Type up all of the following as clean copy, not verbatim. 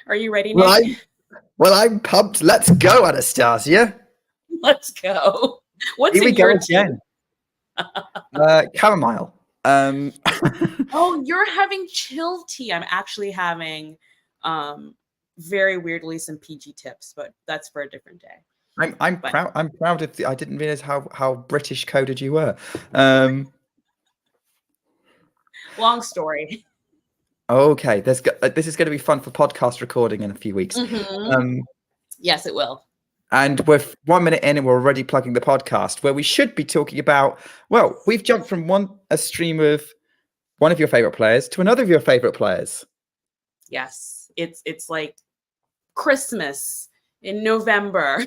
Are you ready, Well, Nick? I'm pumped. Let's go, Anastasia. Let's go. What's Here we in go your again. Chamomile. Oh, you're having chill tea. I'm actually having very weirdly some PG tips, but that's for a different day. I'm proud. I'm proud of. I didn't realize how British coded you were. Long story. Okay, this is going to be fun for podcast recording in a few weeks. Yes, it will. And we're 1 minute in, and we're already plugging the podcast where we should be talking about. Well, we've jumped from a stream of one of your favorite players to another of your favorite players. Yes, it's like Christmas in November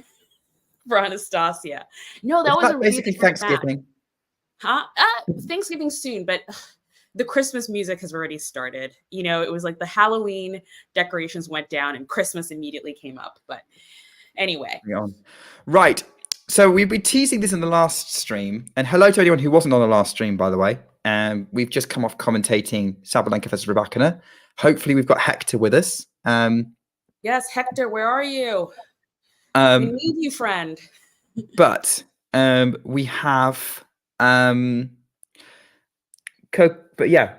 for Anastasia. No, that was a basically really Thanksgiving. Huh? Thanksgiving soon, but the Christmas music has already started. You know, it was like the Halloween decorations went down and Christmas immediately came up. But anyway. Right. So we've been teasing this in the last stream. And hello to anyone who wasn't on the last stream, by the way. We've just come off commentating Sabalenka versus Rybakina. Hopefully we've got Hector with us. Yes, Hector, where are you? We need you, friend. But we have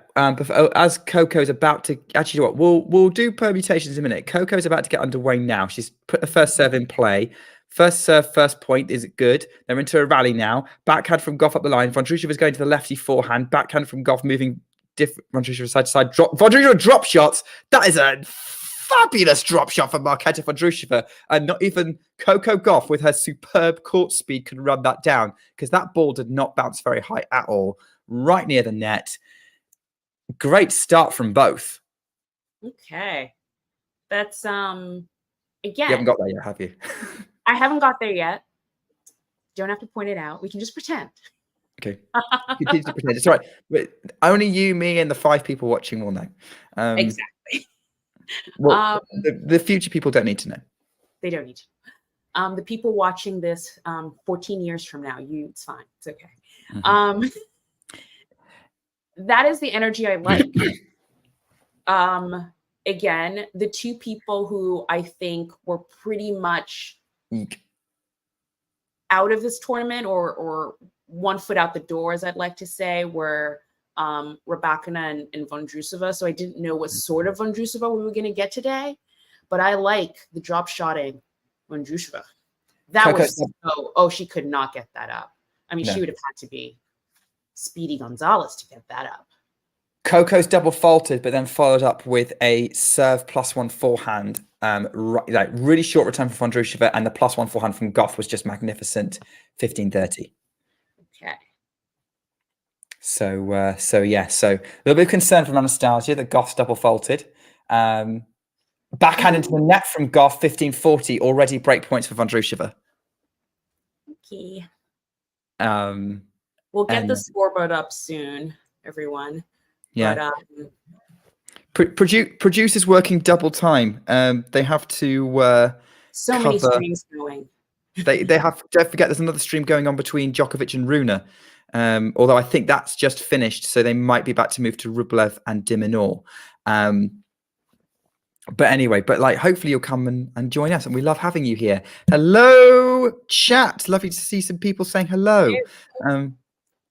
as Coco's about to actually we'll do permutations in a minute. Coco's about to get underway now. She's put the first serve in play. First serve, first point. Is it good? They're into a rally now. Backhand from Gauff up the line. Vondrousova is going to the lefty forehand. Backhand from Gauff moving different. Vondrousova side to side. Vondrousova drop shots. That is a fabulous drop shot from Marketa Vondrousova, and not even Coco Gauff with her superb court speed can run that down, because that ball did not bounce very high at all, right near the net. Great start from both. Okay, that's again. You haven't got there yet, have you? I haven't got there yet. Don't have to point it out. We can just pretend. Okay, continue to pretend. It's all right. But only you, me, and the 5 people watching will know. Exactly. Well, the future people don't need to know. They don't need to. The people watching this 14 years from now, it's fine. It's okay. Mm-hmm. That is the energy I like. Again, the 2 people who I think were pretty much out of this tournament or one foot out the door, as I'd like to say, were Rybakina and Vondrousova. So I didn't know what sort of Vondrousova we were going to get today, but I like the drop shotting Vondrousova. That was she could not get that up. I mean, she would have had to be Speedy Gonzalez to get that up. Coco's double faulted, but then followed up with a serve +1 forehand. Really short return from Vondrousova, and the +1 forehand from Gauff was just magnificent. 15-30. Okay. So a little bit of concern from Anastasia that Gauff's double faulted. Backhand into the net from Gauff, 15-40. Already break points for Vondrousova. Okay. We'll get the scoreboard up soon, everyone. Yeah. But, producers working double time. They have to so many streams going. They have. Don't forget, there's another stream going on between Djokovic and Rune. Although I think that's just finished, so they might be about to move to Rublev and de Minaur. But anyway, hopefully you'll come and join us, and we love having you here. Hello, chat. Lovely to see some people saying hello.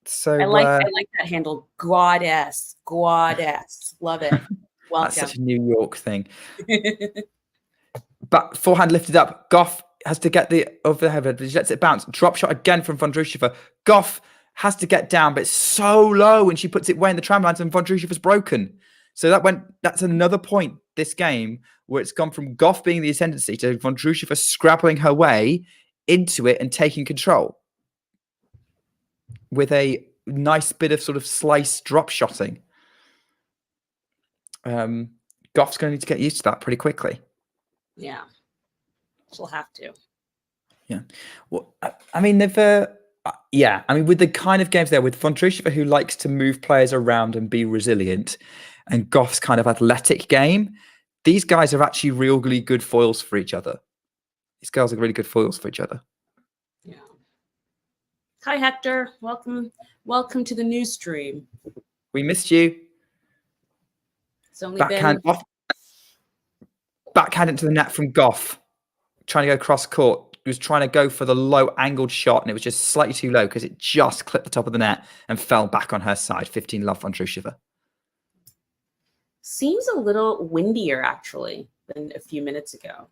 So I like that handle, goddess. Love it. Welcome. That's such a New York thing. But forehand lifted up. Gauff has to get the over the head, but he lets it bounce. Drop shot again from Vondrousova. Gauff has to get down, but it's so low, and she puts it way in the tram lines, and Vondrousova's broken. So that's another point this game where it's gone from Gauff being the ascendancy to Vondrousova scrabbling her way into it and taking control with a nice bit of sort of slice drop shotting. Gauff's going to need to get used to that pretty quickly. Yeah, she'll have to. Yeah. Well, I mean, with the kind of games there with Vondrousova, who likes to move players around and be resilient, and Gauff's kind of athletic game, these guys are actually really good foils for each other. These girls are really good foils for each other. Yeah. Hi, Hector. Welcome to the new stream. We missed you. It's only been backhand into the net from Gauff, trying to go cross court. He was trying to go for the low angled shot, and it was just slightly too low because it just clipped the top of the net and fell back on her side. 15-love Vondrousova. Seems a little windier, actually, than a few minutes ago.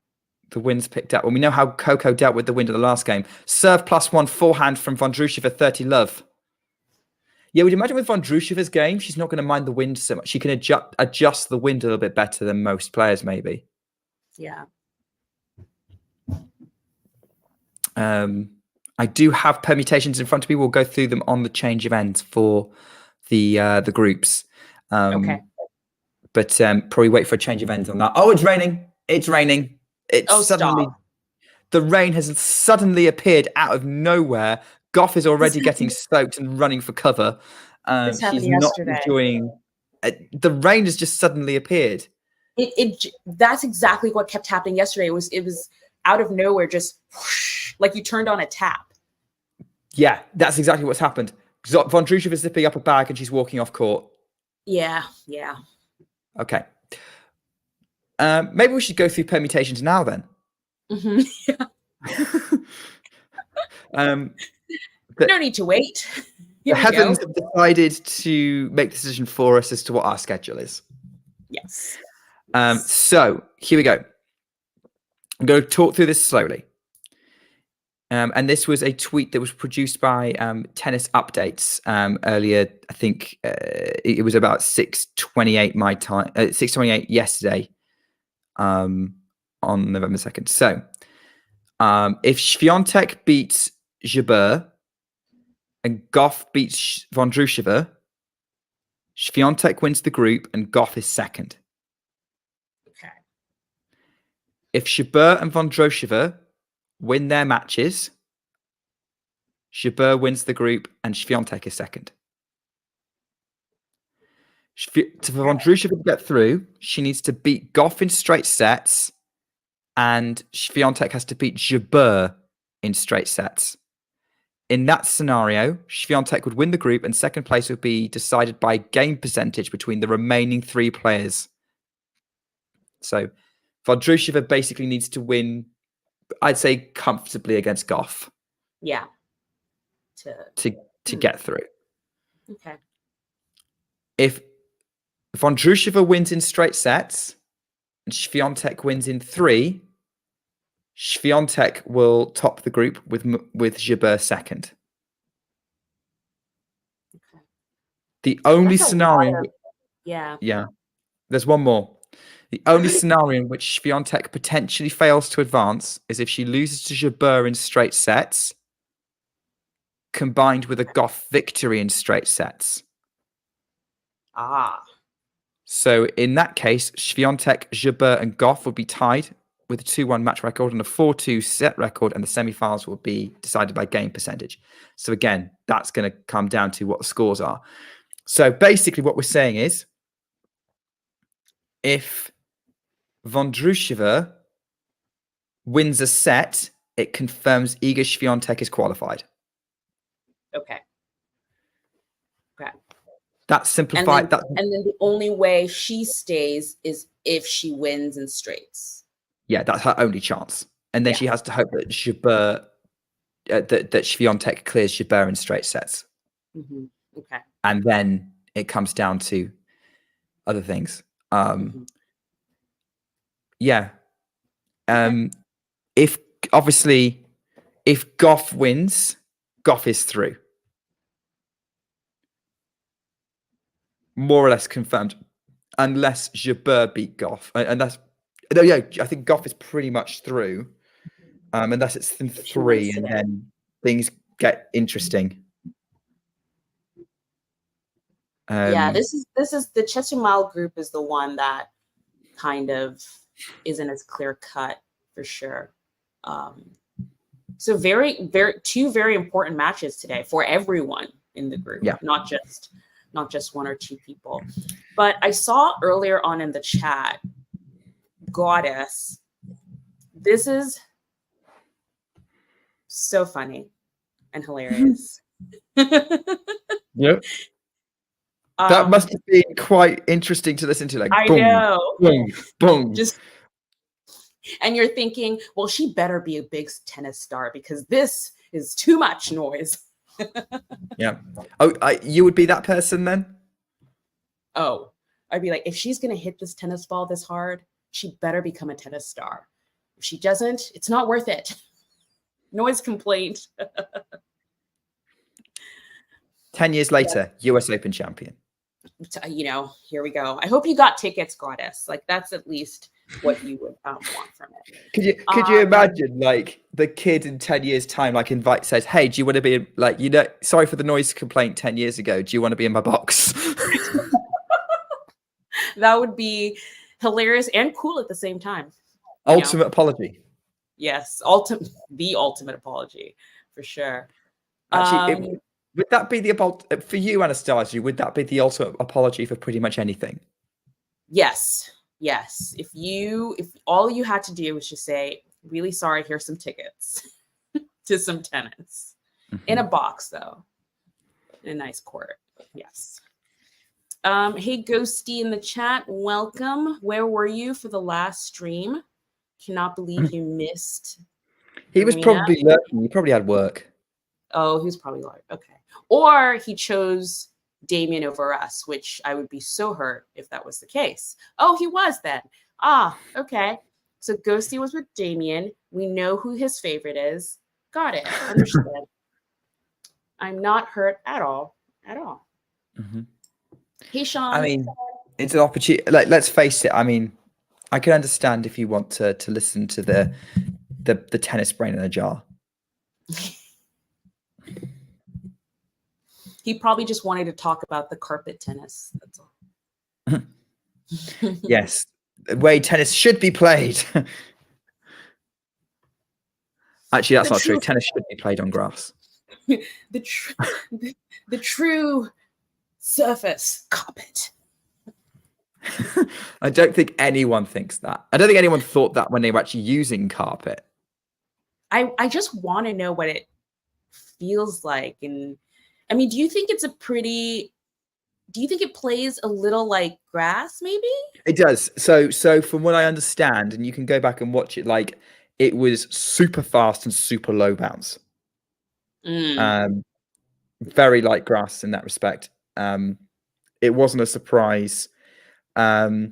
The wind's picked up. Well, we know how Coco dealt with the wind of the last game. Serve +1 forehand from Vondrousova, 30-love. Yeah, we'd imagine with Vondrousova's game, she's not going to mind the wind so much. She can adjust the wind a little bit better than most players, maybe. Yeah. I do have permutations in front of me. We'll go through them on the change of ends for the groups. Okay. But probably wait for a change of ends on that. Oh, it's raining. It's raining. It's suddenly stop. The rain has suddenly appeared out of nowhere. Gauff is already getting soaked and running for cover. This happened She's not yesterday. enjoying. The rain has just suddenly appeared. That's exactly what kept happening yesterday. It was out of nowhere, just whoosh, like you turned on a tap. Yeah, that's exactly what's happened. Vondrousova is zipping up a bag and she's walking off court. Yeah. Okay. Maybe we should go through permutations now then. Yeah. No need to wait. The heavens have decided to make the decision for us as to what our schedule is. Yes. So here we go. I'm going to talk through this slowly. And this was a tweet that was produced by Tennis Updates earlier. I think it was about 6:28 my time, 6:28 yesterday on November 2nd. So if Świątek beats Jabeur and Gauff beats Vondrousova, Świątek wins the group and Gauff is second. Okay. If Jabeur and Vondrousova win their matches, Jabeur wins the group and Świątek is second. For Vondrousova to get through, she needs to beat Gauff in straight sets, and Świątek has to beat Jabeur in straight sets. In that scenario, Świątek would win the group and second place would be decided by game percentage between the remaining three players. So Vondrousova basically needs to win, I'd say, comfortably against Gauff. Yeah. To get through. Okay. If Vondrousova wins in straight sets and Świątek wins in 3, Świątek will top the group with Jabeur second. Okay. The only scenario... Yeah. There's one more. The only scenario in which Świątek potentially fails to advance is if she loses to Jabeur in straight sets, combined with a Gauff victory in straight sets. So in that case, Świątek, Jabeur, and Gauff would be tied with a 2-1 match record and a 4-2 set record, and the semi-finals will be decided by game percentage. So again, that's going to come down to what the scores are. So basically what we're saying is, if Vondrousova wins a set, it confirms Iga Świątek is qualified. Okay. That's simplified. And then the only way she stays is if she wins in straights. Yeah, that's her only chance. And then she has to hope that Jabeur, that Świątek clears Jabeur in straight sets. Mm-hmm. Okay. And then it comes down to other things. Yeah. If Gauff wins, Gauff is through. More or less confirmed, unless Jabeur beat Gauff. I think Gauff is pretty much through, unless it's in 3, and then things get interesting. This is the Chester Mile group is the one that kind of isn't as clear cut for sure. So two very important matches today for everyone in the group, not just one or two people. But I saw earlier on in the chat, Goddess, this is so funny and hilarious. Yep. That must have been quite interesting to listen to. Like, I boom, know. boom, boom. Just And you're thinking, well, she better be a big tennis star because this is too much noise. Yeah. Oh, you would be that person then? Oh, I'd be like, if she's going to hit this tennis ball this hard, she better become a tennis star. If she doesn't, it's not worth it. Noise complaint. 10 years later, US Open champion. You know, here we go. I hope you got tickets, goddess. Like that's at least what you would want from it. Could you imagine like the kid in 10 years time like says, hey, do you want to be like, you know, sorry for the noise complaint 10 years ago, do you want to be in my box? That would be hilarious and cool at the same time. Ultimate apology. Yes, the ultimate apology for sure. Actually, would that be for you, Anastasia? Would that be the ultimate apology for pretty much anything? Yes. If all you had to do was just say, really sorry, here's some tickets to some tennis in a box, though, in a nice court. Yes. Hey, Ghosty in the chat, welcome. Where were you for the last stream? Cannot believe you missed. He was probably lurking. He probably had work. Oh, he was probably like, okay. Or he chose Damien over us, which I would be so hurt if that was the case. Oh, he was then. Okay. So Ghosty was with Damien. We know who his favorite is. Got it. Understood. I'm not hurt at all. Mm-hmm. Hey, Sean. I mean, it's an opportunity. Like, let's face it. I mean, I can understand if you want to listen to the tennis brain in a jar. He probably just wanted to talk about the carpet tennis. That's all. Yes, the way tennis should be played. Actually, that's not true. Tennis should be played on grass. The true surface carpet. I don't think anyone thinks that. I don't think anyone thought that when they were actually using carpet. I just want to know what it feels like. And I mean, do you think it plays a little like grass, maybe? It does. So from what I understand, and you can go back and watch it, like it was super fast and super low bounce. Very light grass in that respect. It wasn't a surprise that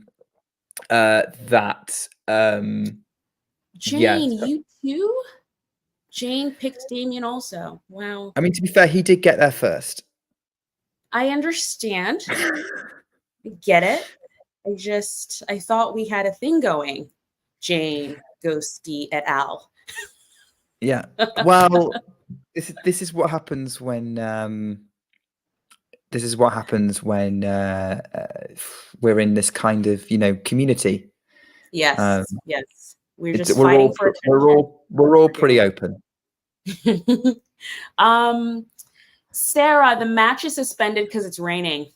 Jane, you too? Jane picked Damien also. Wow. I mean, to be fair, he did get there first. I understand. I get it. I thought we had a thing going. Jane, Ghosty, et al. Yeah. Well, this is what happens when we're in this kind of, you know, community. Yes. Yes. We're fighting for attention. We're all pretty open. Sarah, the match is suspended because it's raining.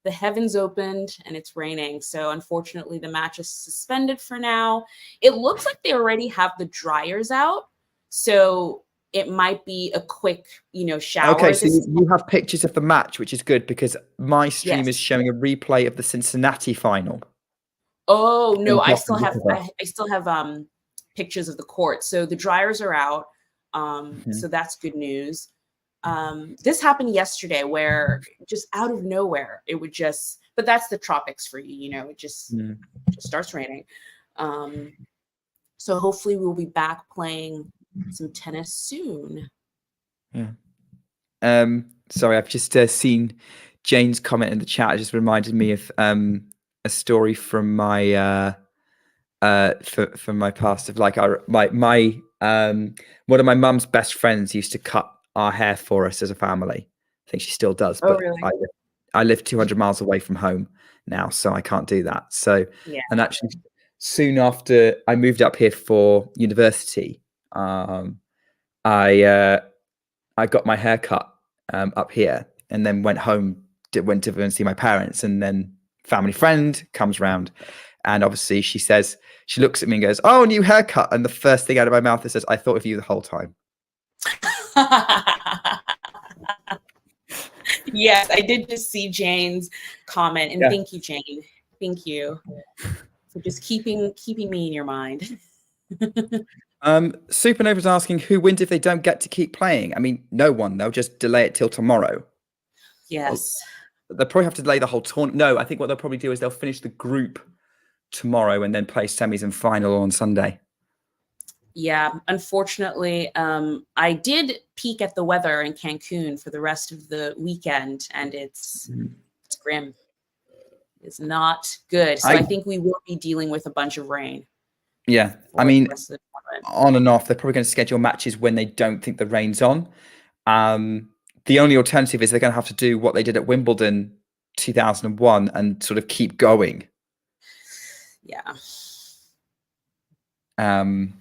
The heavens opened and it's raining. So unfortunately, the match is suspended for now. It looks like they already have the dryers out. So it might be a quick, you know, shower. Okay, so you have pictures of the match, which is good because my stream is showing a replay of the Cincinnati final. Oh no, I still have pictures of the court. So the dryers are out. So that's good news. This happened yesterday where just out of nowhere, it would but that's the tropics for you, you know, it just starts raining. So hopefully we'll be back playing some tennis soon. Yeah. Sorry, I've just seen Jane's comment in the chat. It just reminded me of a story from my from my past of like my one of my mum's best friends used to cut our hair for us as a family. I think she still does, but really? I live 200 miles away from home now, so I can't do that. So and actually soon after I moved up here for university, I got my hair cut up here and then went home, went to go and see my parents, and then family friend comes round, and obviously she looks at me and goes, "Oh, new haircut," and the first thing out of my mouth is says, "I thought of you the whole time." Yes, I did just see Jane's comment, and thank you, Jane. Thank you for just keeping me in your mind. Supernova's asking who wins if they don't get to keep playing. I mean, no one. They'll just delay it till tomorrow. Yes. They'll probably have to delay the whole tournament. No, I think what they'll probably do is they'll finish the group tomorrow and then play semis and final on Sunday. Yeah, unfortunately, I did peek at the weather in Cancun for the rest of the weekend, and it's grim. It's not good. So I think we will be dealing with a bunch of rain. Yeah, I mean, on and off, they're probably going to schedule matches when they don't think the rain's on. The only alternative is they're going to have to do what they did at Wimbledon 2001 and sort of keep going. Yeah.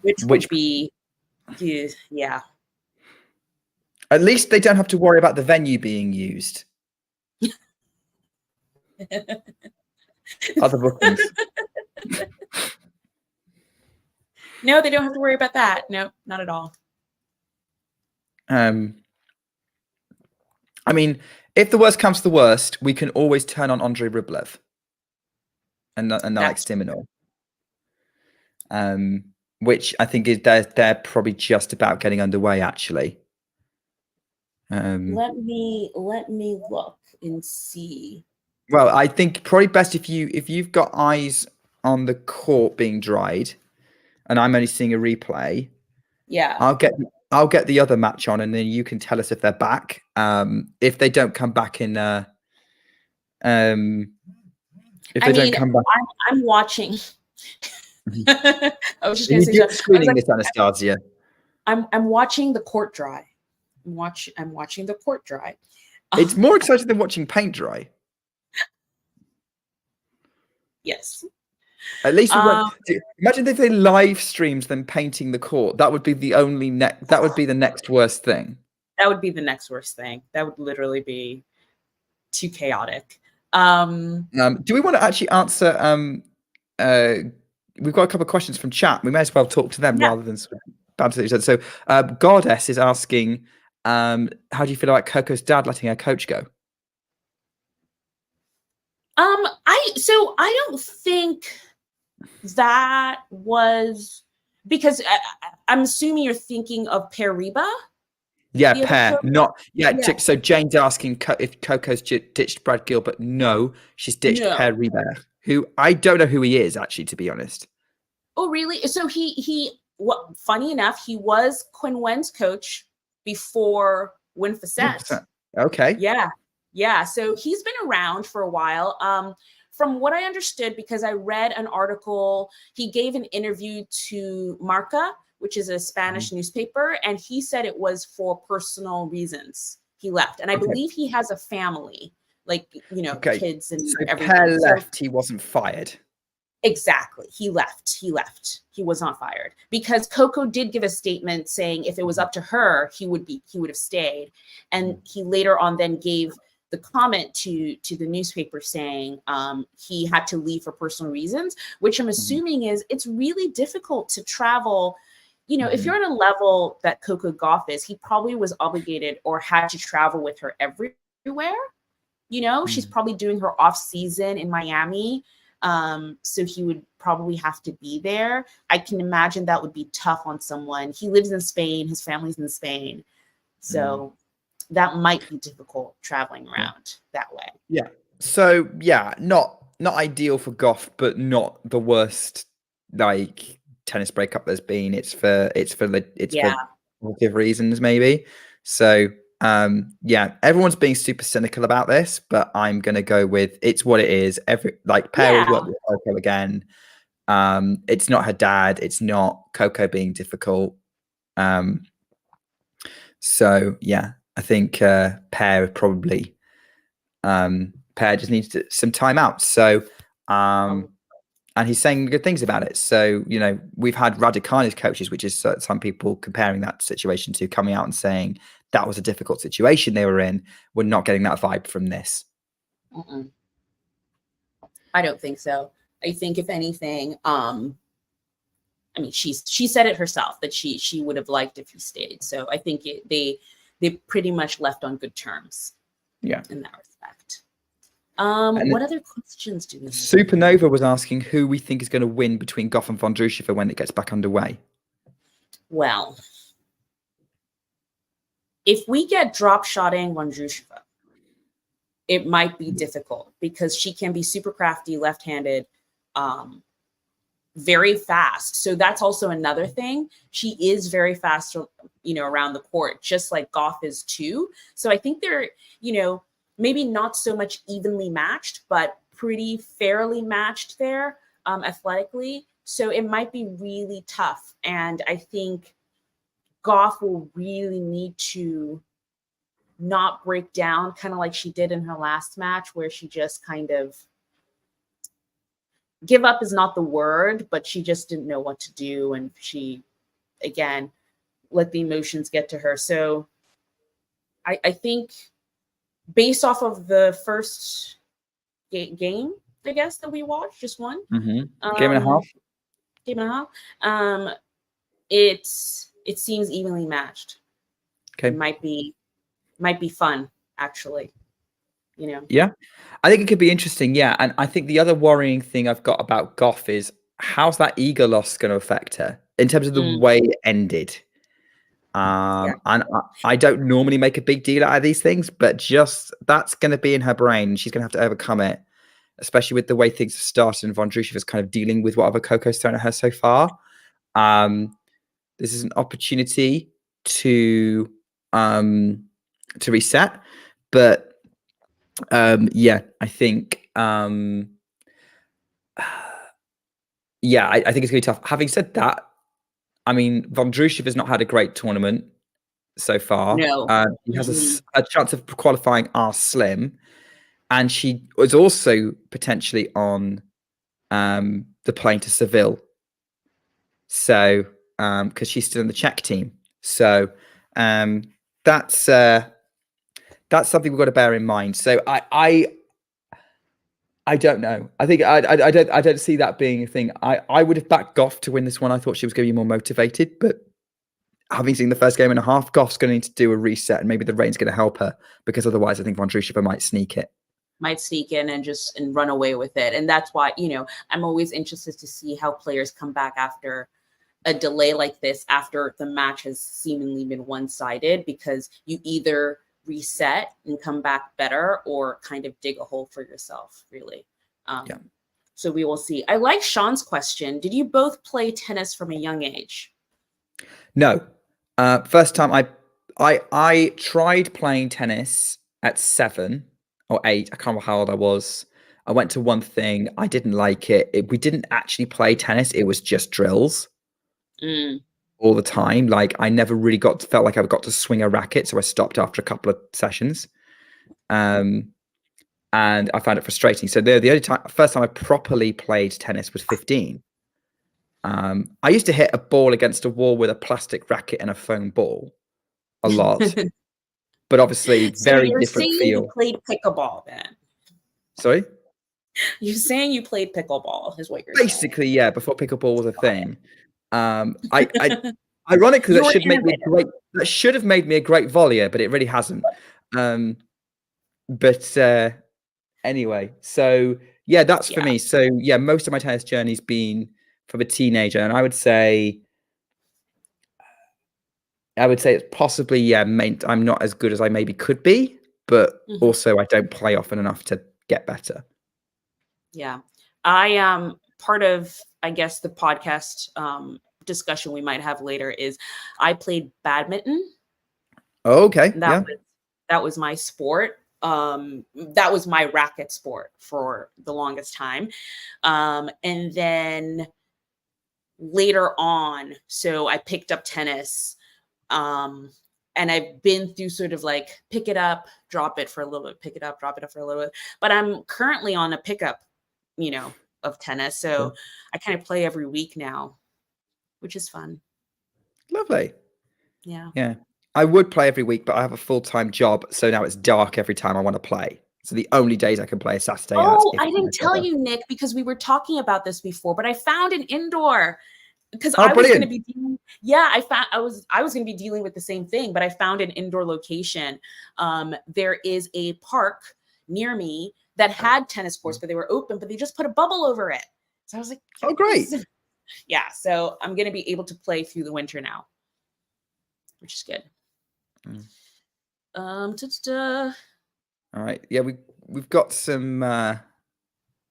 Which would be, yeah. At least they don't have to worry about the venue being used. Other bookings. No, they don't have to worry about that. No, not at all. I mean, if the worst comes to the worst, we can always turn on Andrei Rublev and Alex de Minaur. Which I think is they're probably just about getting underway, actually. Let me look and see. Well, I think probably best if you've got eyes on the court being dried, and I'm only seeing a replay. Yeah, I'll get the other match on, and then you can tell us if they're back. If they don't come back in, if they don't come back, I'm watching. I was just going to say screening this, Anastasia. I'm watching the court dry. I'm watching the court dry. It's more exciting than watching paint dry. Yes. At least imagine if they live streamed them painting the court. That would be the only that would be the next worst thing. That would be the next worst thing. That would literally be too chaotic. Do we want to actually answer we've got a couple of questions from chat. We may as well talk to them rather than sort of banter each other. So Goddess is asking, how do you feel about Coco's dad letting her coach go? I don't think that was because I'm assuming you're thinking of Periba. Yeah, Pear, not So Jane's asking if Coco's ditched Brad Gilbert. No, she's ditched Per Riba, who I don't know who he is actually, to be honest. Oh, really? So funny enough, he was Qin Wen's coach before Win Facet. Okay. Yeah. So he's been around for a while. From what I understood, because I read an article, he gave an interview to Marca, which is a Spanish newspaper, and he said it was for personal reasons he left. And I believe he has a family, like, kids and everything. Per left, he wasn't fired. Exactly. He left. He was not fired because Coco did give a statement saying if it was up to her, he would have stayed. And he later on then gave the comment to the newspaper saying he had to leave for personal reasons, which I'm assuming is it's really difficult to travel. If you're at a level that Coco Gauff is, he probably was obligated or had to travel with her everywhere. She's probably doing her off season in Miami. So he would probably have to be there. I can imagine that would be tough on someone. He lives in Spain. His family's in Spain. So that might be difficult traveling around that way. Yeah. So not ideal for Gauff, but not the worst tennis breakup there's been. It's for positive reasons maybe. So everyone's being super cynical about this, but I'm gonna go with it's what it is. Per will work with Coco again. It's not her dad. It's not Coco being difficult. I think Per probably Per just needs some time out. So and he's saying good things about it. So we've had Raducanu's coaches, which is some people comparing that situation to, coming out and saying that was a difficult situation they were in. We're not getting that vibe from this. I don't think so. I think if anything, she said it herself that she would have liked if he stayed. So I think they pretty much left on good terms. Yeah, in that respect. And What other questions do we have? Supernova was asking who we think is going to win between Gauff and Vondrousova when it gets back underway. Well, if we get drop shotting Vondrousova, it might be difficult because she can be super crafty, left-handed, very fast. So that's also another thing. She is very fast, around the court, just like Gauff is too. So I think they're, maybe not so much evenly matched, but pretty fairly matched there athletically. So it might be really tough. And I think Gauff will really need to not break down, kind of like she did in her last match, where she just kind of give up is not the word, but she just didn't know what to do. And she, again, let the emotions get to her. So I think based off of the first game, I guess, that we watched, just one. Game and a half. Game and a half. It seems evenly matched. Okay. It might be fun, actually. Yeah, I think it could be interesting. Yeah, and I think the other worrying thing I've got about Gauff is how's that ego loss going to affect her in terms of the way it ended. And I don't normally make a big deal out of these things, but just that's going to be in her brain. She's going to have to overcome it, especially with the way things have started and Vondrousova is kind of dealing with whatever Coco's thrown at her so far. This is an opportunity to reset, but I think I think it's going to be tough. Having said that, I mean, Vondrousova has not had a great tournament so far. No. She has a chance of qualifying are slim. And she was also potentially on the plane to Seville. So, because she's still in the Czech team. So that's something we've got to bear in mind. So I don't know. I think I don't see that being a thing. I would have backed Gauff to win this one. I thought she was going to be more motivated, but having seen the first game and a half, Gauff's going to need to do a reset, and maybe the rain's going to help her because otherwise, I think Vondrousova might sneak it. Might sneak in and run away with it, and that's why I'm always interested to see how players come back after a delay like this, after the match has seemingly been one-sided, because you either reset and come back better or kind of dig a hole for yourself, really. So we will see. I like Sean's question. Did you both play tennis from a young age? No. First time I tried playing tennis at 7 or 8. I can't remember how old I was. I went to one thing. I didn't like it. We didn't actually play tennis. It was just drills all the time. Like I never really felt like I got to swing a racket. So I stopped after a couple of sessions. And I found it frustrating. So the first time I properly played tennis was 15. I used to hit a ball against a wall with a plastic racket and a foam ball a lot. But obviously, very different feel. You played pickleball then? Sorry? You're saying you played pickleball, is what you're basically saying. Yeah, before pickleball was a thing. Ironically, that should have made me a great volleyer, but it really hasn't. Anyway, so yeah, that's for me. So yeah, most of my tennis journey's been from a teenager, and I would say it's possibly I'm not as good as I maybe could be, but also I don't play often enough to get better. Yeah, I am part of, I guess, the podcast discussion we might have later is I played badminton. Oh, okay. That was my sport. That was my racket sport for the longest time. And then later on, so I picked up tennis. And I've been through sort of like pick it up, drop it for a little bit, pick it up, drop it up for a little bit. But I'm currently on a pickup, of tennis. So I kind of play every week now, which is fun. Lovely. Yeah. Yeah. I would play every week, but I have a full-time job. So now it's dark every time I want to play. So the only days I can play is Saturday. Oh, I didn't tell you, Nick, because we were talking about this before, but I found an indoor because I was going to be I was going to be dealing with the same thing, but I found an indoor location. There is a park near me that had tennis courts, but they were open, but they just put a bubble over it. So I was like, oh, great. Yeah. So I'm going to be able to play through the winter now, which is good. All right. Yeah, we've got some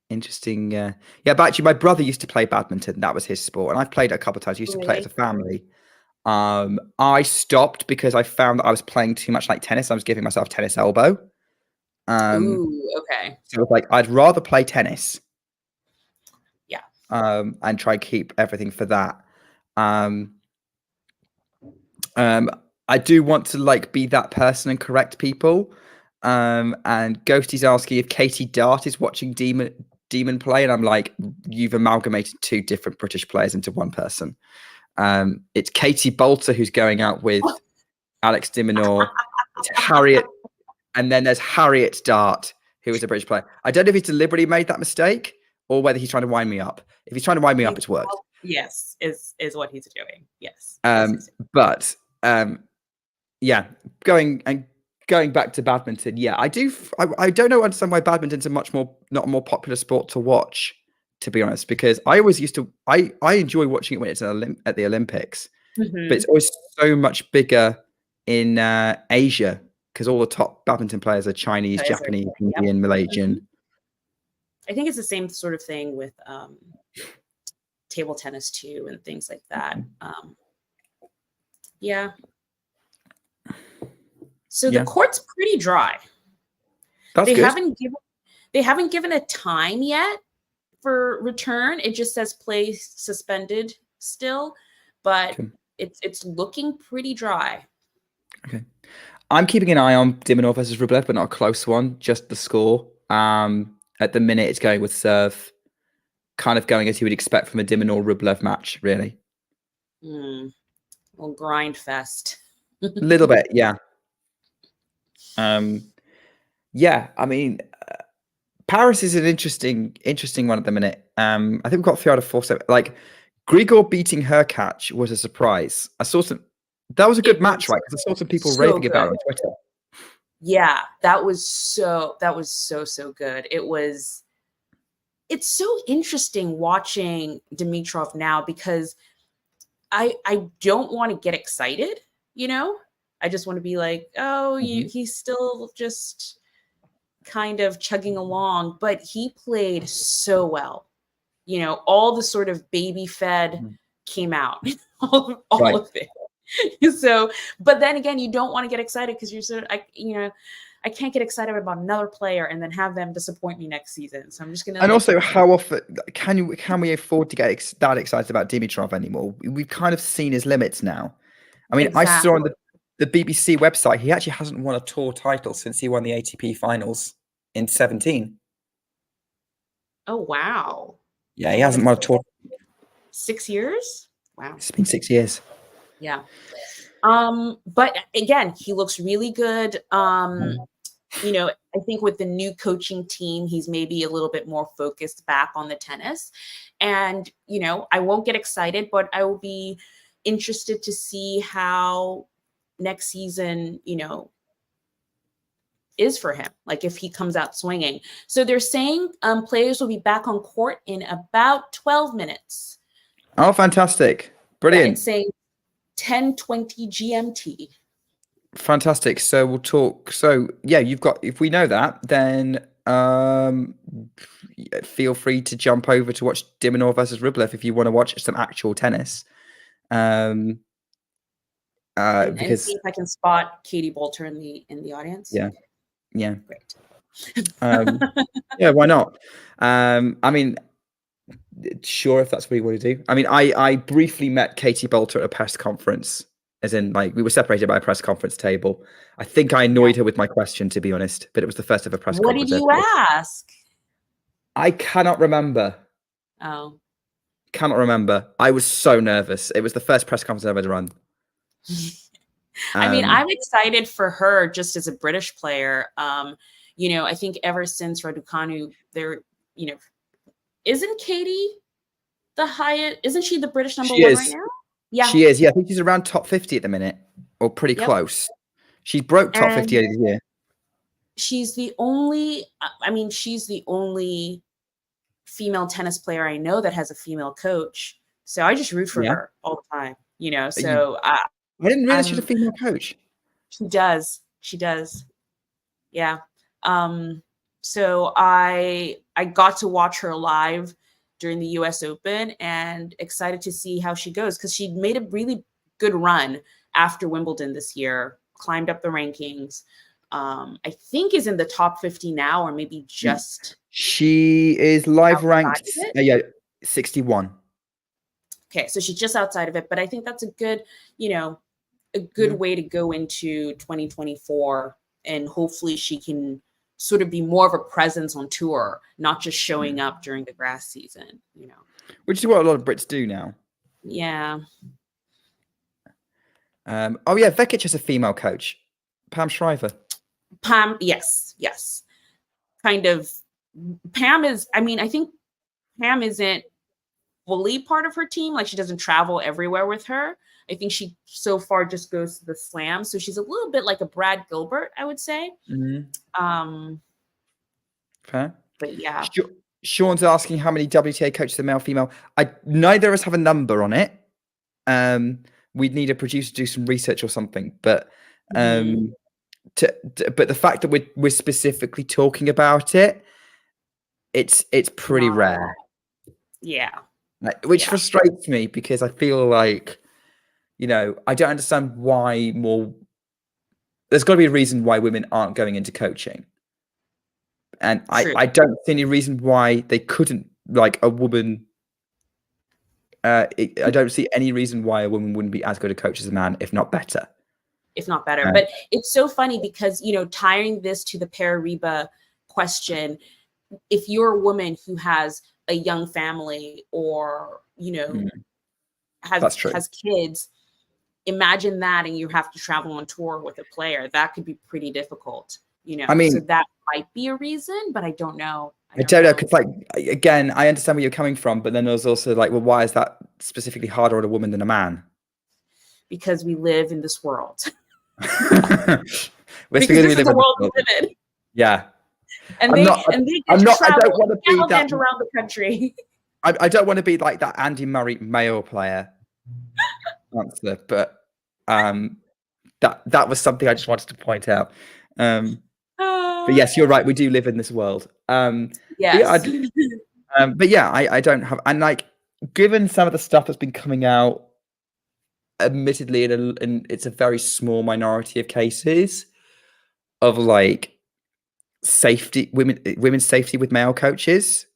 interesting. Yeah, but actually, my brother used to play badminton. That was his sport, and I've played it a couple of times. We used to play it as a family. I stopped because I found that I was playing too much like tennis. I was giving myself tennis elbow. Ooh, okay. So it was like I'd rather play tennis. Yeah. And try and keep everything for that. I do want to like be that person and correct people. And Ghosty's asking if Katie Dart is watching Demon play, and I'm like, you've amalgamated two different British players into one person. It's Katie Bolter who's going out with Alex de Minaur. It's Harriet, and then there's Harriet Dart, who is a British player. I don't know if he's deliberately made that mistake or whether he's trying to wind me up. If he's trying to wind me up, it's worked. Yes, is what he's doing. Yes. But yeah, going back to badminton. Yeah, I don't understand why badminton's not a more popular sport to watch, to be honest, because I always used to, I enjoy watching it when it's at the Olympics, but it's always so much bigger in Asia because all the top badminton players are Chinese, Japanese, Indian, Malaysian. I think it's the same sort of thing with table tennis too and things like that. Yeah. So the court's pretty dry. That's good. They haven't given a time yet for return. It just says play suspended still, but it's looking pretty dry. Okay. I'm keeping an eye on de Minaur versus Rublev, but not a close one, just the score. At the minute, it's going with serve, kind of going as you would expect from a de Minaur Rublev match, really. Well, grind fest. A little bit, yeah. Yeah, I mean, Paris is an interesting one at the minute. I think we've got 3 out of 4. So, like, Grigor beating her catch was a surprise. I saw that was a good match, right? Because I saw some people raving about it on Twitter. Yeah, that was so good. It's so interesting watching Dimitrov now because I don't want to get excited, I just want to be like, oh, he's still just kind of chugging along, but he played so well. All the sort of baby fed came out, all of it. So, but then again, you don't want to get excited because you're sort of, I can't get excited about another player and then have them disappoint me next season. So I'm just gonna. And also, how often can we afford to get that excited about Dimitrov anymore? We've kind of seen his limits now. I mean, exactly. I saw on the BBC website he actually hasn't won a tour title since he won the ATP finals in 2017. Oh wow! Yeah, he hasn't won a tour. 6 years? Wow, it's been 6 years. Yeah. But again, he looks really good. I think with the new coaching team, he's maybe a little bit more focused back on the tennis. And, I won't get excited, but I will be interested to see how next season, is for him, like if he comes out swinging. So they're saying players will be back on court in about 12 minutes. Oh, fantastic. Brilliant. Yeah, it's saying 10:20 GMT. Fantastic. So we'll talk. So yeah, if we know that, then feel free to jump over to watch de Minaur versus Rublev if you want to watch some actual tennis. And see if I can spot Katie Bolter in the audience. Yeah. Great. Yeah, why not? I mean, sure, if that's what you want to do. I mean, I briefly met Katie Bolter at a press conference, as in, like, we were separated by a press conference table. I think I annoyed her with my question, to be honest, but it was the first ever press conference. What did you ask? I cannot remember. Oh. Cannot remember. I was so nervous. It was the first press conference I've ever run. I mean, I'm excited for her just as a British player. I think ever since Raducanu, isn't Katie the highest? Isn't she the British number 1 right now? Yeah, she is. Yeah, I think she's around top 50 at the minute, or pretty close. She broke top 50 over the year. she's the only, I mean, she's the only female tennis player I know that has a female coach. So I just root for Yeah. her all the time, you know. You, So I didn't realize she had a female coach. she does. She does. Yeah. So I got to watch her live during the US Open and excited to see how she goes because she made a really good run after Wimbledon this year, climbed up the rankings. I think is in the top 50 now, or maybe just. She is live ranked, 61. Okay, so she's just outside of it, but I think that's a good, a good way to go into 2024, and hopefully she can sort of be more of a presence on tour, not just showing up during the grass season, Which is what a lot of Brits do now. Yeah. Oh yeah, Vekic has a female coach, Pam Shriver. Pam, yes. Kind of. Pam is, I mean, I think Pam isn't fully part of her team. Like, she doesn't travel everywhere with her. I think she so far just goes to the slam. So she's a little bit like a Brad Gilbert, I would say. Okay. But yeah. Sean's asking how many WTA coaches are male, female. Neither of us have a number on it. We'd need a producer to do some research or something. But but the fact that we're specifically talking about it, it's pretty rare. Yeah. Which frustrates me because I feel like, I don't understand why more. There's got to be a reason why women aren't going into coaching. And I don't see any reason why they couldn't, like a woman. I don't see any reason why a woman wouldn't be as good a coach as a man, if not better. But it's so funny because, tying this to the Parariba question, if you're a woman who has a young family or, has kids, imagine that, and you have to travel on tour with a player. That could be pretty difficult, I mean, so that might be a reason, but I don't know. I don't know, because, like, again, I understand where you're coming from, but then there's also like, well, why is that specifically harder on a woman than a man? Because we live in this world. Because this is the world we live in. Yeah. And they get to travel around the country. I don't want to be like that Andy Murray male player answer, but that was something I just wanted to point out. But yes, you're right. We do live in this world. Yes. But yeah, I don't have, and like, given some of the stuff that's been coming out, admittedly, in it's a very small minority of cases of like women's safety with male coaches.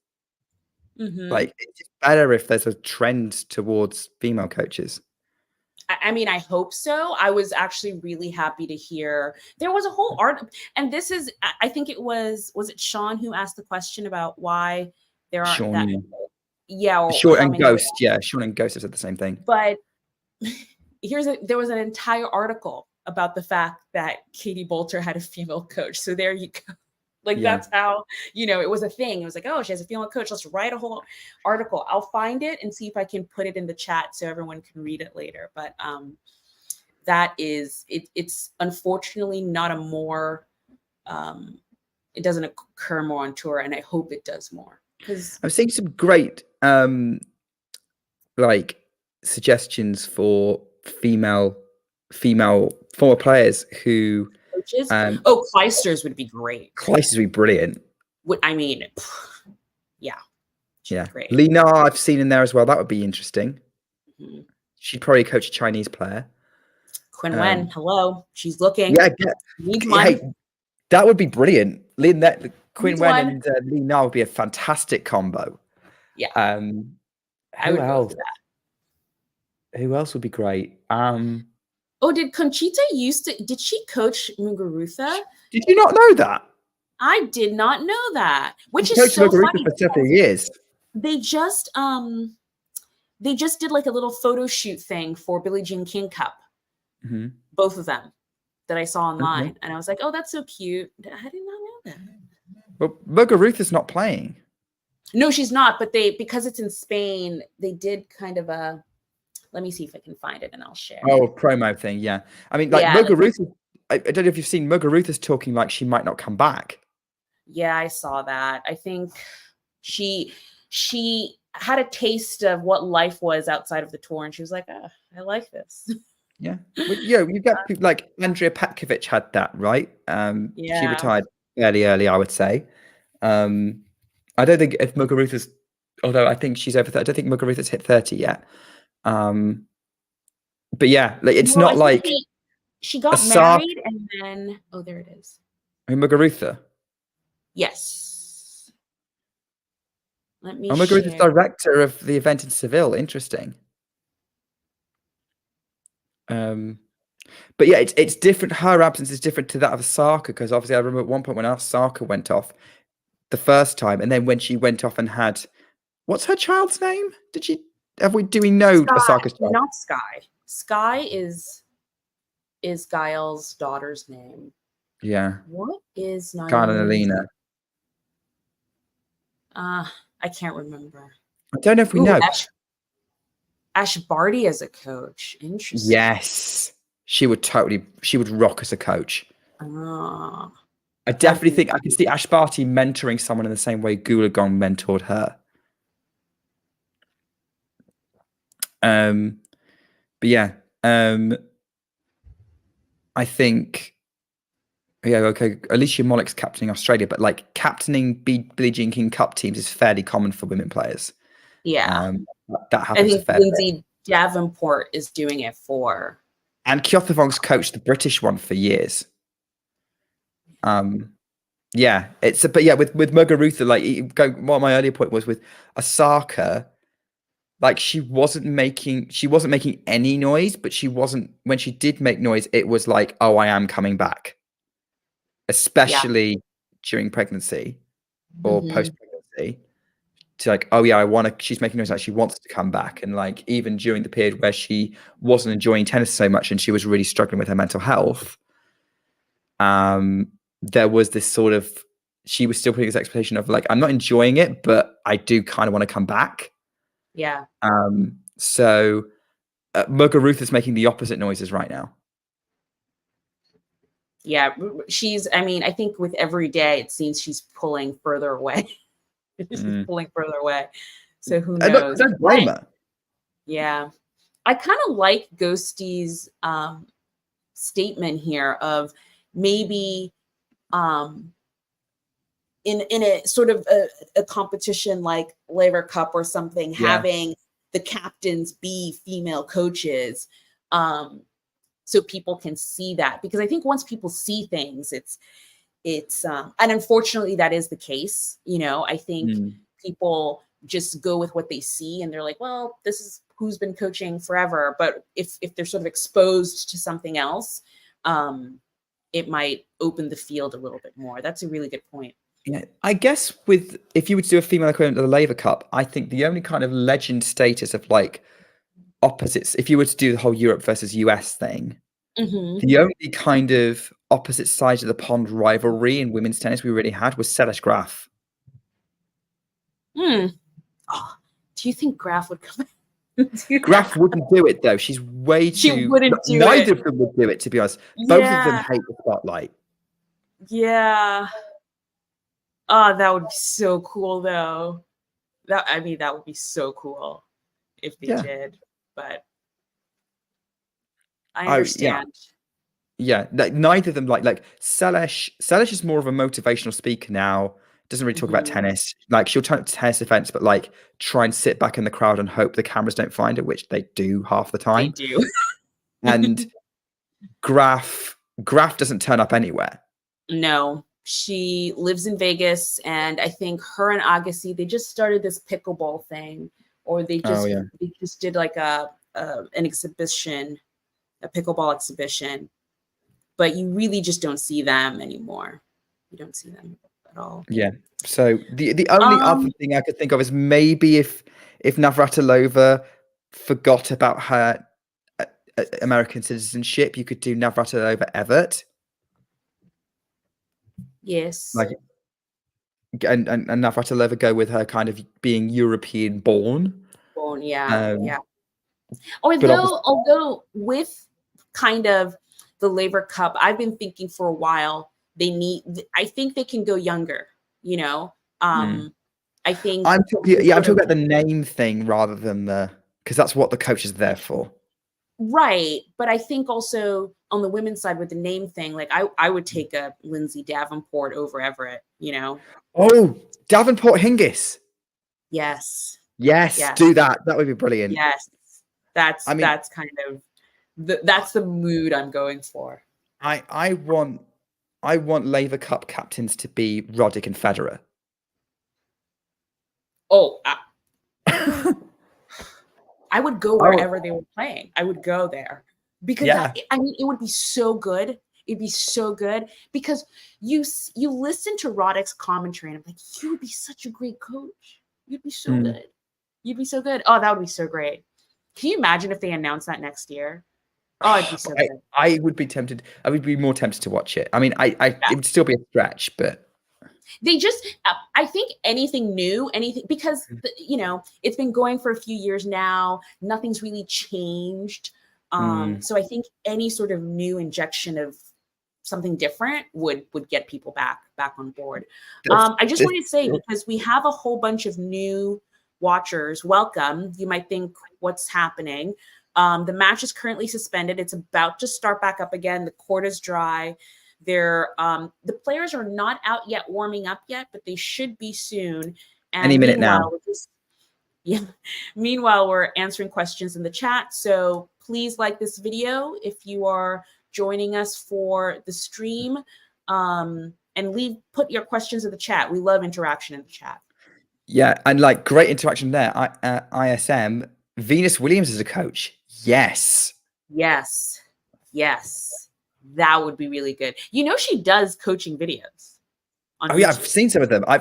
Like, it's better if there's a trend towards female coaches. I mean, I hope so. I was actually really happy to hear there was a whole and this is, I think it was it Sean who asked the question about why there aren't Sean, that? Sean and Ghost. Yeah, Sean and Ghost have said the same thing. But there was an entire article about the fact that Katie Bolter had a female coach. So there you go. Like, that's how, it was a thing. It was like, oh, she has a female coach. Let's write a whole article. I'll find it and see if I can put it in the chat so everyone can read it later. But that is, it's unfortunately not a more, it doesn't occur more on tour, and I hope it does more. Because I've seen some great like suggestions for female former players who coaches. Kleisters would be great. Kleisters would be brilliant. I mean, yeah. Great. Lina, I've seen in there as well. That would be interesting. She'd probably coach a Chinese player. Quinn Wen, hello. She's looking. Yeah, needs money. That would be brilliant. Quinn Wen and Lina would be a fantastic combo. Yeah. I would go for that. Who else would be great? Did Conchita did she coach Muguruza? Did you not know that? I did not know that. Which is so funny. For several years. They just did like a little photo shoot thing for Billie Jean King Cup. Both of them that I saw online. And I was like, oh, that's so cute. I did not know that. Well, Muguruza's not playing. No, she's not. But because it's in Spain, they did kind of a. Let me see if I can find it and I'll share. Oh, a promo thing, yeah. I mean, like, Muguruza, I don't know if you've seen Muguruza's talking like she might not come back. Yeah, I saw that. I think she had a taste of what life was outside of the tour, and she was like, I like this. Yeah. You get people like Andrea Petkovic had that, right? She Yeah. retired fairly early, I would say. I don't think if Muguruza's, although I think she's over 30, I don't think Muguruza's hit 30 yet. But yeah, like it's Well, not like she got Osaka married and then there it is. Muguruza. Yes. Let me Muguruza's share. director of the event in Seville. Interesting. But yeah, it's different. Her absence is different to that of Osaka, because obviously I remember at one point when Osaka went off the first time, and then when she went off and had, what's her child's name? Do we know Sky, Osaka's child? not Sky. Sky is Gael's daughter's name. Yeah. What is Carolina? I can't remember. I don't know if we know. Ash Barty as a coach. Interesting. Yes. She would rock as a coach. I definitely think I can see Ash Barty mentoring someone in the same way Goolagong mentored her. But yeah, I think, yeah, okay, Alicia Mollick's captaining Australia, but like captaining Billie Jean King Cup teams is fairly common for women players. Yeah. That happens. I think Lindsay Davenport is doing it for. And Kyothevong's coached the British one for years. Yeah, but yeah, with Muguruza, like what my earlier point was with Osaka, like she wasn't making any noise, but when she did make noise, it was like, oh, I am coming back. Especially during pregnancy or post-pregnancy. To like, oh yeah, she's making noise like she wants to come back. And like even during the period where she wasn't enjoying tennis so much and she was really struggling with her mental health, there was this sort of, she was still putting this expectation of like, I'm not enjoying it, but I do kind of want to come back. Yeah. So Muguruza is making the opposite noises right now. Yeah, I think with every day, it seems she's pulling further away. She's pulling further away. So who knows? Don't blame her. Yeah. I kind of like Ghosty's statement here of maybe in a sort of a competition like Laver Cup or something, having the captains be female coaches, so people can see that. Because I think once people see things, it's and unfortunately that is the case. I think people just go with what they see and they're like, well, this is who's been coaching forever. But if they're sort of exposed to something else, it might open the field a little bit more. That's a really good point. Yeah, I guess if you were to do a female equivalent of the Laver Cup, I think the only kind of legend status of like opposites, if you were to do the whole Europe versus US thing, the only kind of opposite sides of the pond rivalry in women's tennis we really had was Selesh Graf. Oh, do you think Graf would come? Graf wouldn't do it though. She's way too. She wouldn't do neither it. of them would do it, to be honest. Both of them hate the spotlight. Yeah. Oh, that would be so cool though. That would be so cool if they did. But I understand. Yeah, neither of them like Selesh. Selesh is more of a motivational speaker now. Doesn't really talk about tennis. Like she'll turn up to tennis events, but like try and sit back in the crowd and hope the cameras don't find her, which they do half the time. They do. And Graf doesn't turn up anywhere. No, she lives in Vegas, and I think her and Agassi, they just started this pickleball thing, or they just did like an exhibition, a pickleball exhibition. But you really just don't see them anymore. You don't see them at all. Yeah. So the only other thing I could think of is maybe if Navratilova forgot about her American citizenship, you could do Navratilova Evert. Yes. Like and Navratilova go with her kind of being European born. Yeah. Although with kind of the Laver Cup, I've been thinking for a while, I think they can go younger, you know? I think I'm talking about the name thing rather than because that's what the coach is there for. Right. But I think also on the women's side with the name thing, like I would take a Lindsay Davenport over Everett, you know? Oh, Davenport Hingis. Yes. Yes, do that. That would be brilliant. Yes. That's kind of that's the mood I'm going for. I want Laver Cup captains to be Roddick and Federer. Oh, I would go wherever they were playing. I would go there because I mean, it would be so good. It'd be so good because you listen to Roddick's commentary and I'm like, you would be such a great coach. You'd be so good. You'd be so good. Oh, that would be so great. Can you imagine if they announced that next year? Oh, it'd be so good. I would be tempted. I would be more tempted to watch it. I mean, it would still be a stretch, but they just, I think anything new, because, you know, it's been going for a few years now. Nothing's really changed. So I think any sort of new injection of something different would get people back on board. I just wanted to say, because we have a whole bunch of new watchers, welcome. You might think, what's happening? The match is currently suspended. It's about to start back up again. The court is dry. The players are not out yet, warming up yet, but they should be soon. And any minute now. Meanwhile, we're answering questions in the chat. So please like this video if you are joining us for the stream, and put your questions in the chat. We love interaction in the chat. Yeah, and like great interaction there. ISM, Venus Williams as a coach. Yes. That would be really good. You know, she does coaching videos. Oh YouTube. Yeah, I've seen some of them. I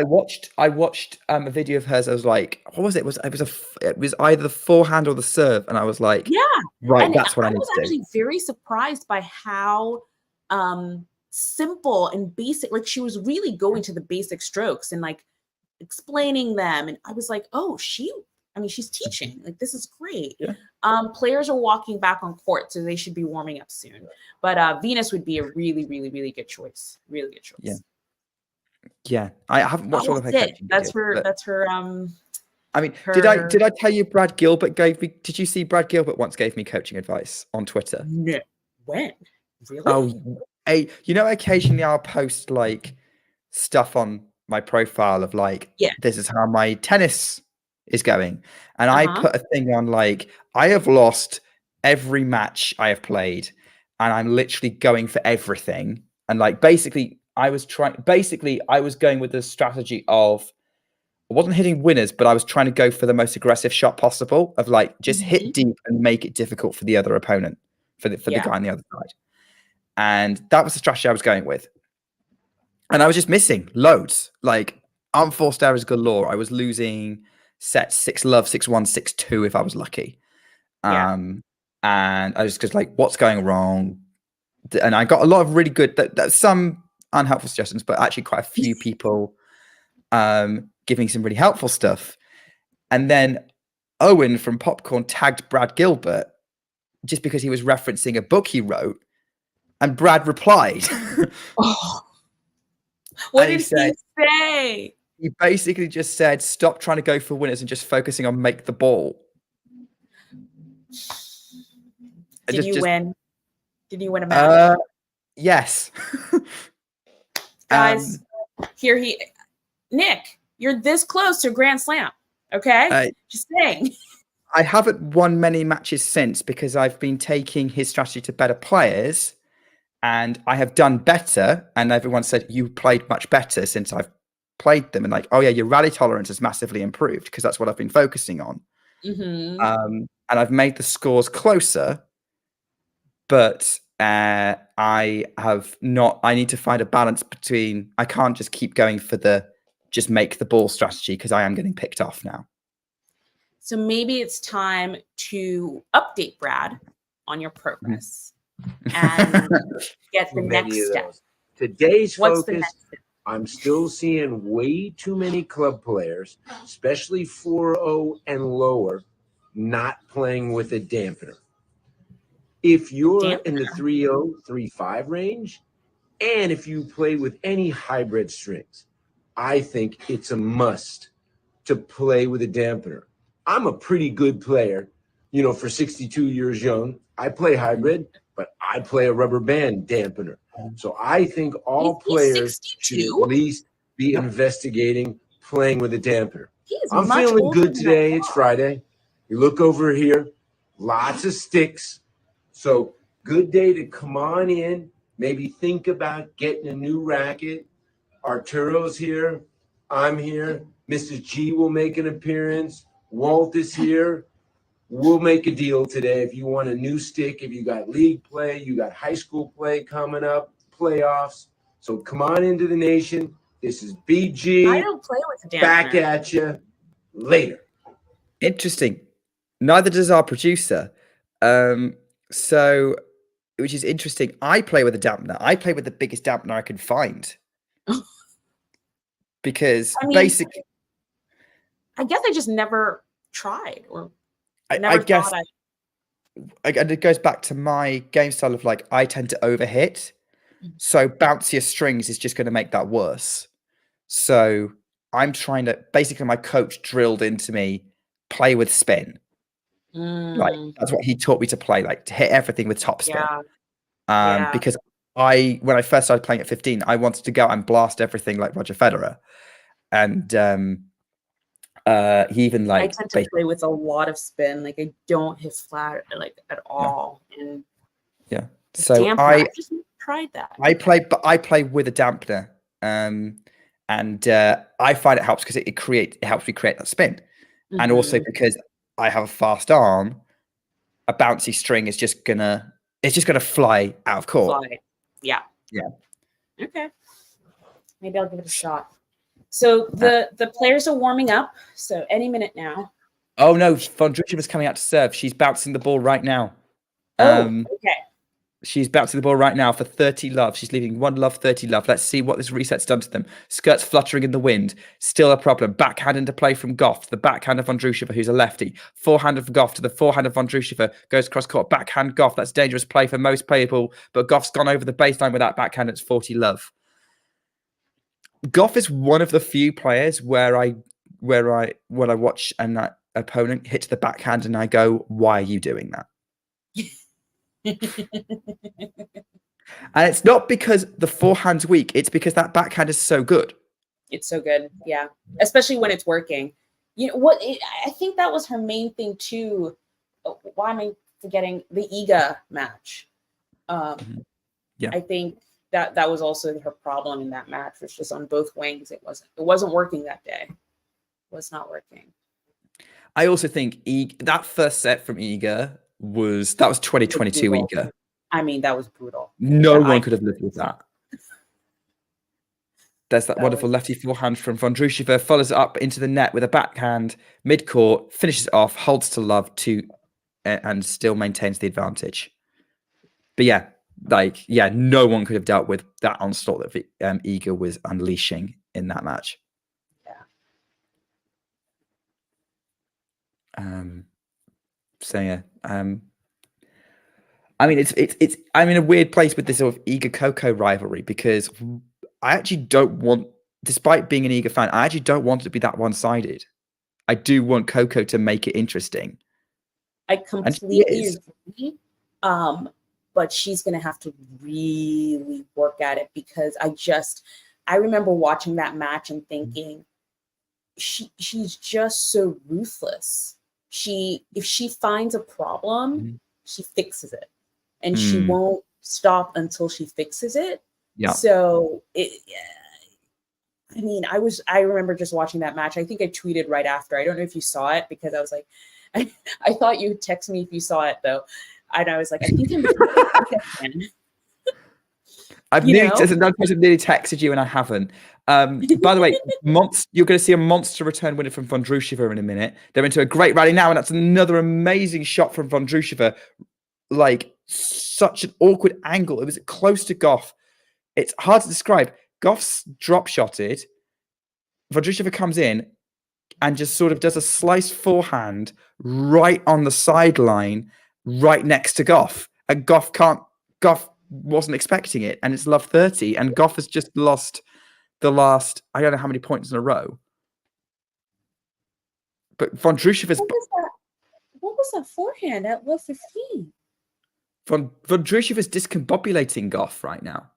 watched a video of hers. I was like, what was it? It was either the forehand or the serve, and I was like, yeah, right, and that's what I need to do. I was actually very surprised by how simple and basic. Like she was really going to the basic strokes and like explaining them, and I was like, oh, she's teaching. Like, this is great. Yeah. Players are walking back on court, so they should be warming up soon. But Venus would be a really, really, really good choice. Really good choice. Yeah. I haven't watched all of her coaching videos, that's her. I mean, did I tell you Brad Gilbert gave me? Did you see Brad Gilbert once gave me coaching advice on Twitter? No. When? Really? Oh, you know, occasionally I'll post like stuff on my profile of like, this is how my tennis is going, and I put a thing on like, I have lost every match I have played and I'm literally going for everything, and like basically I was going with the strategy of I wasn't hitting winners, but I was trying to go for the most aggressive shot possible of like just hit deep and make it difficult for the other opponent, for the guy on the other side. And that was the strategy I was going with, and I was just missing loads, like unforced errors galore. I was losing sets 6-love, 6-1, 6-2 if I was lucky. And I was just like, what's going wrong? And I got a lot of really good, some unhelpful suggestions, but actually quite a few people giving some really helpful stuff. And then Owen from Popcorn tagged Brad Gilbert just because he was referencing a book he wrote, and Brad replied. What did he say? He basically just said, stop trying to go for winners and just focusing on make the ball. Did you win? Did you win a match? Yes. Guys, Nick, you're this close to a Grand Slam. Okay? Just saying. I haven't won many matches since because I've been taking his strategy to better players, and I have done better. And everyone said, you played much better since I've played them, and like, oh yeah, your rally tolerance has massively improved because that's what I've been focusing on. And I've made the scores closer, but I need to find a balance between, I can't just keep going for the just make the ball strategy because I am getting picked off now. So maybe it's time to update Brad on your progress and get the next step. Today's focus, I'm still seeing way too many club players, especially 4-0 and lower, not playing with a dampener. If you're Damn. in the 3-0, 3-5 range, and if you play with any hybrid strings, I think it's a must to play with a dampener. I'm a pretty good player, you know, for 62 years young. I play hybrid, but I play a rubber band dampener. So I think all He's players should 62? at least be investigating playing with a dampener. He's I'm much feeling older good than I today. It's thought. Friday. You look over here, lots of sticks. So good day to come on in, maybe think about getting a new racket. Arturo's here. I'm here. Mr. G will make an appearance. Walt is here. We'll make a deal today. If you want a new stick, if you got league play, you got high school play coming up, playoffs. So come on into the nation. This is I BG. don't play with a dampener. Back at you later. Interesting. Neither does our producer. So, which is interesting. I play with a dampener. I play with the biggest dampener I can find. Because I mean, basically, I guess I just never tried or I never guess, thought and it goes back to my game style of like, I tend to overhit. So bouncier strings is just going to make that worse. So I'm trying to, basically my coach drilled into me, play with spin. Like that's what he taught me to play, like to hit everything with topspin. Because when I first started playing at 15, I wanted to go out and blast everything like Roger Federer. And he even like I tend to play with a lot of spin. Like I don't hit flat like at all. And so dampener, I just never tried that. I play with a dampener. And I find it helps because it helps me create that spin. And also because I have a fast arm, a bouncy string is just gonna fly out of court. Yeah. Okay. Maybe I'll give it a shot. So the players are warming up. So any minute now. Oh no, Vondrousova's coming out to serve. She's bouncing the ball right now. Okay. She's bouncing the ball right now for 30 love. She's leaving 1 love, 30 love. Let's see what this reset's done to them. Skirts fluttering in the wind. Still a problem. Backhand into play from Gauff. The backhand of Vondrousova, who's a lefty. Forehand of Gauff to the forehand of Vondrousova. Goes cross court. Backhand Gauff. That's dangerous play for most playable. But Gauff's gone over the baseline with that backhand. It's 40 love. Gauff is one of the few players where I watch an opponent hit the backhand and I go, why are you doing that? And it's not because the forehand's weak, it's because that backhand is so good. It's so good, yeah, especially when it's working. You know what, I think that was her main thing too. Why am I forgetting the Iga match? I think that was also her problem in that match, was just on both wings. It wasn't working that day. It was not working. I also think that first set from Iga was 2022 Iga. I mean, that was brutal. No one could have lived with that. There's that wonderful lefty forehand from Vondrousova, follows it up into the net with a backhand, mid-court, finishes it off, holds to love and still maintains the advantage. But no one could have dealt with that onslaught that Iga was unleashing in that match. I mean, I'm in a weird place with this sort of Iga Coco rivalry because I actually don't want, despite being an Iga fan, I actually don't want it to be that one-sided. I do want Coco to make it interesting. I completely agree. But she's going to have to really work at it because I remember watching that match and thinking, she's just so ruthless. If she finds a problem, she fixes it, and she won't stop until she fixes it. Yeah. So I mean, I remember just watching that match. I think I tweeted right after. I don't know if you saw it because I was like, I thought you would text me if you saw it though. And I was like, I think I've nearly texted you and I haven't. By the way, you're going to see a monster return winner from Vondrousova in a minute. They're into a great rally now, and that's another amazing shot from Vondrousova. Like, such an awkward angle. It was close to Gauff. It's hard to describe. Gauff's drop-shotted. Vondrousova comes in and just sort of does a slice forehand right on the sideline, right next to Gauff. and Gauff wasn't expecting it, and it's love 30, and Gauff has just lost the last, I don't know how many points in a row. But Vondrousova's What was that forehand at love 15? Vondrousova's discombobulating Gauff right now.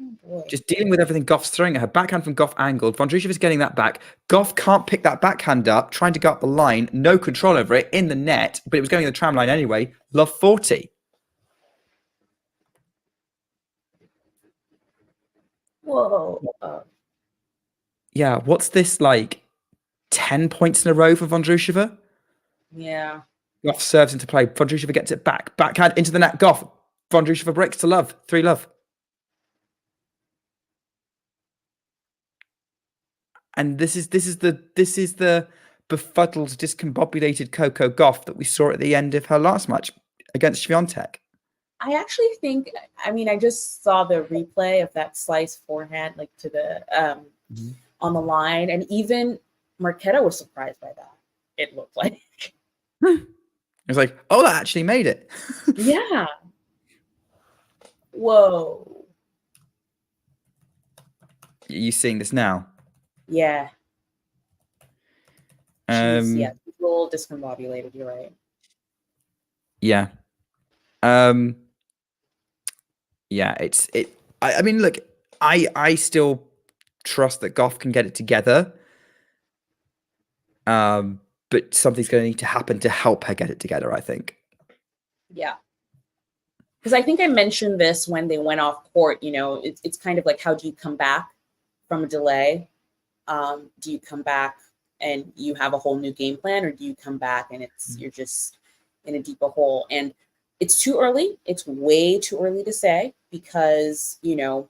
Oh boy. Just dealing with everything Gauff's throwing at her. Backhand from Gauff angled. Vondrousova's getting that back. Gauff can't pick that backhand up, trying to go up the line. No control over it in the net, but it was going in the tram line anyway. Love 40. Whoa. Yeah, what's this, like 10 points in a row for Vondrousova? Yeah. Gauff serves into play. Vondrousova gets it back. Backhand into the net. Gauff. Vondrousova breaks to love. 3 love. And this is the befuddled, discombobulated Coco Gauff that we saw at the end of her last match against Swiatek. I actually think, I mean, I just saw the replay of that slice forehand, like to the on the line, and even Marketa was surprised by that. It looked like it was like, oh, that actually made it. yeah. Whoa. Are you seeing this now? Yeah. Yeah, she's a little discombobulated. You're right. Yeah. Yeah, I mean, look, I still trust that Gauff can get it together. But something's going to need to happen to help her get it together, I think. Yeah. Because I think I mentioned this when they went off court, you know, it's kind of like, how do you come back from a delay? Do you come back and you have a whole new game plan, or do you come back and you're just in a deeper hole? And it's too early. It's way too early to say, because, you know,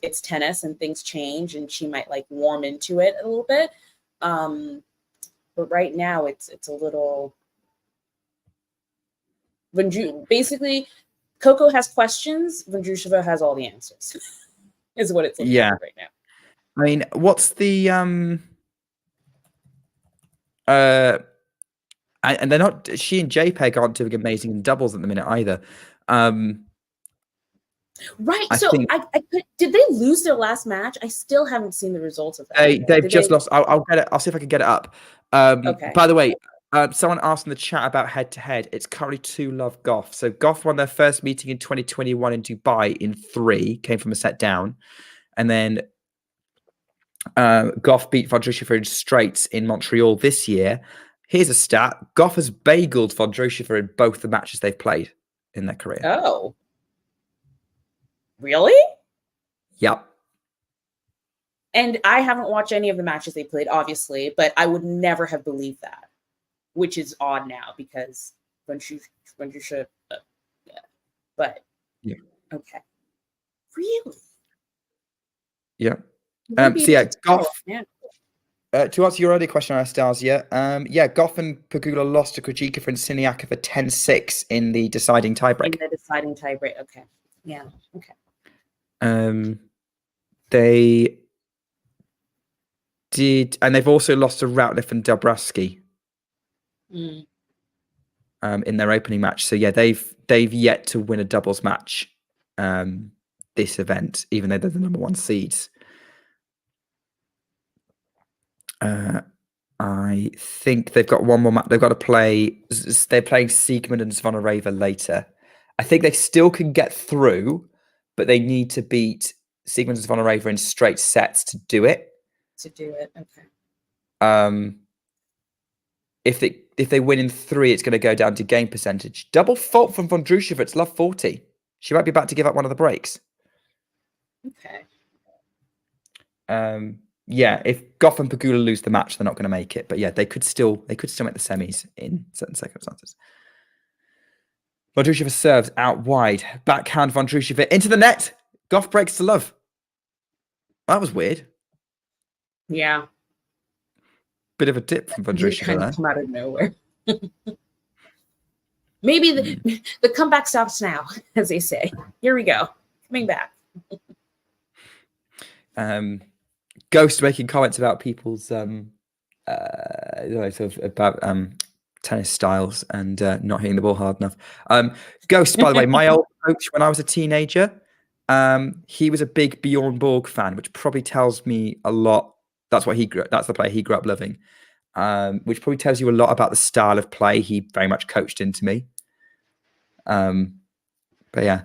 it's tennis and things change, and she might like warm into it a little bit. But right now it's a little, basically Coco has questions, Vondrousova has all the answers, is what it's looking like right now. I mean, what's the and they're not, she and JPEG aren't doing amazing in doubles at the minute either. Right. So did they lose their last match? I still haven't seen the results of that. They've just lost. I'll get it. I'll see if I can get it up. Okay. By the way, someone asked in the chat about head-to-head. It's currently 2-love Gauff. So Gauff won their first meeting in 2021 in Dubai in 3, came from a set down. And then Gauff beat Vondrousova in straights in Montreal this year. Here's a stat. Gauff has bageled Vondrousova in both the matches they've played in their career. Oh. Really? Yep. And I haven't watched any of the matches they played, obviously, but I would never have believed that, which is odd now, because when you should, yeah. But yeah. Okay. Really? Yeah. So yeah, Gauff. To answer your earlier question, Anastasia, yeah, Gauff and Pegula lost to Krejcikova and Siniakova 10-6 in the deciding tiebreak. In the deciding tiebreak. Okay. Yeah. Okay. They did, and they've also lost to Routliffe and Dabrowski in their opening match. So yeah, they've yet to win a doubles match this event, even though they're the #1 seeds. I think they've got one more match. They've got to play. They're playing Siegmund and Zvonareva later. I think they still can get through, but they need to beat Siegmund and Zvonareva in straight sets to do it. Okay. If they win in 3, it's going to go down to game percentage. Double fault from Vondrousova. It's love 40. She might be about to give up one of the breaks. Okay. Yeah, if Gauff and Pegula lose the match, they're not going to make it. But yeah, they could still make the semis in certain circumstances. Vondrousova serves out wide. Backhand Vondrousova into the net. Gauff breaks to love. That was weird. Yeah. Bit of a dip from Vondrousova kind of come out of nowhere. Maybe the comeback stops now, as they say. Here we go. Coming back. Ghost making comments about people's sort of about tennis styles and not hitting the ball hard enough. Ghost, by the way, my old coach when I was a teenager, he was a big Bjorn Borg fan, which probably tells me a lot. That's the player he grew up loving, which probably tells you a lot about the style of play he very much coached into me. But yeah,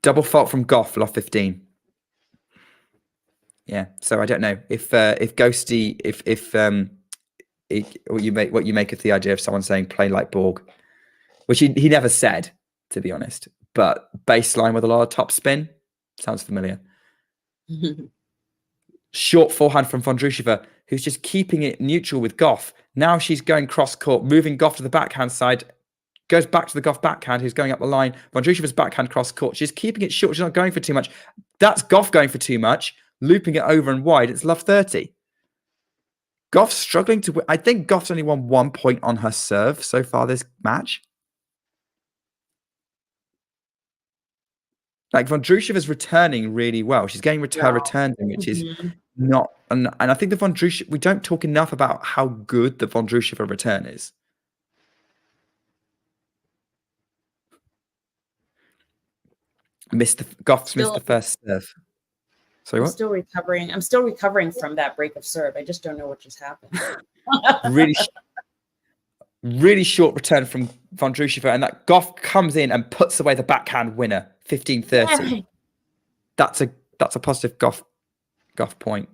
double fault from Gauff, loft 15. Yeah, so I don't know if Ghosty, what you make of the idea of someone saying play like Borg, which he never said, to be honest, but baseline with a lot of top spin sounds familiar. Short forehand from Vondrousova, who's just keeping it neutral with Gauff. Now she's going cross court, moving Gauff to the backhand side, goes back to the Gauff backhand, who's going up the line. Vondrousova's backhand cross court. She's keeping it short. She's not going for too much. That's Gauff going for too much, looping it over and wide. It's love 30. Gauff's struggling to win. I think Gauff's only won 1 point on her serve so far this match. Like Vondrousova's returning really well. She's getting her returns, which is not. And I think the Vondrousova, we don't talk enough about how good the Vondrousova return is. Gauff's missed the first serve. Sorry, what? I'm still recovering from that break of serve. I just don't know what just happened. Really short return from Vondrousova, and that Gauff comes in and puts away the backhand winner, 15-30. Yay. That's a positive Gauff point.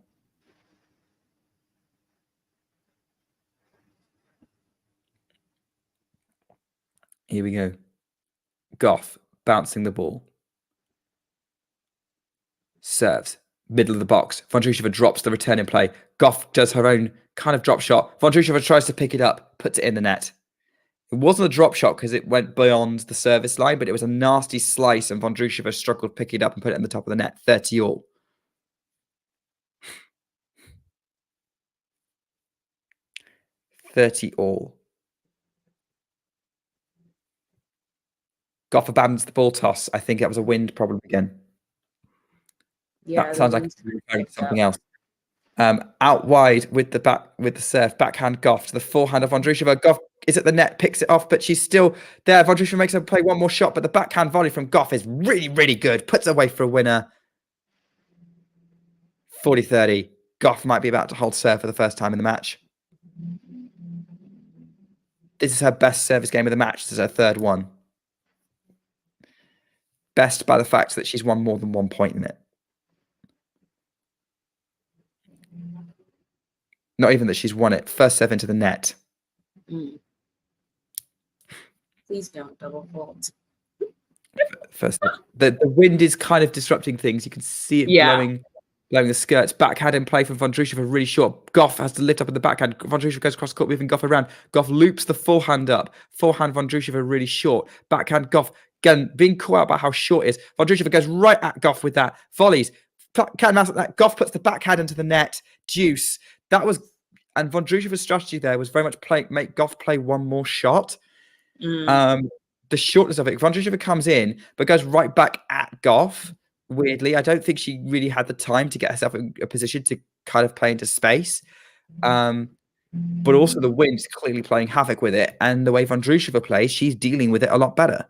Here we go. Gauff bouncing the ball. Serves. Middle of the box. Vondrousova drops the return in play. Gauff does her own kind of drop shot. Vondrousova tries to pick it up, puts it in the net. It wasn't a drop shot because it went beyond the service line, but it was a nasty slice, and Vondrousova struggled to pick it up and put it in the top of the net. 30 all. Gauff abandons the ball toss. I think that was a wind problem again. Yeah, that sounds like something else. Out wide with the serve, backhand Gauff to the forehand of Vondrousova. Gauff is at the net, picks it off, but she's still there. Vondrousova makes her play one more shot, but the backhand volley from Gauff is really, really good. Puts it away for a winner. 40-30. Gauff might be about to hold serve for the first time in the match. This is her best service game of the match. This is her third one. Best by the fact that she's won more than 1 point in it. Not even that she's won it. First serve into the net. Please don't double fault. First, the wind is kind of disrupting things. You can see it blowing the skirts. Backhand in play from Vondrousova, really short. Gauff has to lift up in the backhand. Vondrousova goes cross court, moving Gauff around. Gauff loops the forehand up. Forehand Vondrousova really short. Backhand Gauff, again, being caught out by how short it is. Vondrousova goes right at Gauff with that. Volleys. Cat and mouse at that. Gauff puts the backhand into the net. Deuce. That was, and Vondrousova's strategy there was very much make Gauff play one more shot. The shortness of it. Vondrousova comes in, but goes right back at Gauff. Weirdly, I don't think she really had the time to get herself in a position to kind of play into space. But also the wind's clearly playing havoc with it. And the way Vondrousova plays, she's dealing with it a lot better.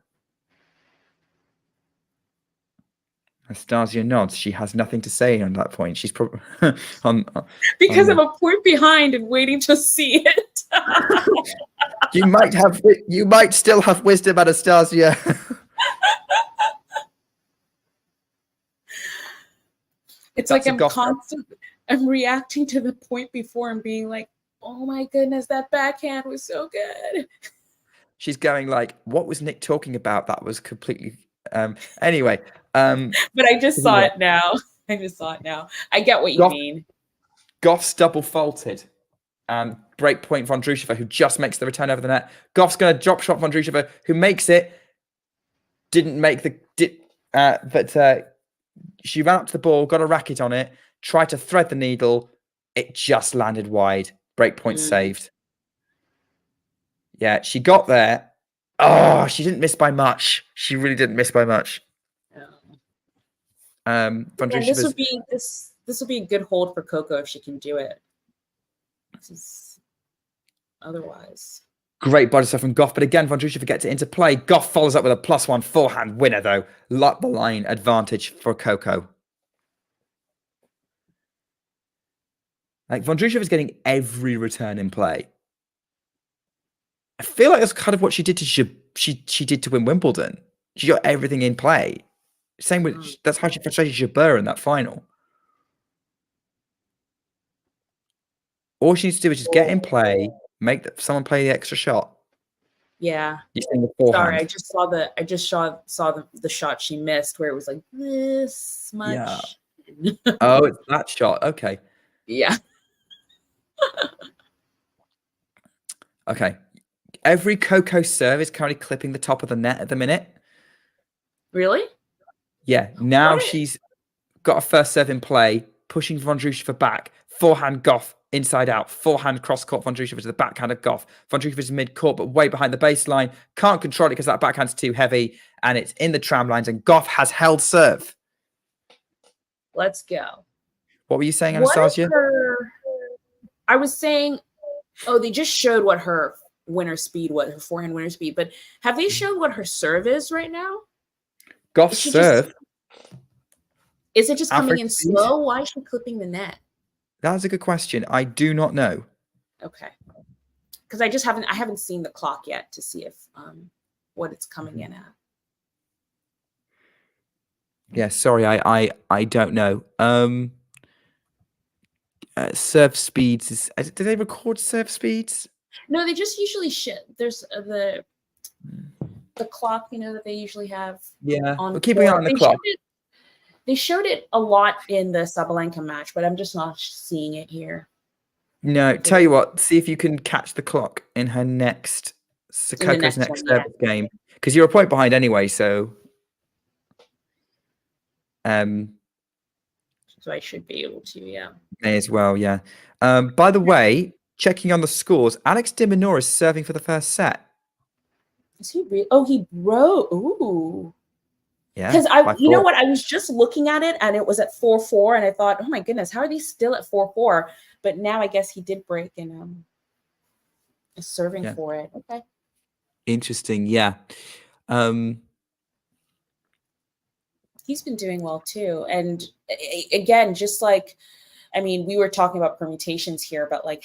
Anastasia nods. She has nothing to say on that point. She's probably because I'm a point behind and waiting to see it. You might still have wisdom, Anastasia. It's like I'm reacting to the point before and being like, oh my goodness, that backhand was so good. She's going like, what was Nick talking about? That was completely anyway. But I just saw it now. I get what you mean. Gauff's double faulted. Break point Vondrousova, who just makes the return over the net. Gauff's going to drop shot Vondrousova, who makes it. Didn't make but she ran up to the ball, got a racket on it, tried to thread the needle. It just landed wide. Break point saved. Yeah, she got there. Oh, she didn't miss by much. She really didn't miss by much. This would be a good hold for Coco if she can do it. otherwise. Great body stuff from Gauff, but again, Vondrousova gets it into play. Gauff follows up with a +1 forehand winner, though. Lock the line advantage for Coco. Like, Vondrousova is getting every return in play. I feel like that's kind of what she did to she did to win Wimbledon. She got everything in play. Same with that's how she frustrated Jabeur in that final. All she needs to do is just get in play, make someone play the extra shot. Yeah. You're saying the forehand. Sorry, I just saw the shot she missed where it was like this much. Yeah. Oh, it's that shot. Okay. Yeah. Okay. Every Coco serve is currently clipping the top of the net at the minute. Really? Yeah. Now she's got a first serve in play, pushing Vondrousova back. Forehand Gauff inside out. Forehand cross court Vondrousova to the backhand of Gauff. Vondrousova's mid court, but way behind the baseline. Can't control it because that backhand's too heavy, and it's in the tram lines. And Gauff has held serve. Let's go. What were you saying, Anastasia? I was saying, they just showed what her winner speed was, her forehand winner speed. But have they showed what her serve is right now? Gauff's serve. Is it just coming in slow? Why is she clipping the net? That's a good question. I do not know. Okay. Because I haven't seen the clock yet to see if what it's coming in at. Yeah, sorry, I don't know. Serve speeds do they record serve speeds? No, they just usually there's the clock, that they usually have. Yeah, we're keeping an eye on the clock. They showed it a lot in the Sabalenka match, but I'm just not seeing it here. No, tell you what, see if you can catch the clock in her next Coco's next service game. Because you're a point behind anyway, so so I should be able to, yeah. May as well, yeah. By the way, checking on the scores, Alex de Minaur is serving for the first set. Is he he broke. Ooh. Yeah. Because know what? I was just looking at it and it was at 4-4, and I thought, oh my goodness, how are these still at 4-4? But now I guess he did break and is serving for it. Okay. Interesting, yeah. He's been doing well too. And again, just like, we were talking about permutations here, but like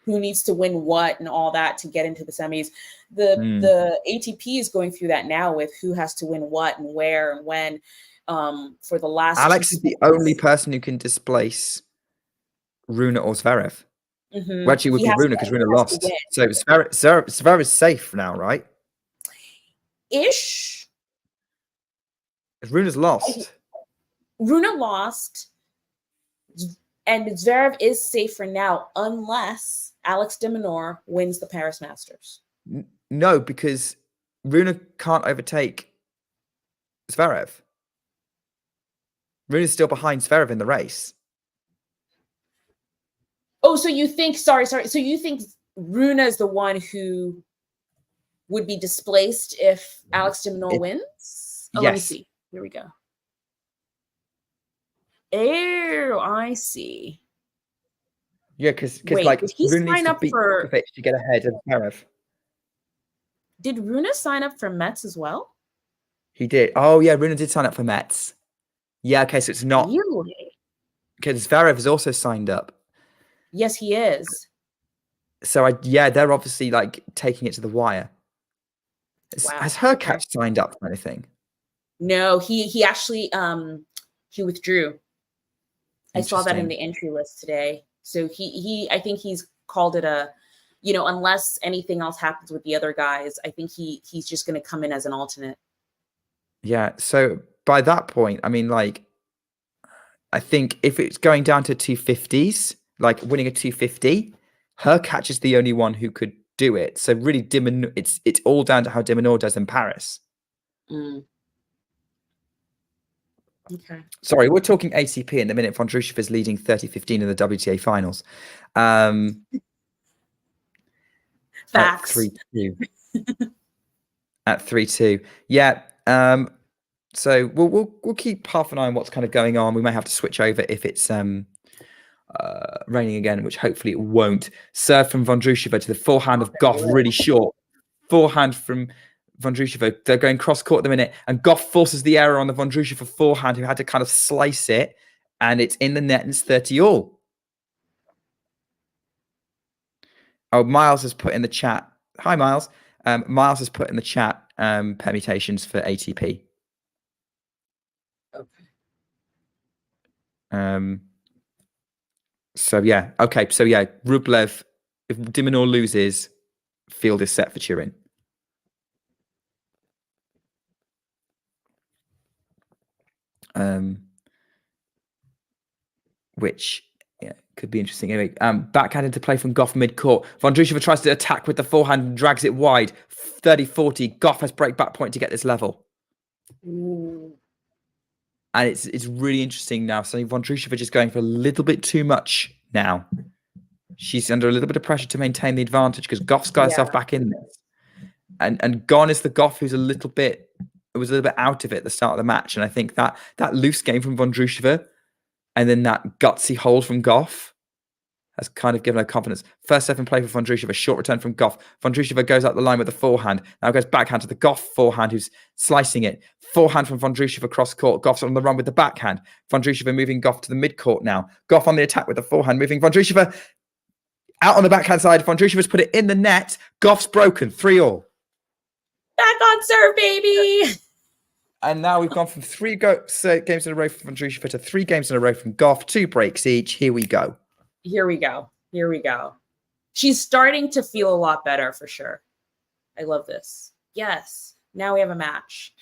who needs to win what and all that to get into the semis. The ATP is going through that now with who has to win what and where and when. For the last, Alex is the only person who can displace Rune or Zverev. Well, actually, it would be Rune because Rune lost. So Zverev is safe now, right? Ish. Rune's lost. Rune lost. And Zverev is safe for now, unless Alex de Minaur wins the Paris Masters. No, because Rune can't overtake Zverev. Rune is still behind Zverev in the race. Oh, so you think, sorry. So you think Rune is the one who would be displaced if Alex de Minaur wins? Oh, yes. Let me see. Here we go. Oh, I see. Yeah, because like Rune needs to beat Djokovic to get ahead of Zverev. Did Rune sign up for Metz as well? He did. Oh yeah, Rune did sign up for Metz. Yeah, okay, so it's not. Really? Because Zverev has also signed up. Yes, he is. So they're obviously like taking it to the wire. Wow. Has Hurkacz signed up for anything? No, he actually he withdrew. I saw that in the entry list today. So I think he's called it a, unless anything else happens with the other guys, I think he's just going to come in as an alternate. Yeah. So by that point, I think if it's going down to 250s, like winning a 250, Hurkacz is the only one who could do it. So really, it's all down to how de Minaur does in Paris. Okay. Sorry, we're talking ATP in the minute. Vondrousova is leading 30-15 in the WTA finals. Facts. At 3-2. At 3-2. Yeah. So we'll keep half an eye on what's kind of going on. We may have to switch over if it's raining again, which hopefully it won't. Serve from Vondrousova to the forehand of Gauff, really short. Forehand from Vondrousova. They're going cross court at the minute, and Gauff forces the error on the Vondrousova forehand, who had to kind of slice it, and it's in the net, and it's 30 all. Oh, Miles has put in the chat. Hi, Miles. Miles has put in the chat permutations for ATP. Okay. So yeah, okay. So yeah, Rublev, if Dimonor loses, field is set for Turin. Which could be interesting. Anyway, backhand into play from Gauff mid-court. Vondrousova tries to attack with the forehand and drags it wide. 30-40. Gauff has break back point to get this level. Ooh. And it's really interesting now. So Vondrousova is going for a little bit too much now. She's under a little bit of pressure to maintain the advantage because Gauff's got herself back in this. And gone is the Gauff who's a little bit out of it at the start of the match. And I think that loose game from Vondrousova and then that gutsy hold from Gauff has kind of given her confidence. First serve in play for Vondrousova, short return from Gauff. Vondrousova goes up the line with the forehand. Now goes backhand to the Gauff forehand, who's slicing it. Forehand from Vondrousova cross court. Gauff's on the run with the backhand. Vondrousova moving Gauff to the mid-court now. Gauff on the attack with the forehand, moving Vondrousova out on the backhand side. Vondrousova's put it in the net. Gauff's broken, 3-all. Back on serve, baby. And now we've gone from games in a row from Vondrousova to 3 games in a row from Gauff. 2 breaks each. Here we go. Here we go. Here we go. She's starting to feel a lot better for sure. I love this. Yes. Now we have a match.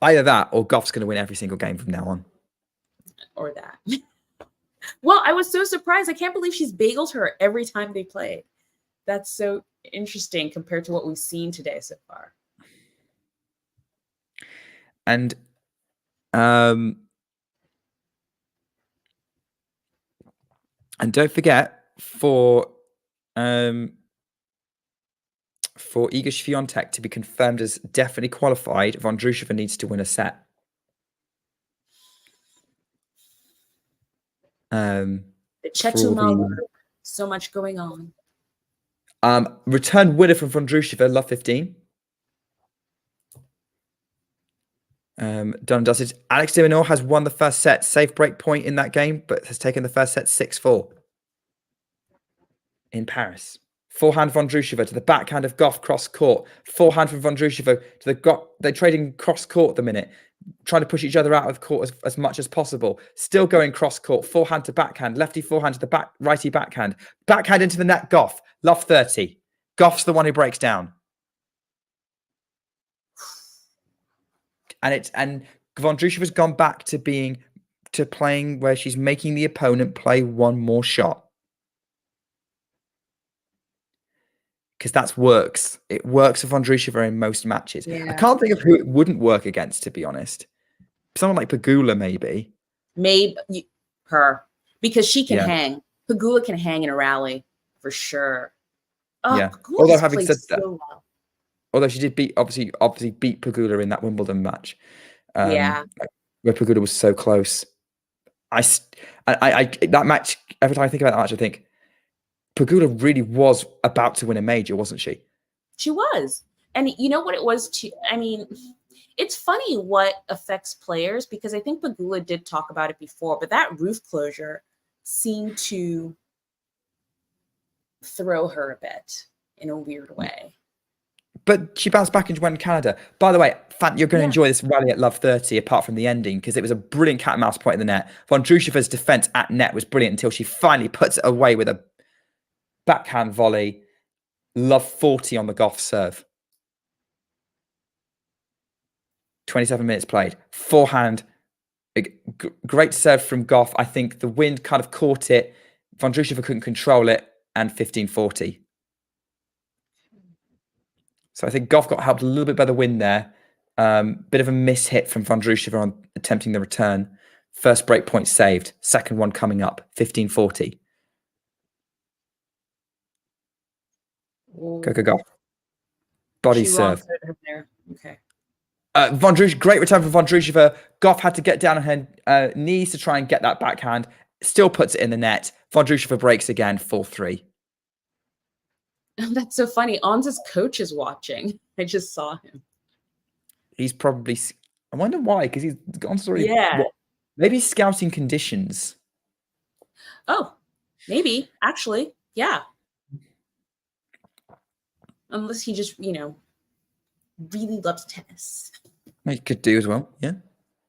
Either that or Gauff's going to win every single game from now on. Or that. Well, I was so surprised. I can't believe she's bageled her every time they played. That's so interesting compared to what we've seen today so far. And don't forget, for Iga Swiatek to be confirmed as definitely qualified, Vondrousova needs to win a set. The Chetumal, so much going on. Return winner from Vondrousova, love 15. Done and dusted. Alex de Minaur has won the first set, safe break point in that game, but has taken the first set 6-4 in Paris. Forehand Vondrousova to the backhand of Gauff cross court. Forehand from Vondrousova to the Gauff. They're trading cross court at the minute, trying to push each other out of court as much as possible. Still going cross court. Forehand to backhand. Lefty forehand to the back. Righty backhand. Backhand into the net. Gauff. Love 30. Gauff's the one who breaks down. And Vondrousova's gone back to playing where she's making the opponent play one more shot. Because that works. It works for Vondrousova in most matches. Yeah. I can't think of who it wouldn't work against, to be honest. Someone like Pegula, maybe. Maybe her. Because she can hang. Pegula can hang in a rally, for sure. Oh, yeah. Pegula's although having said that, well. Although she did obviously beat Pegula in that Wimbledon match. Where Pegula was so close. I that match, every time I think about that match, I think Pegula really was about to win a major, wasn't she? She was. And you know what it was? I mean, it's funny what affects players, because I think Pegula did talk about it before, but that roof closure seemed to throw her a bit in a weird way. But she bounced back and went to Canada. By the way, Fant, you're going to enjoy this rally at Love 30, apart from the ending, because it was a brilliant cat and mouse point in the net. Vondrousova's defense at net was brilliant until she finally puts it away with a backhand volley. Love 40 on the Gauff serve. 27 minutes played. Forehand. Great serve from Gauff. I think the wind kind of caught it. Vondrousova couldn't control it. And 15-40. So I think Gauff got helped a little bit by the wind there. Bit of a miss hit from Vondrousova on attempting the return. First break point saved. Second one coming up. 15-40. Coco Gauff. Body serve. Okay. Vondrousova, great return from Vondrousova. Gauff had to get down on her knees to try and get that backhand. Still puts it in the net. Vondrousova breaks again, 4-3. That's so funny. Onza's coach is watching. I just saw him. He's probably, I wonder why, because he's gone through, Yeah. maybe scouting conditions. Oh, maybe. Actually, yeah. Unless he just, really loves tennis. He could do as well, yeah.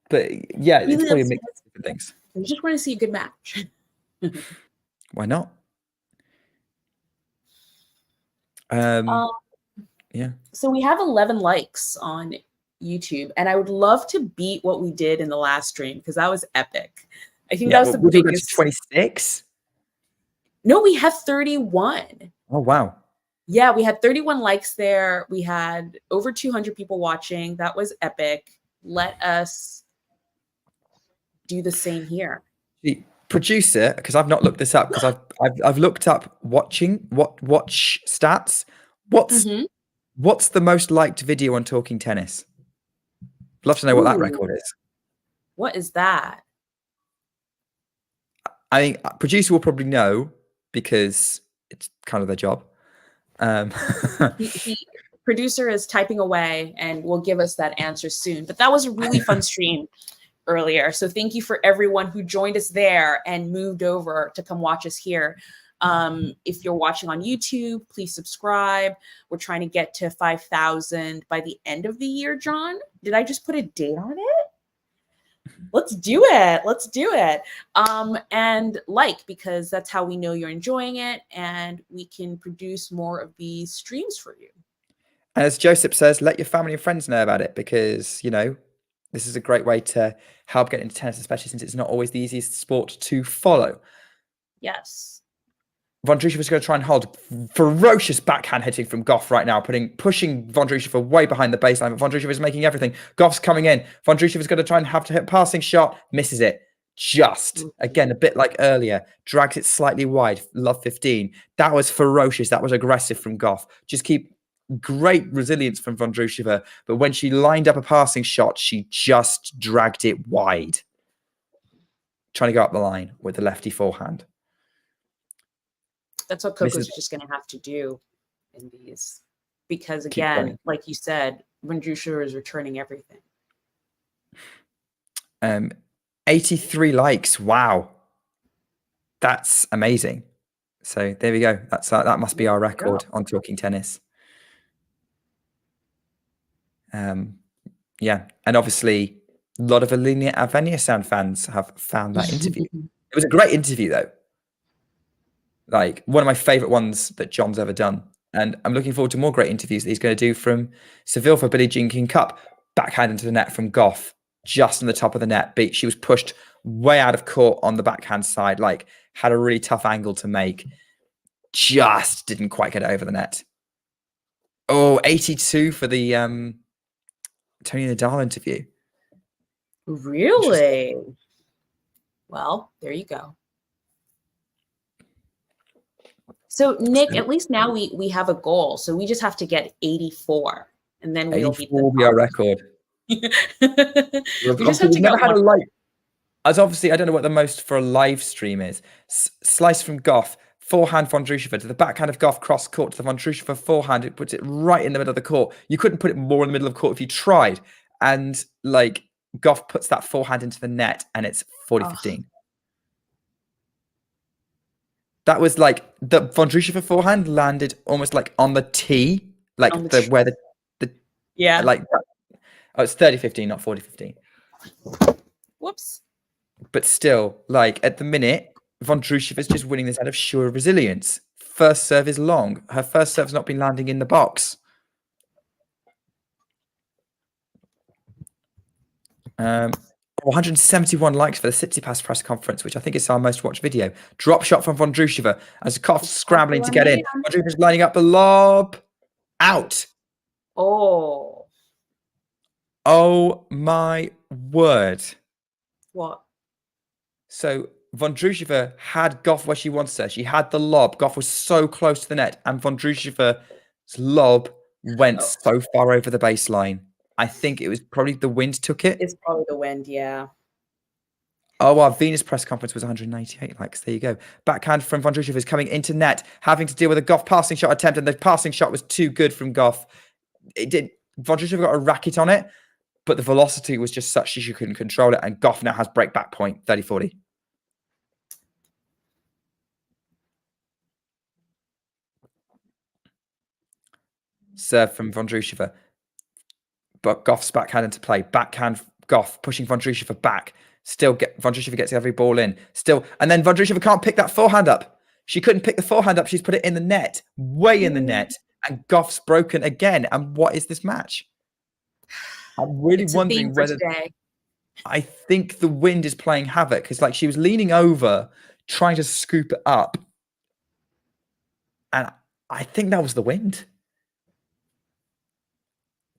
But yeah, Really it's probably a loves mix of different things. We just want to see a good match. Why not? Yeah. So we have 11 likes on YouTube, and I would love to beat what we did in the last stream because that was epic. I think that was the biggest. 26? No, we have 31. Oh, wow. Yeah, we had 31 likes there. We had over 200 people watching. That was epic. Let us do the same here. The producer, because I've not looked this up, because I've looked up watch stats. What's the most liked video on Talking Tennis? Love to know what that record is. What is that? I think producer will probably know because it's kind of their job. Producer is typing away and will give us that answer soon. But that was a really fun stream earlier. So thank you for everyone who joined us there and moved over to come watch us here. If you're watching on YouTube, please subscribe. We're trying to get to 5,000 by the end of the year, John. Did I just put a date on it? Let's do it. Let's do it. And because that's how we know you're enjoying it and we can produce more of these streams for you. And as Joseph says, let your family and friends know about it because, this is a great way to help get into tennis, especially since it's not always the easiest sport to follow. Yes. Vondrousova is going to try and hold ferocious backhand hitting from Gauff right now, pushing Vondrousova way behind the baseline. But Vondrousova is making everything. Gauff's coming in. Vondrousova is going to try and have to hit a passing shot. Misses it. Just, again, a bit like earlier. Drags it slightly wide. Love 15. That was ferocious. That was aggressive from Gauff. Just keep great resilience from Vondrousova. But when she lined up a passing shot, she just dragged it wide. Trying to go up the line with the lefty forehand. That's what Coco's just going to have to do in these. Because again, like you said, Vondrousova is returning everything. 83 likes. Wow. That's amazing. So there we go. That must be our record on Talking Tennis. Yeah. And obviously a lot of Alina Avenia-san fans have found that interview. It was a great interview though. Like one of my favorite ones that John's ever done. And I'm looking forward to more great interviews that he's going to do from Seville for Billie Jean King Cup. Backhand into the net from Gauff, just on the top of the net. She was pushed way out of court on the backhand side, like had a really tough angle to make. Just didn't quite get it over the net. Oh, 82 for the Tony Nadal interview. Really? Well, there you go. So Nick, at least now we have a goal. So we just have to get 84, and then we'll be our record. We just have to never get had a live. As obviously, I don't know what the most for a live stream is. Slice from Gauff, forehand Vondrousova to the backhand of Gauff, cross court to the Vondrousova forehand. It puts it right in the middle of the court. You couldn't put it more in the middle of the court if you tried. And like Gauff puts that forehand into the net, and it's 40-15. That was like the Vondrousova forehand landed almost like on the tee, like where the like it's 30-15, not 40-15. Whoops. But still, like at the minute, Vondrousova is just winning this out of sheer resilience. First serve is long. Her first serve's not been landing in the box. 171 likes for the Tsitsipas press conference, which I think is our most watched video. Drop shot from Vondrousova as Gauff scrambling to get in. Vondrousova's lining up the lob. Out. Oh my word. What? So Vondrousova had Gauff where she wants her. She had the lob. Gauff was so close to the net, and Vondrousova's lob went so far over the baseline. I think it was probably the wind took it. It's probably the wind, yeah. Oh, our Venus press conference was 188 likes. There you go. Backhand from Vondrousova is coming into net, having to deal with a Gauff passing shot attempt, and the passing shot was too good from Gauff. Vondrousova got a racket on it, but the velocity was just such that she couldn't control it, and Gauff now has break back point, 30-40. Serve from Vondrousova. But Gauff's backhand into play. Backhand Gauff pushing Vondrousova back. Still Vondrousova gets every ball in. Still, and then Vondrousova can't pick that forehand up. She couldn't pick the forehand up. She's put it in the net, way in the net, and Gauff's broken again. And what is this match? I'm really wondering whether today. I think the wind is playing havoc. It's like she was leaning over, trying to scoop it up, and I think that was the wind.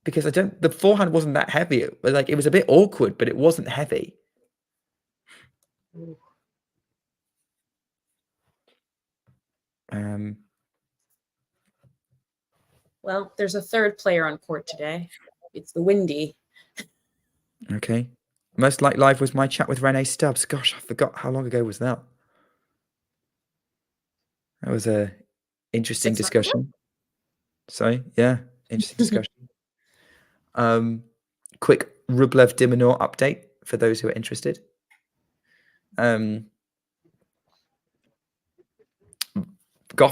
Because the forehand wasn't that heavy. It was a bit awkward, but it wasn't heavy. Well, there's a third player on court today. It's the windy. Okay. Most like live was my chat with Renee Stubbs. Gosh, I forgot how long ago was that. That was a interesting discussion. Sorry, yeah, interesting discussion. Quick Rublev Dimonor update for those who are interested. Gauff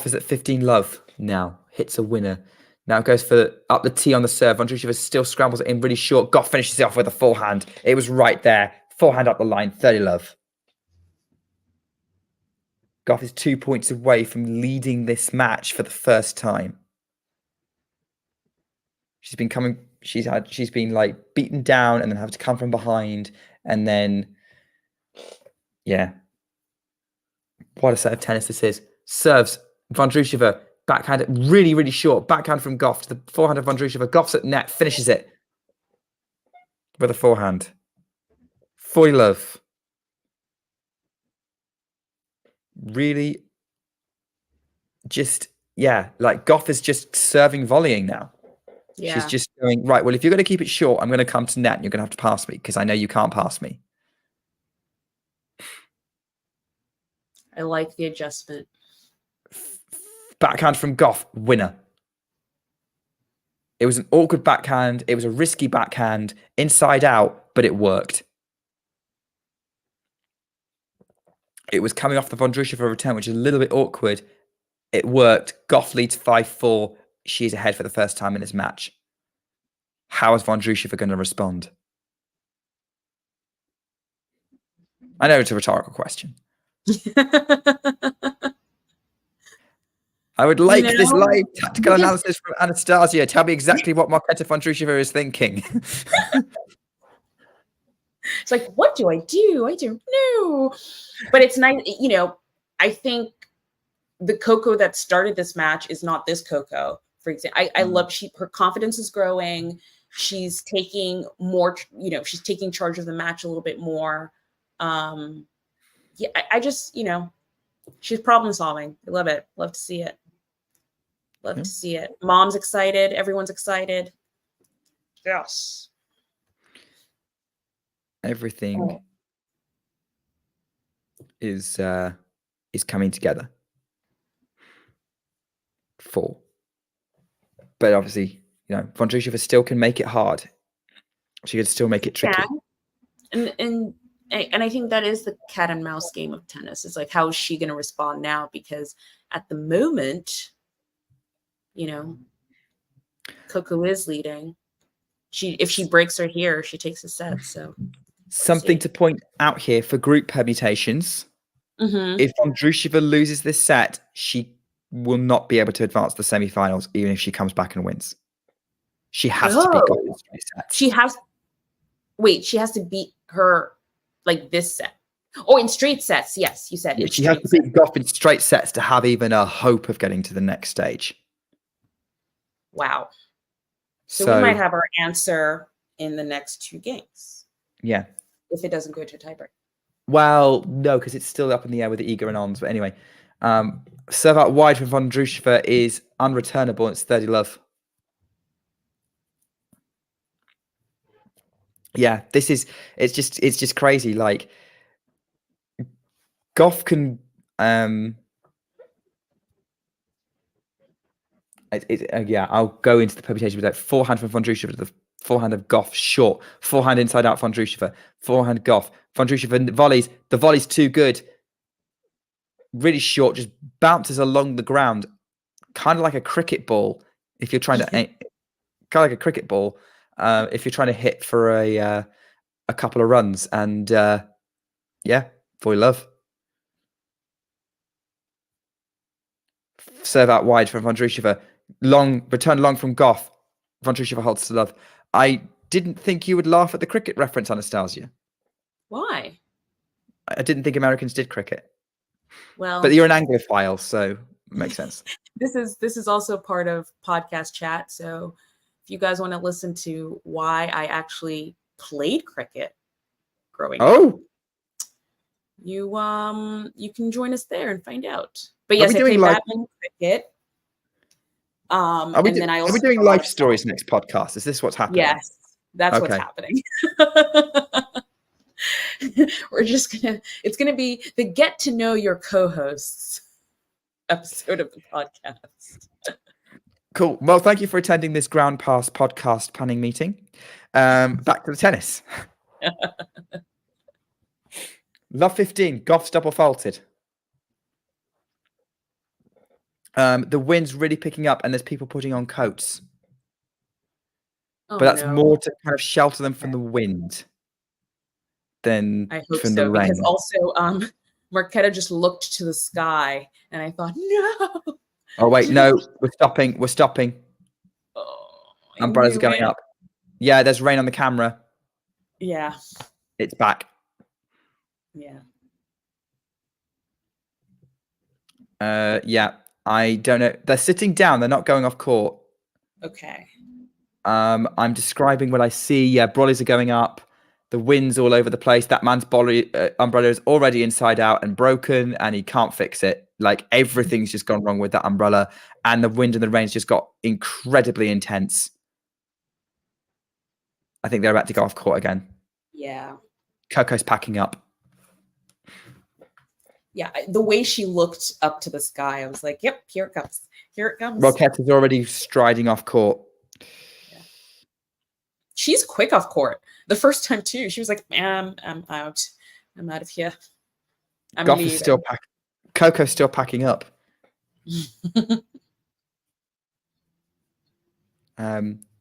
is at 15 love now. Hits a winner. Now it goes for up the tee on the serve. Vondrousova still scrambles it in really short. Gauff finishes it off with a forehand. It was right there. Forehand up the line. 30 love. Gauff is 2 points away from leading this match for the first time. She's been like beaten down and then have to come from behind, and then yeah. What a set of tennis this is. Serves Vondrousova, backhand really, really short. Backhand from Gauff to the forehand of Vondrousova. Gauff's at net, finishes it with a forehand. 40 love. Really just, yeah, like Gauff is just serving volleying now. Yeah. She's just going, right, well, if you're going to keep it short, I'm going to come to net and you're going to have to pass me because I know you can't pass me. I like the adjustment. Backhand from Gauff, winner. It was an awkward backhand. It was a risky backhand, inside out, but it worked. It was coming off the Vondrousova return, which is a little bit awkward. It worked. Gauff leads 5-4. She's ahead for the first time in this match. How is Vondrousova going to respond? I know it's a rhetorical question. I would like this live tactical analysis from Anastasia. Tell me exactly what Marketa Vondrousova is thinking. It's like, what do? I don't know. But it's nice, I think the Coco that started this match is not this Coco. For example, I love her confidence is growing. She's taking more, she's taking charge of the match a little bit more. Yeah, I just, she's problem solving. I love it. Love to see it. Love to see it. Mom's excited. Everyone's excited. Yes. Everything is coming together. But obviously, Vondrousova still can make it hard. She can still make it tricky. Yeah. And I think that is the cat and mouse game of tennis. It's like, how is she going to respond now? Because at the moment, Coco is leading. If she breaks her here, she takes a set. So something to point out here for group permutations. If Vondrousova loses this set, she will not be able to advance the semifinals, even if she comes back and wins. She has to beat Gauff in 3 sets. She has to beat her like this set. Oh, in straight sets. Yes, you said it. She has to beat Gauff in straight sets to have even a hope of getting to the next stage. Wow. So we might have our answer in the next 2 games. Yeah. If it doesn't go to tiebreak. Well, no, because it's still up in the air with the Iga and Ons. But anyway, serve out wide for Vondrousova is unreturnable. It's 30 love. Yeah, it's just crazy. Like, Gauff can. Yeah, I'll go into the permutation with that. Forehand from Vondrousova, the forehand of Gauff, short. Forehand inside out Vondrousova. Forehand Gauff. Vondrousova volleys. The volley's too good. Really short, just bounces along the ground, kind of like a cricket ball. If you're trying to, kind of like a cricket ball, if you're trying to hit for a couple of runs, and yeah, boy love. Serve out wide from Vondrousova. Long return long from Gauff. Vondrousova holds to love. I didn't think you would laugh at the cricket reference, Anastasia. Why? I didn't think Americans did cricket. Well, but you're an Anglophile, so it makes sense. This is also part of podcast chat. So if you guys want to listen to why I actually played cricket growing up, you can join us there and find out. But yes, I played badminton, cricket. Are we doing life stories next podcast? Is this what's happening? Yes, that's what's happening. It's gonna be the get to know your co-hosts episode of the podcast. Cool. Well, thank you for attending this Ground Pass podcast planning meeting. Back to the tennis. Love 15. Gauff's double faulted. The wind's really picking up, and there's people putting on coats. But that's more to kind of shelter them from the wind than from the rain. Because also, Marketa just looked to the sky, and I thought, no. Oh wait, no, we're stopping. We're stopping. Umbrellas are going up. Yeah, there's rain on the camera. Yeah, it's back. Yeah. Yeah, I don't know. They're sitting down. They're not going off court. Okay. I'm describing what I see. Yeah, brollies are going up. The wind's all over the place. That man's umbrella is already inside out and broken, and he can't fix it. Like, everything's just gone wrong with that umbrella, and the wind and the rain's just got incredibly intense. I think they're about to go off court again. Yeah. Coco's packing up. Yeah, the way she looked up to the sky, I was like, yep, here it comes. Here it comes. Marketa's already striding off court. Yeah. She's quick off court. The first time, too, she was like, I'm out. I'm out of here. Gauff is still packing. Coco's still packing up.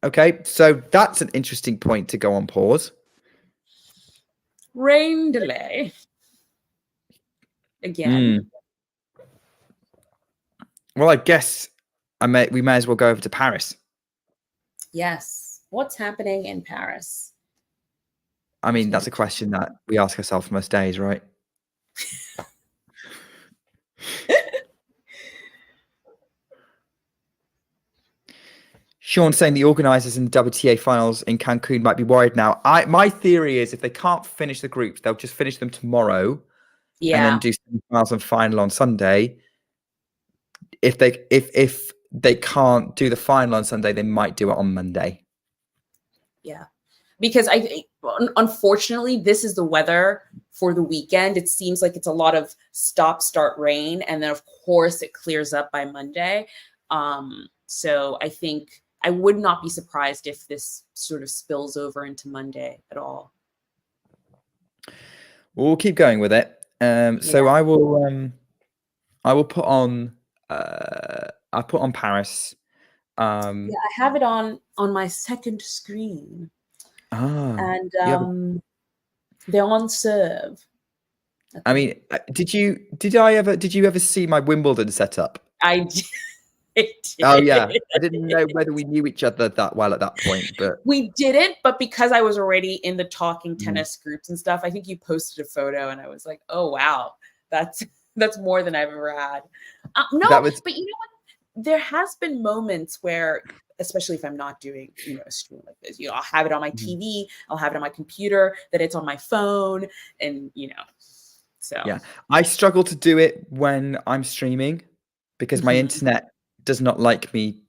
Okay, so that's an interesting point to go on pause. Rain delay. Again. Well, I guess we may as well go over to Paris. Yes. What's happening in Paris? I mean, that's a question that we ask ourselves most days, right? Sean saying the organisers in the WTA finals in Cancun might be worried now. My theory is if they can't finish the groups, they'll just finish them tomorrow. Yeah. And then do semi-finals and final on Sunday. If they can't do the final on Sunday, they might do it on Monday. Yeah. Because unfortunately, this is the weather for the weekend. It seems like it's a lot of stop-start rain. And then, of course, it clears up by Monday. So I think I would not be surprised if this sort of spills over into Monday at all. We'll keep going with it. So I will put on Paris. Yeah, I have it on my second screen. And they're on serve. I mean, did you ever see my Wimbledon setup? I did. Oh yeah, I didn't know whether we knew each other that well at that point, but we didn't. But because I was already in the talking tennis groups and stuff, I think you posted a photo, and I was like, "Oh wow, that's more than I've ever had." But you know what? There has been moments where, especially if I'm not doing a stream like this, I'll have it on my TV, I'll have it on my computer, that it's on my phone, and so yeah, I struggle to do it when I'm streaming because my internet does not like me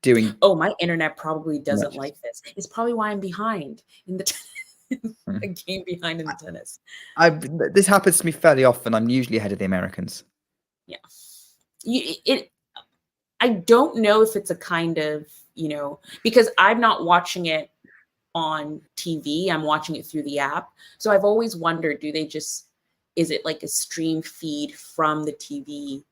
doing. Oh, my internet probably doesn't like this. It's probably why I'm behind in the. a game behind in the tennis. This happens to me fairly often. I'm usually ahead of the Americans. Yeah. I don't know if it's a kind of, because I'm not watching it on TV. I'm watching it through the app. So I've always wondered, is it like a stream feed from the TV?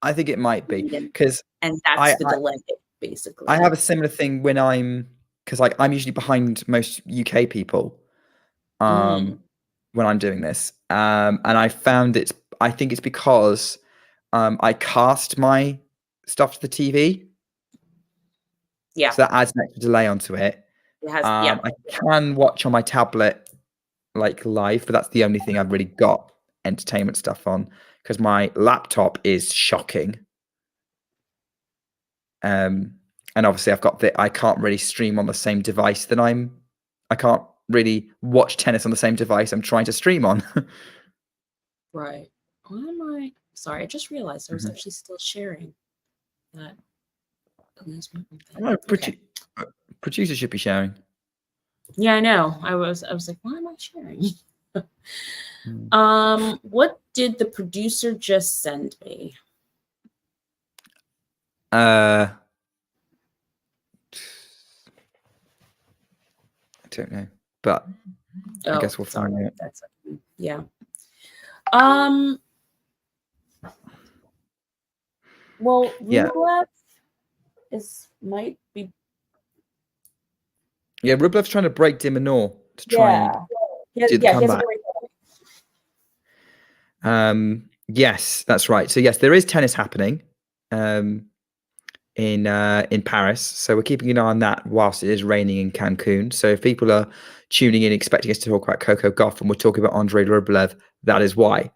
I think it might be because and that's the delay, basically. I have a similar thing when because I'm usually behind most UK people when I'm doing this. And I found I think it's because I cast my stuff to the TV. Yeah. So that adds an extra delay onto it. It has, I can watch on my tablet live, but that's the only thing I've really got entertainment stuff on because my laptop is shocking. And obviously I can't really stream on the same device that I can't really watch tennis on the same device I'm trying to stream on. Right. Why am I? Sorry, I just realized I was actually still sharing that. Producer should be sharing. Yeah, I know. I was like, why am I sharing? What did the producer just send me? I don't know, but I guess we'll find out. That's yeah. Well, Rublev might be. Yeah, Rublev's trying to break de Minaur to try and do the comeback. Yes, that's right. So yes, there is tennis happening in Paris. So we're keeping an eye on that whilst it is raining in Cancun. So if people are tuning in expecting us to talk about Coco Gauff and we're talking about Andrei Rublev, that is why.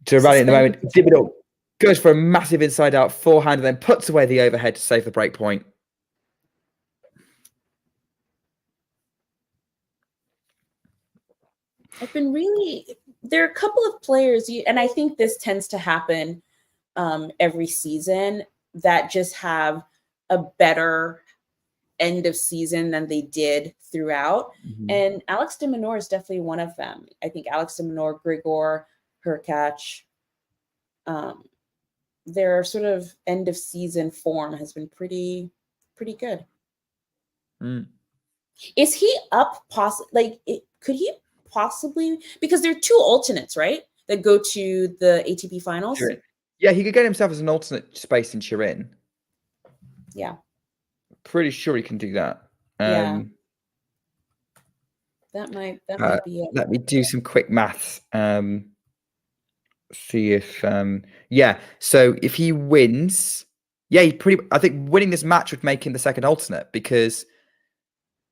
To rally at the moment, de Minaur goes for a massive inside-out forehand and then puts away the overhead to save the break point. There are a couple of players, and I think this tends to happen every season, that just have a better end of season than they did throughout. And Alex de Minaur is definitely one of them. I think Alex de Minaur, Grigor, Hurkacz, their sort of end of season form has been pretty good. Is he up could he possibly, because there are two alternates, right, that go to the ATP finals? Turin. Yeah, he could get himself as an alternate space in Turin. Yeah. Pretty sure he can do that. Yeah. That might be it. Let me do some quick maths. See if so if he wins, I think winning this match would make him the second alternate because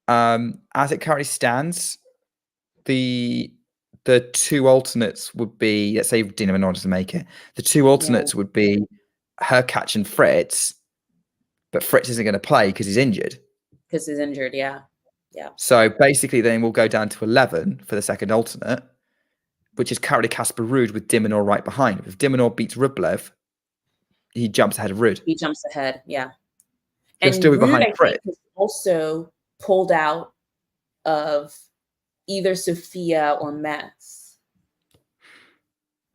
as it currently stands, the two alternates would be, let's say Dino Minaur doesn't make it, the two alternates would be Hurkacz and Fritz, but Fritz isn't going to play because he's injured. Yeah. So basically then we'll go down to 11 for the second alternate, which is currently Casper Ruud with de Minaur right behind. If de Minaur beats Rublev, he jumps ahead of Ruud. He jumps ahead, yeah. He'll and still be Ruud, behind I Fritz. think, is also pulled out of either Sofia or Metz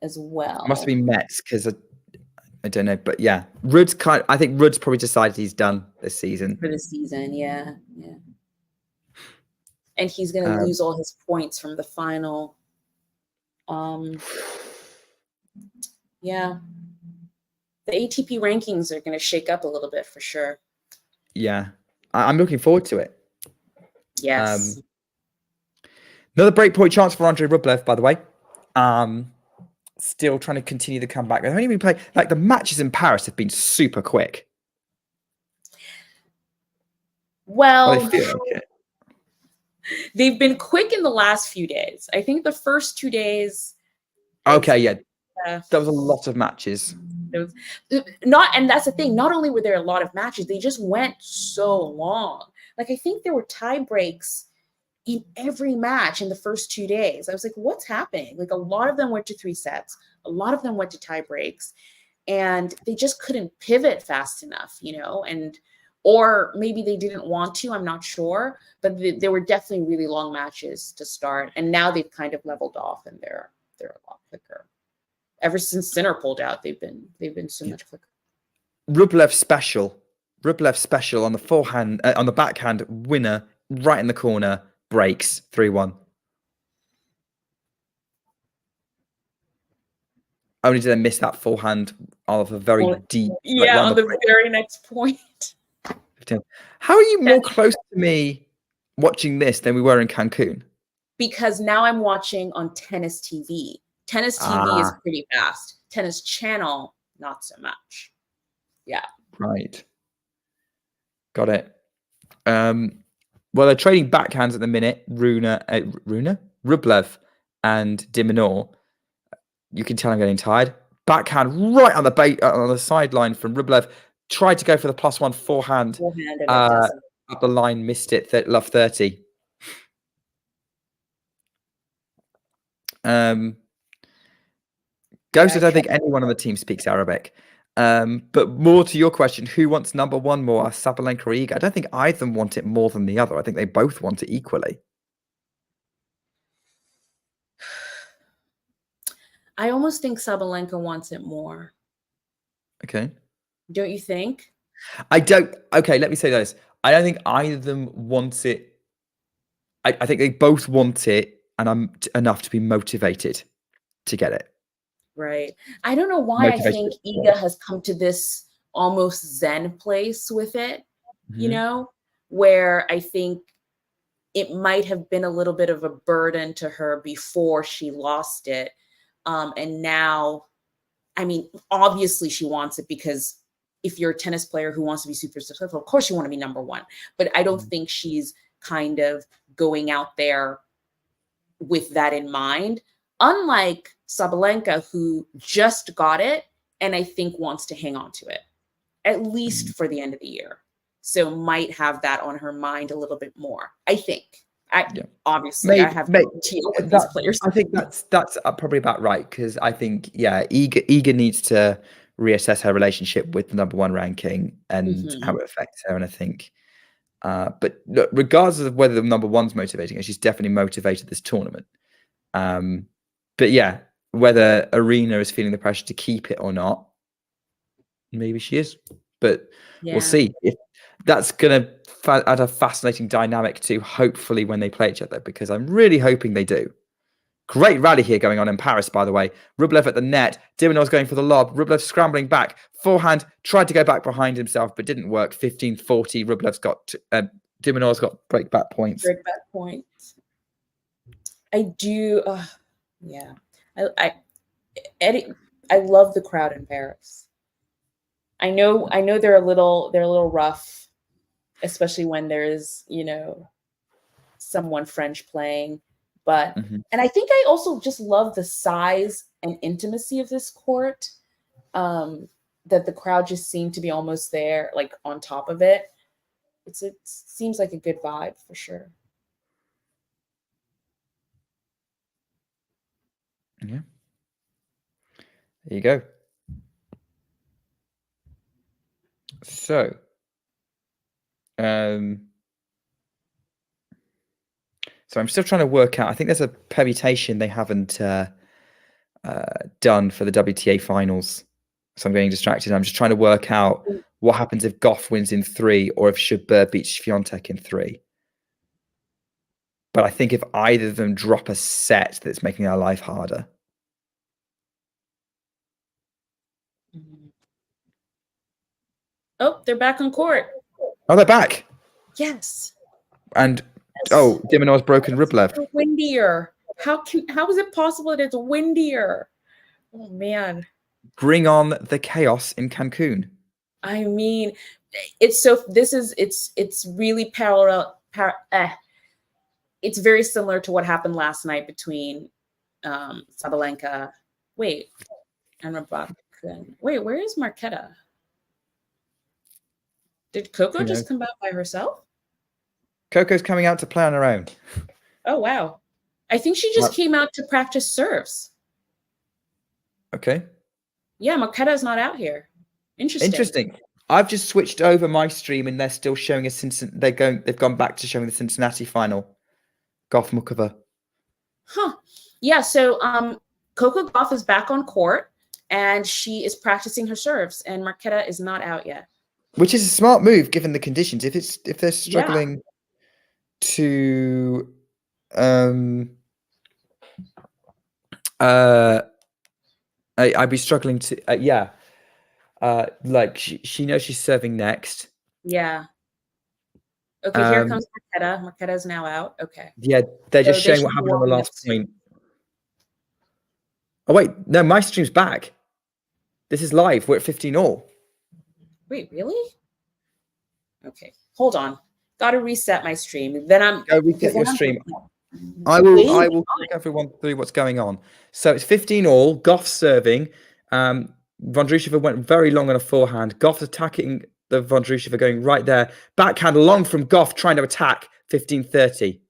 as well. Must be Metz because I don't know, but yeah, I think Ruud's probably decided he's done this season. For the season, yeah. And he's going to lose all his points from the final. Yeah. The ATP rankings are going to shake up a little bit for sure. Yeah. I'm looking forward to it. Yes. Another breakpoint chance for Andrei Rublev, by the way. Still trying to continue the comeback. They've only been playing, the matches in Paris have been super quick. Well, they feel like it. They've been quick in the last few days. I think the first 2 days. Okay, yeah. There was a lot of matches. And that's the thing. Not only were there a lot of matches, they just went so long. I think there were tie breaks in every match in the first 2 days. I was like, what's happening? A lot of them went to 3 sets. A lot of them went to tie breaks. And they just couldn't pivot fast enough, And or maybe they didn't want to. I'm not sure, but there were definitely really long matches to start, and now they've kind of leveled off, and they're a lot quicker. Ever since Sinner pulled out, they've been so much quicker. Rublev special on the forehand, on the backhand, winner right in the corner, breaks 3-1. Only did I miss that forehand of a very deep. Yeah, on the very next point. How are you more close to me watching this than we were in Cancun? Because now I'm watching on Tennis TV. Tennis TV is pretty fast. Tennis Channel, not so much. Yeah. Right. Got it. Well, they're trading backhands at the minute. Rublev and de Minaur. You can tell I'm getting tired. Backhand right on the sideline from Rublev. Tried to go for the +1 forehand. Up the line, missed it. Love 30. Ghost, I don't think anyone on the team speaks Arabic. But more to your question, who wants number one more, Sabalenka or Iga? I don't think either of them want it more than the other. I think they both want it equally. I almost think Sabalenka wants it more. Okay. Don't you think? I don't. Okay, let me say this. I don't think either of them wants it. I think they both want it, and I'm enough to be motivated to get it. Right. I don't know why I think Iga has come to this almost zen place with it, you know, where I think it might have been a little bit of a burden to her before she lost it. And now, I mean, obviously she wants it, because if you're a tennis player who wants to be super successful, of course you want to be number one. But I don't think she's kind of going out there with that in mind. Unlike Sabalenka, who just got it and I think wants to hang on to it, at least for the end of the year. So might have that on her mind a little bit more, I think. Obviously, I have no deal with these players. I think that's probably about right, because I think, Iga needs to reassess her relationship with the number one ranking and how it affects her. And I think, but look, regardless of whether the number one's motivating her, she's definitely motivated this tournament. But yeah, whether Arena is feeling the pressure to keep it or not, maybe she is. But we'll see. If that's going to add a fascinating dynamic to hopefully when they play each other, because I'm really hoping they do. Great rally here going on in Paris, by the way. Rublev at the net. de Minaur's going for the lob. Rublev scrambling back. Forehand, tried to go back behind himself, but didn't work. 15-40. Rublev's got, de Minaur's got break back points. Break back points. I do. I love the crowd in Paris. I know they're a little rough, especially when there's, someone French playing. But and I think I also just love the size and intimacy of this court. That the crowd just seemed to be almost there, like on top of it. It seems like a good vibe for sure. Yeah. There you go. So, so I'm still trying to work out. I think there's a permutation they haven't done for the WTA finals. So I'm getting distracted. I'm just trying to work out what happens if Gauff wins in 3 or if Shabir beats Swiatek in 3. But I think if either of them drop a set, that's making our life harder. Oh, they're back on court. Oh, they're back. Yes. And de Minaur's broken Rublev. It's windier. How is it possible that it's windier? Oh man. Bring on the chaos in Cancun. I mean, it's really parallel. It's very similar to what happened last night between Sabalenka. And Rybakina. Wait, where is Marketa? Did Coco just come out by herself? Coco's coming out to play on her own. Oh, wow. I think she just came out to practice serves. Okay. Yeah, Marketa's not out here. Interesting. I've just switched over my stream, and they're still showing a Cincinnati. They've gone back to showing the Cincinnati final. Gauff Marketa. Huh. Yeah. So Coco Gauff is back on court, and she is practicing her serves, and Marketa is not out yet. Which is a smart move given the conditions. If they're struggling to I'd be struggling to like she knows she's serving next. Yeah. Okay, here comes Marketa. Marketa is now out. Okay. Yeah, they're just showing what happened on the last point. Oh wait, no, my stream's back. This is live. We're at 15 all. Wait, really? Okay, hold on. Got to reset my stream. Then I'm go reset your stream. I will talk everyone through what's going on. So it's 15 all. Gauff serving. Vondrousova went very long on a forehand. Gauff's attacking the Vondrousova, going right there. Backhand long from Gauff, trying to attack. 15-30.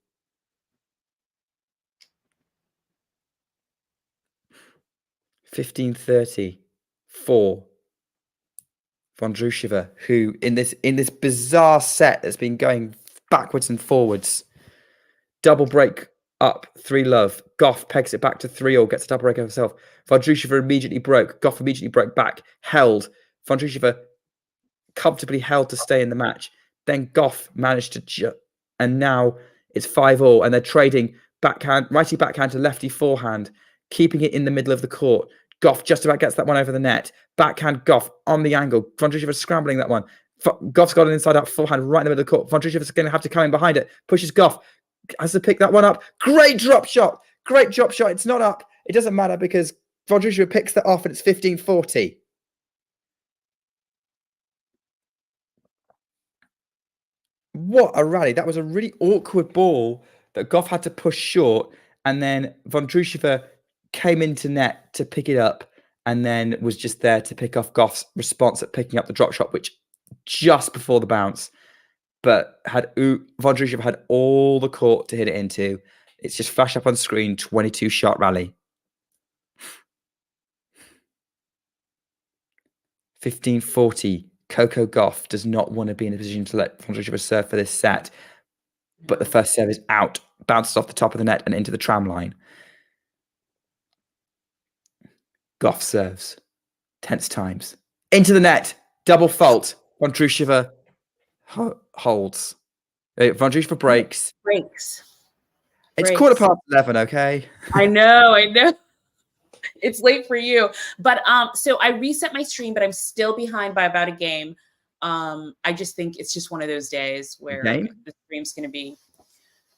For Vondrousova, who in this bizarre set that's been going backwards and forwards, double break up 3-love. Gauff pegs it back to 3-all, gets a double break of herself. Vondrousova immediately broke. Gauff immediately broke back, held. Vondrousova comfortably held to stay in the match. Then Gauff managed to, and now it's 5-all, and they're trading backhand, righty backhand to lefty forehand, keeping it in the middle of the court. Gauff just about gets that one over the net. Backhand Gauff on the angle. Vondrousova scrambling that one. Gauff's got an inside-out forehand right in the middle of the court. Vondrousova's going to have to come in behind it. Pushes Gauff. Has to pick that one up. Great drop shot. Great drop shot. It's not up. It doesn't matter because Vondrousova picks that off and it's 15-40. What a rally. That was a really awkward ball that Gauff had to push short, and then Vondrousova came into net to pick it up and then was just there to pick off Gauff's response at picking up the drop shot, which just before the bounce, but Vondrousova had all the court to hit it into. It's just flashed up on screen, 22 shot rally. 15-40. Coco Gauff does not want to be in a position to let Vondrousova serve for this set, but the first serve is out, bounces off the top of the net and into the tram line. Gauff serves. Tense times. Into the net. Double fault. Vondrousova holds. Vondrousova breaks. It's 11:15, okay? I know. It's late for you. But so I reset my stream, but I'm still behind by about a game. I just think it's just one of those days where the stream's going to be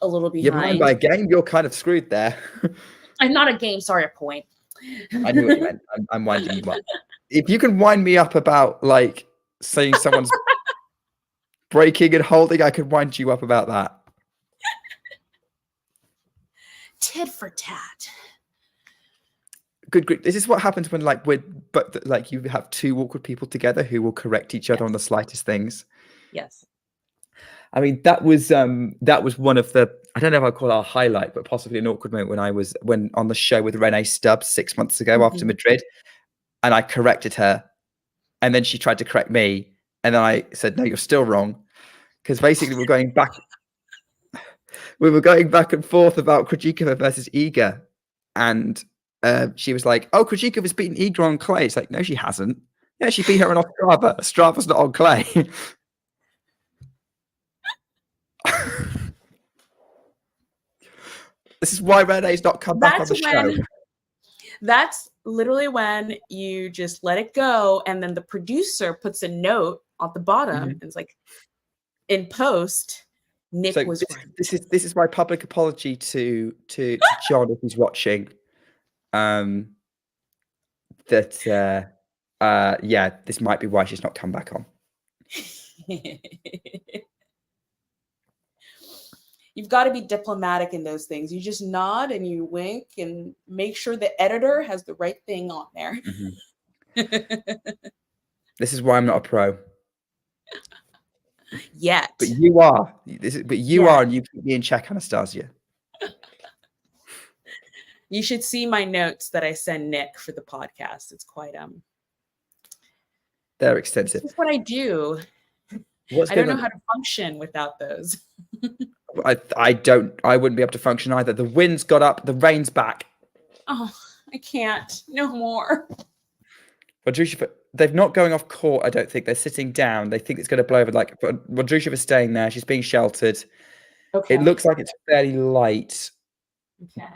a little behind. You're behind by a game? You're kind of screwed there. I'm not a game, sorry, a point. I knew what you meant. I'm winding you up. If you can wind me up about like saying someone's breaking and holding, I could wind you up about that. Tit for tat. Good. This is what happens when you have two awkward people together who will correct each other on the slightest things. Yes. I mean, that was one of the, I don't know if I'd call it a highlight, but possibly an awkward moment when on the show with Renee Stubbs 6 months ago after Madrid, and I corrected her, and then she tried to correct me, and then I said, no, you're still wrong. Because basically we were going back and forth about Krejcikova versus Iga, and she was like, oh, Krejcikova's beaten Iga on clay. It's like, no, she hasn't. Yeah, she beat her on Strava. Strava's not on clay. This is why Renee's not come back on the show. That's literally when you just let it go, and then the producer puts a note at the bottom. And it's like, in post, Nick was right. This is my public apology to John if he's watching. This might be why she's not come back on. You've got to be diplomatic in those things. You just nod and you wink and make sure the editor has the right thing on there. This is why I'm not a pro. Yet. But you are. You are, and you keep me in check, Anastasia. You should see my notes that I send Nick for the podcast. It's quite They're This extensive. is what I do. What's I don't going know on? how to function without those. I wouldn't be able to function either. The wind's got up, the rain's back. Oh, I can't. No more. Vondrousova, they're not going off court, I don't think. They're sitting down. They think it's going to blow over. Like, Vondrousova's staying there. She's being sheltered. Okay. It looks like it's fairly light, Okay.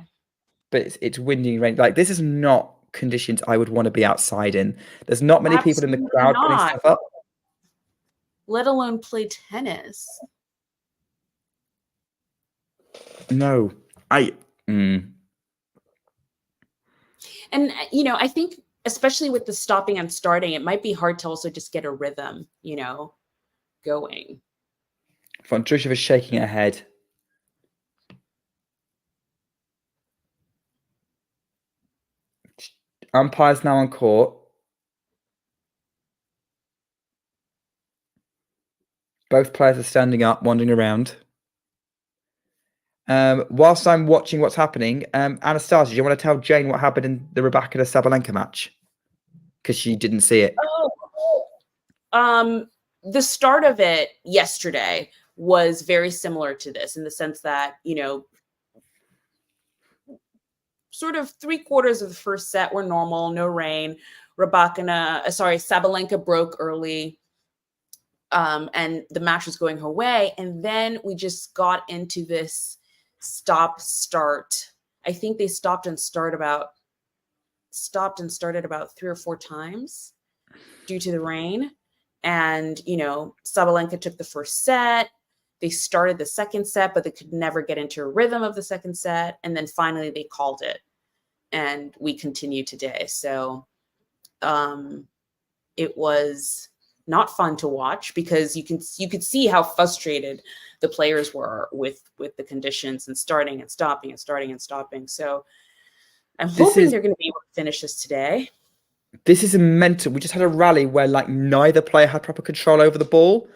but it's windy and rain. Like, this is not conditions I would want to be outside in. There's not many people in the Absolutely crowd putting not. stuff up. Let alone play tennis. No. And, I think especially with the stopping and starting, it might be hard to also just get a rhythm, going. Vondrousova's shaking her head. Umpire's now on court. Both players are standing up, wandering around. Whilst I'm watching what's happening, Anastasia, do you want to tell Jane what happened in the Rybakina-Sabalenka match? Because she didn't see it. The start of it yesterday was very similar to this in the sense that, sort of 3/4 of the first set were normal, no rain. Sabalenka broke early. And the match was going her way. And then we just got into this stop-start. I think they stopped and started about 3 or 4 times due to the rain. And, Sabalenka took the first set. They started the second set, but they could never get into a rhythm of the second set. And then finally they called it. And we continue today. So it was not fun to watch because you could see how frustrated the players were with the conditions and starting and stopping and starting and stopping. So I'm hoping they're going to be able to finish this today. This is a mental. We just had a rally where neither player had proper control over the ball,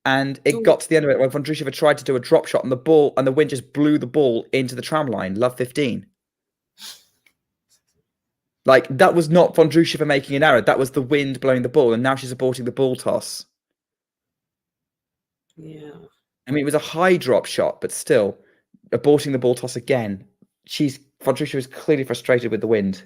and it got to the end of it when Vondrousova tried to do a drop shot on the ball, and the wind just blew the ball into the tram line. Love 15. That was not Vondrousova making an error. That was the wind blowing the ball, and now she's aborting the ball toss. Yeah. I mean, it was a high drop shot, but still, aborting the ball toss again. Vondrousova is clearly frustrated with the wind,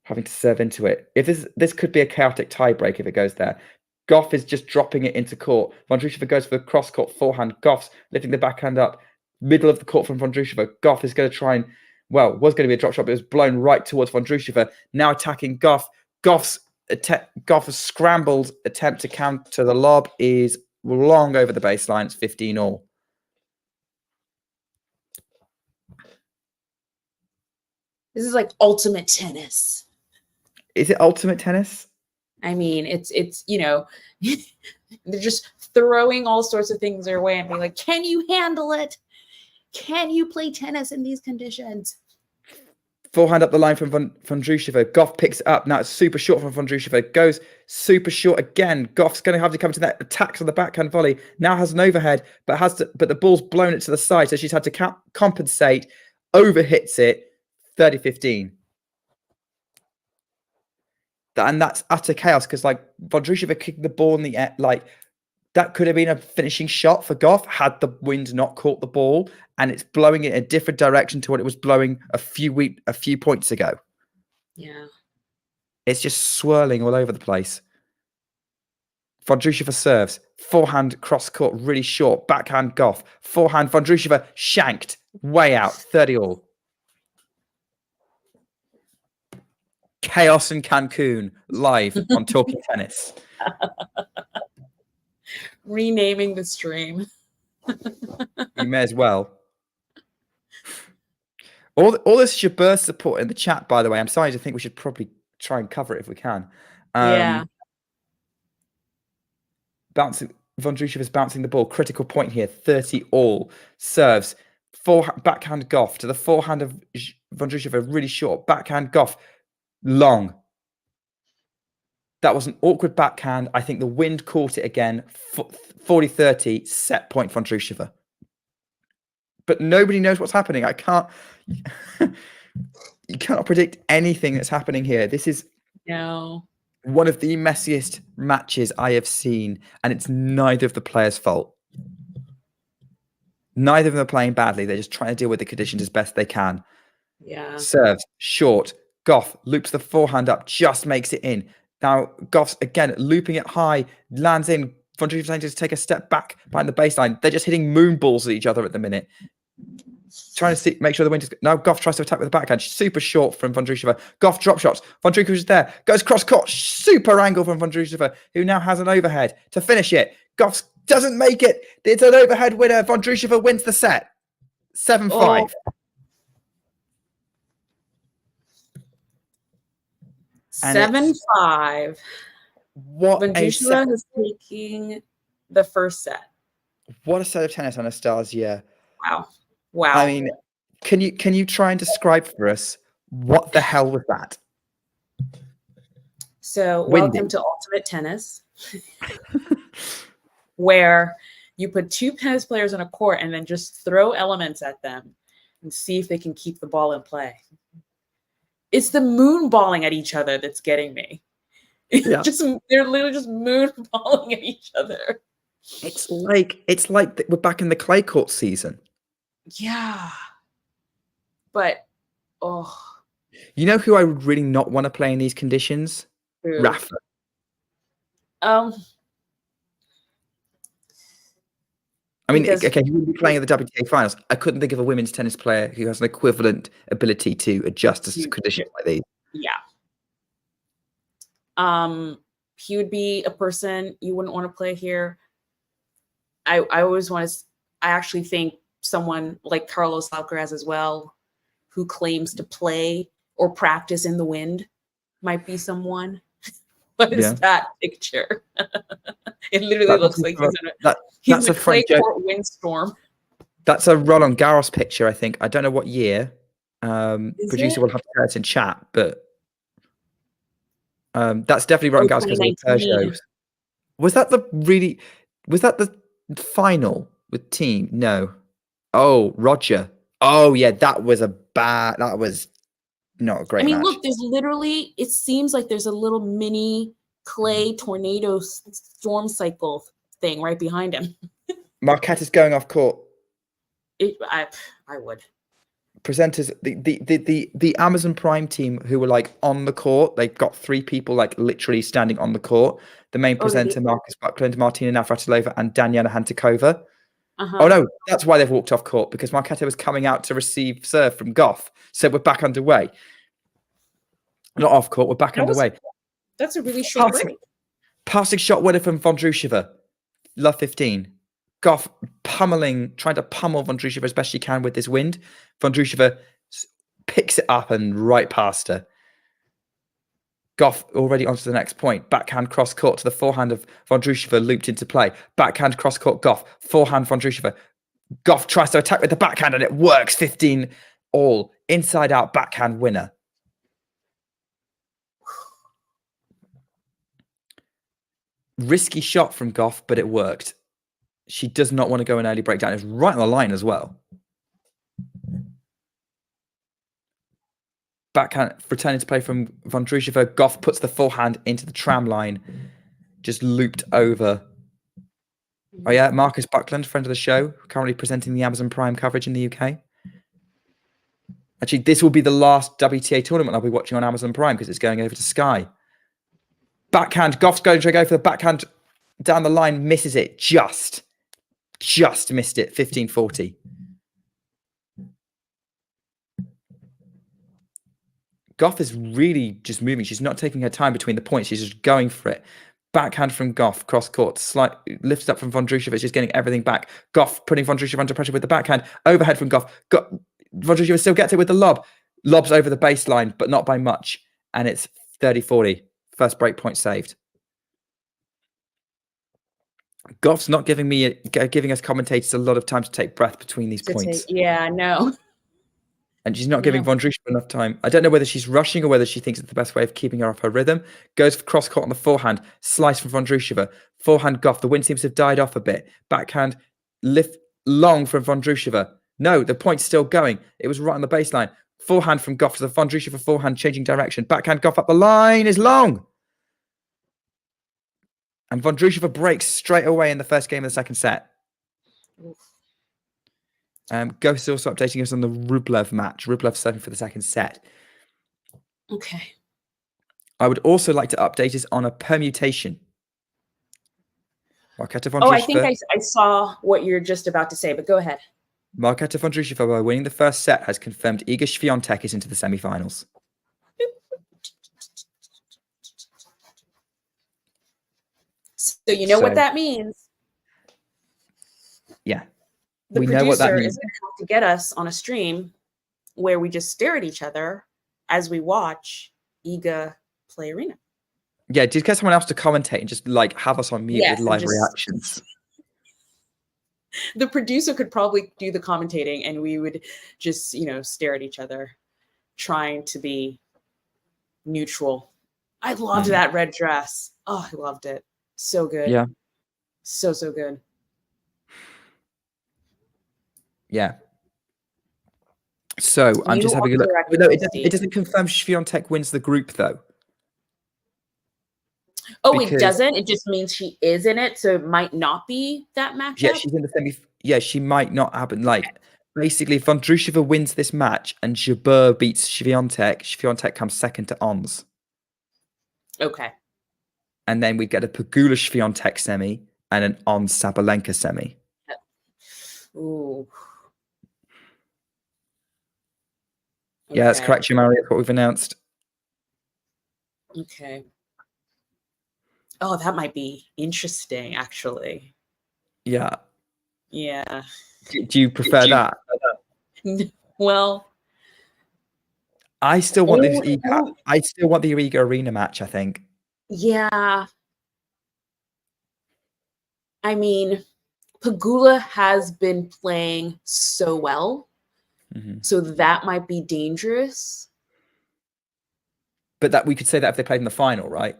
having to serve into it. If this could be a chaotic tiebreak if it goes there. Gauff is just dropping it into court. Vondrousova goes for the cross-court forehand. Gauff's lifting the backhand up. Middle of the court from Vondrousova. Gauff is going to try and, was going to be a drop shot, but it was blown right towards Vondrousova. Now attacking Gauff. Gauff's scrambled attempt to counter the lob is long over the baseline. It's 15-all. This is like ultimate tennis. Is it ultimate tennis? I mean, it's they're just throwing all sorts of things their way and being like, can you handle it? Can you play tennis in these conditions? Forehand up the line from Vondrousova. Gauff picks it up. Now it's super short from Vondrousova. Goes super short again. Gauff's going to have to come to that. Attacks on the backhand volley. Now has an overhead, but the ball's blown it to the side. So she's had to compensate. Overhits it. 30-15. And that's utter chaos because Vondrousova kicking the ball in the air, that could have been a finishing shot for Gauff had the wind not caught the ball, and it's blowing it in a different direction to what it was blowing a few points ago. Yeah. It's just swirling all over the place. Vondrousova serves. Forehand cross court really short. Backhand Gauff. Forehand Vondrousova shanked. Way out. 30-all. Chaos in Cancun, live on Talking Tennis. Renaming the stream. You may as well. All this Jabeur support in the chat, by the way. I'm starting to think we should probably try and cover it if we can. Yeah. Vondrousova is bouncing the ball. Critical point here. 30-all. Serves. Backhand Gauff to the forehand of Vondrousova. Really short. Backhand Gauff. Long. That was an awkward backhand. I think the wind caught it again. 40-30, set point Vondrousova. But nobody knows what's happening. I can't. You cannot predict anything that's happening here. This is. No. One of the messiest matches I have seen, and it's neither of the players' fault. Neither of them are playing badly. They're just trying to deal with the conditions as best they can. Yeah. Serves short. Gauff loops the forehand up, just makes it in. Now Gauff's again looping it high, lands in. Vondrousova's trying to take a step back behind the baseline. They're just hitting moon balls at each other at the minute. Trying to make sure the wind is... Now Gauff tries to attack with the backhand. Super short from Vondrousova. Gauff drop shots. Vondrousova's there. Goes cross court. Super angle from Vondrousova, who now has an overhead to finish it. Gauff doesn't make it. It's an overhead winner. Vondrousova wins the set. 7-5. Oh. 7-5. What Vondrousova is taking the first set. What a set of tennis, Anastasia. Wow. I mean, can you try and describe for us what the hell was that? So Windy. welcome to Ultimate Tennis, where you put two tennis players on a court and then just throw elements at them and see if they can keep the ball in play. It's the moonballing at each other that's getting me. Yeah. They're literally just moonballing at each other. It's like we're back in the clay court season. Yeah. But, You know who I would really not want to play in these conditions? Who? Rafa. I mean, because- okay, he would be playing at the WTA finals. I couldn't think of a women's tennis player who has an equivalent ability to adjust to conditions like these. Yeah. He would be a person you wouldn't want to play here. I always want to. I actually think someone like Carlos Alcaraz as well, who claims to play or practice in the wind, might be someone. What is that picture? It literally looks like he's in a clay court windstorm. That's a Roland Garros picture, I think. I don't know what year. Producer will have to tell us in chat, but that's definitely Roland Garros because of the Peugeots. Was that the final with team? No. Oh, Roger. Oh, yeah, that was not a great match. Look, there's literally, it seems like there's a little mini clay tornado storm cycle thing right behind him. Marketa's going off court. I would. Presenters, the Amazon Prime team who were like on the court, they've got 3 people like literally standing on the court. The main presenter, Marcus Buckland, Martina Navratilova, and Daniela Hantuchova. Oh no, that's why they've walked off court, because Marketa was coming out to receive serve from Gauff. So we're back underway. Not off court, we're back underway. That's a really short break. Passing shot winner from Vondrousova. Love 15. Gauff trying to pummel Vondrousova as best she can with this wind. Vondrousova picks it up and right past her. Gauff already onto the next point. Backhand cross court to the forehand of Vondrousova, looped into play. Backhand cross court Gauff. Forehand Vondrousova. Gauff tries to attack with the backhand and it works. 15 all. Inside out backhand winner. Risky shot from Gauff, but it worked. She does not want to go an early breakdown. It's right on the line as well. Backhand returning to play from Vondrousova. Gauff puts the forehand into the tram line. Just looped over. Oh yeah, Marcus Buckland, friend of the show, currently presenting the Amazon Prime coverage in the UK. Actually, this will be the last WTA tournament I'll be watching on Amazon Prime because it's going over to Sky. Backhand. Gauff's going to go for the backhand down the line. Misses it. Just missed it. 15-40. Gauff is really just moving. She's not taking her time between the points. She's just going for it. Backhand from Gauff, cross court, lifted up from Vondrousova. She's getting everything back. Gauff putting Vondrousova under pressure with the backhand. Overhead from Gauff. Vondrousova still gets it with the lob. Lobs over the baseline, but not by much. And it's 30-40. First break point saved. Gauff's not giving us commentators a lot of time to take breath between these points. Yeah, no. And she's not giving Vondrousova enough time. I don't know whether she's rushing or whether she thinks it's the best way of keeping her off her rhythm. Goes for cross court on the forehand. Slice from Vondrousova. Forehand Gauff. The wind seems to have died off a bit. Backhand lift long from Vondrousova. No, the point's still going. It was right on the baseline. Forehand from Gauff to the Vondrousova forehand changing direction. Backhand Gauff up the line is long. And Vondrousova breaks straight away in the first game of the second set. Oof. Gauff is also updating us on the Rublev match. Rublev serving for the second set. Okay. I would also like to update us on a permutation. Marketa Oh, I think Vondrousova. I saw what you're just about to say, but go ahead. Marketa Vondrousova, by winning the first set, has confirmed Iga Świątek is into the semi-finals. So you know what that means. Yeah. The We producer know what that means. is going to have to get us on a stream where we just stare at each other as we watch Iga play Arena. Yeah, just get someone else to commentate and just like have us on mute Yes, with live reactions. The producer could probably do the commentating and we would just, you know, stare at each other, trying to be neutral. I loved that red dress. Oh, I loved it. So good. Yeah. So good. Yeah. So I'm just having a look. No, it doesn't confirm Świątek wins the group though. Oh, it doesn't? It just means she is in it, so it might not be that matchup? Yeah, she's in the semi. Yeah, she might not happen. Like, basically, if Vondrousova wins this match and Jabeur beats Świątek, Świątek comes second to Ons. Okay. And then we get a Pegula Świątek semi and an Ons Sabalenka semi. Ooh. Okay. Yeah, that's correct, Jamari. That's what we've announced. Okay. Oh, that might be interesting, actually. Yeah. Yeah. Do you prefer that? Well, I still want this Iga. I still want the Iga Arena match, I think. Yeah. I mean, Pegula has been playing so well. So that might be dangerous. But that we could say that if they played in the final, right?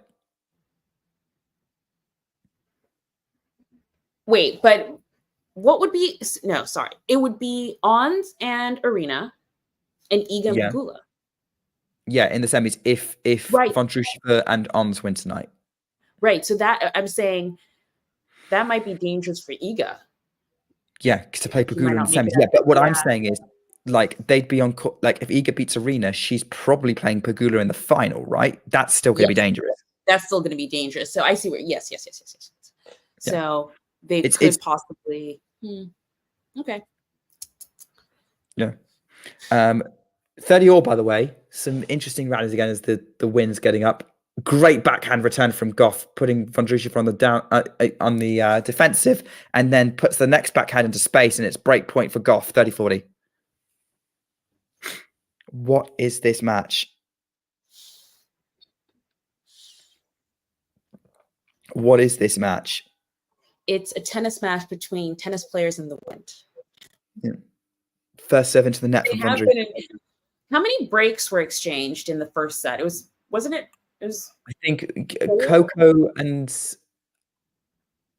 Wait, but what would be no, sorry. It would be Ons and Arena and Iga and Pegula. Yeah, in the semis, if Vondrousova and Ons win tonight. Right. So that I'm saying that might be dangerous for Iga. Yeah, to play Pegula in the semis. Yeah, but what I'm saying is, like, they'd be on, like, if Iga beats Arena, she's probably playing Pegula in the final, right? That's still going to be dangerous. That's still going to be dangerous. So I see where, yes. Yeah. So they could possibly, okay. Yeah. 30 all, by the way. Some interesting rallies again as the wind's getting up. Great backhand return from Gauff, putting Vondrousova on the on the defensive, and then puts the next backhand into space, and it's break point for Gauff, 30-40. What is this match? What is this match? It's a tennis match between tennis players in the wind. Yeah. First serve into the net from Vondrousova. How many breaks were exchanged in the first set? Wasn't it? It was. I think Coco and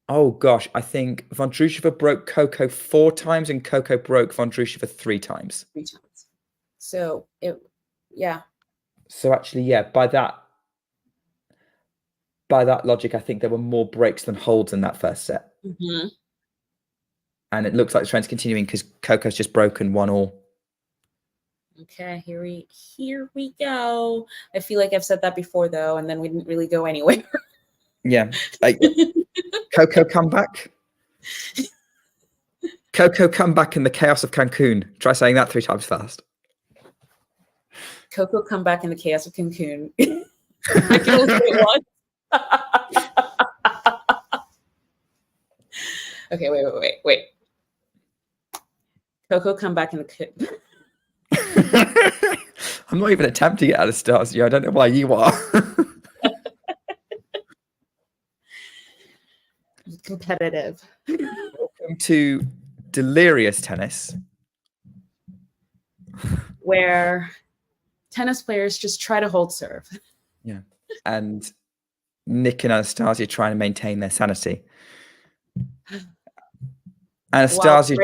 I think Vondrousova broke Coco 4 times and Coco broke Vondrousova 3 times. 3 times. So yeah. So actually, yeah, by that logic, I think there were more breaks than holds in that first set. And it looks like the trend's continuing because Coco's just broken 1 all. Okay, here we go. I feel like I've said that before though, and then we didn't really go anywhere. Yeah. Coco comeback. Coco comeback in the chaos of Cancun. Try saying that 3 times fast. Coco comeback in the chaos of Cancun. I can only say it once. Okay, wait. Coco comeback in the I'm not even attempting it out of stars. I don't know why you are. Competitive. Welcome to Delirious Tennis, where tennis players just try to hold serve. Yeah. And Nick and Anastasia trying to maintain their sanity. Anastasia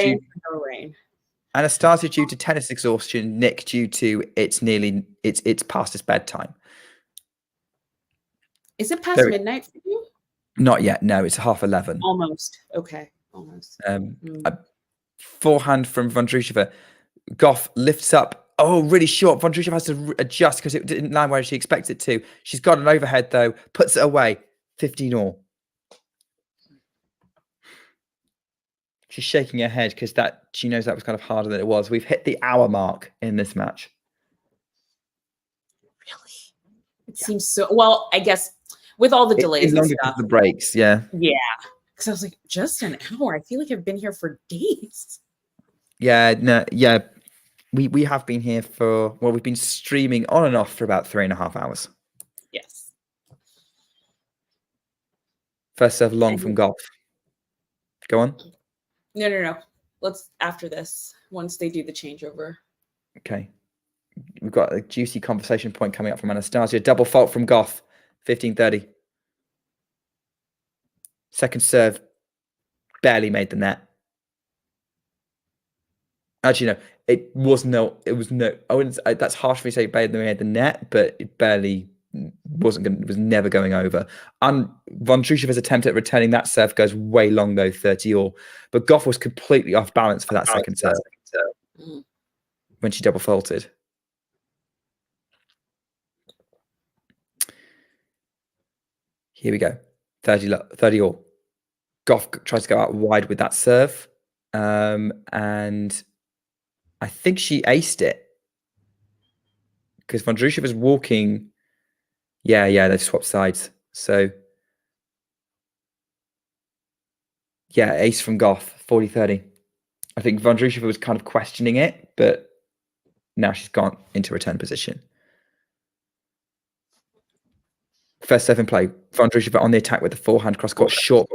due to tennis exhaustion, Nick due to it's past his bedtime. Is it past midnight for you? Not yet. No, it's 11:30. Almost. Okay. Almost. A forehand from Vondrousova. Gauff lifts up. Oh, really short. Vondrousova has to adjust because it didn't land where she expected it to. She's got an overhead though. Puts it away. 15-all. She's shaking her head because she knows that was kind of harder than it was. We've hit the hour mark in this match. Really? It seems so. Well, I guess with all the delays and stuff. The breaks, yeah. Yeah. Because I was like, just an hour. I feel like I've been here for days. Yeah, no, yeah. We have been here we've been streaming on and off for about 3.5 hours. Yes. First serve long from Gauff. Go on. No. Let's after this, once they do the changeover. Okay. We've got a juicy conversation point coming up from Anastasia. Double fault from Gauff. 15:30. Second serve. Barely made the net. Actually, no. It was no. I wouldn't. That's harsh for me to say barely made the net, but it barely was never going over. Vondrousova's attempt at returning that serve goes way long though, 30-all. But Gauff was completely off balance for that second serve when she double faulted. Here we go. 30-all. Gauff tries to go out wide with that serve, and I think she aced it because Vondrousova's walking. Yeah, they've swapped sides. So, yeah, ace from Gauff, 40-30. I think Vondrousova was kind of questioning it, but now she's gone into return position. First serve in play. Vondrousova on the attack with the forehand cross-court short.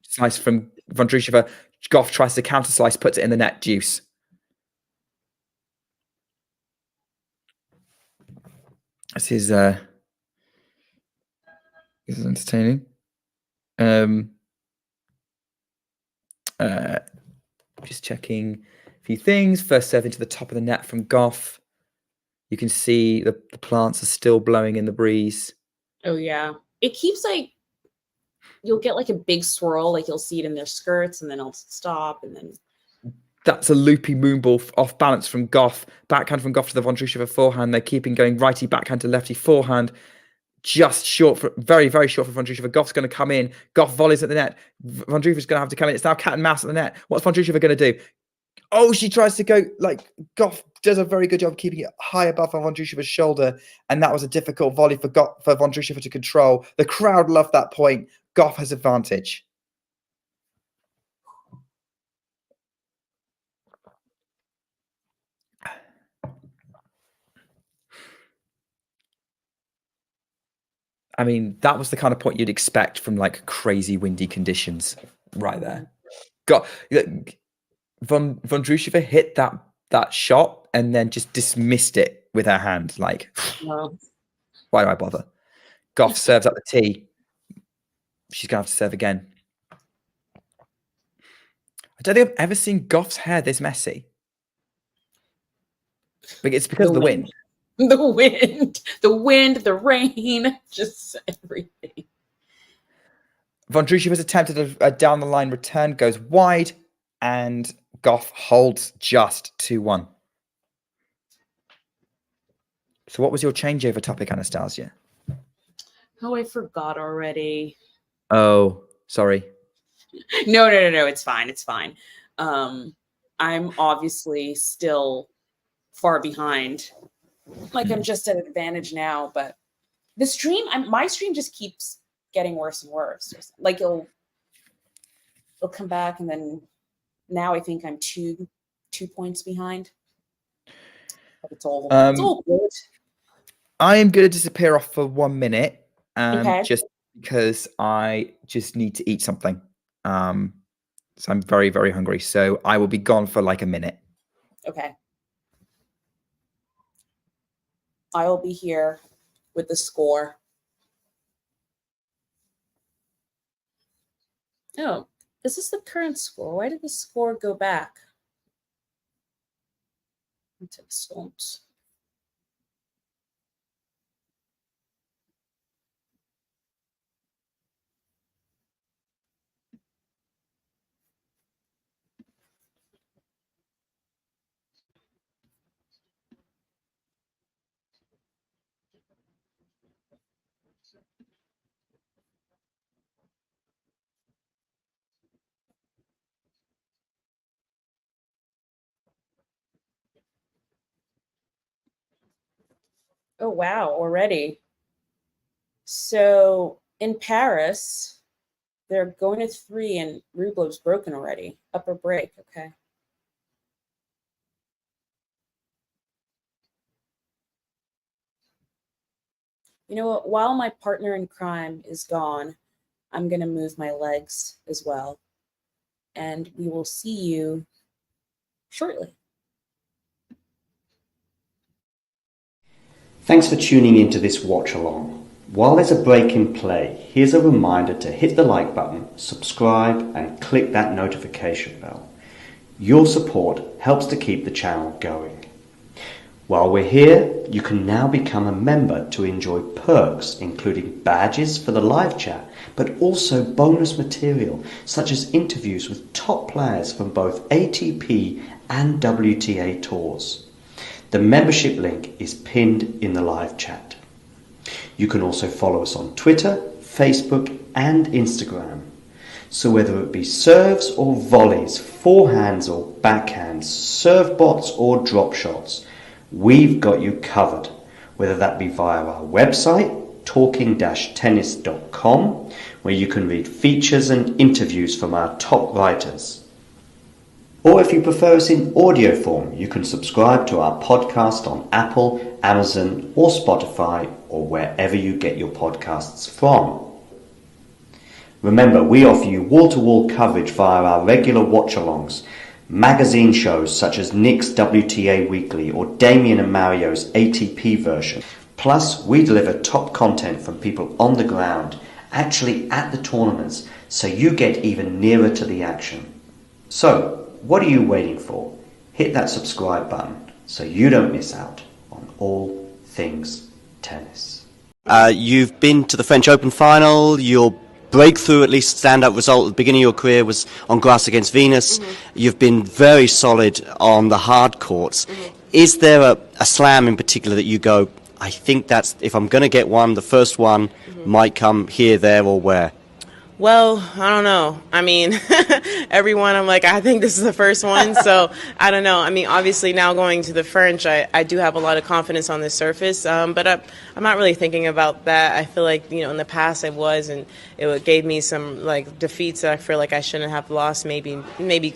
Slice from Vondrousova. Gauff tries to counter slice, puts it in the net. Deuce. This is entertaining. Just checking a few things. First serve into the top of the net from Gauff. You can see the plants are still blowing in the breeze. Oh yeah, it keeps like you'll get like a big swirl, like you'll see it in their skirts, and then it'll stop, and then. That's a loopy moonball off balance from Gauff. Backhand from Gauff to the Vondrousova forehand. They're keeping going righty backhand to lefty forehand. Just short for very, very short for Vondrousova. Gauff's going to come in. Gauff volleys at the net. Vondrousova's going to have to come in. It's now cat and mouse at the net. What's Vondrousova going to do? Oh, she tries to go like Gauff does a very good job keeping it high above Vondrousova's shoulder, and that was a difficult volley for Vondrousova to control. The crowd loved that point. Gauff has advantage. I mean, that was the kind of point you'd expect from like crazy windy conditions right there. Vondrousova hit that shot and then just dismissed it with her hand. Like, Wow. Why do I bother? Gauff serves up the tee. She's going to have to serve again. I don't think I've ever seen Gauff's hair this messy. But it's because of the wind. The wind, the rain, just everything. Vondrousova's attempted a down the line return, goes wide, and Gauff holds just 2-1. So what was your changeover topic, Anastasia? Oh, I forgot already. Oh, sorry. No. It's fine. It's fine. I'm obviously still far behind. Like I'm just at an advantage now, but the stream, my stream just keeps getting worse and worse. Like it'll come back, and then now I think I'm two points behind. But it's all good. I am going to disappear off for 1 minute, Okay. just because I just need to eat something. So I'm very, very hungry. So I will be gone for like a minute. Okay. I'll be here with the score. Oh, is this the current score? Why did the score go back? Into the slumps. Oh, wow, already. So in Paris, they're going to 3 and Rublev's broken already. Upper break, okay. You know what? While my partner in crime is gone, I'm going to move my legs as well. And we will see you shortly. Thanks for tuning into this watch along. While there's a break in play, here's a reminder to hit the like button, subscribe and click that notification bell. Your support helps to keep the channel going. While we're here, you can now become a member to enjoy perks including badges for the live chat, but also bonus material such as interviews with top players from both ATP and WTA tours. The membership link is pinned in the live chat. You can also follow us on Twitter, Facebook and Instagram. So whether it be serves or volleys, forehands or backhands, serve bots or drop shots, we've got you covered, whether that be via our website, talking-tennis.com, where you can read features and interviews from our top writers. Or if you prefer us in audio form, you can subscribe to our podcast on Apple, Amazon or Spotify or wherever you get your podcasts from. Remember, we offer you wall-to-wall coverage via our regular watch-alongs, magazine shows such as Nick's WTA Weekly or Damien and Mario's ATP version. Plus, we deliver top content from people on the ground, actually at the tournaments, so you get even nearer to the action. So, what are you waiting for? Hit that subscribe button so you don't miss out on all things tennis. You've been to the French Open final. Your breakthrough, at least standout result at the beginning of your career, was on grass against Venus. You've been very solid on the hard courts. Is there a slam in particular that you go, I think that's, if I'm going to get one, the first one might come here, there or where? Well, I don't know. I mean, everyone, I'm like, I think this is the first one. So I don't know. I mean, obviously now going to the French, I do have a lot of confidence on this surface. But I'm not really thinking about that. I feel like, you know, in the past I was, and it gave me some like defeats that I feel like I shouldn't have lost, maybe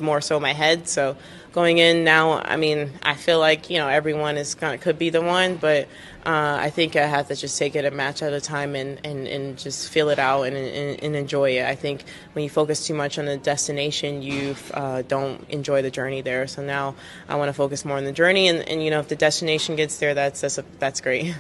more so my head. So going in now, I mean, I feel like, you know, everyone is could be the one, but I think I have to just take it a match at a time and just feel it out and enjoy it. I think when you focus too much on the destination, you don't enjoy the journey there. So now I want to focus more on the journey, and you know, if the destination gets there, that's great.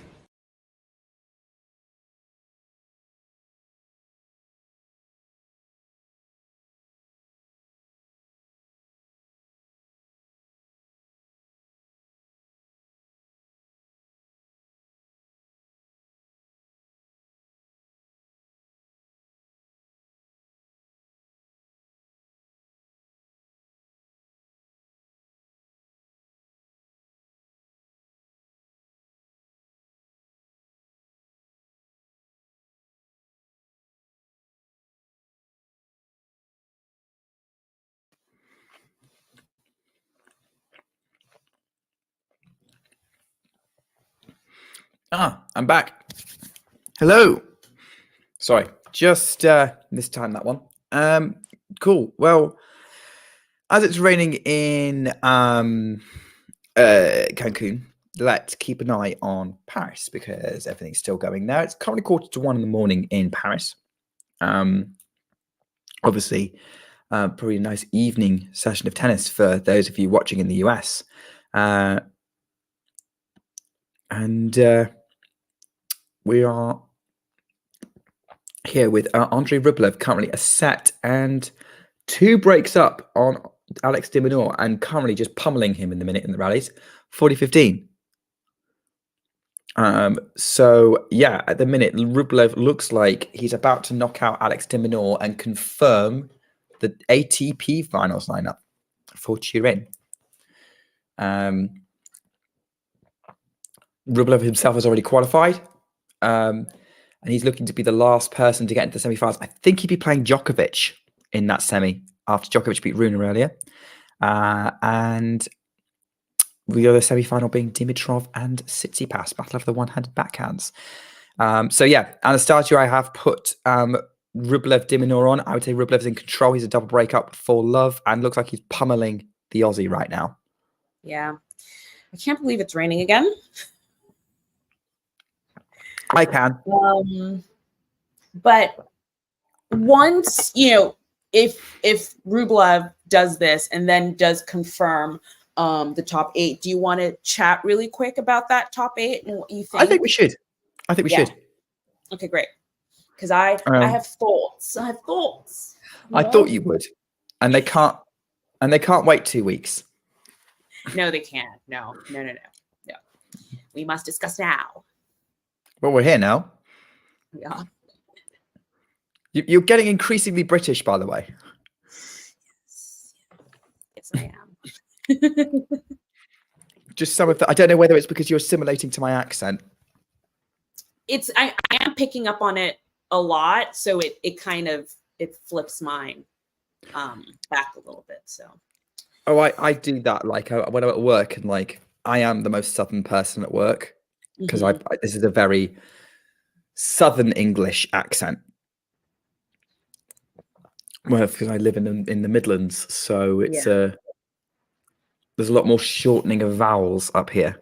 I'm back. Hello. Sorry, just missed time that one. Cool. Well, as it's raining in Cancun, let's keep an eye on Paris because everything's still going there. It's currently 1:45 in the morning in Paris. Obviously, probably a nice evening session of tennis for those of you watching in the US. And we are here with Andrei Rublev, currently a set and 2 breaks up on Alex de Minaur, and currently just pummeling him in the minute in the rallies, 40-15. So yeah, at the minute, Rublev looks like he's about to knock out Alex de Minaur and confirm the ATP finals lineup for Turin. Rublev himself has already qualified. and he's looking to be the last person to get into the semi-finals. I think he'd be playing Djokovic in that semi after Djokovic beat Rune earlier. And the other semi-final being Dimitrov and Tsitsipas, battle of the one-handed backhands. So yeah, Anastasia, I have put Rublev Diminor on. I would say Rublev's in control. He's a double breakup for love and looks like he's pummeling the Aussie right now. Yeah. I can't believe it's raining again. I can. But once, if Rublev does this and then does confirm the top 8, do you want to chat really quick about that top 8 and what you think? I think we should. Should. Okay, great. Because I have thoughts. I thought you would. And they can't wait 2 weeks. No, they can't. No. We must discuss now. Well, we're here now. Yeah. You're getting increasingly British, by the way. Yes, I am. Just some of the, I don't know whether it's because you're assimilating to my accent. I am picking up on it a lot, so it kind of flips mine back a little bit. So. Oh, I do that like when I'm at work and like I am the most southern person at work because this is a very southern English accent. Well, because I live in the Midlands, so it's there's a lot more shortening of vowels up here.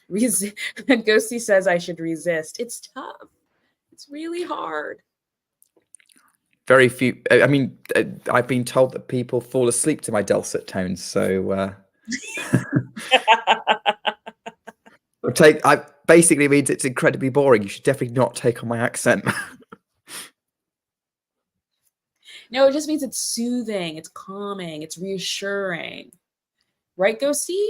Ghosty says I should resist. It's tough. It's really hard. Very few. I mean, I've been told that people fall asleep to my dulcet tones. So I basically means it's incredibly boring. You should definitely not take on my accent. No, it just means it's soothing, it's calming, it's reassuring. Right, Ghosty?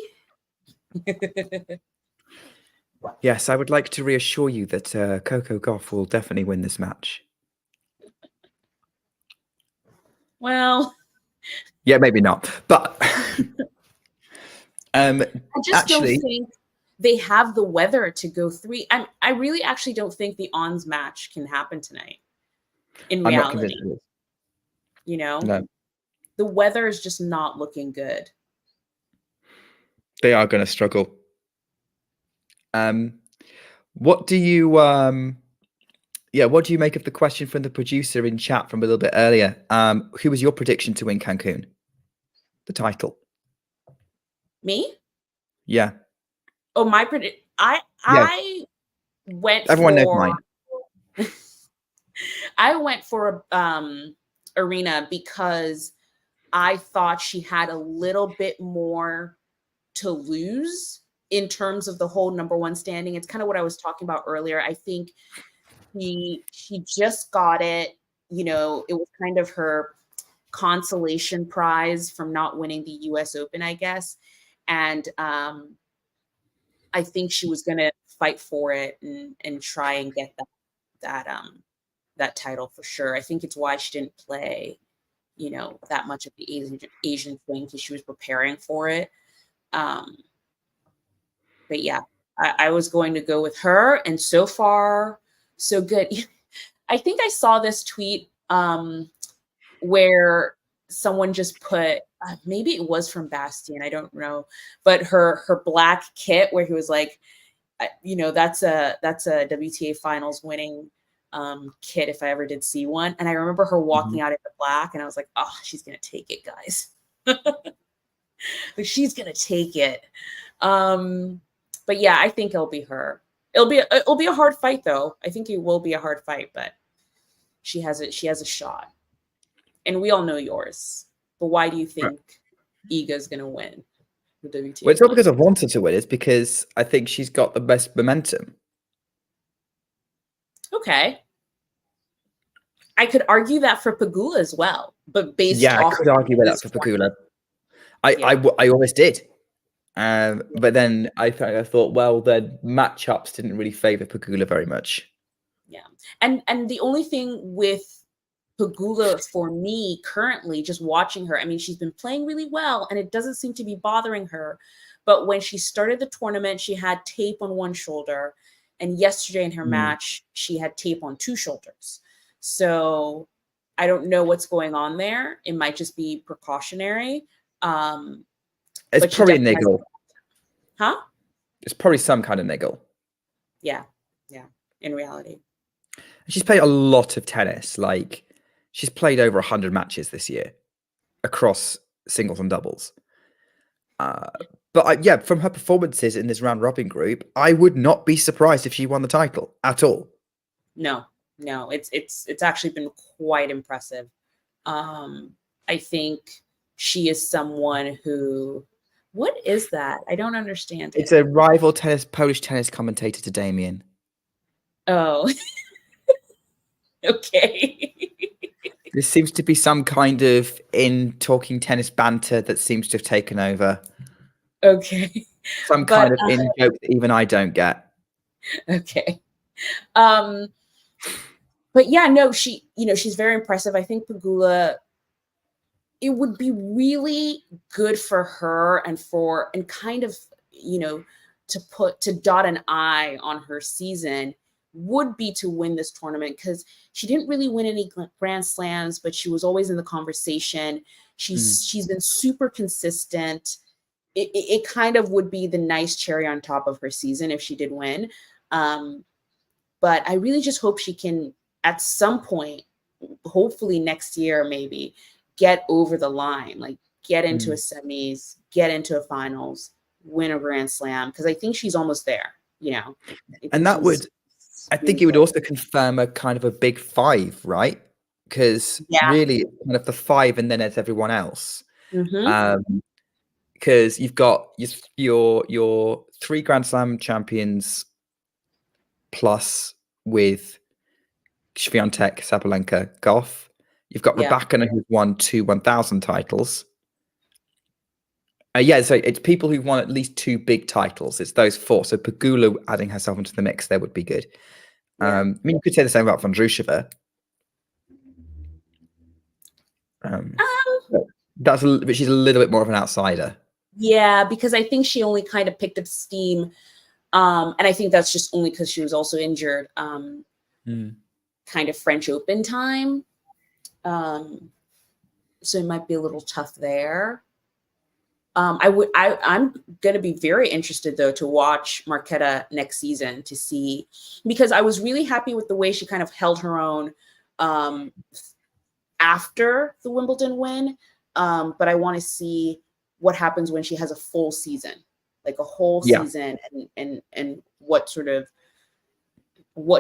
Yes, I would like to reassure you that Coco Gauff will definitely win this match. Well, yeah, maybe not, but I just don't think they have the weather to go 3. I really actually don't think the Ons match can happen tonight. In reality, no. The weather is just not looking good. They are going to struggle. What do you what do you make of the question from the producer in chat from a little bit earlier? Who was your prediction to win Cancun? The title. Me? Yeah. Oh, my prediction. I went Everyone knows for mine. I went for Arena because I thought she had a little bit more to lose in terms of the whole number 1 standing. It's kind of what I was talking about earlier. I think she just got it. It was kind of her consolation prize from not winning the US Open, I guess. And I think she was going to fight for it and try and get that title for sure. I think it's why she didn't play, that much of the Asian thing, because she was preparing for it. But yeah, I was going to go with her, and so far, so good. I think I saw this tweet where someone just put, maybe it was from Bastian, I don't know, but her black kit where he was like, that's a WTA finals winning kit if I ever did see one. And I remember her walking out in the black, and I was like, oh, she's gonna take it, guys. Like, she's gonna take it. But yeah, I think it'll be her. It'll be a hard fight, though. I think it will be a hard fight, but she has a shot. And we all know yours. But why do you think Iga's gonna win the WTA? Well, it's not because I want her to win, it's because I think she's got the best momentum. Okay. I could argue that for Pegula as well, but I could argue with that for Pegula. I almost did. But then I thought, well, the matchups didn't really favor Pegula very much. Yeah. And the only thing with Pegula for me currently, just watching her, I mean, she's been playing really well and it doesn't seem to be bothering her. But when she started the tournament, she had tape on one shoulder. And yesterday in her Mm. match, she had tape on 2 shoulders. So I don't know what's going on there. It might just be precautionary. It's but she probably a definitely has- niggle. Huh? It's probably some kind of niggle. Yeah. In reality. She's played a lot of tennis. Like, she's played over 100 matches this year across singles and doubles. But yeah, from her performances in this round robin group, I would not be surprised if she won the title at all. No, it's actually been quite impressive. I think she is someone who, what is that? I don't understand it. It's a rival Polish tennis commentator to Damien. Oh, okay. There seems to be some kind of in talking tennis banter that seems to have taken over. Okay. Some kind of in joke that even I don't get. Okay. But yeah, no, she's very impressive. I think Pegula, it would be really good for her and kind of, to dot an I on her season would be to win this tournament, because she didn't really win any Grand Slams, but she was always in the conversation. She's been super consistent. It kind of would be the nice cherry on top of her season if she did win. But I really just hope she can, at some point, hopefully next year, maybe get over the line, like get into a semis, get into a finals, win a Grand Slam, because I think she's almost there, And that would, I think it would also confirm a kind of a big 5, right? Because really, it's kind of the 5 and then it's everyone else. Because you've got your 3 Grand Slam champions plus with Swiatek, Sabalenka, Gauff. You've got Rybakina, who's won 2 1,000 titles. So it's people who've won at least 2 big titles. It's those 4. So Pegula adding herself into the mix there would be good. I mean, you could say the same about Vondrousova. But she's a little bit more of an outsider. Yeah, because I think she only kind of picked up steam. And I think that's just only because she was also injured. Kind of French Open time. So it might be a little tough there. I'm going to be very interested, though, to watch Marketa next season to see, because I was really happy with the way she kind of held her own after the Wimbledon win. But I want to see what happens when she has a full season, like a whole season, and what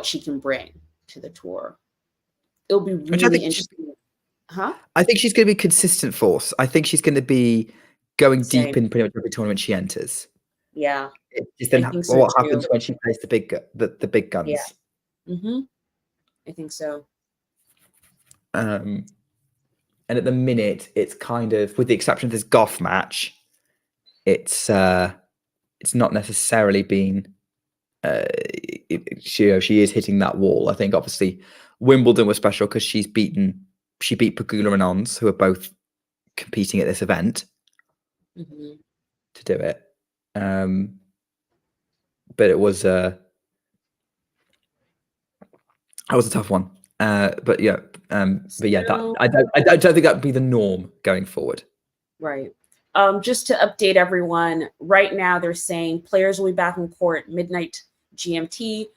she can bring to the tour. It'll be really interesting. I think she's going to be a consistent force. I think she's going to be going deep in pretty much every tournament she enters. Yeah. It's then what happens when she plays the big guns. Yeah. I think so. And at the minute, it's kind of, with the exception of this Gauff match, it's not necessarily been. She is hitting that wall. I think obviously Wimbledon was special because she beat Pegula and Ons, who are both competing at this event, to do it. But it was that was a tough one. But yeah, I don't think that would be the norm going forward. Right. Just to update everyone, right now they're saying players will be back in court midnight GMT.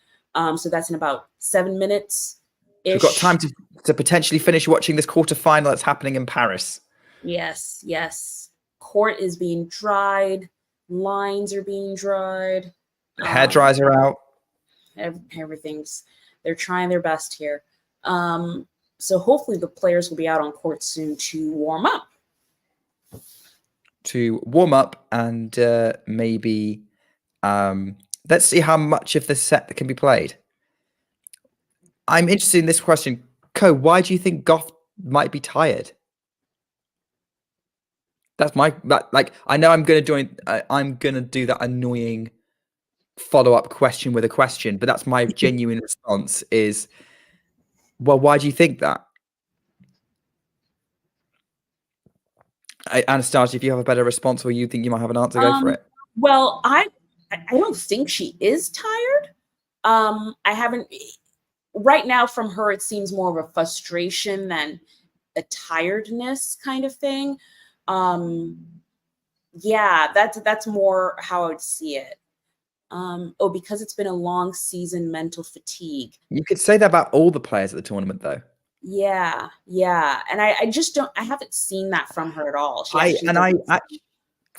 So that's in about 7 minutes. We've got time to potentially finish watching this quarterfinal that's happening in Paris. Yes. Court is being dried. Lines are being dried. Hair dryers are out. They're trying their best here. So hopefully the players will be out on court soon to warm up. And maybe let's see how much of the set that can be played. I'm interested in this question. Co, why do you think Gauff might be tired? That's I know I'm gonna do that annoying follow-up question with a question, but that's my genuine response is, well, why do you think that? Anastasia, if you have a better response or you think you might have an answer, go for it. Well, I don't think she is tired. I haven't right now from her. It seems more of a frustration than a tiredness kind of thing. Yeah, that's more how I would see it. Oh, because it's been a long season, mental fatigue. You could say that about all the players at the tournament, though. Yeah, yeah. And I just don't, I haven't seen that from her at all. She I actually doesn't.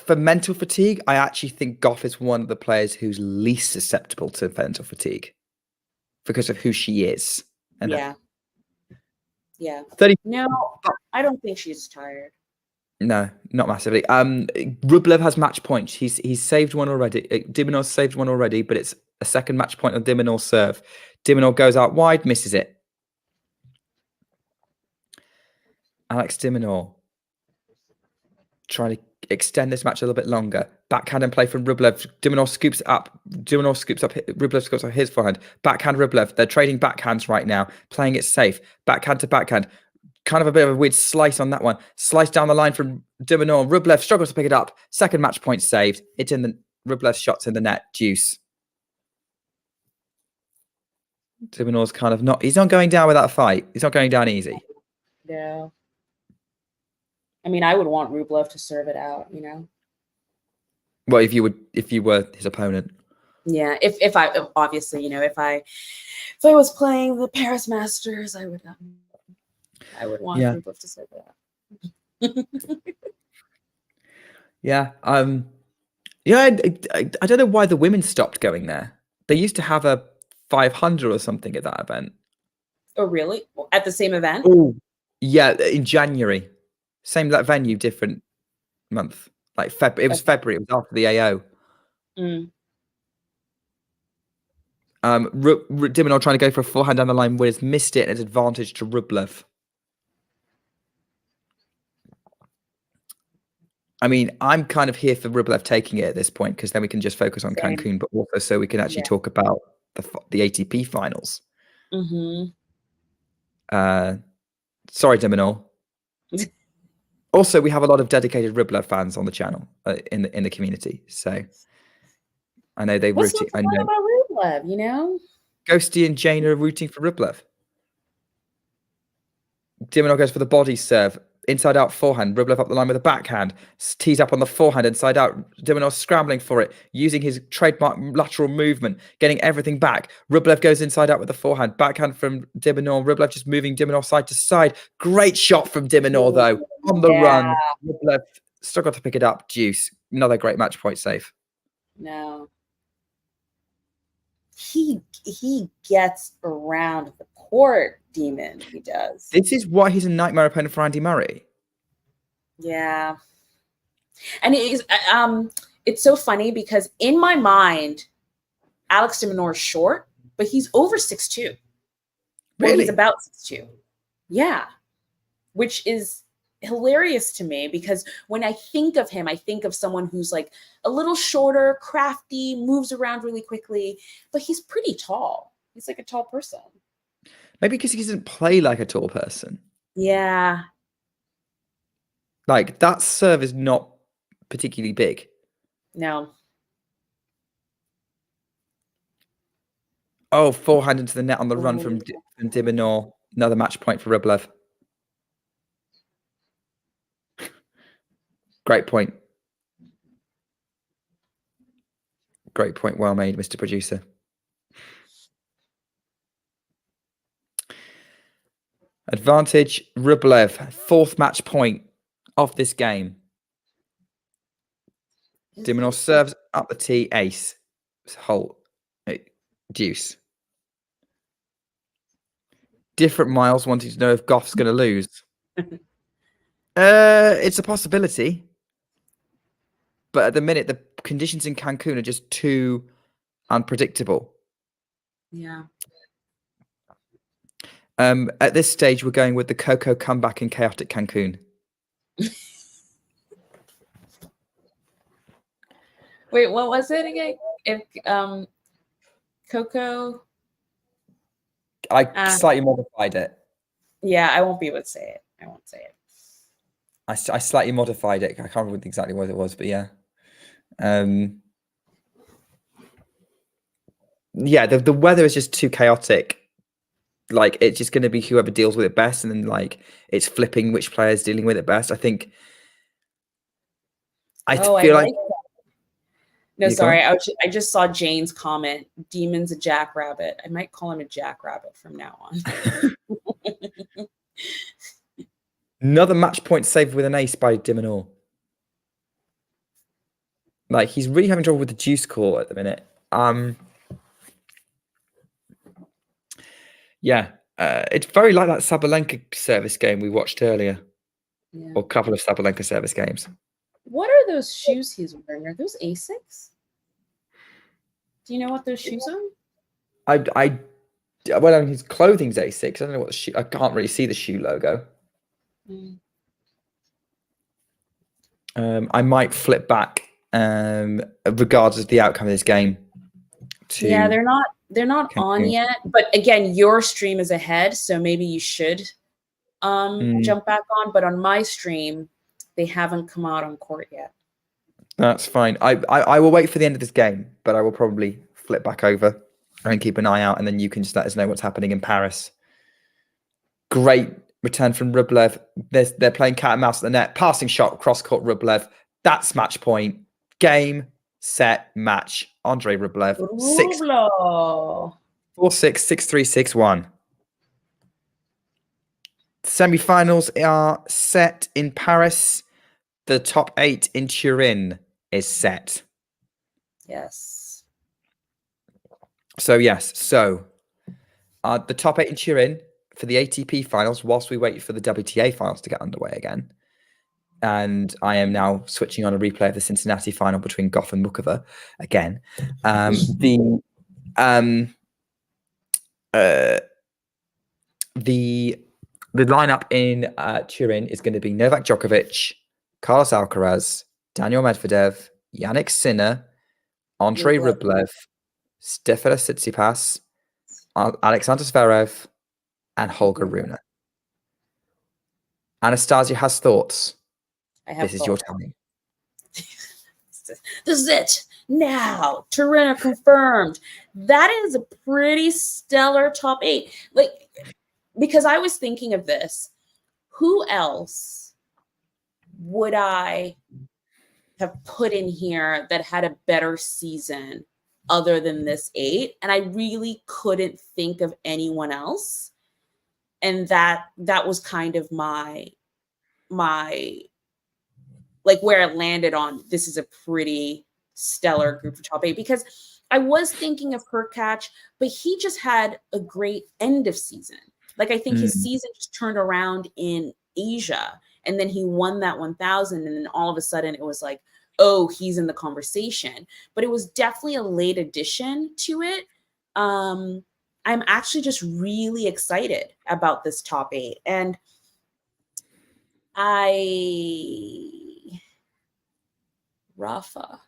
for mental fatigue, I actually think Gauff is one of the players who's least susceptible to mental fatigue because of who she is. And Yeah. Yeah. 30. No, I don't think she's tired. No, not massively. Rublev has match points. He's saved one already. Dimonov saved one already, but it's a second match point on Dimonov's serve. Dimonov goes out wide, misses it. Alex Dimonov trying to extend this match a little bit longer. Backhand and play from Rublev. Dimonov scoops up. Rublev scoops up his forehand. Backhand Rublev. They're trading backhands right now, playing it safe. Backhand to backhand. Kind of a bit of a weird slice on that one. Slice down the line from Dimonov. Rublev struggles to pick it up. Second match point saved. It's in the Rublev's shots in the net. Deuce. Dimonov's kind of not. He's not going down without a fight. He's not going down easy. Yeah. I mean, I would want Rublev to serve it out, you know. Well, if you were his opponent. Yeah, if I obviously, you know, if I was playing the Paris Masters, I would want Rublev to serve it out. Yeah. I don't know why the women stopped going there. They used to have a 500 or something at that event. Oh, really? At the same event? Oh, yeah, in January. Same that venue, different month. Like February. It was February. It was after the AO. Dimonov trying to go for a forehand down the line, Wiz missed it, and it's advantage to Rublev. I mean, I'm kind of here for Rublev taking it at this point because then we can just focus on Cancun, but also so we can actually talk about the ATP finals. Sorry, Dimonov. Also, we have a lot of dedicated Rublev fans on the channel in the community, so I know they What's root. I know about Rublev, you know. Ghosty and Jane are rooting for Rublev. Dimonov goes for the body serve. Inside out forehand. Rublev up the line with a backhand. Tees up on the forehand. Inside out. Dimonov scrambling for it. Using his trademark lateral movement. Getting everything back. Rublev goes inside out with the forehand. Backhand from Dimonov. Rublev just moving Dimonov side to side. Great shot from Dimonov though. On the run. Rublev struggled to pick it up. Deuce. Another great match point save. No. He gets around the court, Demon. He does. This is why he's a nightmare opponent for Andy Murray. Yeah. And it's so funny because in my mind, Alex de Minaur is short, but he's over 6'2". Well, Really? he's about 6'2". Yeah. Which is hilarious to me because when I think of him, I think of someone who's like a little shorter, crafty, moves around really quickly, but he's pretty tall. He's like a tall person. Maybe because he doesn't play like a tall person. Yeah. Like that serve is not particularly big. No. Oh, forehand into the net on the run from Dimonov. Another match point for Rublev. Great point. Great point. Well made, Mr. Producer. Advantage Rublev. Fourth match point of this game. Dimonov serves up the tee. Ace. Hole. Deuce. Different Miles wanting to know if Gauff's going to lose. It's a possibility. But at the minute, the conditions in Cancun are just too unpredictable. Yeah. At this stage, we're going with the Coco comeback in chaotic Cancun. Wait, what was it again? If Coco. I slightly modified it. Yeah, I won't be able to say it. I won't say it. I slightly modified it. I can't remember exactly what it was, but yeah. yeah, the weather is just too chaotic. Like, it's just going to be whoever deals with it best, and then like it's flipping which player's dealing with it best. I think. I Oh, I feel like like that. No, you go sorry. on. I just saw Jane's comment. Demon's a jackrabbit. I might call him a jackrabbit from now on. Another match point saved with an ace by Dimonor. Like, he's really having trouble with the juice call at the minute. Yeah, it's very like that Sabalenka service game we watched earlier, Yeah. or a couple of Sabalenka service games. What are those shoes he's wearing? Are those Asics? Do you know what those shoes are? Well, I mean, his clothing's A6. I don't know what the shoe. I can't really see the shoe logo. I might flip back, regardless of the outcome of this game. Yeah, they're not on yet. But again, your stream is ahead, so maybe you should jump back on. But on my stream, they haven't come out on court yet. That's fine. I will wait for the end of this game, but I will probably flip back over and keep an eye out, and then you can just let us know what's happening in Paris. Great return from Rublev. They're playing cat and mouse at the net. Passing shot, cross court Rublev. That's match point. Game, set, match. Andrei Rublev. 4-6, 6-3, 6-1. Semi-finals are set in Paris. The top 8 in Turin is set. Yes. So, yes. So, the top 8 in Turin for the ATP finals, whilst we wait for the WTA finals to get underway again. And I am now switching on a replay of the Cincinnati final between Gauff and Mukova again. The lineup in Turin is going to be Novak Djokovic, Carlos Alcaraz, Daniel Medvedev, Yannick Sinner, Andrei Rublev, Stefanos Tsitsipas, Alexander Zverev, and Holger Rune. Anastasia has thoughts. This is your time. This is it. Now, Turin confirmed. That is a pretty stellar top 8. Like, because I was thinking of this. Who else would I have put in here that had a better season other than this 8? And I really couldn't think of anyone else. And that was kind of my like where it landed on. This is a pretty stellar group of top 8, because I was thinking of Hurkacz, but he just had a great end of season. Like, I think his season just turned around in Asia, and then he won that 1,000, and then all of a sudden it was like, oh, he's in the conversation. But it was definitely a late addition to it. I'm actually just really excited about this top 8. And Rafa.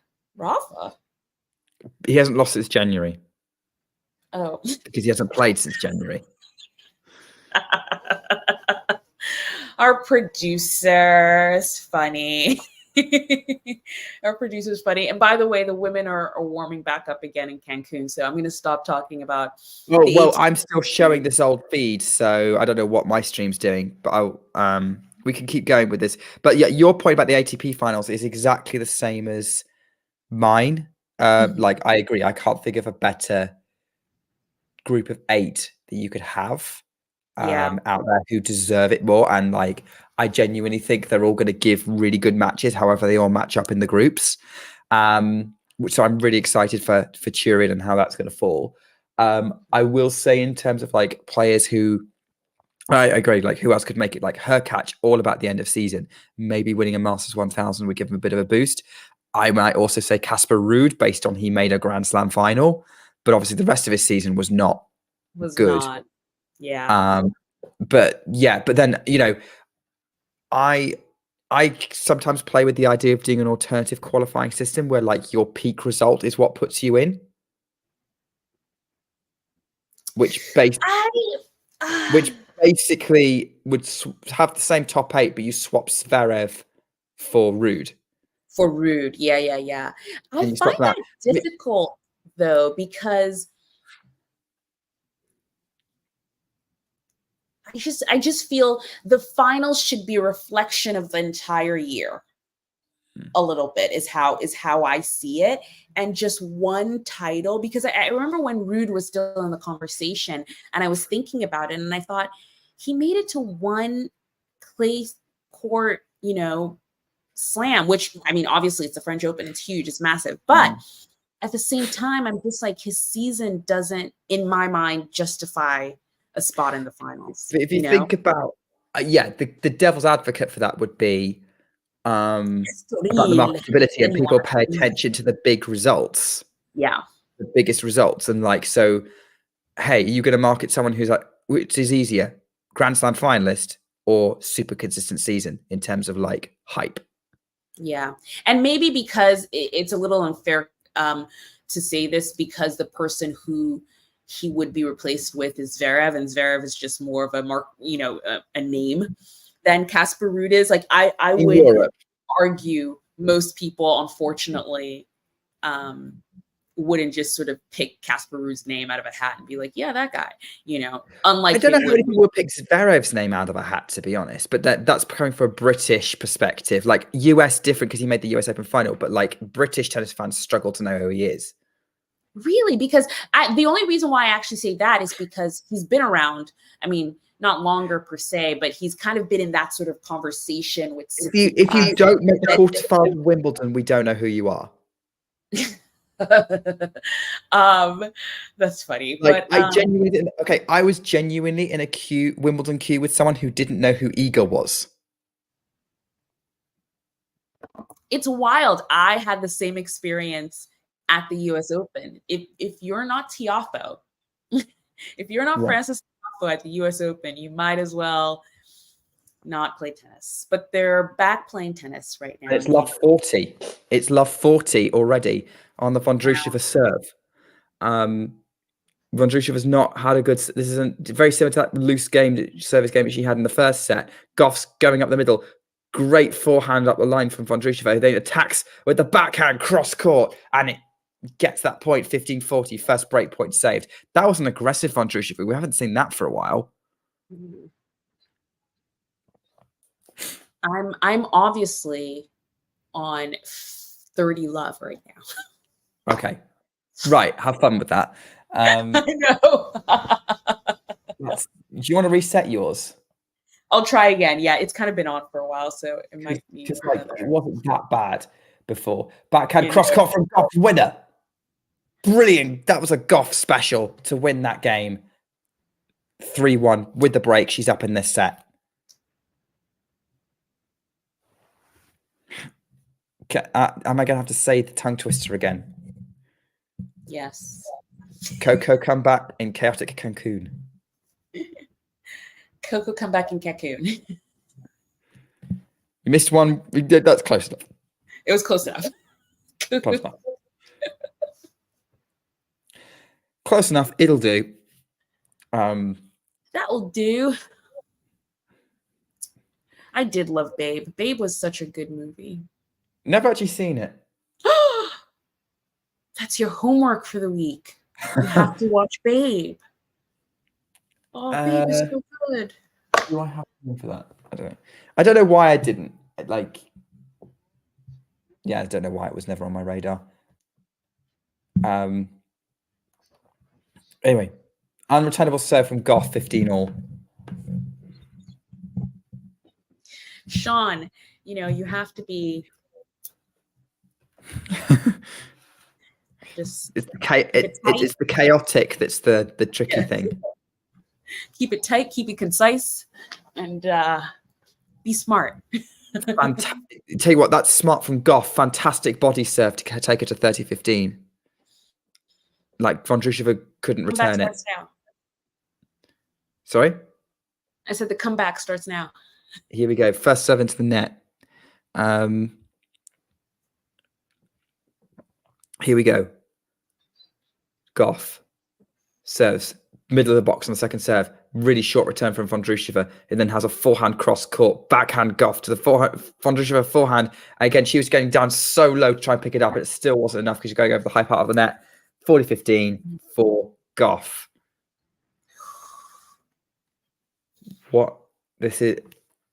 He hasn't lost since January. Oh. Because he hasn't played since January. Our producer is funny. Our producer is funny. And by the way, the women are warming back up again in Cancun. So I'm going to stop talking about. Oh, well, I'm still showing this old feed, so I don't know what my stream's doing, but we can keep going with this. But yeah, your point about the ATP finals is exactly the same as mine. Like, I agree. I can't think of a better group of 8 that you could have out there who deserve it more. And like, I genuinely think they're all going to give really good matches, however they all match up in the groups. So I'm really excited for Turin and how that's going to fall. I will say, in terms of like players who, I agree, like who else could make it, like Hurkacz, all about the end of season, maybe winning a Masters 1000 would give him a bit of a boost. I might also say Casper Ruud, based on he made a Grand Slam final, but obviously the rest of his season was not good. Not. Yeah. But then, you know, I sometimes play with the idea of doing an alternative qualifying system where like your peak result is what puts you in, which basically would have the same top 8, but you swap Zverev for Ruud. For Ruud, yeah. I find that difficult though, because I just feel the finals should be a reflection of the entire year. A little bit is how I see it. And just one title, because I remember when Rude was still in the conversation and I was thinking about it and I thought he made it to one clay court, slam, which, I mean, obviously it's the French Open, it's huge, it's massive, but at the same time, I'm just like, his season doesn't, in my mind, justify a spot in the finals. If you think about, the devil's advocate for that would be about the marketability and people pay attention to the big results. Yeah. The biggest results. And like, so, hey, are you going to market someone who's like, which is easier, Grand Slam finalist or super consistent season in terms of like hype? Yeah. And maybe because it's a little unfair to say this, because the person who he would be replaced with is Zverev, and Zverev is just more of a name than Casper Ruud is. Like I would argue most people, unfortunately, wouldn't just sort of pick Casper Ruud's name out of a hat and be like, yeah, that guy, unlike I don't know how many people would pick Zverev's name out of a hat, to be honest, but that's coming from a British perspective. Like US different because he made the US Open final, but like British tennis fans struggle to know who he is. Really? Because the only reason why I actually say that is because he's been around. I mean, not longer per se, but he's kind of been in that sort of conversation with. If you don't make the quarterfinals of Wimbledon, we don't know who you are. That's funny. Like, but I was genuinely in a Wimbledon queue with someone who didn't know who Iga was. It's wild. I had the same experience at the US Open. If you're not Tiafoe, if you're not Francis Tiafoe at the US Open, you might as well not play tennis. But they're back playing tennis right now. It's love 40. It's love 40 already on the Vondrousova serve. Vondrousova's not had a good. This isn't very similar to that loose service game that she had in the first set. Gauff's going up the middle. Great forehand up the line from Vondrousova. Then attacks with the backhand cross court, and it gets that point. 15-40, first break point saved. That was an aggressive Vondrousova. We haven't seen that for a while. I'm obviously on 30 love right now. Okay, right. Have fun with that. I know. Do you want to reset yours? I'll try again. Yeah, it's kind of been on for a while, so it might be. Just like it wasn't that bad before. Backhand cross court from Gauff, winner. Brilliant. That was a Gauff special to win that game. 3-1 with the break. She's up in this set. Okay, am I going to have to say the tongue twister again? Yes. Coco come back in chaotic Cancun. Coco come back in Cancun. You missed one. That's close enough. It was close enough. Close enough. Close enough. It'll do. That'll do. I did love Babe. Babe was such a good movie. Never actually seen it. That's your homework for the week. You have to watch Babe. Oh, Babe is so good. Do I have time for that? I don't know. I don't know why I didn't. I don't know why it was never on my radar. Anyway, unreturnable serve from Gauff, 15-all. Sean, you have to be just. It's the chaotic that's the tricky thing. Keep it tight, keep it concise, and be smart. Tell you what, that's smart from Gauff. Fantastic body serve to take it to 30-15. Like Vondrousova couldn't return it. Now. Sorry? I said the comeback starts now. Here we go. First serve into the net. Here we go. Gauff serves middle of the box on the second serve. Really short return from Vondrousova, and then has a forehand cross court, backhand Gauff to the forehand. Vondrousova forehand. Again, she was getting down so low to try and pick it up, but it still wasn't enough because she's going over the high part of the net. 40-15 for Gauff. what this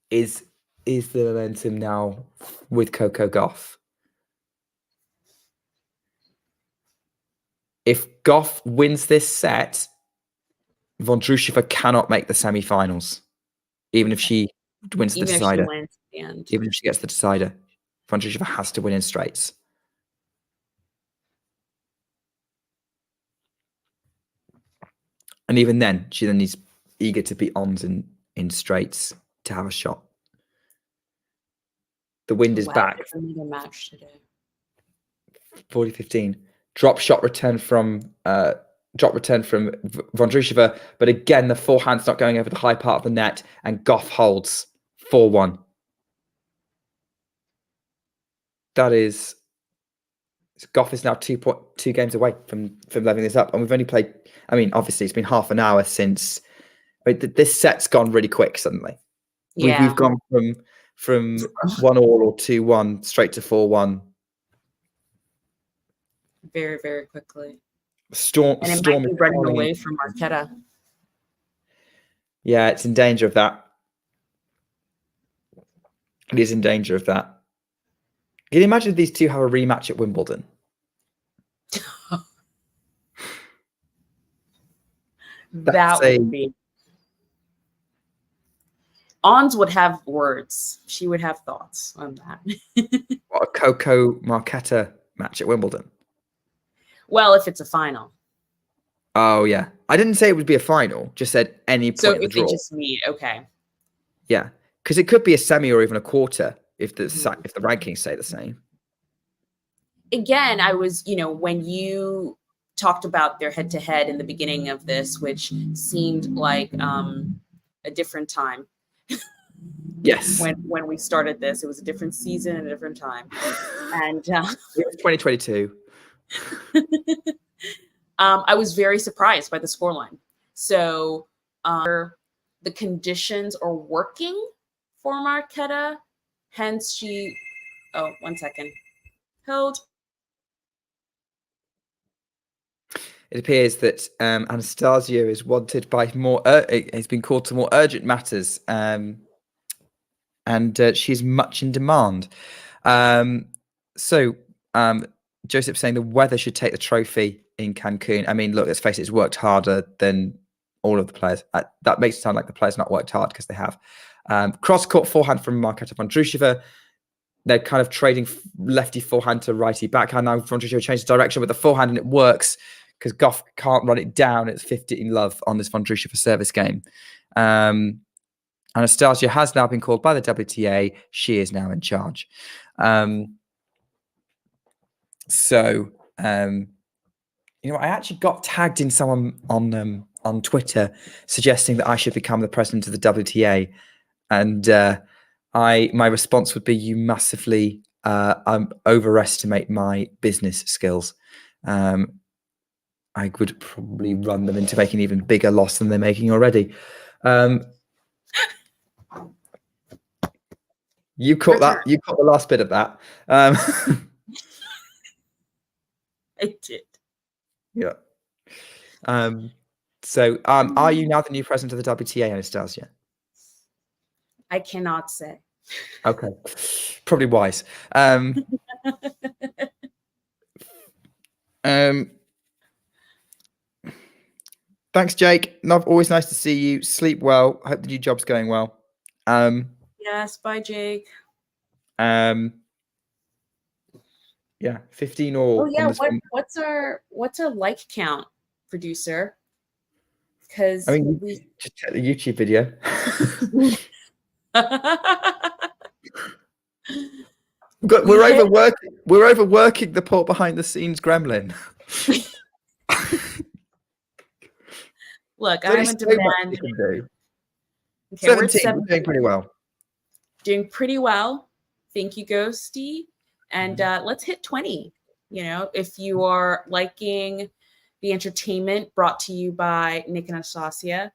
is the momentum now with Coco Gauff. If Gauff wins this set, Vondrousova cannot make the semi-finals, even if she wins the Even if she decider. wins at the end. Even if she gets the decider, Vondrousova has to win in straights. And even then, she then needs eager to be ons in straights to have a shot. The wind is back. It's another match today. 40-15. Drop return from Vondrousova, but again the forehand's not going over the high part of the net, and Gauff holds 4-1. That is, Gauff is now 2 games away from leveling this up, and we've only played. I mean, obviously it's been half an hour since. I mean, this set's gone really quick suddenly. Yeah. We've gone from 1-1 or 2-1 straight to 4-1. Very, very quickly. Storm might be running away from Marketa. Yeah, it's in danger of that. It is in danger of that. Can you imagine if these two have a rematch at Wimbledon? That would be. Ons would have words. She would have thoughts on that. What, a Coco Marketa match at Wimbledon? Well, if it's a final. Oh, yeah. I didn't say it would be a final. Just said any point of the draw. So if they just meet, okay. Yeah. Because it could be a semi or even a quarter if the rankings stay the same. Again, I was, when you talked about their head-to-head in the beginning of this, which seemed like a different time. Yes. When we started this, it was a different season and a different time. And it was 2022. I was very surprised by the scoreline. So the conditions are working for Marketa. Hence she, oh, 1 second. Hold. It appears that Anastasia is wanted by has been called to more urgent matters, and she's much in demand. So Joseph saying the weather should take the trophy in Cancun. I mean, look, let's face it, it's worked harder than all of the players. That makes it sound like the players not worked hard, because they have. Cross-court forehand from Marketa Vondrousova. They're kind of trading lefty forehand to righty backhand. Now Vondrousova changed direction with the forehand, and it works because Gauff can't run it down. It's 15-love on this Vondrousova service game. Anastasia has now been called by the WTA. She is now in charge. I actually got tagged in someone on Twitter suggesting that I should become the president of the WTA, and my response would be, you massively overestimate my business skills. I would probably run them into making even bigger loss than they're making already. You caught that. You caught the last bit of that. I did. Yeah. So are you now the new president of the WTA, Anastasia? I cannot say. Okay. Probably wise. Thanks, Jake. Always nice to see you. Sleep well. Hope the new job's going well. Yes, bye, Jake. Yeah, 15 all. Oh yeah, what's our like count, producer? Because we just check the YouTube video. We're overworking the poor behind the scenes gremlin. Look, I'm a demand. Okay, 17, we're doing pretty well. Doing pretty well. Thank you, Ghosty. And let's hit 20. If you are liking the entertainment brought to you by Nick and Anastasia,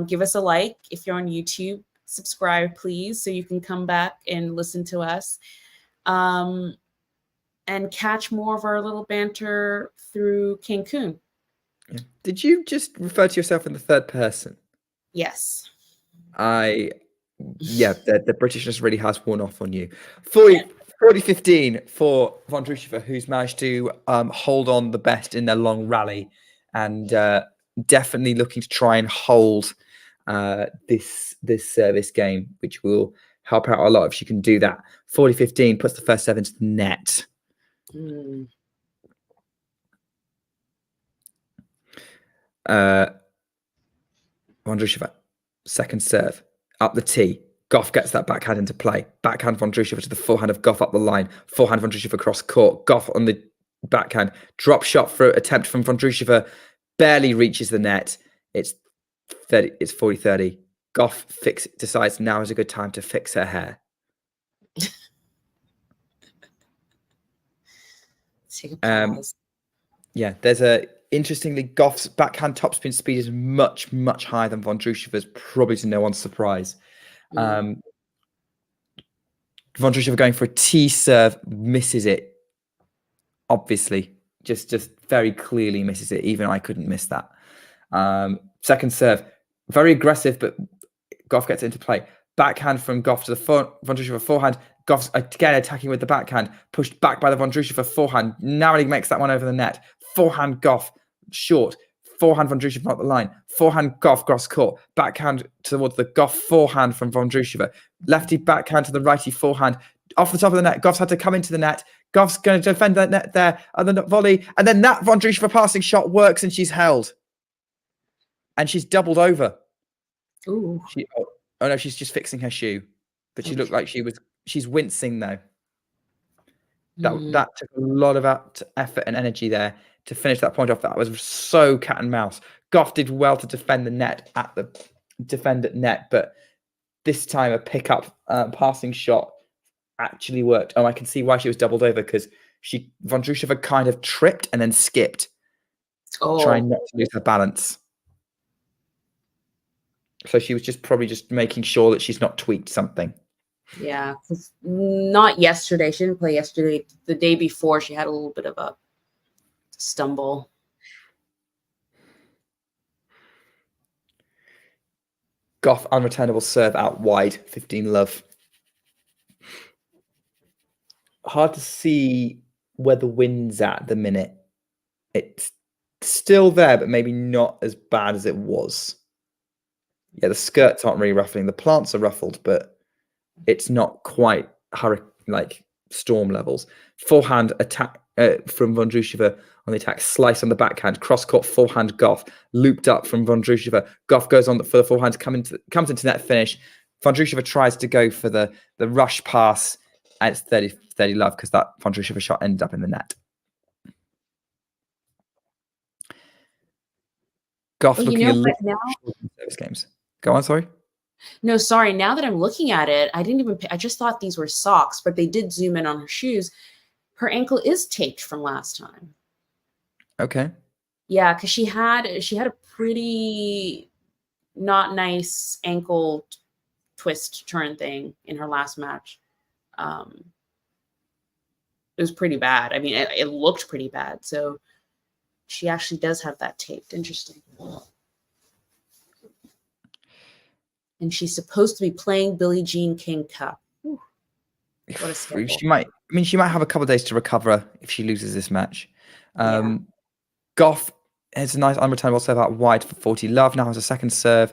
give us a like. If you're on YouTube, subscribe, please, so you can come back and listen to us. And catch more of our little banter through Cancun. Yeah. Did you just refer to yourself in the third person? Yes. The Britishness really has worn off on you. 40-15 for Vondrousova, who's managed to hold on the best in their long rally, and definitely looking to try and hold this service game, which will help her out a lot if she can do that. 40-15 puts the first serve into the net. Vondrousova, second serve, up the tee. Gauff gets that backhand into play. Backhand Vondrousova to the forehand of Gauff up the line. Forehand Vondrousova across court. Gauff on the backhand. Drop shot for attempt from Vondrousova. Barely reaches the net. It's 40-30. Gauff decides now is a good time to fix her hair. Take a pause. Interestingly, Gauff's backhand topspin speed is much, much higher than Vondrousova's, probably to no one's surprise. Vondrousova going for a tee serve, misses it. Obviously, just very clearly misses it. Even I couldn't miss that. Second serve, very aggressive, but Gauff gets it into play. Backhand from Gauff to the Vondrousova forehand. Gauff's again attacking with the backhand, pushed back by the Vondrousova forehand. Narrowly makes that one over the net. Forehand Gauff, short. Forehand Vondrousova up the line. Forehand Gauff, cross court. Backhand towards the Gauff forehand from Vondrousova. Lefty backhand to the righty forehand. Off the top of the net. Gauff's had to come into the net. Gauff's going to defend that net there. And then volley. And then that Vondrousova passing shot works and she's held. And she's doubled over. Ooh. Oh no, she's just fixing her shoe. But she looked like she's wincing though. That took a lot of effort and energy there to finish that point off. That was so cat and mouse. Gauff did well to defend the net at net, but this time a pickup passing shot actually worked. Oh, I can see why she was doubled over, because Vondrousova kind of tripped and then skipped, trying not to lose her balance. So she was probably just making sure that she's not tweaked something. Yeah, not yesterday. She didn't play yesterday. The day before, she had a little bit of a stumble. Gauff, unreturnable serve out wide, 15-love. Hard to see where the wind's at the minute. It's still there, but maybe not as bad as it was. Yeah, the skirts aren't really ruffling. The plants are ruffled, but it's not quite like storm levels. Forehand attack from Vondrousova on the attack. Slice on the backhand. Cross court forehand Gauff. Looped up from Vondrousova. Gauff goes on for the forehand. Comes into net finish. Vondrousova tries to go for the rush pass. And it's 30 love because that Vondrousova shot ended up in the net. Gauff looking a little short in service games. Go on, sorry. No, sorry. Now that I'm looking at it, I just thought these were socks, but they did zoom in on her shoes. Her ankle is taped from last time. Okay. Yeah, because she had a pretty not nice ankle twist turn thing in her last match. It was pretty bad. I mean, it looked pretty bad. So she actually does have that taped. Interesting. And she's supposed to be playing Billie Jean King Cup. Whew. What a schedule. She might have a couple of days to recover if she loses this match. Gauff has a nice unreturnable serve out wide for 40 love. Now has a second serve.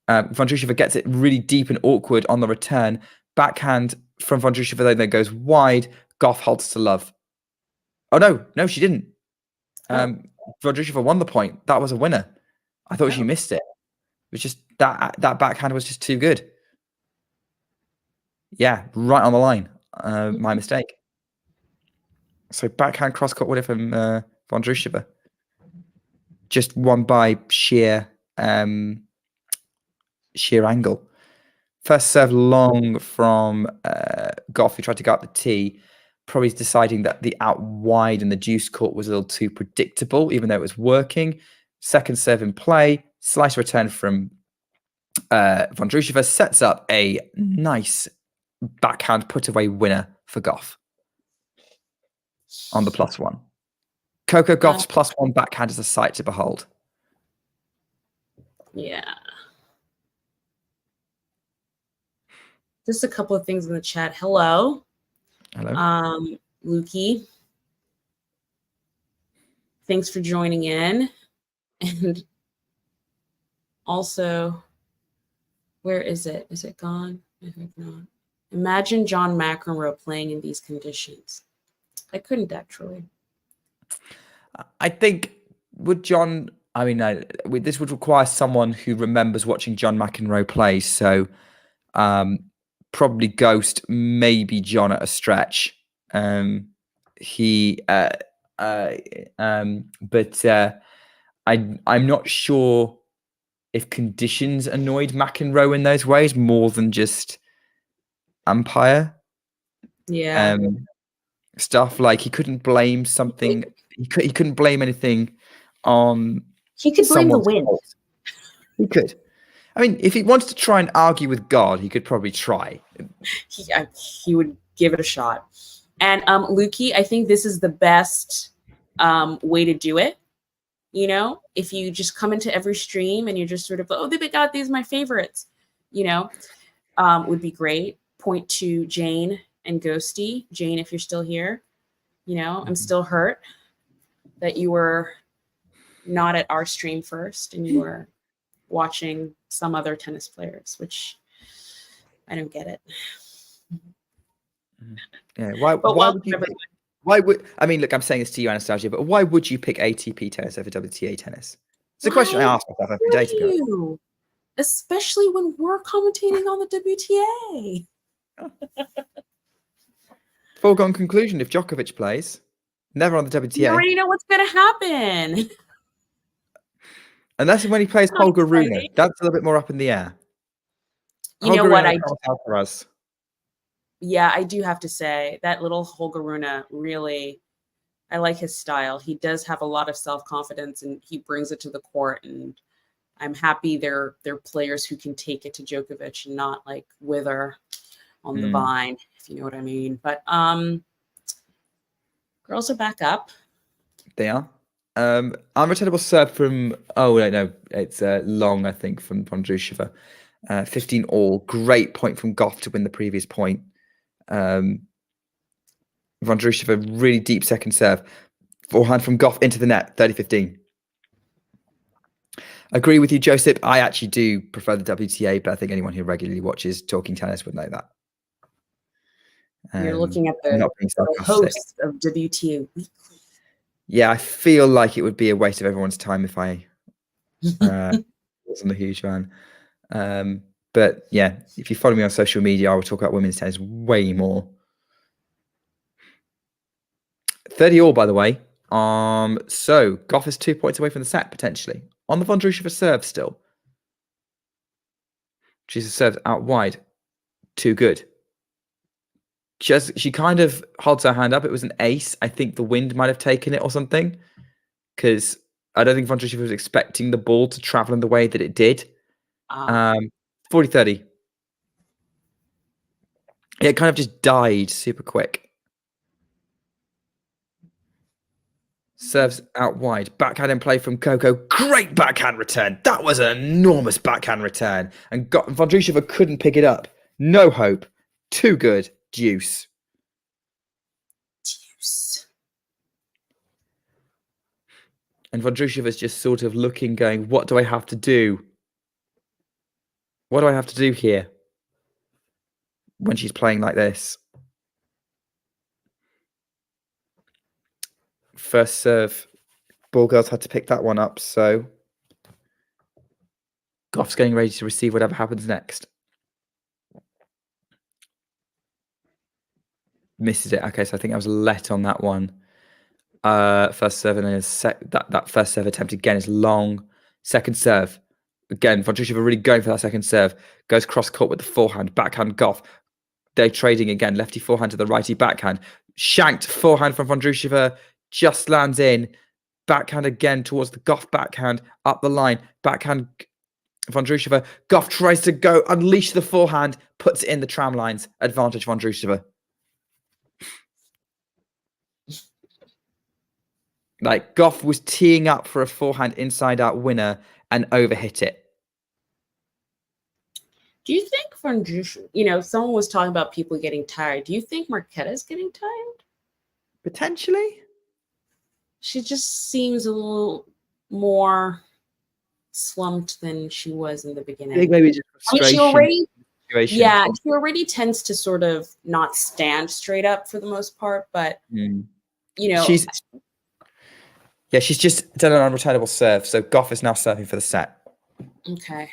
Vondrousova gets it really deep and awkward on the return. Backhand from Vondrousova then goes wide. Gauff holds to love. Oh no, she didn't. Vondrousova won the point. That was a winner. I thought she missed it. It was just that backhand was just too good. Yeah, right on the line. My mistake. So backhand cross court winner from Vondrousova. Just won by sheer angle. First serve long from Gauff, who tried to go up the tee, probably deciding that the out wide and the deuce court was a little too predictable, even though it was working. Second serve in play, slice return from Vondrousova sets up a nice backhand put away winner for Gauff on the +1. Coco Gauff's +1 backhand is a sight to behold. Yeah. Just a couple of things in the chat. Hello. Hello. Lukey. Thanks for joining in. And also, where is it? Is it gone? I hope not. Imagine John McEnroe playing in these conditions. I couldn't actually. I think would John. I mean, this would require someone who remembers watching John McEnroe play. So, probably Ghost, maybe John at a stretch. But I'm not sure if conditions annoyed McEnroe in those ways more than just umpire. Yeah. Stuff like he couldn't blame something. He couldn't blame anything on. He could blame the wind. Fault. He could. I mean, if he wants to try and argue with God, he could probably try. He would give it a shot. And Lukey, I think this is the best way to do it. You know, if you just come into every stream and you're just sort of, oh, they got these my favorites, you know, would be great. Point to Jane and Ghosty. Jane, if you're still here, you know, I'm still hurt that you were not at our stream first and you were watching some other tennis players, which I don't get it. Yeah, why would I mean, look, I'm saying this to you, Anastasia, but why would you pick ATP tennis over WTA tennis? It's a question I ask myself every day, to be honest. Especially when we're commentating on the WTA. Foregone conclusion, if Djokovic plays, never on the WTA. You already know what's going to happen. Unless when he plays Holger Rune, that's a little bit more up in the air. You know what? Yeah, I do have to say that little Holger Rune really, I like his style. He does have a lot of self-confidence and he brings it to the court. And I'm happy they're players who can take it to Djokovic and not like wither on the vine, if you know what I mean. But girls are back up. They are. Unreturnable serve from, no, it's Long, I think, from Vondrousova. 15 all. Great point from Gauff to win the previous point. Vondrousova, really deep second serve. Forehand from Gauff into the net, 30-15. Agree with you, Joseph. I actually do prefer the WTA, but I think anyone who regularly watches Talking Tennis would know that. You're looking at the host of WTA Weekly. Yeah, I feel like it would be a waste of everyone's time if I wasn't a huge fan. But yeah, if you follow me on social media, I will talk about women's tennis way more. 30 all, by the way. So Gauff is 2 points away from the set, potentially. On the Vondrousova serve still. She's served out wide. Too good. She kind of holds her hand up. It was an ace. I think the wind might have taken it or something. Because I don't think Vondrousova was expecting the ball to travel in the way that it did. 40-30. It kind of just died super quick. Serves out wide. Backhand in play from Coco. Great backhand return. That was an enormous backhand return. And Vondrousova couldn't pick it up. No hope. Too good. Deuce. And Vondrousova's just sort of looking, going, what do I have to do? What do I have to do here? When she's playing like this. First serve. Ball girls had to pick that one up, so Gauff's getting ready to receive whatever happens next. Misses it. Okay, so I think I was let on that one. First serve, and then that first serve attempt again is long. Second serve. Again, Vondrousova really going for that second serve. Goes cross court with the forehand. Backhand Gauff. They're trading again. Lefty forehand to the righty backhand. Shanked forehand from Vondrousova. Just lands in. Backhand again towards the Gauff backhand. Up the line. Backhand Vondrousova. Gauff tries to go unleash the forehand. Puts it in the tram lines. Advantage Vondrousova. Like, Gauff was teeing up for a forehand inside-out winner and overhit it. Do you think Vondrousova, someone was talking about people getting tired. Do you think Marketa's getting tired? Potentially. She just seems a little more slumped than she was in the I think beginning. maybe just I mean, frustration. she already tends to sort of not stand straight up for the most part, but She's just done an unreturnable serve, so Gauff is now serving for the set. okay.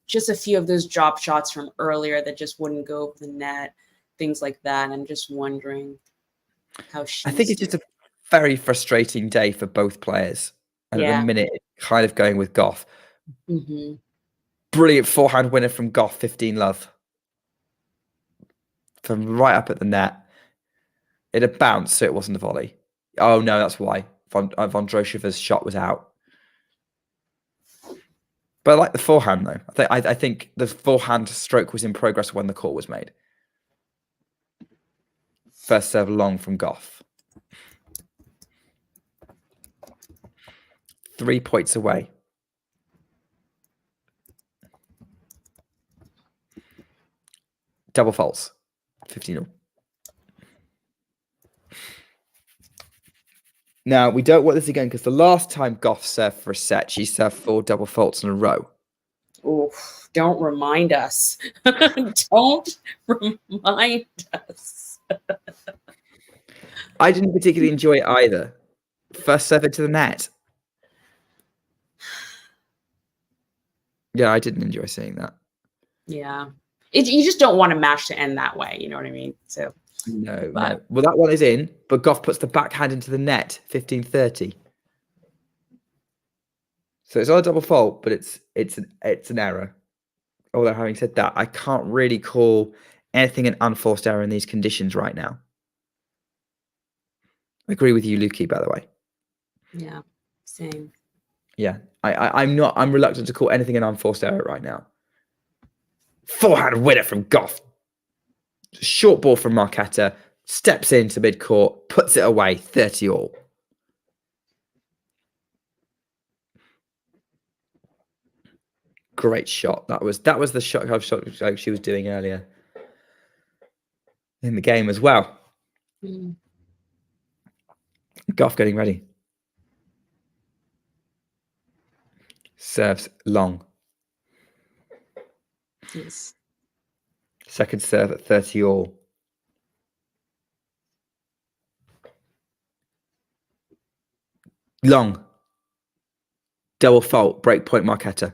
Just a few of those drop shots from earlier that just wouldn't go over the net, things like that. I'm just wondering how I think it's just a very frustrating day for both players. And at the minute, it's kind of going with Gauff. Mm-hmm. Brilliant forehand winner from Gauff, 15-love. From right up at the net. It had bounced, so it wasn't a volley. Oh, no, that's why. Vondrousova's shot was out. But I like the forehand, though. I think the forehand stroke was in progress when the call was made. First serve long from Gauff. 3 points away. Double faults. 15-all. Now, we don't want this again because the last time Gauff served for a set, she served 4 double faults in a row. Oh, don't remind us. Don't remind us. I didn't particularly enjoy it either. First serve into the net. Yeah, I didn't enjoy seeing that. Yeah. You just don't want a match to end that way. You know what I mean? So No. Well, that one is in, but Gauff puts the backhand into the net, 15-30. So it's not a double fault, but it's an error. Although having said that, I can't really call anything an unforced error in these conditions right now. I agree with you, Lukey, by the way. Yeah, same. Yeah, I'm reluctant to call anything an unforced error right now. Forehand winner from Gauff. Short ball from Marketa. Steps into mid-court, puts it away, 30-all. Great shot. That was the shot like she was doing earlier in the game as well. Gauff getting ready. Serves long. Yes. Second serve at 30-all. Long. Double fault. Break point Marketa.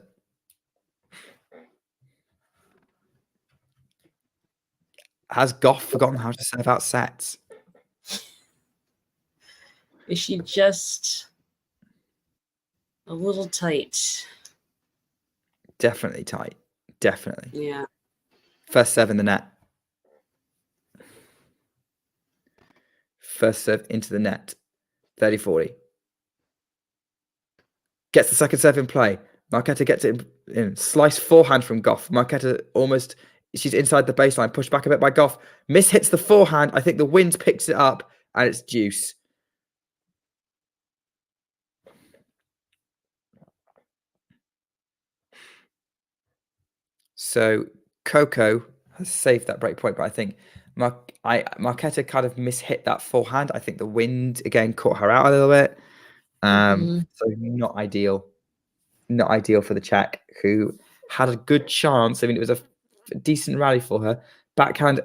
Has Gauff forgotten how to serve out sets? Is she just a little tight? Definitely tight. Definitely. Yeah. First serve in the net. First serve into the net. 30-40. Gets the second serve in play. Marketa gets it in. Slice forehand from Gauff. Marketa almost... She's inside the baseline. Pushed back a bit by Gauff. Miss hits the forehand. I think the wind picks it up. And it's deuce. So Coco has saved that break point, but I think Marketa kind of mishit that forehand. I think the wind again caught her out a little bit. So not ideal. Not ideal for the Czech, who had a good chance. I mean, it was a decent rally for her. Backhand.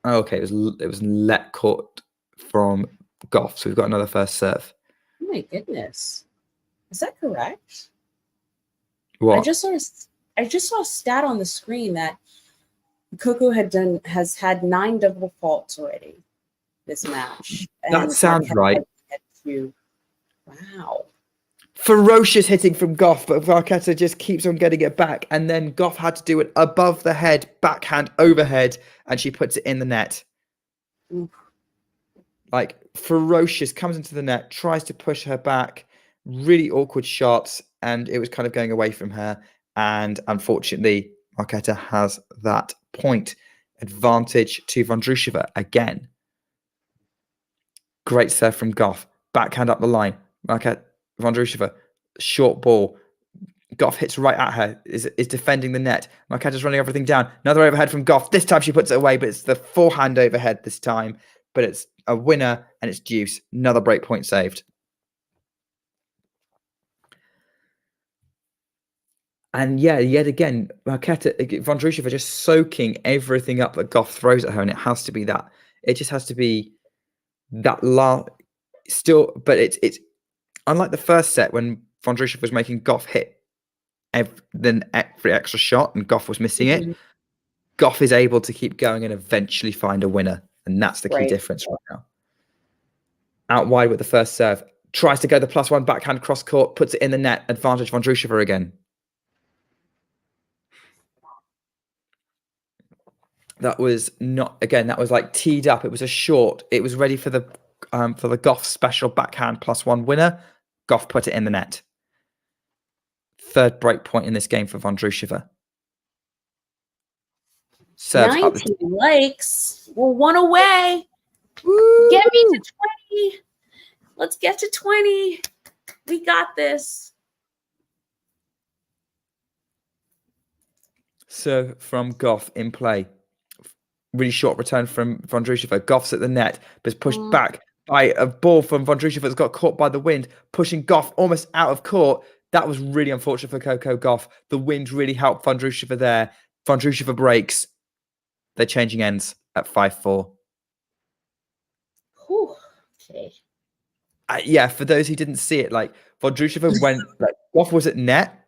Oh, okay, it was let caught from Gauff. So we've got another first serve. Oh my goodness. Is that correct? What? I just saw a stat on the screen that Coco has had 9 double faults already this match. That sounds right. Wow. Ferocious hitting from Gauff, but Marketa just keeps on getting it back. And then Gauff had to do it above the head, backhand overhead, and she puts it in the net. Oof. Like, ferocious, comes into the net, tries to push her back. Really awkward shots, and it was kind of going away from her. And unfortunately, Marketa has that point. Advantage to Vondrousova again. Great serve from Gauff. Backhand up the line. Vondrousova, short ball. Gauff hits right at her, is defending the net. Marketa's running everything down. Another overhead from Gauff. This time she puts it away, but it's the forehand overhead this time. But it's a winner, and it's deuce. Another break point saved. And yeah, yet again, Marketa, Vondrousova just soaking everything up that Gauff throws at her, and it has to be that. It just has to be that still, but it's unlike the first set when Vondrousova was making Gauff hit every extra shot and Gauff was missing it. Gauff is able to keep going and eventually find a winner, and that's the key difference right now. Out wide with the first serve, tries to go the +1 backhand cross court, puts it in the net, advantage Vondrousova again. That was not, again, that was like teed up. It was a short. It was ready for the Gauff special backhand +1 winner. Gauff put it in the net. Third break point in this game for Vondrousova. Serves 19 likes. We're one away. Woo! Get me to 20. Let's get to 20. We got this. Serve from Gauff in play. Really short return from Vondrousova. Gauff's at the net, but is pushed back by a ball from Vondrousova that's got caught by the wind, pushing Gauff almost out of court. That was really unfortunate for Coco Gauff. The wind really helped Vondrousova there. Vondrousova breaks. They're changing ends at 5-4. Okay. Yeah, for those who didn't see it, like Vondrousova went, like Gauff was at net.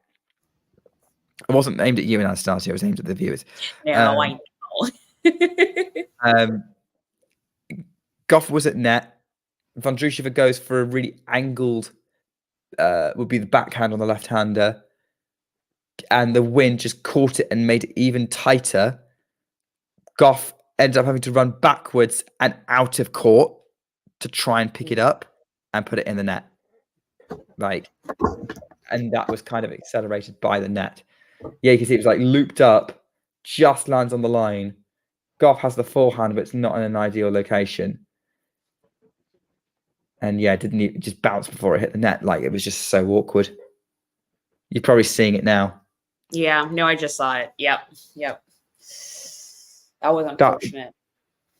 It wasn't aimed at you, Anastasia. It was aimed at the viewers. No, I know. Gauff was at net. Vondrousova goes for a really angled, would be the backhand on the left-hander. And the wind just caught it and made it even tighter. Gauff ended up having to run backwards and out of court to try and pick it up and put it in the net. Like, and that was kind of accelerated by the net. Yeah, you can see it was like looped up, just lands on the line. Gauff has the forehand, but it's not in an ideal location. And yeah, it just bounced before it hit the net. Like, it was just so awkward. You're probably seeing it now. Yeah, no, I just saw it. Yep. That was unfortunate.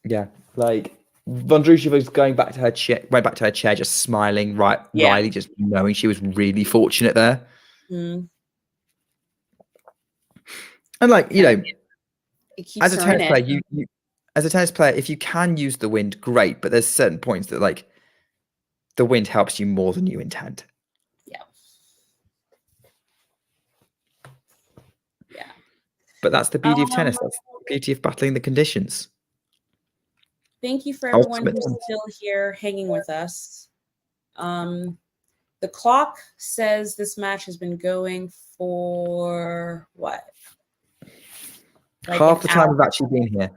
Yeah, like Vondrousova was going back to her chair, went back to her chair, just smiling, Riley, just knowing she was really fortunate there. And like, you know, as a tennis player, as a tennis player, if you can use the wind, great. But there's certain points that like the wind helps you more than you intend. Yeah. But that's the beauty of tennis. That's the beauty of battling the conditions. Thank you for everyone who's still here hanging with us. The clock says this match has been going for what? Like half the time we've actually been here.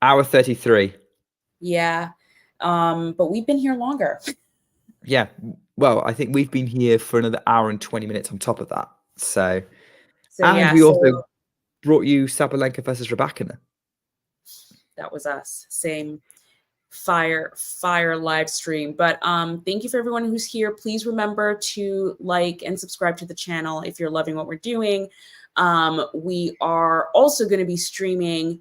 Hour 33. Yeah. But we've been here longer. Yeah. Well, I think we've been here for another hour and 20 minutes on top of that. So we also brought you Sabalenka versus Rybakina. That was us. Same fire live stream. But thank you for everyone who's here. Please remember to like and subscribe to the channel if you're loving what we're doing. We are also going to be streaming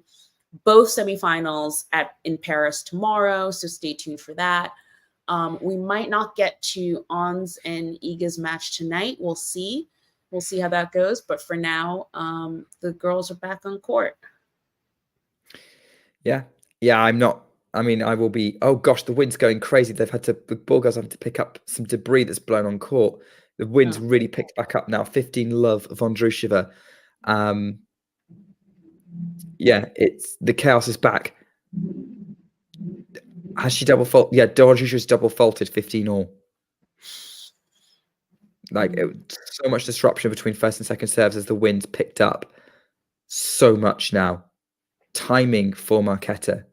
both semifinals in Paris tomorrow, so stay tuned for that. We might not get to Ons and Iga's match tonight. We'll see. We'll see how that goes. But for now, the girls are back on court. Yeah. I will be. Oh gosh, the wind's going crazy. The ball girls having to pick up some debris that's blown on court. The wind's really picked back up now. 15 love Vondrousova. Yeah, the chaos is back. Has she double fault? Yeah, Vondrousova's double faulted 15 all. Like so much disruption between first and second serves as the wind's picked up so much now. Timing for Marketa,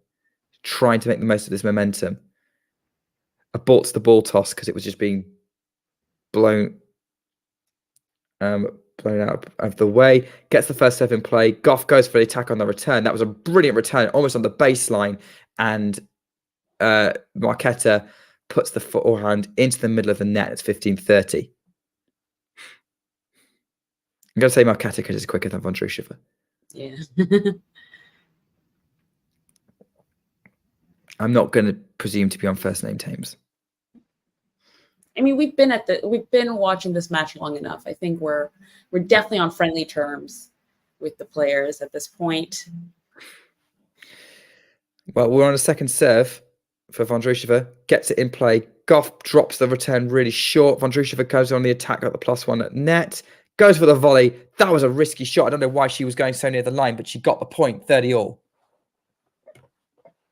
trying to make the most of this momentum. Aborts the ball toss because it was just being blown out of the way. Gets the first serve in play. Gauff goes for the attack on the return. That was a brilliant return, almost on the baseline. And Marketa puts the forehand into the middle of the net. It's 15-30. I'm going to say Marketa because it's quicker than Vondrousova. Yeah. I'm not going to presume to be on first name teams. I mean, we've been watching this match long enough. I think we're definitely on friendly terms with the players at this point. Well, we're on a second serve for Vondrousova. Gets it in play. Gauff drops the return really short. Vondrousova goes on the attack, got the +1 at net. Goes for the volley. That was a risky shot. I don't know why she was going so near the line, but she got the point, 30-all.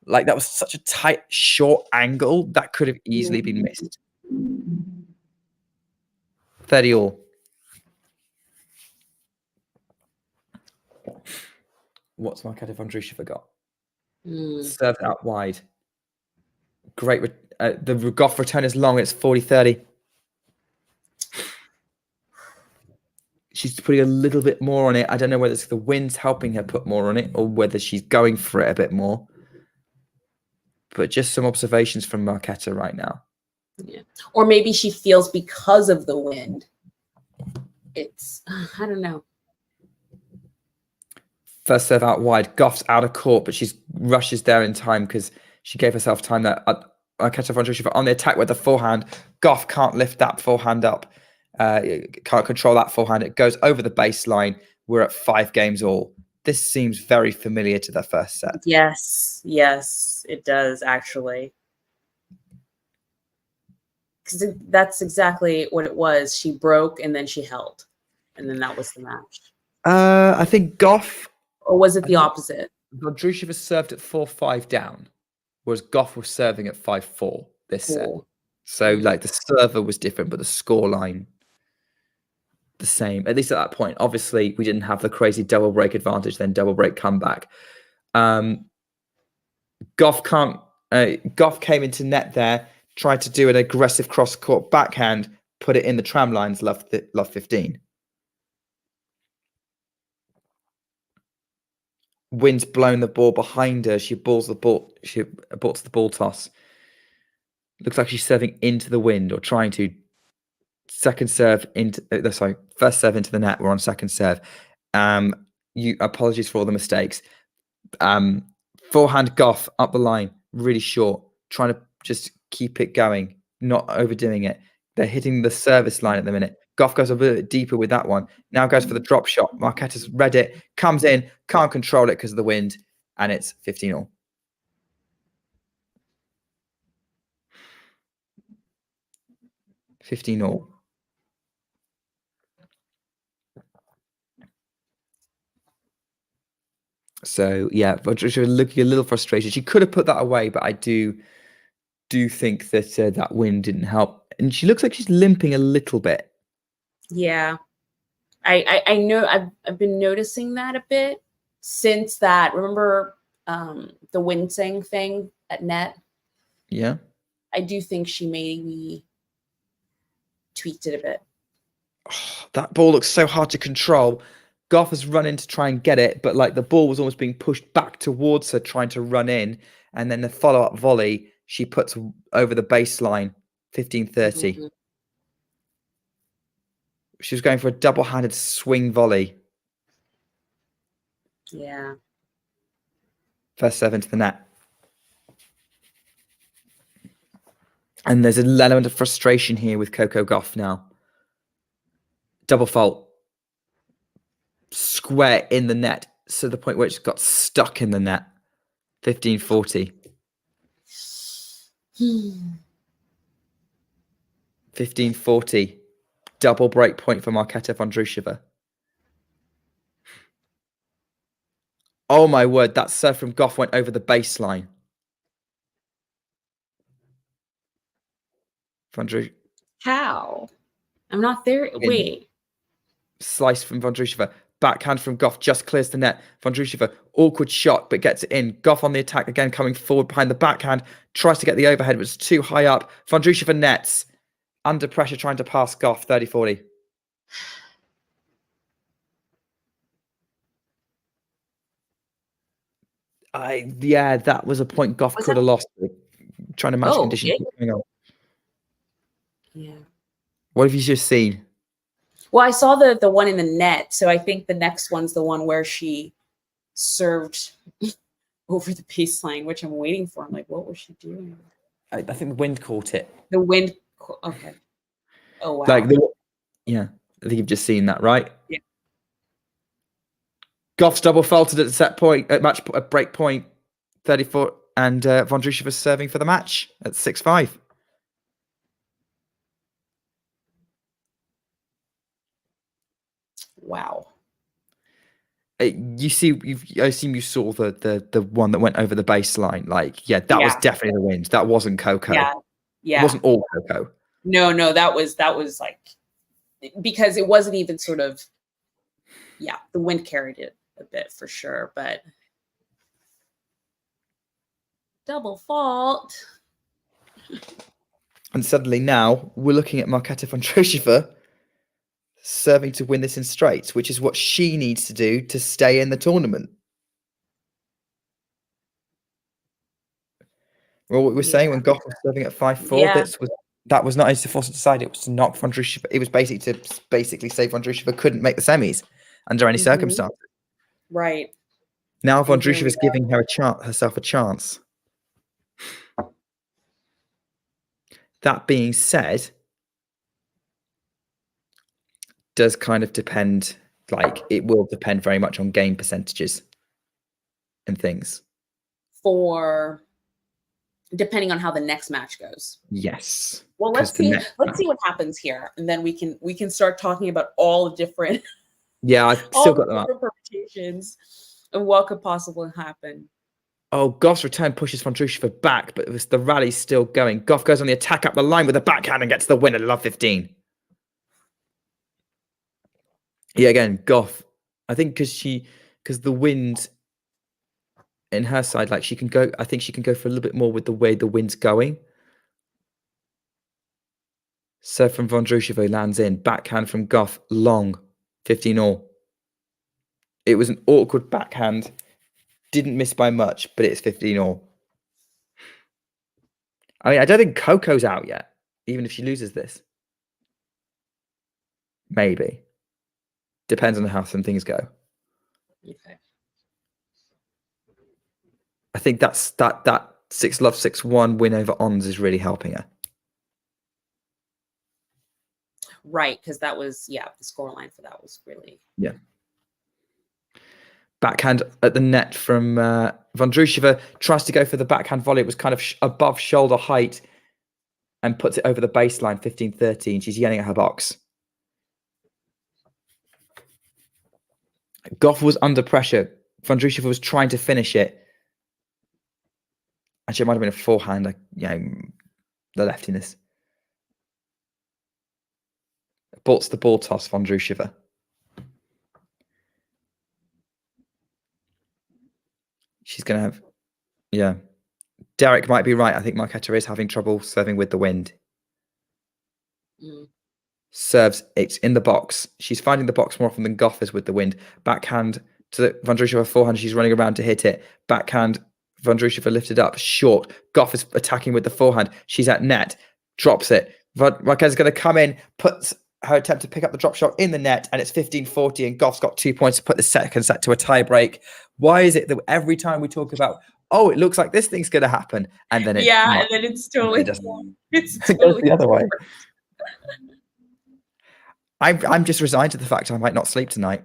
Like, that was such a tight, short angle. That could have easily been missed. 30-all. What's Marketa Vondrousova got? Served out wide. Great. The Gauff return is long. It's 40-30. She's putting a little bit more on it. I don't know whether it's the wind's helping her put more on it or whether she's going for it a bit more. But just some observations from Marketa right now. Yeah. Or maybe she feels because of the wind. It's, I don't know. First serve out wide. Gauff's out of court, but she rushes there in time because she gave herself time there. Marketa Vondrousova on the attack with the forehand. Gauff can't lift that forehand up. Can't control that forehand. It goes over the baseline. We're at 5 games all. This seems very familiar to the first set. Yes, it does actually. Because that's exactly what it was. She broke and then she held, and then that was the match. I think Gauff, or was it the opposite? Vondrousova served at 4-5 down, whereas Gauff was serving at 5-4 this set. So like the server was different, but the score line the same, at least at that point. Obviously, we didn't have the crazy double break advantage, then double break comeback. Gauff came into net there, tried to do an aggressive cross-court backhand, put it in the tram lines, love 15. Wind's blown the ball behind her. She balls the ball. She aborts the ball toss. Looks like she's serving into the wind or trying to. Second serve into first serve into the net. We're on second serve. Apologies for all the mistakes. Forehand Gauff up the line, really short, trying to just keep it going, not overdoing it. They're hitting the service line at the minute. Gauff goes a bit deeper with that one. Now goes for the drop shot. Marketa's read it, comes in, can't control it because of the wind, and it's 15-all. So yeah, Vondrousova looking a little frustrated. She could have put that away, but I do think that that wind didn't help, and she looks like she's limping a little bit. Yeah, I know. I've been noticing that a bit since that. Remember the wincing thing at net? Yeah, I do think she maybe tweaked it a bit. Oh, that ball looks so hard to control. Gauff has run in to try and get it, but like the ball was almost being pushed back towards her, trying to run in, and then the follow-up volley she puts over the baseline, 15-30. She was going for a double-handed swing volley. Yeah. First serve into the net. And there's an element of frustration here with Coco Gauff now. Double fault. Square in the net. So the point where it's got stuck in the net. 15-40. 15-40. Double break point for Marketa Vondrousova. Oh my word, that serve from Gauff went over the baseline. Vondrousova. How? I'm not there. Wait. Slice from Vondrousova. Backhand from Gauff just clears the net. Vondrousova, awkward shot, but gets it in. Gauff on the attack again, coming forward behind the backhand. Tries to get the overhead, but it's too high up. Vondrousova nets. Under pressure, trying to pass Gauff, 30-40. Yeah, that was a point Gauff could have lost. Trying to match conditions. Okay. Yeah. What have you just seen? Well, I saw the one in the net, so I think the next one's the one where she served over the baseline, which I'm waiting for. I'm like, what was she doing? I think the wind caught it. The wind. Okay. Oh wow. Like yeah, I think you've just seen that, right? Yeah. Gauff's double faulted at the set point, at break point, 34, and Vondrousova serving for the match at 6-5. Wow. You see, I assume you saw the one that went over the baseline. Like, yeah, that was definitely the wind. That wasn't Coco. Yeah. It wasn't all Coco. No, that was like, because it wasn't even sort of, the wind carried it a bit for sure, but double fault. And suddenly now we're looking at Marketa Vondrousova serving to win this in straights, which is what she needs to do to stay in the tournament. Well, what we were saying when Gauff was serving at 5-4, that was not only to force it aside, it was to knock Vondrousova. It was basically to say Vondrousova couldn't make the semis under any circumstances. Right. Now Vondrousova is giving herself a chance. That being said, does kind of depend, like it will depend very much on game percentages and things. Depending on how the next match goes. Yes. Well, let's see what happens here, and then we can start talking about all the different. Yeah, I've still got them up. Permutations and what could possibly happen. Oh, Gauff's return pushes Vondrousova back, but the rally's still going. Gauff goes on the attack up the line with a backhand and gets the win at love 15. Yeah, again, Gauff. I think because the wind in her side, like she can go. I think she can go for a little bit more with the way the wind's going. Serve from Vondrousova lands in. Backhand from Gauff, long, 15-all. It was an awkward backhand. Didn't miss by much, but it's 15-all. I mean, I don't think Coco's out yet, even if she loses this. Maybe. Depends on how some things go. Okay. I think that 6-love 6-1 win over Ons is really helping her. Right, because that was the scoreline for that was really Backhand at the net from Vondrousova, tries to go for the backhand volley. It was kind of above shoulder height and puts it over the baseline, 15-13. She's yelling at her box. Gauff was under pressure. Vondrousova was trying to finish it. Actually, it might have been a forehand. The leftiness. Bolts the ball toss, Vondrousova. She's going to have... Derek might be right. I think Marketa is having trouble serving with the wind. Serves, it's in the box. She's finding the box more often than Gauff is with the wind. Backhand to the Vondrousova forehand. She's running around to hit it. Backhand, Vondrousova lifted up, short. Gauff is attacking with the forehand. She's at net, drops it. Marketa's going to come in, puts her attempt to pick up the drop shot in the net, and it's 15-40, and Gauff's got 2 points to put the second set to a tie break. Why is it that every time we talk about, it looks like this thing's going to happen, and then and then it's totally it goes the other way. I'm just resigned to the fact I might not sleep tonight.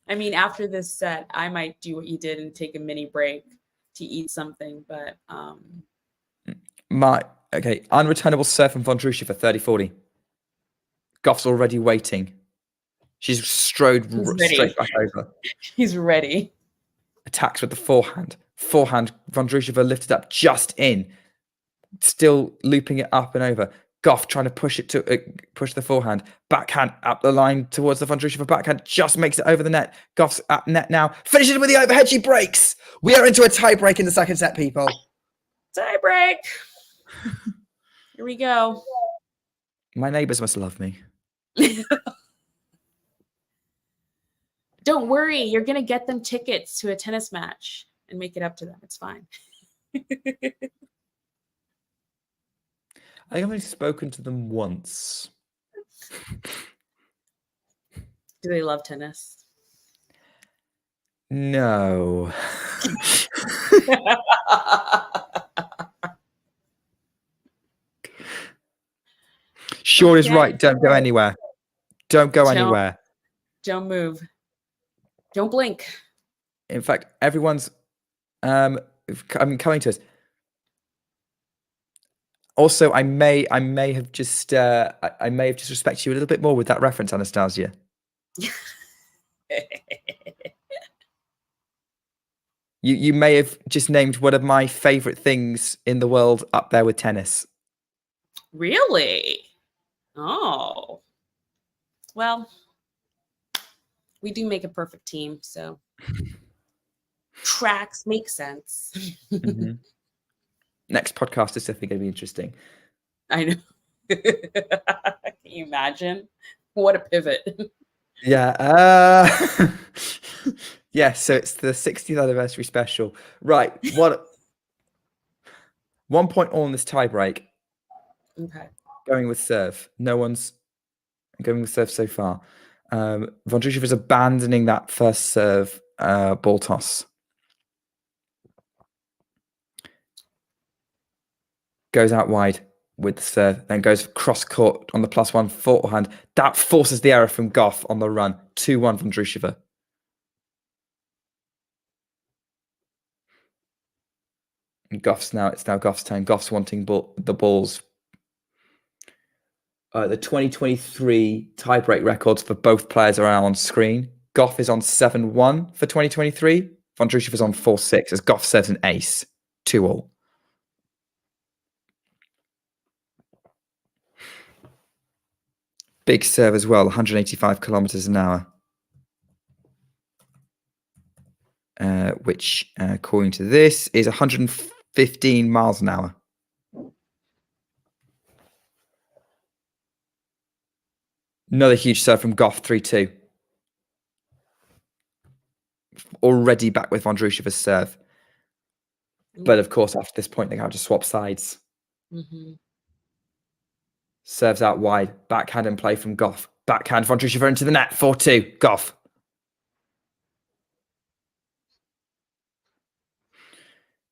I mean, after this set, I might do what you did and take a mini break to eat something, but unreturnable serve from Vondrousova for 30-40. Gauff's already waiting. She's straight back over. He's ready. Attacks with the forehand. Vondrousova lifted up just in. Still looping it up and over. Gauff trying to push the forehand. Backhand up the line towards the Vondrousova backhand. Just makes it over the net. Gauff's at net now. Finishes with the overhead. She breaks. We are into a tie break in the second set, people. Tie break. Here we go. My neighbours must love me. Don't worry. You're going to get them tickets to a tennis match and make it up to them. It's fine. I've only spoken to them once. Do they love tennis? No. Sean is Okay. right. Don't go anywhere. Don't go anywhere. Don't move. Don't blink. In fact, everyone's coming to us. Also, I may have just respected you a little bit more with that reference, Anastasia. You may have just named one of my favorite things in the world up there with tennis. Really? Oh. Well, we do make a perfect team, so tracks make sense. Mm-hmm. Next podcast is definitely going to be interesting. I know. Can you imagine? What a pivot. Yeah. Yeah, so it's the 60th anniversary special. Right. 1 point all in this tie break. Okay. Going with serve. No one's going with serve so far. Vondrousova is abandoning that first serve ball toss. Goes out wide with the serve, then goes cross court on the +1 forehand. That forces the error from Gauff on the run. 2-1 Vondrousova. And it's now Gauff's turn. Gauff's wanting the balls. The 2023 tiebreak records for both players are now on screen. Gauff is on 7-1 for 2023. Vondrousova is on 4-6 as Gauff serves an ace. 2-all. Big serve as well, 185 kilometers an hour. Which, according to this, is 115 miles an hour. Another huge serve from Gauff, 3-2. Already back with Vondrousova's serve. But of course, after this point, they have to swap sides. Mm-hmm. Serves out wide. Backhand in play from Gauff. Backhand, Vondrousova into the net, 4-2. Gauff.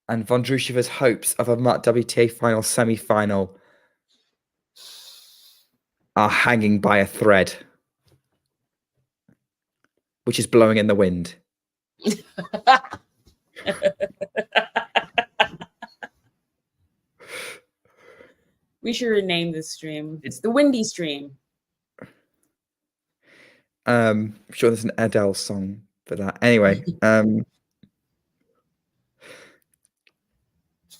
And Vondrousova's hopes of a WTA final semi-final are hanging by a thread, which is blowing in the wind. We should rename this stream. It's the windy stream. I'm sure there's an Adele song for that. Anyway,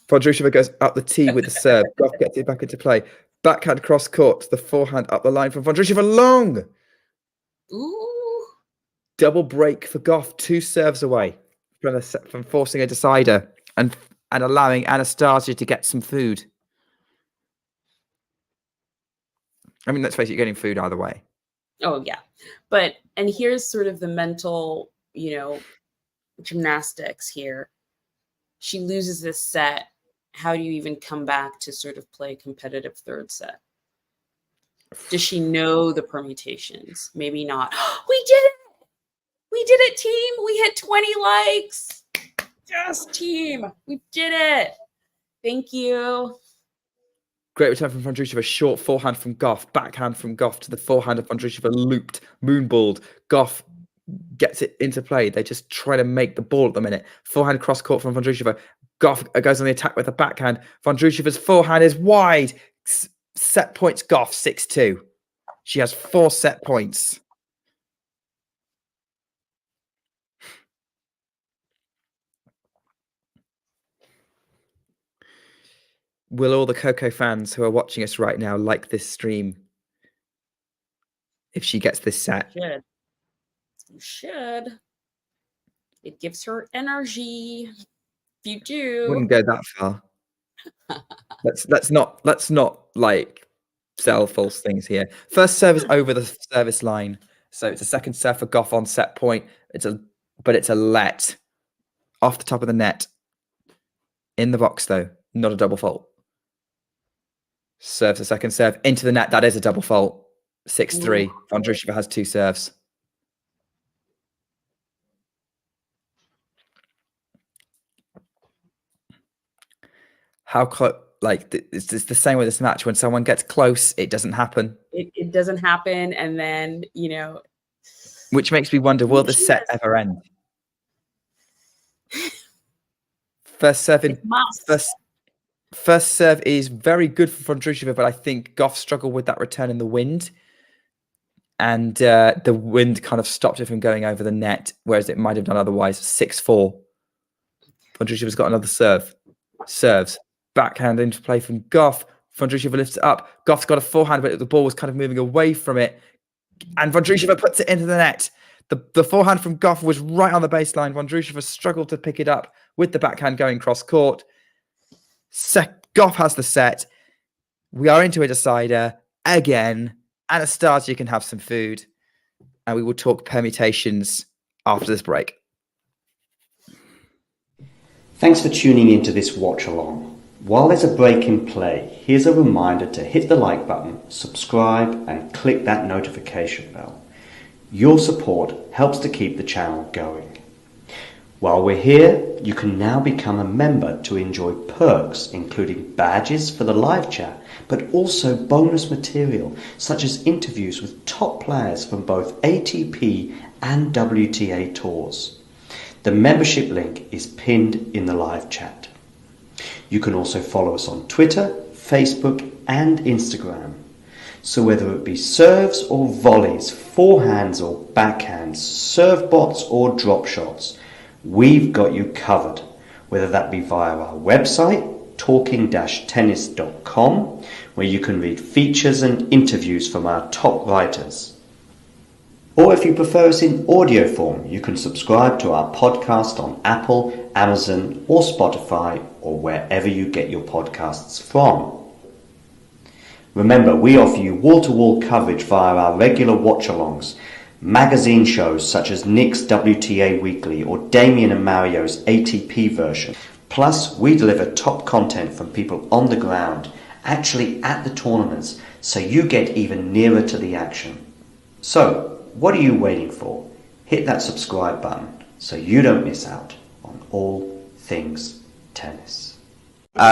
Vondrousova goes up the tee with the serve. Gauff gets it back into play. Backhand cross court. The forehand up the line from Vondrousova. Long. Ooh. Double break for Gauff. 2 serves away from forcing a decider and allowing Anastasia to get some food. I mean, let's face it, you're getting food either way. Oh, yeah. And here's sort of the mental, gymnastics here. She loses this set. How do you even come back to sort of play a competitive third set? Does she know the permutations? Maybe not. We did it! We did it, team! We hit 20 likes! Yes, team! We did it! Thank you. Great return from Vondrousova. Short forehand from Gauff. Backhand from Gauff to the forehand of Vondrousova. Looped. Moonballed. Gauff gets it into play. They just try to make the ball at the minute. Forehand cross court from Vondrousova. Gauff goes on the attack with a backhand. Vondrousova's forehand is wide. Set points Gauff, 6-2. She has 4 set points. Will all the Coco fans who are watching us right now like this stream if she gets this set? You should. It gives her energy. If you do. Wouldn't go that far. Let's not like sell false things here. First service over the service line. So it's a second serve for Gauff on set point. It's a let off the top of the net. In the box though, not a double fault. Serves a second serve into the net. That is a double fault. 6-3. Vondrousova has 2 serves. How close? Like, it's the same with this match. When someone gets close, it doesn't happen. It doesn't happen, and then Which makes me wonder, will the set ever end? First serve in first serve is very good for Vondrousova, but I think Gauff struggled with that return in the wind. And the wind kind of stopped it from going over the net, whereas it might have done otherwise. 6-4. Vondrousova's got another serve. Serves. Backhand into play from Gauff. Vondrousova lifts it up. Gauff's got a forehand, but the ball was kind of moving away from it. And Vondrousova puts it into the net. The forehand from Gauff was right on the baseline. Vondrousova struggled to pick it up with the backhand going cross court. Gauff has the set. We are into a decider again. Anastasia can have some food. And we will talk permutations after this break. Thanks for tuning into this watch along. While there's a break in play, here's a reminder to hit the like button, subscribe, and click that notification bell. Your support helps to keep the channel going. While we're here, you can now become a member to enjoy perks, including badges for the live chat, but also bonus material, such as interviews with top players from both ATP and WTA tours. The membership link is pinned in the live chat. You can also follow us on Twitter, Facebook, and Instagram. So whether it be serves or volleys, forehands or backhands, serve bots or drop shots, we've got you covered. Whether that be via our website, talking-tennis.com, where you can read features and interviews from our top writers. Or if you prefer us in audio form, you can subscribe to our podcast on Apple, Amazon, or Spotify, or wherever you get your podcasts from. Remember, we offer you wall-to-wall coverage via our regular watch-alongs, magazine shows such as Nick's WTA Weekly or Damien and Mario's ATP version. Plus, we deliver top content from people on the ground, actually at the tournaments, so you get even nearer to the action. So, what are you waiting for? Hit that subscribe button so you don't miss out on all things tennis.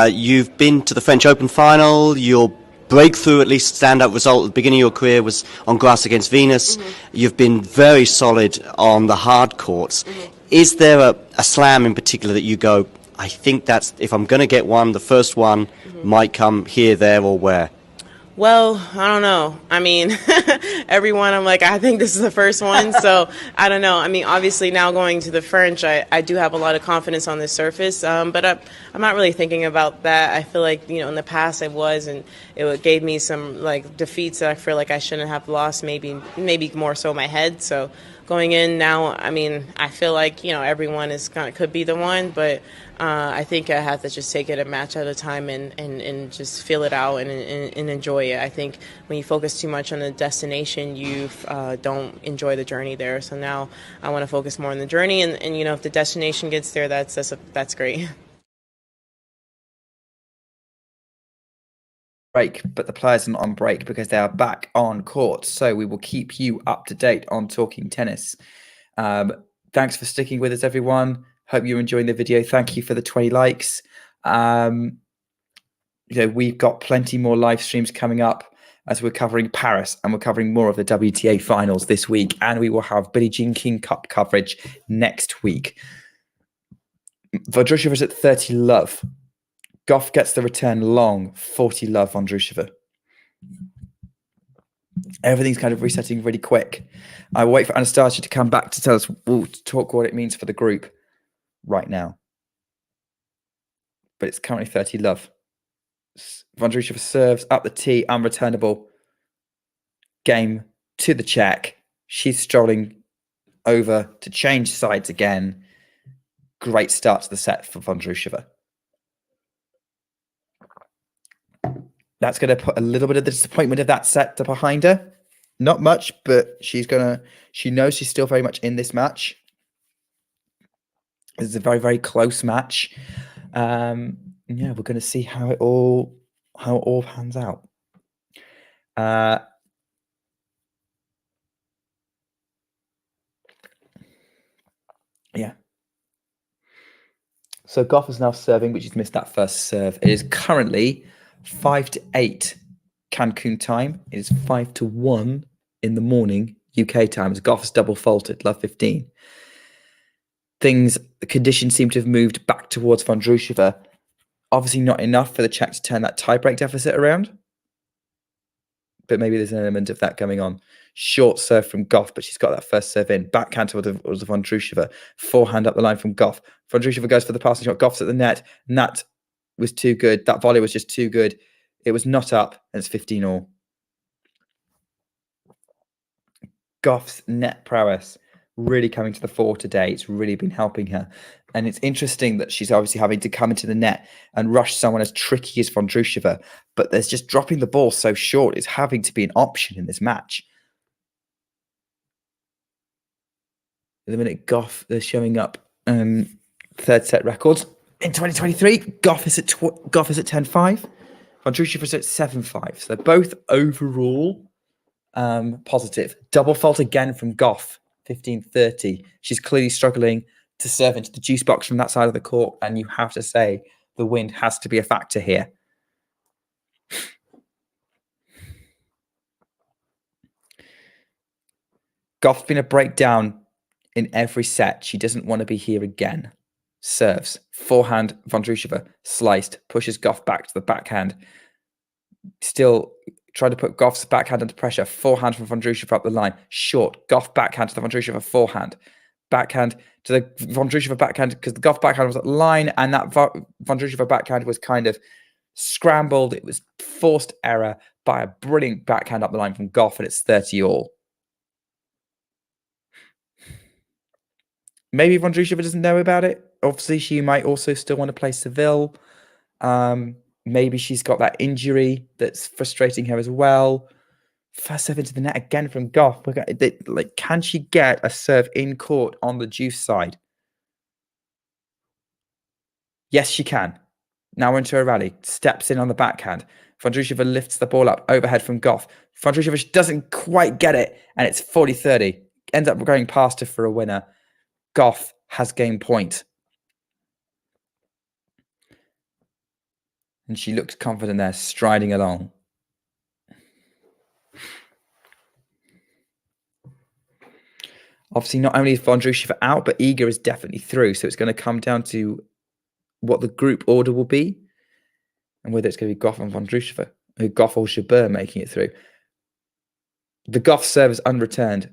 You've been to the French Open final. Your breakthrough, at least standout result at the beginning of your career, was on grass against Venus. You've been very solid on the hard courts. Is there a slam in particular that you go, I think that's, if I'm going to get one, the first one might come here, there, or where? Well, I don't know. I mean, everyone, I'm like, I think this is the first one. So I don't know. I mean, obviously now going to the French, I do have a lot of confidence on this surface. But I'm not really thinking about that. I feel like, in the past I was, and it gave me some like defeats that I feel like I shouldn't have lost, maybe more so my head. So going in now, I mean, I feel like, everyone could be the one, but I think I have to just take it a match at a time and just feel it out and enjoy it. I think when you focus too much on the destination, you don't enjoy the journey there. So now I want to focus more on the journey, and if the destination gets there, that's great. Break, but the players are not on break because they are back on court. So we will keep you up to date on Talking Tennis. Thanks for sticking with us, everyone. Hope you're enjoying the video. Thank you for the 20 likes. We've got plenty more live streams coming up as we're covering Paris, and we're covering more of the WTA finals this week. And we will have Billie Jean King Cup coverage next week. Vondrousova is at 30 love. Gauff gets the return long, 40 love Vondrousova. Everything's kind of resetting really quick. I will wait for Anastasia to come back to tell us, to talk what it means for the group right now. But it's currently 30 love. Vondrousova serves up the tee, unreturnable. Game to the check. She's strolling over to change sides again. Great start to the set for Vondrousova. That's going to put a little bit of the disappointment of that set behind her. Not much, but she knows she's still very much in this match. It's a very, very close match. We're going to see how it all how it all pans out. Yeah. So Gauff is now serving, which he's missed that first serve. It is currently 5-8 Cancun time. It is 5-1 in the morning UK time. As Gauff has double faulted, love 15. The conditions seem to have moved back towards Vondrousova. Obviously not enough for the Czech to turn that tiebreak deficit around. But maybe there's an element of that going on. Short serve from Gauff, but she's got that first serve in. Backhand towards Vondrousova. Forehand up the line from Gauff. Vondrousova goes for the passing shot. Gauff's at the net, and that was too good. That volley was just too good. It was not up, and it's 15-all. Gauff's net prowess really coming to the fore today. It's really been helping her. And it's interesting that she's obviously having to come into the net and rush someone as tricky as Vondrousova, but there's just dropping the ball so short is having to be an option in this match. At the minute, Gauff, they're showing up third set records. In 2023, Gauff is at 10-5. Vondrousova is at 7-5. So they're both overall positive. Double fault again from Gauff, 15-30. She's clearly struggling to serve into the juice box from that side of the court, and you have to say the wind has to be a factor here. Gauff's been a breakdown in every set. She doesn't want to be here again. Serves. Forehand, Vondrousova sliced, pushes Gauff back to the backhand. Still trying to put Gauff's backhand under pressure. Forehand from Vondrousova up the line. Short. Gauff backhand to the Vondrousova forehand. Backhand to the Vondrousova backhand, because the Gauff backhand was at the line, and that Vondrousova backhand was kind of scrambled. It was forced error by a brilliant backhand up the line from Gauff, and it's 30-all. Maybe Vondrousova doesn't know about it. Obviously, she might also still want to play Seville. Maybe she's got that injury that's frustrating her as well. First serve into the net again from Gauff. Can she get a serve in court on the juice side? Yes, she can. Now we're into a rally. Steps in on the backhand. Vondrousova lifts the ball up overhead from Gauff. Vondrousova doesn't quite get it, and it's 40-30. Ends up going past her for a winner. Gauff has game point. And she looks confident there, striding along. Obviously, not only is Vondrousova out, but Iga is definitely through. So it's going to come down to what the group order will be and whether it's going to be Gauff and Vondrousova, or Gauff or Jabeur making it through. The Gauff serve is unreturned.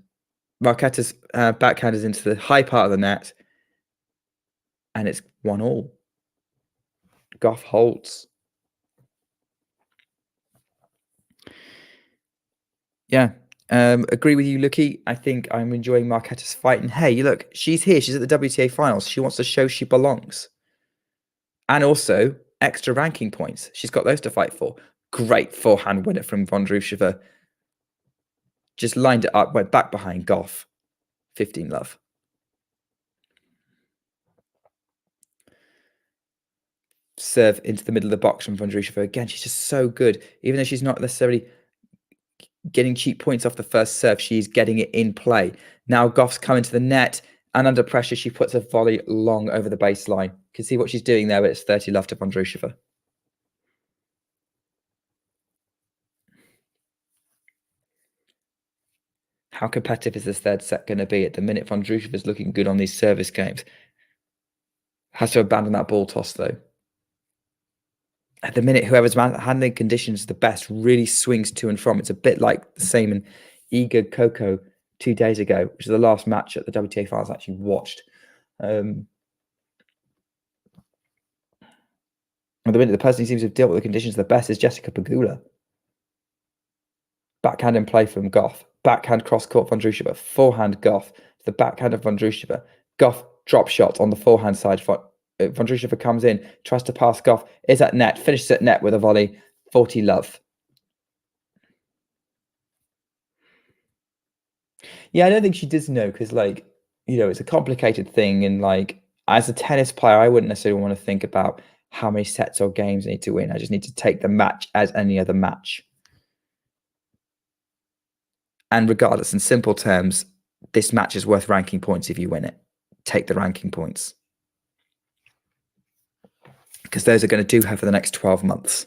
Marketa's backhand is into the high part of the net, and it's 1-all. Gauff holds. Yeah. Agree with you, Lucky. I think I'm enjoying Marketa's fight. And hey, look, she's here. She's at the WTA finals. She wants to show she belongs. And also extra ranking points. She's got those to fight for. Great forehand winner from Vondrousova. Just lined it up, went back behind Gauff. 15-love. Serve into the middle of the box from Vondrousova. Again, she's just so good. Even though she's not necessarily getting cheap points off the first serve, she's getting it in play. Now Gauff's coming to the net, and under pressure, she puts a volley long over the baseline. You can see what she's doing there, but it's 30-love to Vondrousova. How competitive is this third set going to be? At the minute, Vondrousova is looking good on these service games. Has to abandon that ball toss, though. At the minute, whoever's handling conditions the best really swings to and from. It's a bit like the same in Iga Coco 2 days ago, which is the last match at the WTA finals I actually watched. At the minute, the person who seems to have dealt with the conditions the best is Jessica Pegula. Backhand in play from Gauff. Backhand cross-court Vondrousova. Forehand Gauff to the backhand of Vondrousova. Gauff drop shot on the forehand side. Vondrousova comes in, tries to pass Gauff, is at net, finishes at net with a volley. 40-love. Yeah, I don't think she does know, because, it's a complicated thing. And, as a tennis player, I wouldn't necessarily want to think about how many sets or games I need to win. I just need to take the match as any other match. And regardless, in simple terms, this match is worth ranking points if you win it. Take the ranking points. Because those are going to do her for the next 12 months.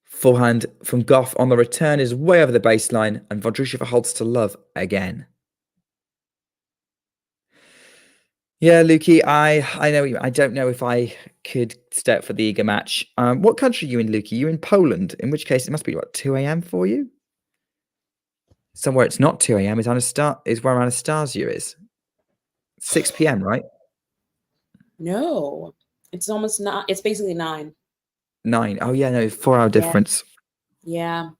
Forehand from Gauff on the return is way over the baseline, and Vondrousova holds to love again. Yeah, Lukey, I know you. I don't know if I could stay up for the Iga match. What country are you in, Lukey? You in Poland? In which case, it must be what, 2 a.m. for you? Somewhere it's not 2 a.m. is where Anastasia is. 6 p.m. right? No, it's almost not. It's basically 9. 9. Oh yeah, no, 4-hour difference. Yeah.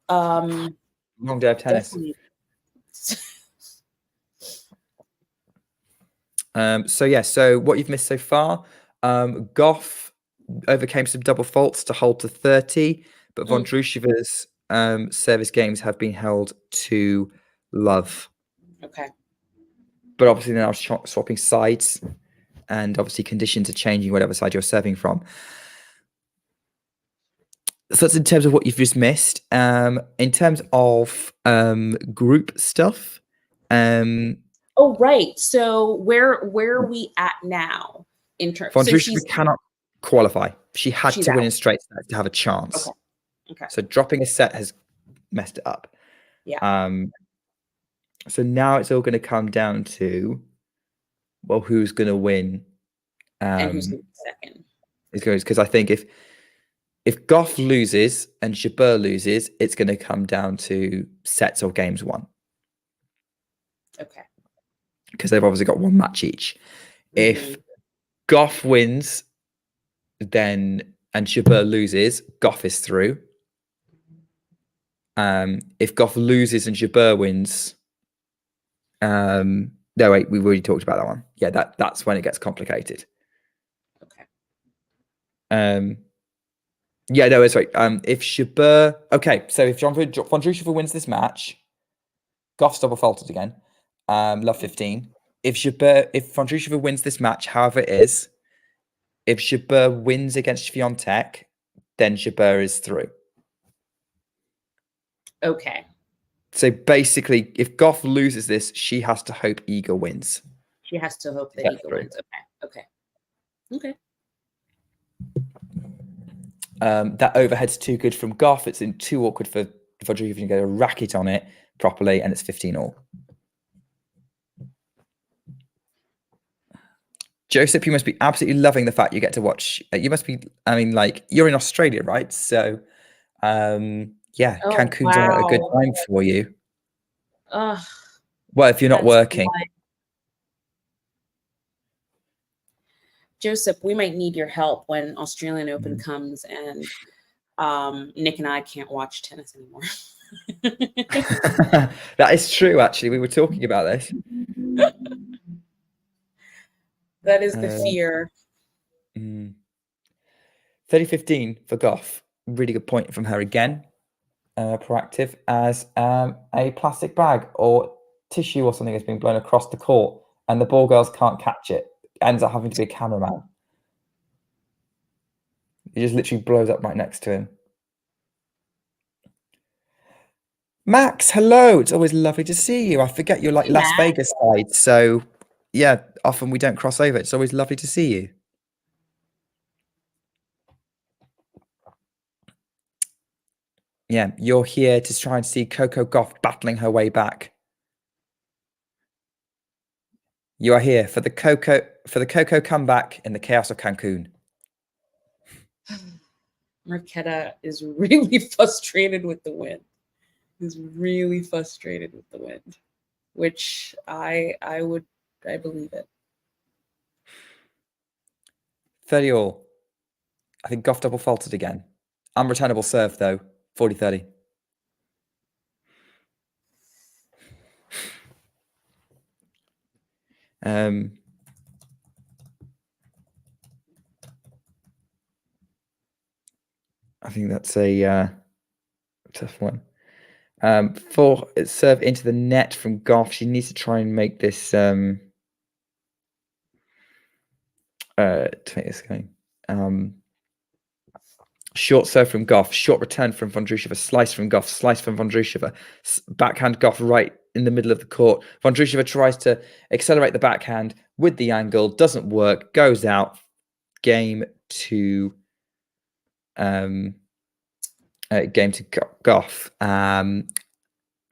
Long day of tennis. Definitely. So what you've missed so far, Gauff overcame some double faults to hold to 30, but Vondrousova's service games have been held to love. Okay. But obviously now swapping sides, and obviously conditions are changing whatever side you're serving from. So that's in terms of what you've just missed. In terms of group stuff, oh, right. So where are we at now in terms? Vondrousova cannot qualify. She had to win in straight sets to have a chance. Okay. So dropping a set has messed it up. Yeah. So now it's all going to come down to, well, who's going to win? And who's going to be second? Because I think if Gauff loses and Jabeur loses, it's going to come down to sets or games won. Okay. Because they've obviously got one match each. If Gauff wins, then and Jabeur loses, Gauff is through. If Gauff loses and Jabeur wins, no wait, we've already talked about that one. Yeah, that's when it gets complicated. Okay. Yeah, no, it's right. If Jabeur, okay, so if Vondrousova wins this match, Gauff's double faulted again. Love 15. If Vondrousova wins this match, however it is, if Jabeur wins against Swiatek, then Jabeur is through. Okay. So basically, if Gauff loses this, she has to hope Iga wins. She has to hope that Iga wins. Okay. That overhead's too good from Gauff. It's too awkward for Vondrousova to get a racket on it properly, and it's 15-all. Joseph, you must be absolutely loving the fact you get to watch. You must be, I mean, like, you're in Australia, right? So, yeah, Cancun's a good time for you. Well, if you're not working. Joseph, we might need your help when Australian Open comes and Nick and I can't watch tennis anymore. That is true, actually. We were talking about this. That is the fear. 30-15 for Gauff. Really good point from her again. Proactive as a plastic bag or tissue or something has been blown across the court and the ball girls can't catch it. Ends up having to be a cameraman. He just literally blows up right next to him. Max, hello. It's always lovely to see you. I forget you're like Las Vegas side. So yeah, often we don't cross over. It's always lovely to see you. Yeah, you're here to try and see Coco Gauff battling her way back. You are here for the Coco comeback in the chaos of Cancun. Marketa is really frustrated with the win. Which I believe it. 30-all. I think Gauff double faulted again. Unreturnable serve though. 40-30. I think that's a tough one. For serve into the net from Gauff, she needs to try and make this to make this going. Short serve from Gauff, short return from Vondrousova, slice from Gauff, slice from Vondrousova, backhand Gauff right in the middle of the court. Vondrousova tries to accelerate the backhand with the angle, doesn't work, goes out. Game to Gauff, and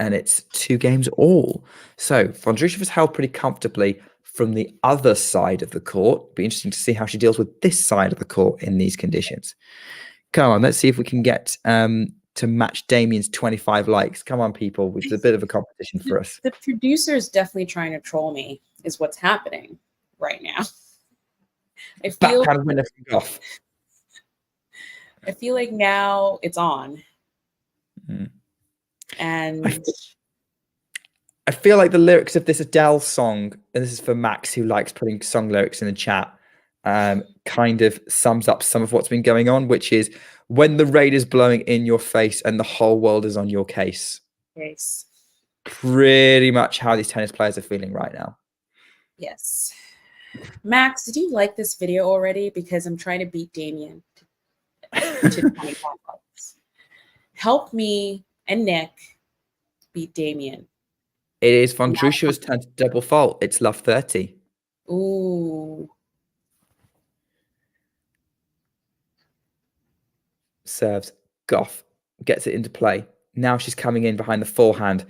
it's 2 games all. So Vondrousova's held pretty comfortably from the other side of the court. Be interesting to see how she deals with this side of the court in these conditions. Come on, let's see if we can get to match Damien's 25 likes. Come on, people. It's a bit of a competition for us. The producer is definitely trying to troll me, is what's happening right now. I Backhand winner from Gauff. I feel like now it's on. And I feel like the lyrics of this Adele song, and this is for Max, who likes putting song lyrics in the chat, kind of sums up some of what's been going on, which is when the rain is blowing in your face and the whole world is on your case. Yes. Pretty much how these tennis players are feeling right now. Yes. Max, did you like this video already? Because I'm trying to beat Damien to 25 likes. Help me and Nick beat Damien. It is Vondrousova's turn to double fault. It's love 30. Ooh. Serves. Gauff gets it into play. Now she's coming in behind the forehand.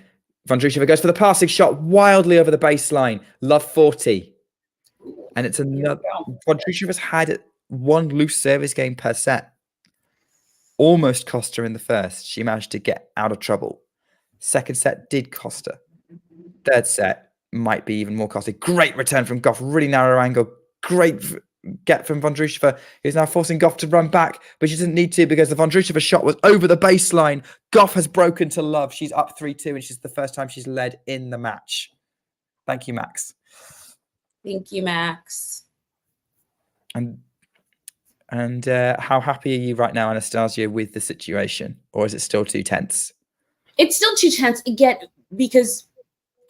Vondrousova goes for the passing shot wildly over the baseline. Love 40. And it's another. Vondrousova's had 1 loose service game per set. Almost cost her in the first. She managed to get out of trouble. Second set did cost her. Third set might be even more costly. Great return from Gauff. Really narrow angle. Great get from Vondrousova, who's now forcing Gauff to run back, but she doesn't need to because the Vondrousova shot was over the baseline. Gauff has broken to love. She's up 3-2, and she's the first time she's led in the match. Thank you, Max. Thank you, Max. And how happy are you right now, Anastasia, with the situation, or is it still too tense? It's still too tense again because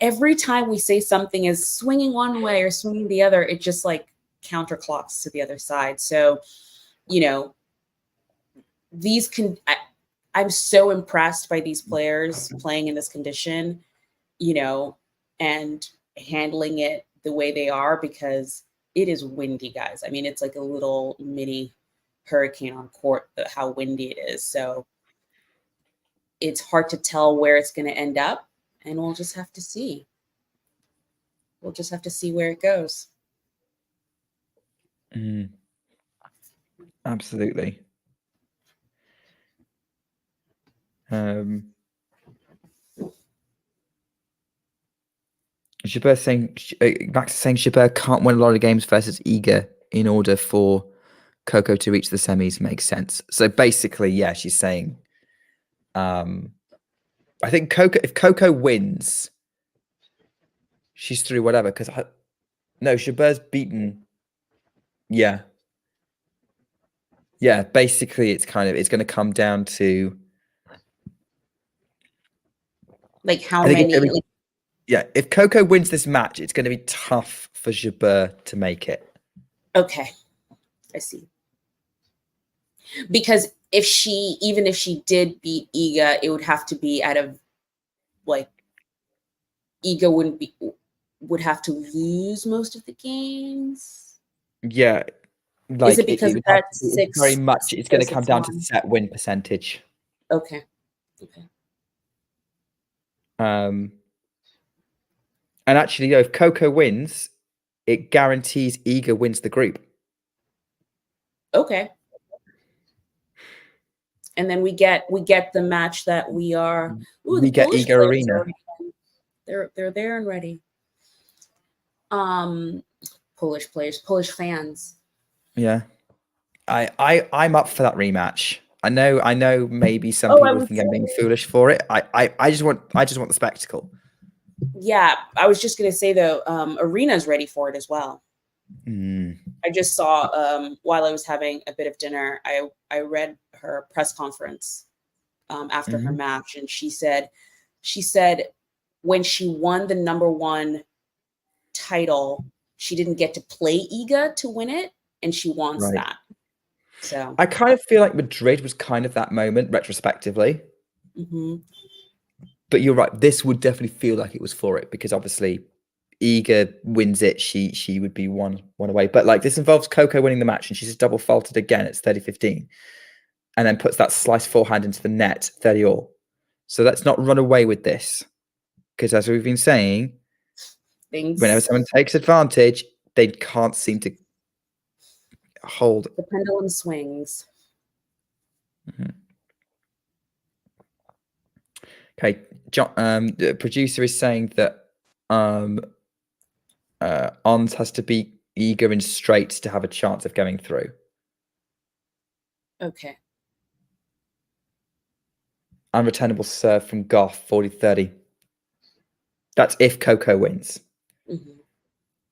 every time we say something is swinging one way or swinging the other, it just like counterclocks to the other side. So, you know, I'm so impressed by these players playing in this condition, you know, and handling it the way they are, because it is windy, guys. I mean, it's like a little mini hurricane on court, how windy it is. So it's hard to tell where it's going to end up, and we'll just have to see. We'll just have to see where it goes. Absolutely. Max is saying Jabeur can't win a lot of games versus Iga in order for Coco to reach the semis. Makes sense. So basically, yeah, she's saying, I think if Coco wins, she's through whatever. Because Jabeur's beaten. Yeah. Basically, it's going to come down to like how many. If Coco wins this match, it's going to be tough for Jabeur to make it. Okay, I see. Because even if she did beat Iga, it would have to be out of like Iga would have to lose most of the games. Yeah, like is it because that's very much? It's going to come down to set win percentage. Okay. And actually, if Coco wins, it guarantees Iga wins the group. Okay. And then we get the match that we are. Ooh, we get Iga Arena. They're there and ready. Polish players, Polish fans. Yeah, I'm up for that rematch. I know. Maybe some people think I'm being foolish for it. I just want the spectacle. Yeah, I was just gonna say though, Arena's ready for it as well. I just saw while I was having a bit of dinner, I read her press conference after her match, and she said when she won the #1 title, she didn't get to play Iga to win it, and she wants Right. that. So I kind of feel like Madrid was kind of that moment retrospectively. mhm. But you're right. This would definitely feel like it was for it because obviously Iga wins it. She would be one away. But like this involves Coco winning the match and she's just double faulted again. It's 30-15. And then puts that slice forehand into the net, 30 all. So let's not run away with this. Because as we've been saying, whenever someone takes advantage, they can't seem to hold. The pendulum swings. Mm-hmm. Okay, John, the producer is saying that Ons has to beat Iga in straights to have a chance of going through. Okay. Unreturnable serve from Gauff, 40-30. That's if Coco wins. Mm-hmm.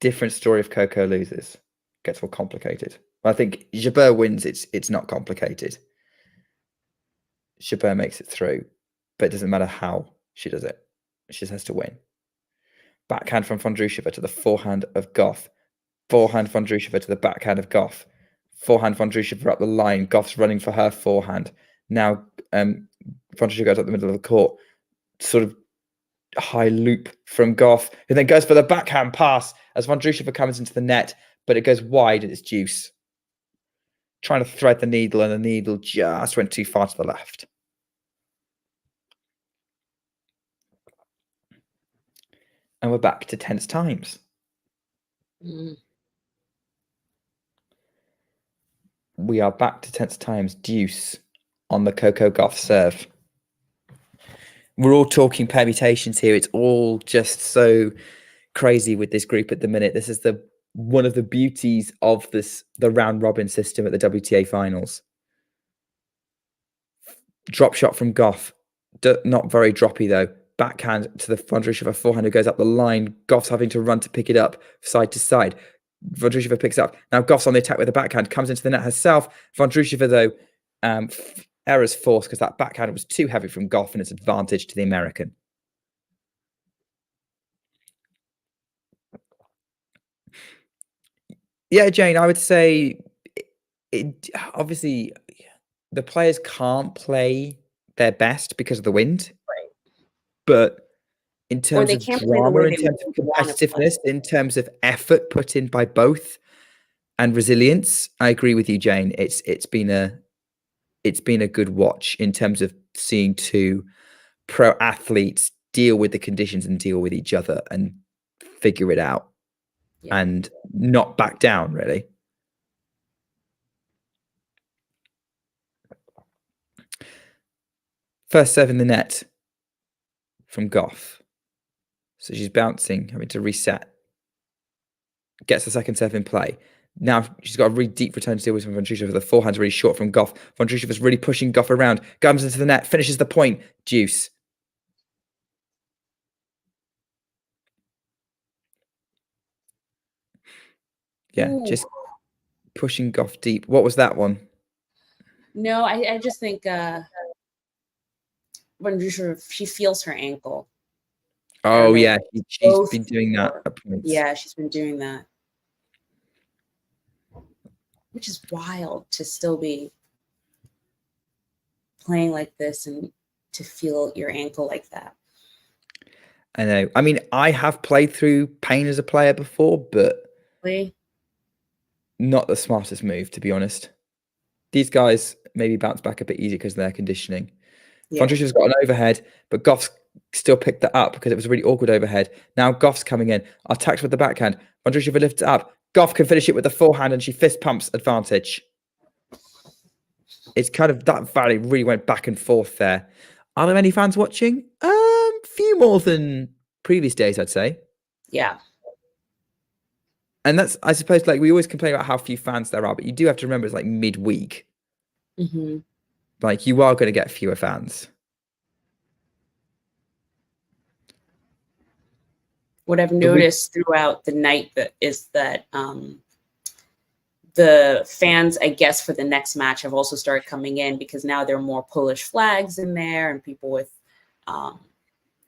Different story if Coco loses. Gets more complicated. I think Jabeur wins, it's not complicated. Jabeur makes it through, but it doesn't matter how she does it. She just has to win. Backhand from Vondrousova to the forehand of Gauff. Forehand Vondrousova to the backhand of Gauff. Forehand Vondrousova up the line. Gauff's running for her forehand. Now Vondrousova goes up the middle of the court. Sort of high loop from Gauff, who then goes for the backhand pass as Vondrousova comes into the net, but it goes wide and it's deuce. Trying to thread the needle, and the needle just went too far to the left. And we're back to tense times. Mm. We are back to tense times. Deuce on the Coco Gauff serve. We're all talking permutations here. It's all just so crazy with this group at the minute. This is one of the beauties of the round robin system at the WTA finals. Drop shot from Gauff. Not very droppy though. Backhand to the Vondrousova forehand who goes up the line. Gauff's having to run to pick it up side to side. Vondrousova picks it up. Now Gauff's on the attack with the backhand. Comes into the net herself. Vondrousova though, errors forced because that backhand was too heavy from Gauff and it's advantage to the American. Yeah, Jane, I would say obviously the players can't play their best because of the wind. Right. But in terms of can't drama, in terms of competitiveness, in terms of effort put in by both and resilience, I agree with you, Jane. It's been a good watch in terms of seeing two pro athletes deal with the conditions and deal with each other and figure it out and not back down, really. First serve in the net from Gauff. So she's bouncing, having to reset. Gets the second serve in play. Now she's got a really deep return to deal with from Vondrousova. The forehand's really short from Gauff. Vondrousova's really pushing Gauff around. Comes into the net, finishes the point. Deuce. Yeah, just pushing Gauff deep. What was that one? No, I just think Vondrousova, she feels her ankle. Oh, yeah. She's been doing that at points. Yeah, she's been doing that. Which is wild to still be playing like this and to feel your ankle like that. I know. I mean, I have played through pain as a player before, but not the smartest move, to be honest. These guys maybe bounce back a bit easier because of their conditioning. Yeah. Vondrousova's got an overhead, but Gauff's still picked that up because it was a really awkward overhead. Now Gauff's coming in. Attacks with the backhand. Vondrousova lifts it up. Gauff can finish it with the forehand and she fist pumps advantage. It's kind of that valley really went back and forth there. Are there any fans watching? Few more than previous days, I'd say. Yeah. And that's, I suppose, like we always complain about how few fans there are, but you do have to remember it's like midweek. Mm-hmm. Like you are going to get fewer fans. What I've noticed throughout the night is that the fans, I guess, for the next match have also started coming in because now there are more Polish flags in there and people with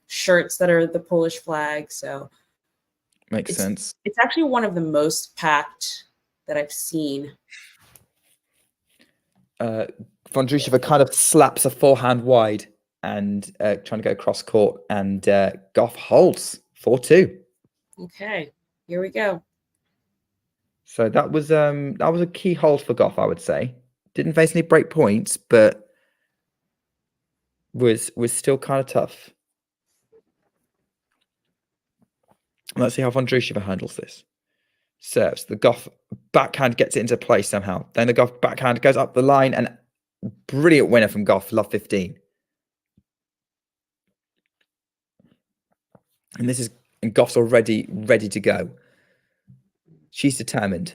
shirts that are the Polish flag. So makes sense. It's actually one of the most packed that I've seen. Vondrousova kind of slaps a forehand wide and trying to go cross court, and Gauff holds 4-2. Okay, here we go. So that was a key hold for Gauff, I would say. Didn't face any break points, but was still kind of tough. Let's see how Vondrousova handles this. Serves. The Gauff backhand gets it into play somehow. Then the Gauff backhand goes up the line, and brilliant winner from Gauff, love 15. And Gauff's already ready to go. She's determined.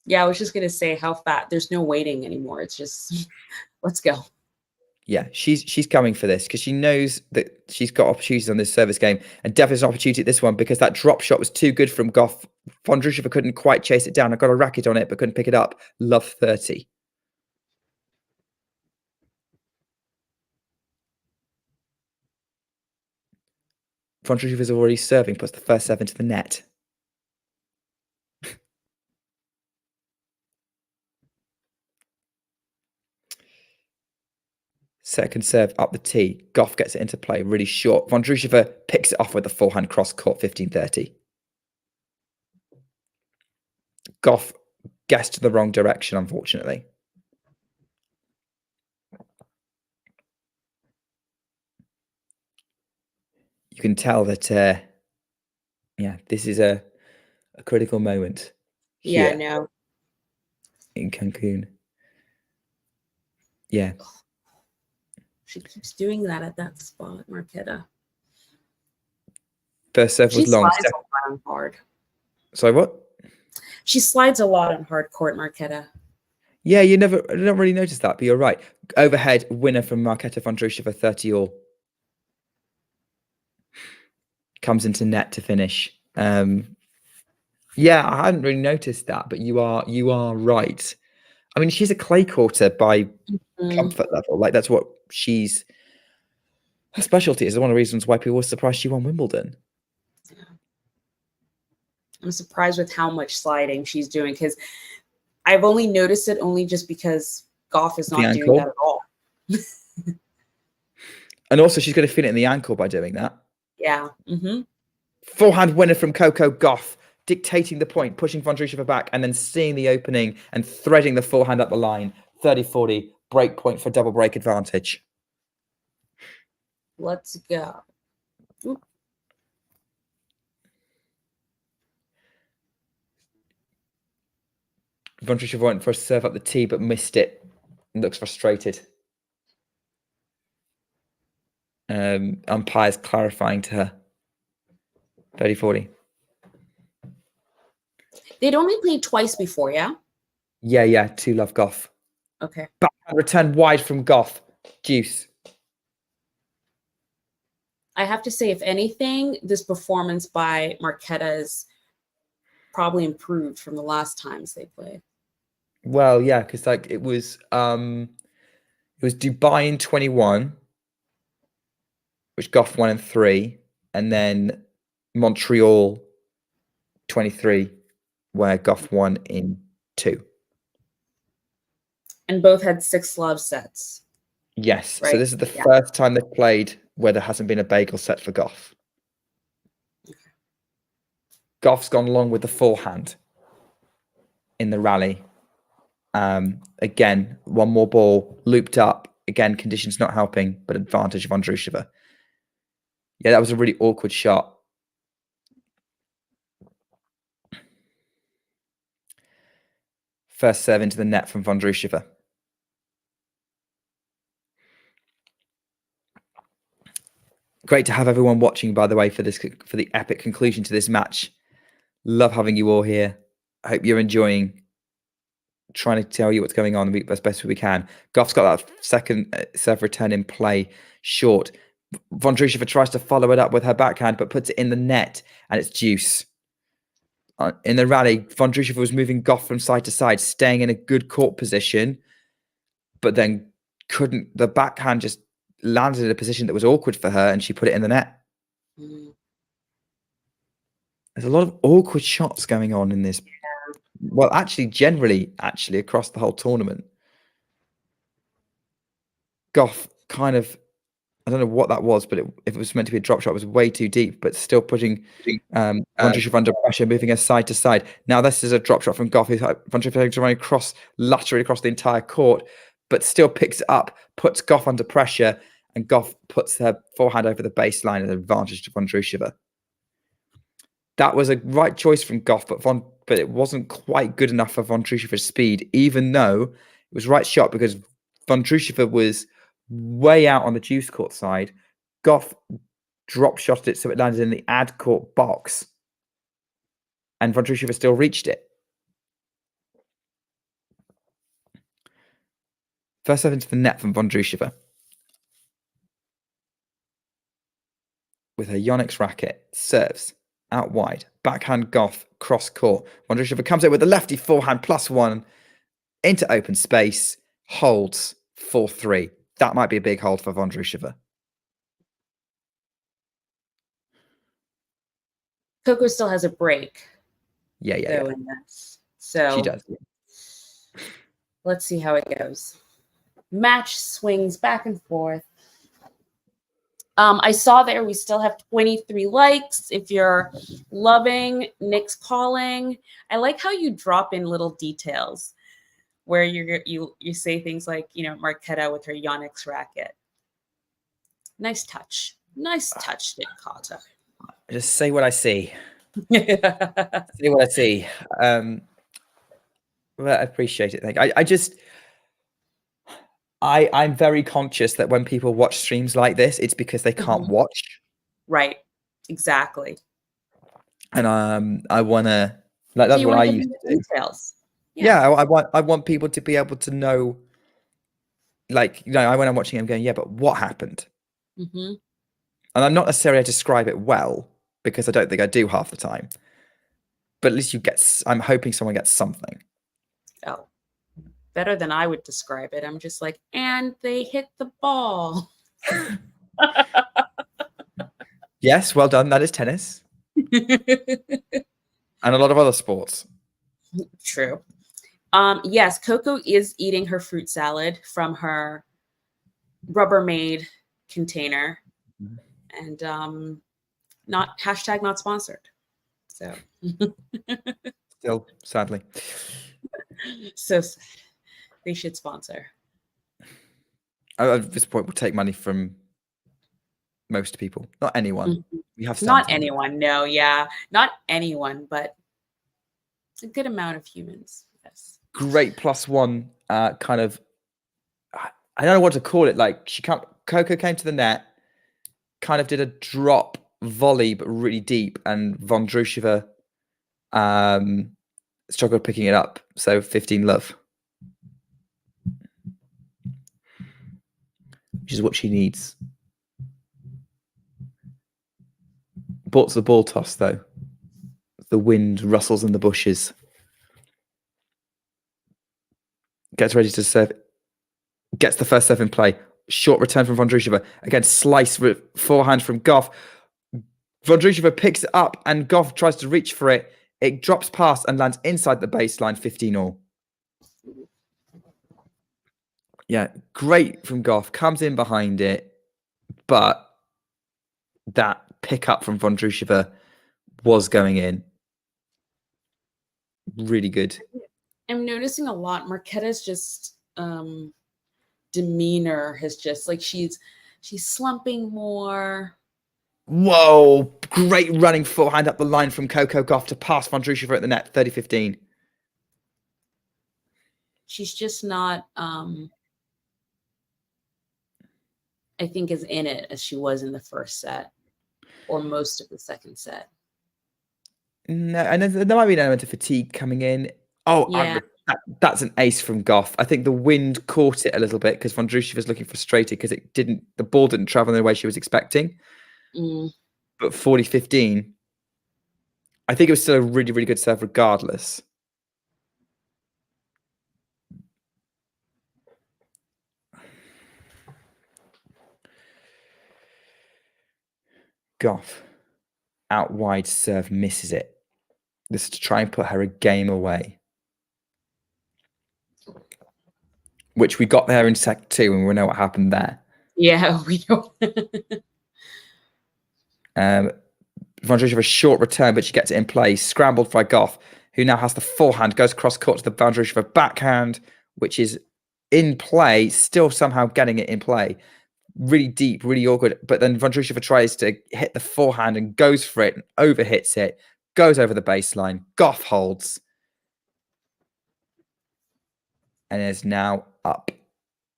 Yeah, I was just gonna say how fat. There's no waiting anymore. It's just let's go. Yeah, she's coming for this because she knows that she's got opportunities on this service game, and definitely an opportunity at this one because that drop shot was too good from Gauff. Vondrousova couldn't quite chase it down. I got a racket on it, but couldn't pick it up. Love 30. Vondrousova's already serving, puts the first serve into the net. Second serve up the tee. Gauff gets it into play, really short. Vondrousova picks it off with a forehand cross court, 15-30. Gauff guessed the wrong direction, unfortunately. You can tell that, this is a critical moment. Yeah, here no. in Cancun. Yeah. She keeps doing that at that spot, Marketa. First serve She was long. slides a lot on hard. Sorry, what? She slides a lot on hard court, Marketa. Yeah, I don't really notice that, but you're right. Overhead winner from Marketa Vondrousova, 30 all. Comes into net to finish. Yeah, I hadn't really noticed that, but you are right. I mean, she's a clay courter by comfort level. Like that's what her specialty is. One of the reasons why people were surprised she won Wimbledon. Yeah. I'm surprised with how much sliding she's doing because I've only noticed it just because Gauff is not doing that at all. And also, she's going to feel it in the ankle by doing that. Yeah. Forehand winner from Coco Gauff, dictating the point, pushing Vondrousova back, and then seeing the opening and threading the forehand up the line. 30-40, break point for double break advantage. Let's go. Oop. Vondrousova went for a serve up the tee, but missed it. Looks frustrated. Umpire's clarifying to her. 30-40. They'd only played twice before, yeah? Yeah. 2-love Gauff. Okay. Backhand return wide from Gauff. Deuce. I have to say, if anything, this performance by Marketa is probably improved from the last times they played. Well, yeah, because it was Dubai in 21, which Gauff won in 3, and then Montreal 23, where Gauff won in 2. And both had 6 love sets. Yes. Right? So this is the first time they've played where there hasn't been a bagel set for Gauff. Okay. Gauff's gone long with the forehand in the rally. Again, one more ball looped up. Again, conditions not helping, but advantage of Vondrousova. Yeah, that was a really awkward shot. First serve into the net from Vondrousova. Great to have everyone watching, by the way, for the epic conclusion to this match. Love having you all here. I hope you're enjoying. Trying to tell you what's going on as best we can. Gauff's got that second serve return in play, short. Vondrousova tries to follow it up with her backhand, but puts it in the net, and it's deuce. In the rally, Vondrousova was moving Gauff from side to side, staying in a good court position, but then couldn't. The backhand just landed in a position that was awkward for her, and she put it in the net. There's a lot of awkward shots going on in this Well, actually, generally, across the whole tournament, Gauff kind of, I don't know what that was, but if it was meant to be a drop shot, it was way too deep, but still putting Vondrousova under pressure, moving her side to side. Now this is a drop shot from Gauff, who's Vondrousova having to run laterally across the entire court, but still picks it up, puts Gauff under pressure, and Gauff puts her forehand over the baseline and advantage to Vondrousova. That was a right choice from Gauff, but it wasn't quite good enough for Vondrousova's speed, even though it was right shot because Vondrousova was way out on the juice court side. Gauff drop shotted it so it landed in the ad court box, and Vondrousova still reached it. First serve into the net from Vondrousova with her Yonex racket, serves out wide, backhand Gauff, cross court. Vondrousova comes in with the lefty forehand +1 into open space, holds 4-3. That might be a big hold for Vondrousova. Coco still has a break. Yeah. In this. So She does. Let's see how it goes. Match swings back and forth. I saw there we still have 23 likes. If you're loving Nick's calling, I like how you drop in little details where you say things like, Marketa with her Yonex racket. Nice touch. Nice touch, Nick Carter. Just say what I see. Say what I see. Well, I appreciate it. Thank you. I'm very conscious that when people watch streams like this, it's because they can't watch. Right. Exactly. And I wanna that's what I used to do. Details. Yeah, I want people to be able to know, when I'm watching, I'm going, yeah, but what happened? Mm-hmm. And I'm not necessarily describe it well because I don't think I do half the time. But at least I'm hoping someone gets something. Oh, better than I would describe it. I'm just like, and they hit the ball. Yes, well done. That is tennis. And a lot of other sports. True. Yes, Coco is eating her fruit salad from her Rubbermaid container. And not sponsored. So still, sadly. So they should sponsor. At this point, we'll take money from most people. Not anyone. We have not anyone. No, yeah. Not anyone, but a good amount of humans. Yes. Great +1 kind of, I don't know what to call it. Like Coco came to the net, kind of did a drop volley, but really deep, and Vondrousova struggled picking it up. So 15-love, which is what she needs. Bought the ball toss though. The wind rustles in the bushes. Gets ready to serve. Gets the first serve in play. Short return from Vondrousova. Again, slice forehand from Gauff. Vondrousova picks it up and Gauff tries to reach for it. It drops past and lands inside the baseline, 15-all. Yeah, great from Gauff. Comes in behind it, but that pickup from Vondrousova was going in. Really good. I'm noticing a lot. Marketa's just demeanor has just like she's slumping more. Whoa, great running forehand up the line from Coco Gauff to pass Vondrousova at the net, 30-15. She's just not I think as in it as she was in the first set or most of the second set. No, and there might be an element of fatigue coming in. Oh, yeah. That's an ace from Gauff. I think the wind caught it a little bit because Vondrousova was looking frustrated because the ball didn't travel in the way she was expecting. But 40-15, I think it was still a really, really good serve regardless. Gauff, out wide serve, misses it. This is to try and put her a game away. which we got there in set 2, and we know what happened there. Yeah, we know. Vondrousova a short return, but she gets it in play. Scrambled by Gauff, who now has the forehand, goes cross court to the Vondrousova backhand, which is in play, still somehow getting it in play. Really deep, really awkward. But then Vondrousova tries to hit the forehand and goes for it and overhits it, goes over the baseline. Gauff holds and is now up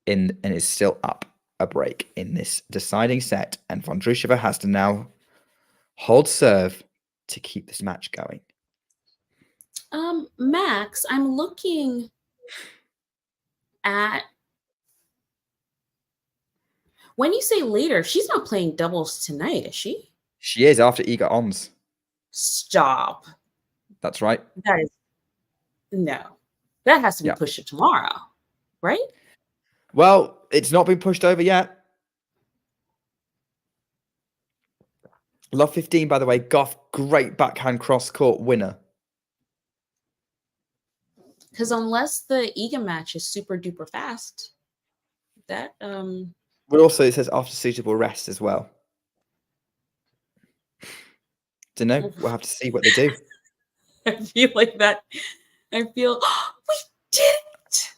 and is still up a break in this deciding set. And Vondrousova has to now hold serve to keep this match going. Max, I'm looking at, when you say later, she's not playing doubles tonight, is she? She is after Iga Ons. Stop. That's right. That is, no. That has to be pushed to tomorrow, right? Well, it's not been pushed over yet. Love 15, by the way. Gauff, great backhand cross-court winner. Because unless the Iga match is super duper fast, that But also it says after suitable rest as well. Don't know. We'll have to see what they do. I feel like that. I feel we did it.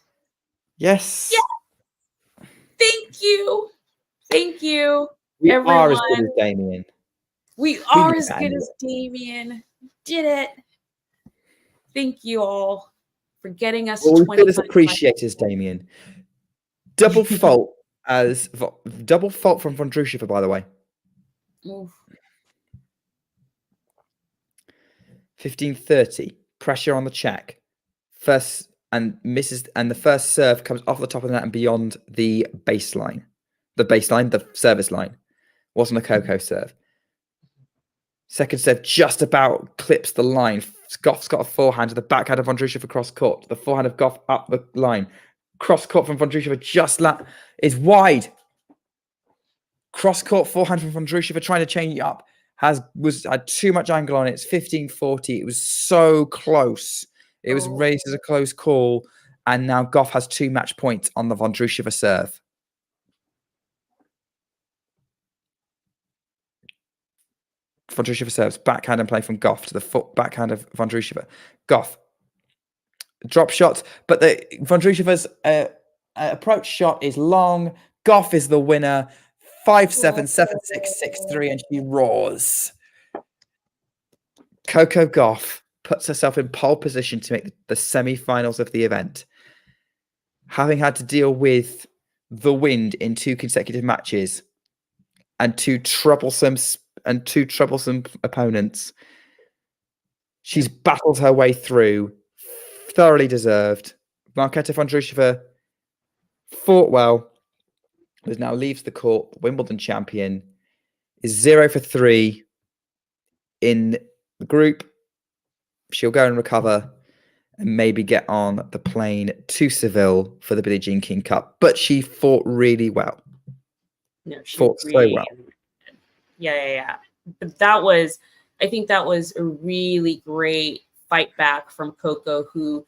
Yes. Yeah. Thank you. Thank you. We everyone. are as good as Damien. We are as good as Damien. Did it. Thank you all for getting us. Well, we feel as appreciated as Damien. Double fault from Vondrousova, by the way. Oof. 15:30. Pressure on the check. First and misses, and the first serve comes off the top of the net and beyond the baseline. The service line. Wasn't a Coco serve. Second serve just about clips the line. Gauff's got a forehand to the backhand of Vondrousova cross court. The forehand of Gauff up the line. Cross court from Vondrousova just is wide. Cross court forehand from Vondrousova trying to change it up. Had too much angle on it. It's 15:40. It was so close. It was raised as a close call. And now Gauff has 2 match points on the Vondrousova serve. Vondrousova serves backhand and play from Gauff to the backhand of Vondrousova. Gauff drop shots, but the Vondrousova's approach shot is long. Gauff is the winner. 5-7, 7-6, 6-3, and she roars. Coco Gauff puts herself in pole position to make the semi-finals of the event. Having had to deal with the wind in 2 consecutive matches and two troublesome opponents, she's battled her way through. Thoroughly deserved. Marketa Vondrousova fought well. But now leaves the court. Wimbledon champion is 0 for 3 in the group. She'll go and recover and maybe get on the plane to Seville for the Billie Jean King Cup. But she fought really well. No, she fought really, so well. Yeah. But I think that was a really great fight back from Coco, who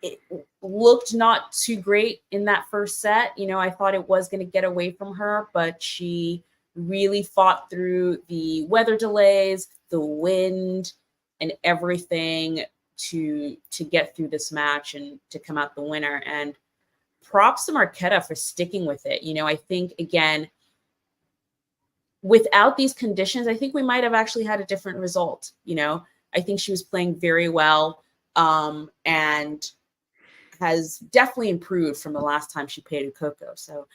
it looked not too great in that first set. I thought it was going to get away from her, but she really fought through the weather delays, the wind, and everything to get through this match and to come out the winner. And props to Marketa for sticking with it. I think, again, without these conditions, I think we might have actually had a different result. I think she was playing very well and has definitely improved from the last time she played at Coco. So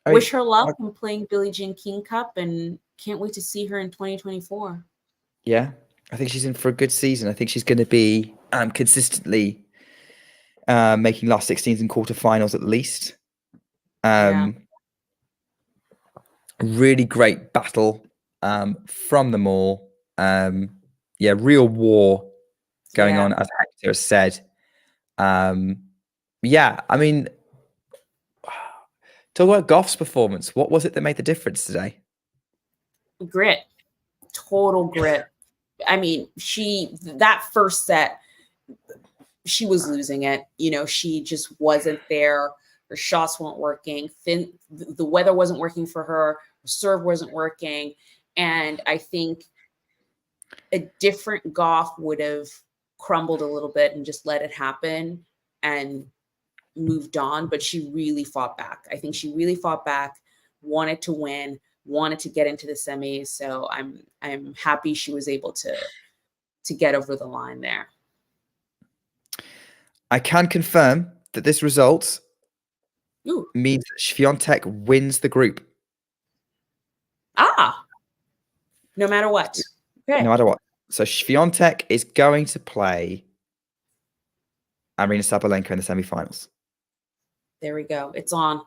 wish her luck in playing Billie Jean King Cup and can't wait to see her in 2024. Yeah, I think she's in for a good season. I think she's going to be consistently making last 16s and quarterfinals at least. Really great battle from them all. Real war going on, as Hector has said. I mean, talk about Gauff's performance. What was it that made the difference today? Grit. Total grit. I mean, that first set, she was losing it. She just wasn't there Her shots weren't working. The weather wasn't working for her. Her serve wasn't working. And I think a different Gauff would have crumbled a little bit and just let it happen and moved on. But she really fought back. I think she really fought back, wanted to win, wanted to get into the semis. So I'm happy she was able to get over the line there. I can confirm that this result Ooh. means that Swiatek wins the group. No matter what. Okay. No matter what. So Swiatek is going to play Aryna Sabalenka in the semifinals. There we go. It's on.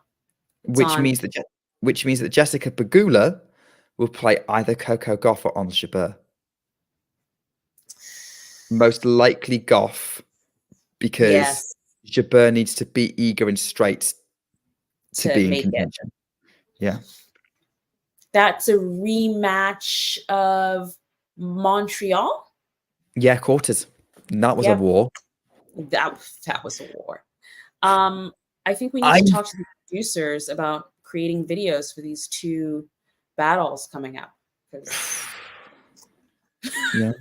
Which means that Jessica Pegula will play either Coco Gauff or Ons Jabeur. Most likely Gauff, because Jabeur needs to beat Iga in straights to be in contention. Yeah. That's a rematch of Montreal. Yeah, quarters. And that was a war. That was a war. I think we need to talk to the producers about creating videos for these two battles coming up. Yeah.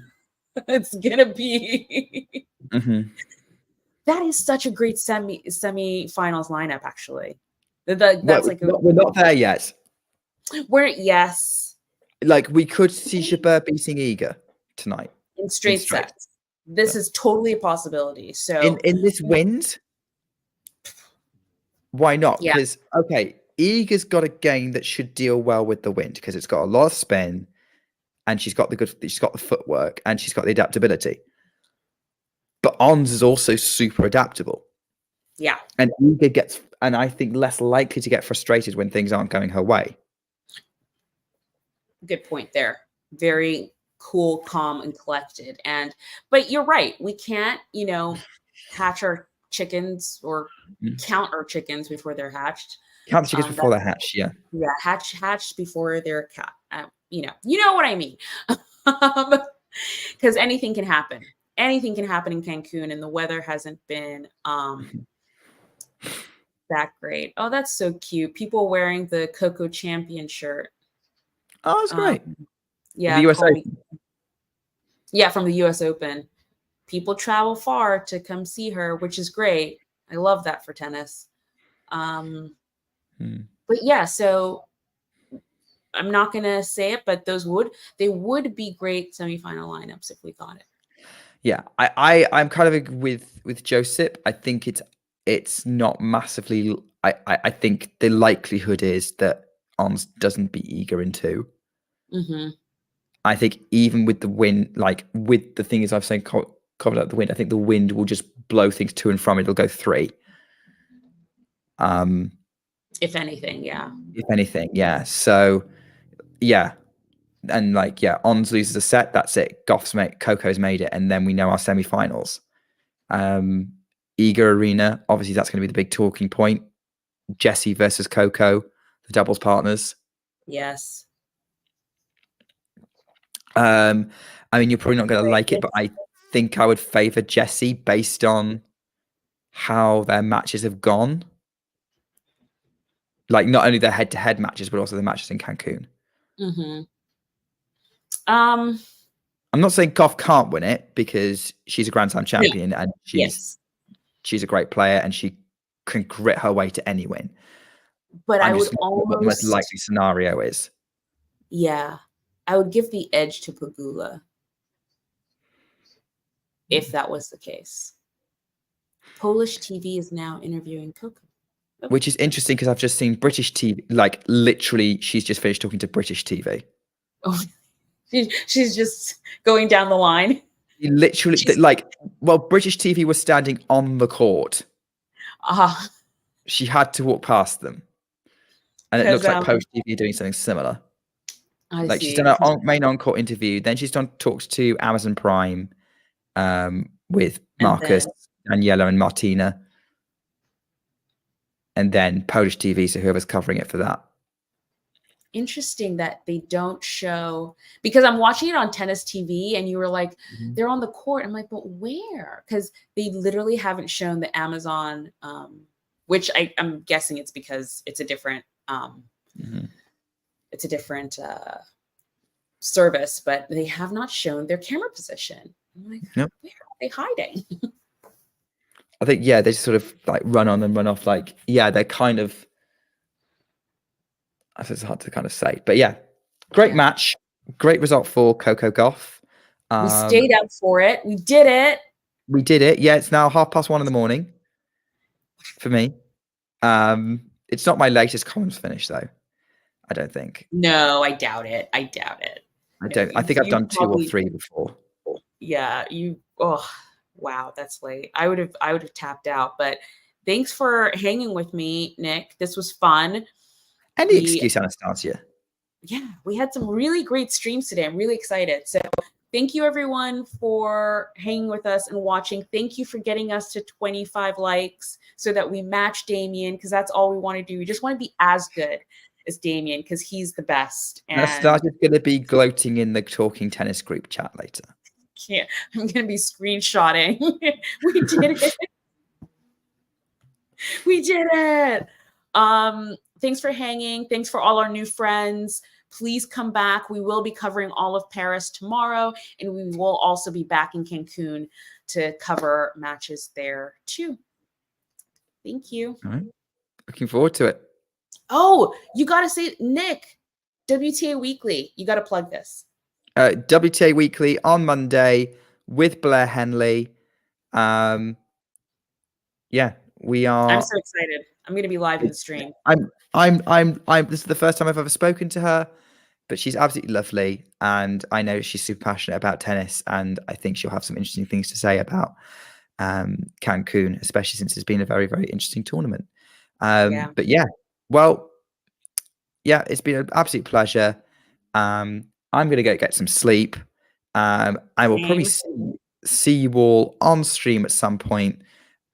It's gonna be that is such a great semi-finals lineup, actually. We're not there yet. Like we could see Jabeur beating Iga tonight in straight sets. This is totally a possibility. So in this wind, why not? Yeah. Because Iga's got a game that should deal well with the wind because it's got a lot of spin, and she's got the footwork, and she's got the adaptability. But Ons is also super adaptable. Yeah. And Iga gets, and I think, less likely to get frustrated when things aren't going her way. Good point there. Very cool, calm, and collected. But you're right. We can't, hatch our chickens or count our chickens before they're hatched. Count the chickens before they're hatched. Yeah. Yeah. Hatched before they're you know what I mean? Because anything can happen. Anything can happen in Cancun, and the weather hasn't been that great. Oh, that's so cute. People wearing the Coco champion shirt. Oh, that's great. Yeah. The US Open. Yeah, from the US Open. People travel far to come see her, which is great. I love that for tennis. But yeah, so I'm not gonna say it, but they would be great semifinal lineups if we got it. Yeah, I'm kind of with Josip. I think it's not massively. I think the likelihood is that Ons doesn't beat Iga in 2. I think even with the wind, with the thing is I've saying covered up the wind. I think the wind will just blow things to and from. It'll go 3. If anything, yeah. If anything, yeah. So, yeah. And Ons loses a set. That's it. Coco's made it, and then we know our semi-finals. Iga Aryna, obviously, that's going to be the big talking point. Jessie versus Coco, the doubles partners. Yes. I mean, you're probably not going to like it, but I think I would favor Jessie based on how their matches have gone. Not only their head-to-head matches, but also the matches in Cancun. I'm not saying Gauff can't win it because she's a Grand Slam champion and she's a great player and she can grit her way to any win. But I would what the most likely scenario is. Yeah, I would give the edge to Pegula if that was the case. Polish TV is now interviewing Coco. Okay. Which is interesting because I've just seen British TV, literally she's just finished talking to British TV. Oh, she's just going down the line. Literally, British TV was standing on the court. She had to walk past them. And it looks like Post TV doing something similar. She's done her main on-court interview. Then she's done talks to Amazon Prime with Marcus, Daniela, and Martina. And then Polish TV, so whoever's covering it for that. Interesting that they don't show, because I'm watching it on Tennis TV and you were like, they're on the court. I'm like, but where? Because they literally haven't shown the Amazon which I'm guessing it's because it's a different it's a different service, but they have not shown their camera position. I'm like, Nope. where are they hiding? I think, yeah, they just sort of like run on and run off. Like, yeah, they're kind of, I suppose it's hard to kind of say, but yeah, great match. Great result for Coco Gauff. We stayed up for it. We did it. We did it. Yeah, it's now 1:30 in the morning for me. It's not my latest commons finish though. I don't think. No, I doubt it. I doubt it. I don't. I think I've done 2 or 3 before. Yeah, oh wow, that's late. I would have tapped out, but thanks for hanging with me, Nick. This was fun. Any excuse, Anastasia. Yeah, we had some really great streams today. I'm really excited. So thank you everyone for hanging with us and watching. Thank you for getting us to 25 likes so that we match Damien, because that's all we want to do. We just want to be as good as Damien because he's the best. And Anastasia's going to be gloating in the Talking Tennis group chat later. Yeah, I'm going to be screenshotting. We did it. We did it. Thanks for hanging. Thanks for all our new friends. Please come back. We will be covering all of Paris tomorrow, and we will also be back in Cancun to cover matches there too. Thank you. All right. Looking forward to it. Oh, you got to say, Nick, WTA Weekly. You got to plug this. WTA Weekly on Monday with Blair Henley. Yeah, we are. I'm so excited. I'm going to be live in the stream. This is the first time I've ever spoken to her, but she's absolutely lovely, and I know she's super passionate about tennis, and I think she'll have some interesting things to say about Cancun, especially since it's been a very, very interesting tournament. But yeah, well, yeah, it's been an absolute pleasure. I'm going to go get some sleep. I will probably see you all on stream at some point.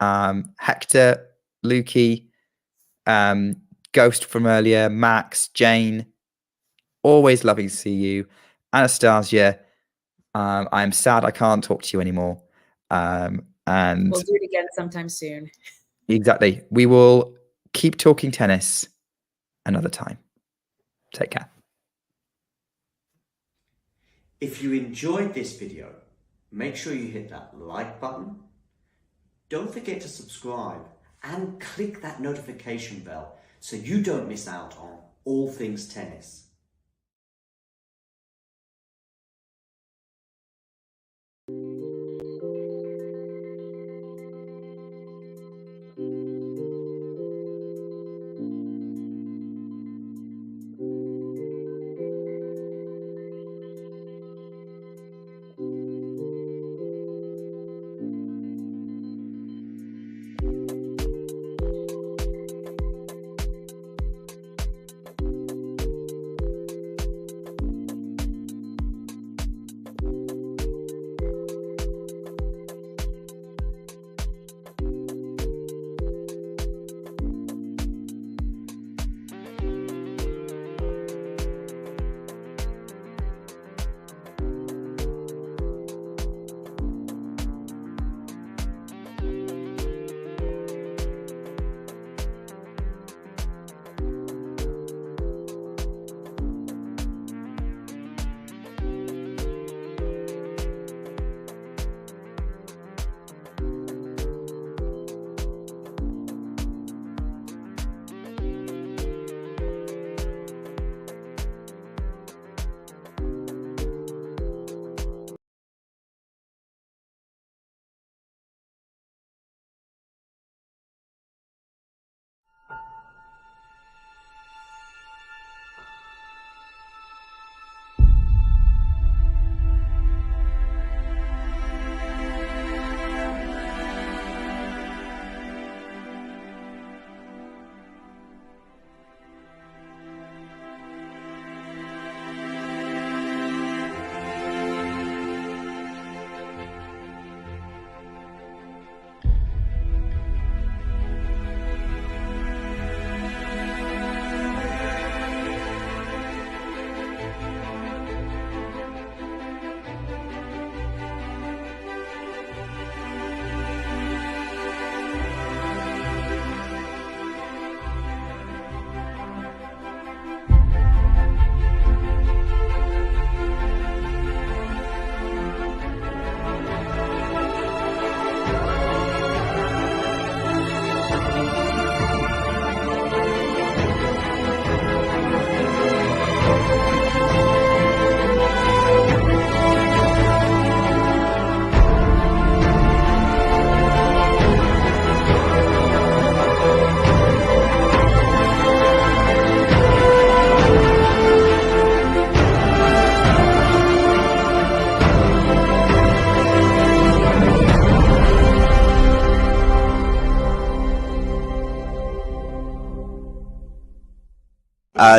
Hector, Lukey, Ghost from earlier, Max, Jane, always loving to see you. Anastasia, I am sad I can't talk to you anymore. And we'll do it again sometime soon. Exactly. We will keep talking tennis another time. Take care. If you enjoyed this video, make sure you hit that like button. Don't forget to subscribe and click that notification bell so you don't miss out on all things tennis.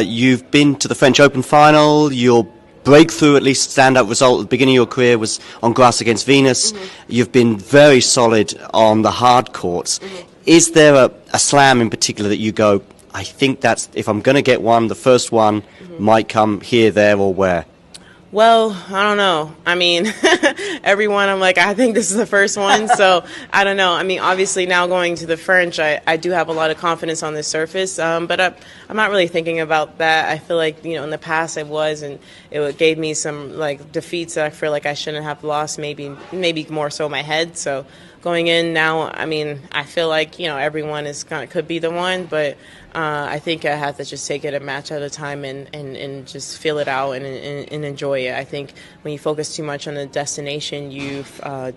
You've been to the French Open final. Your breakthrough, at least standout result at the beginning of your career was on grass against Venus. You've been very solid on the hard courts. Is there a slam in particular that you go, I think that's, if I'm going to get one, the first one might come here, there, or where? Well, I don't know. I mean, everyone, I'm like, I think this is the first one. So I don't know. I mean, obviously now going to the French, I do have a lot of confidence on this surface. But I'm not really thinking about that. I feel like, in the past I was, and it gave me some like defeats that I feel like I shouldn't have lost, maybe more so my head. So going in now, I mean, I feel like, everyone could be the one, but I think I have to just take it a match at a time and just feel it out and enjoy it. I think when you focus too much on the destination, you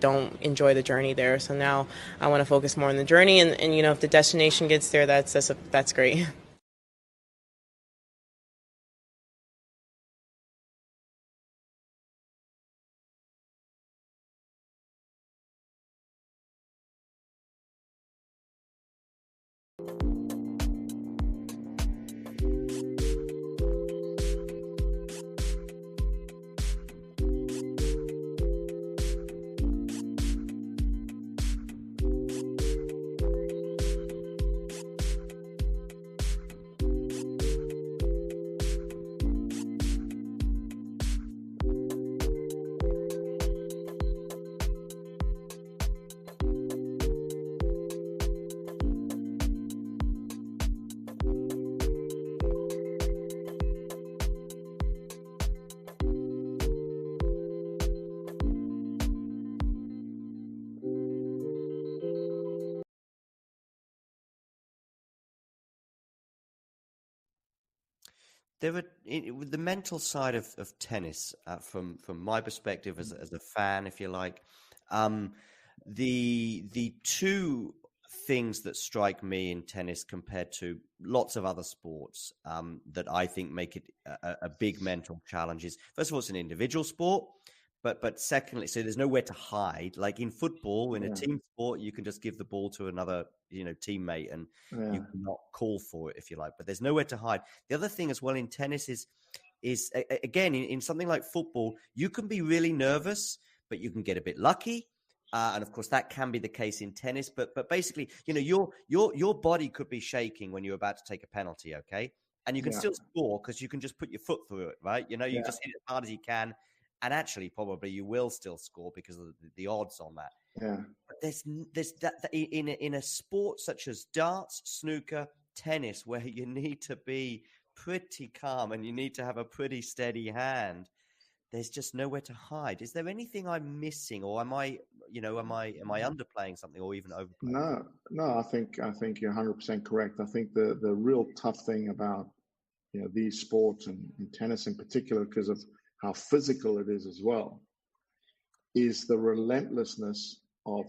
don't enjoy the journey there. So now I want to focus more on the journey, and if the destination gets there, that's great. There are with the mental side of tennis, from my perspective as a fan, if you like, the two things that strike me in tennis compared to lots of other sports that I think make it a big mental challenge is, first of all, it's an individual sport. But secondly, so there's nowhere to hide. Like in football, in a team sport, you can just give the ball to another, teammate, and you cannot call for it if you like. But there's nowhere to hide. The other thing as well in tennis is again in something like football, you can be really nervous, but you can get a bit lucky. And of course, that can be the case in tennis. But basically, your body could be shaking when you're about to take a penalty, okay? And you can still score because you can just put your foot through it, right? You just hit it as hard as you can. And actually, probably you will still score because of the odds on that. Yeah. But there's that in a sport such as darts, snooker, tennis, where you need to be pretty calm and you need to have a pretty steady hand. There's just nowhere to hide. Is there anything I'm missing, or am I underplaying something, or even overplaying? No. I think you're 100% correct. I think the real tough thing about these sports and tennis in particular, because of how physical it is as well, is the relentlessness of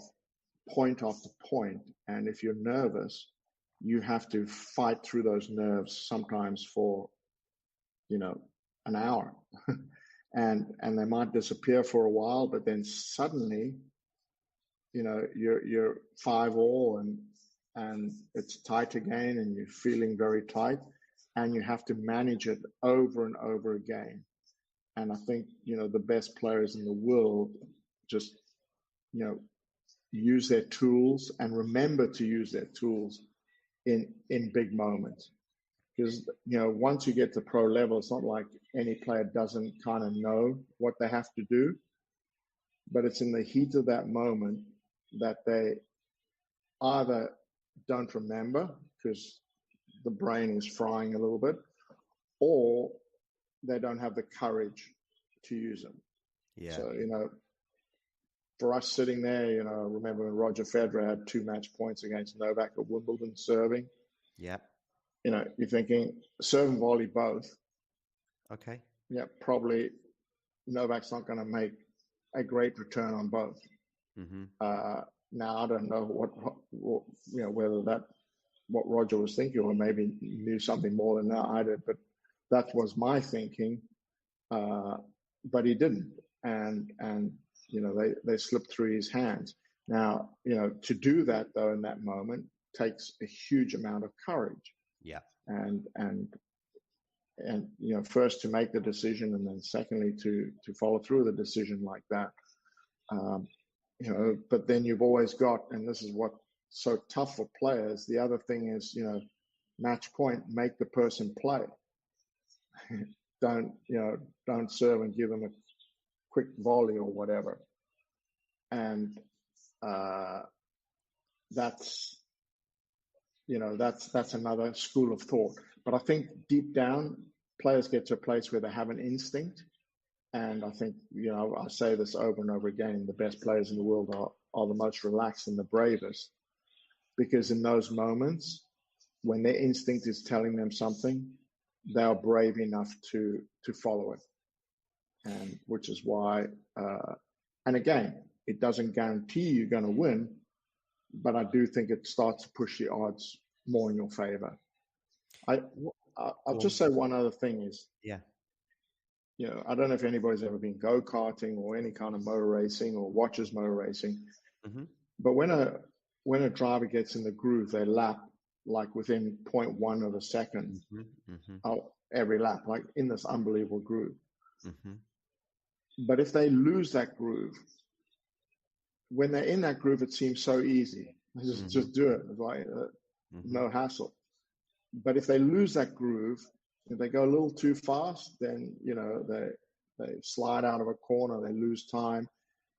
point after point. And if you're nervous, you have to fight through those nerves sometimes for, an hour. and they might disappear for a while, but then suddenly, you're 5-all and it's tight again, and you're feeling very tight, and you have to manage it over and over again. And I think, the best players in the world just, use their tools and remember to use their tools in big moments. Because, once you get to pro level, it's not like any player doesn't kind of know what they have to do, but it's in the heat of that moment that they either don't remember because the brain is frying a little bit, or they don't have the courage to use them. Yeah. So, for us sitting there, I remember when Roger Federer had 2 match points against Novak at Wimbledon serving. Yeah. You're thinking serve and volley both. Okay. Yeah, probably Novak's not going to make a great return on both. Mm-hmm. Now, I don't know what whether that what Roger was thinking, or maybe knew something more than I did, but that was my thinking. But he didn't, and they slipped through his hands. Now, to do that though in that moment takes a huge amount of courage. Yeah. And and first to make the decision, and then secondly to follow through the decision like that. But then you've always got, and this is what's so tough for players. The other thing is, match point, make the person play. Don't serve and give them a quick volley or whatever. And that's another school of thought. But I think deep down, players get to a place where they have an instinct. And I think, I say this over and over again, the best players in the world are the most relaxed and the bravest. Because in those moments, when their instinct is telling them something, they are brave enough to follow it. And which is why, and again, it doesn't guarantee you're going to win, but I do think it starts to push the odds more in your favor. I'll just say one other thing is, yeah. I don't know if anybody's ever been go-karting or any kind of motor racing or watches motor racing, but when a driver gets in the groove, they lap like within 0.1 of a second every lap, like in this unbelievable groove. But if they lose that groove, when they're in that groove, it seems so easy. Just do it, right? No hassle. But if they lose that groove, if they go a little too fast, then they slide out of a corner, they lose time.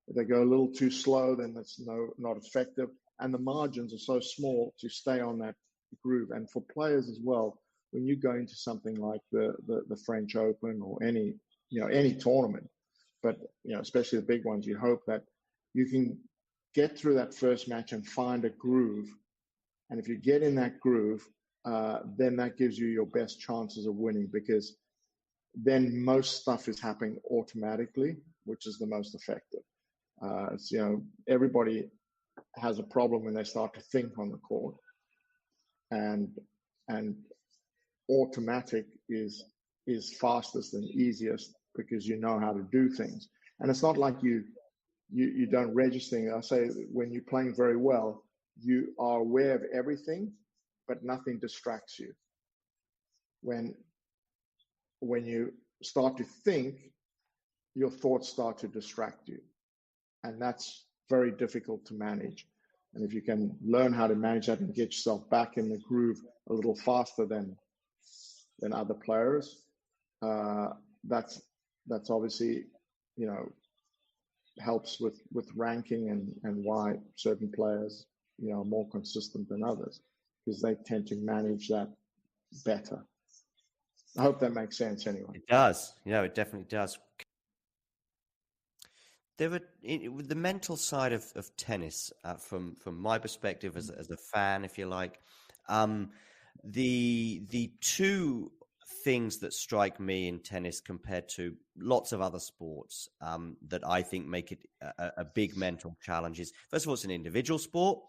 If they go a little too slow, then that's not effective. And the margins are so small to stay on that groove. And for players as well, when you go into something like the French Open or any tournament, but especially the big ones, you hope that you can get through that first match and find a groove. And if you get in that groove, then that gives you your best chances of winning, because then most stuff is happening automatically, which is the most effective. Everybody has a problem when they start to think on the court, and automatic is fastest and easiest because you know how to do things. And it's not like you don't register. I say when you're playing very well, you are aware of everything, but nothing distracts you. When you start to think, your thoughts start to distract you. And that's very difficult to manage. And if you can learn how to manage that and get yourself back in the groove a little faster than other players, that's obviously, helps with ranking and why certain players, are more consistent than others, because they tend to manage that better. I hope that makes sense anyway. It does. It definitely does. With the mental side of tennis, from my perspective as a fan, if you like, the two things that strike me in tennis compared to lots of other sports that I think make it a big mental challenge is, first of all, it's an individual sport.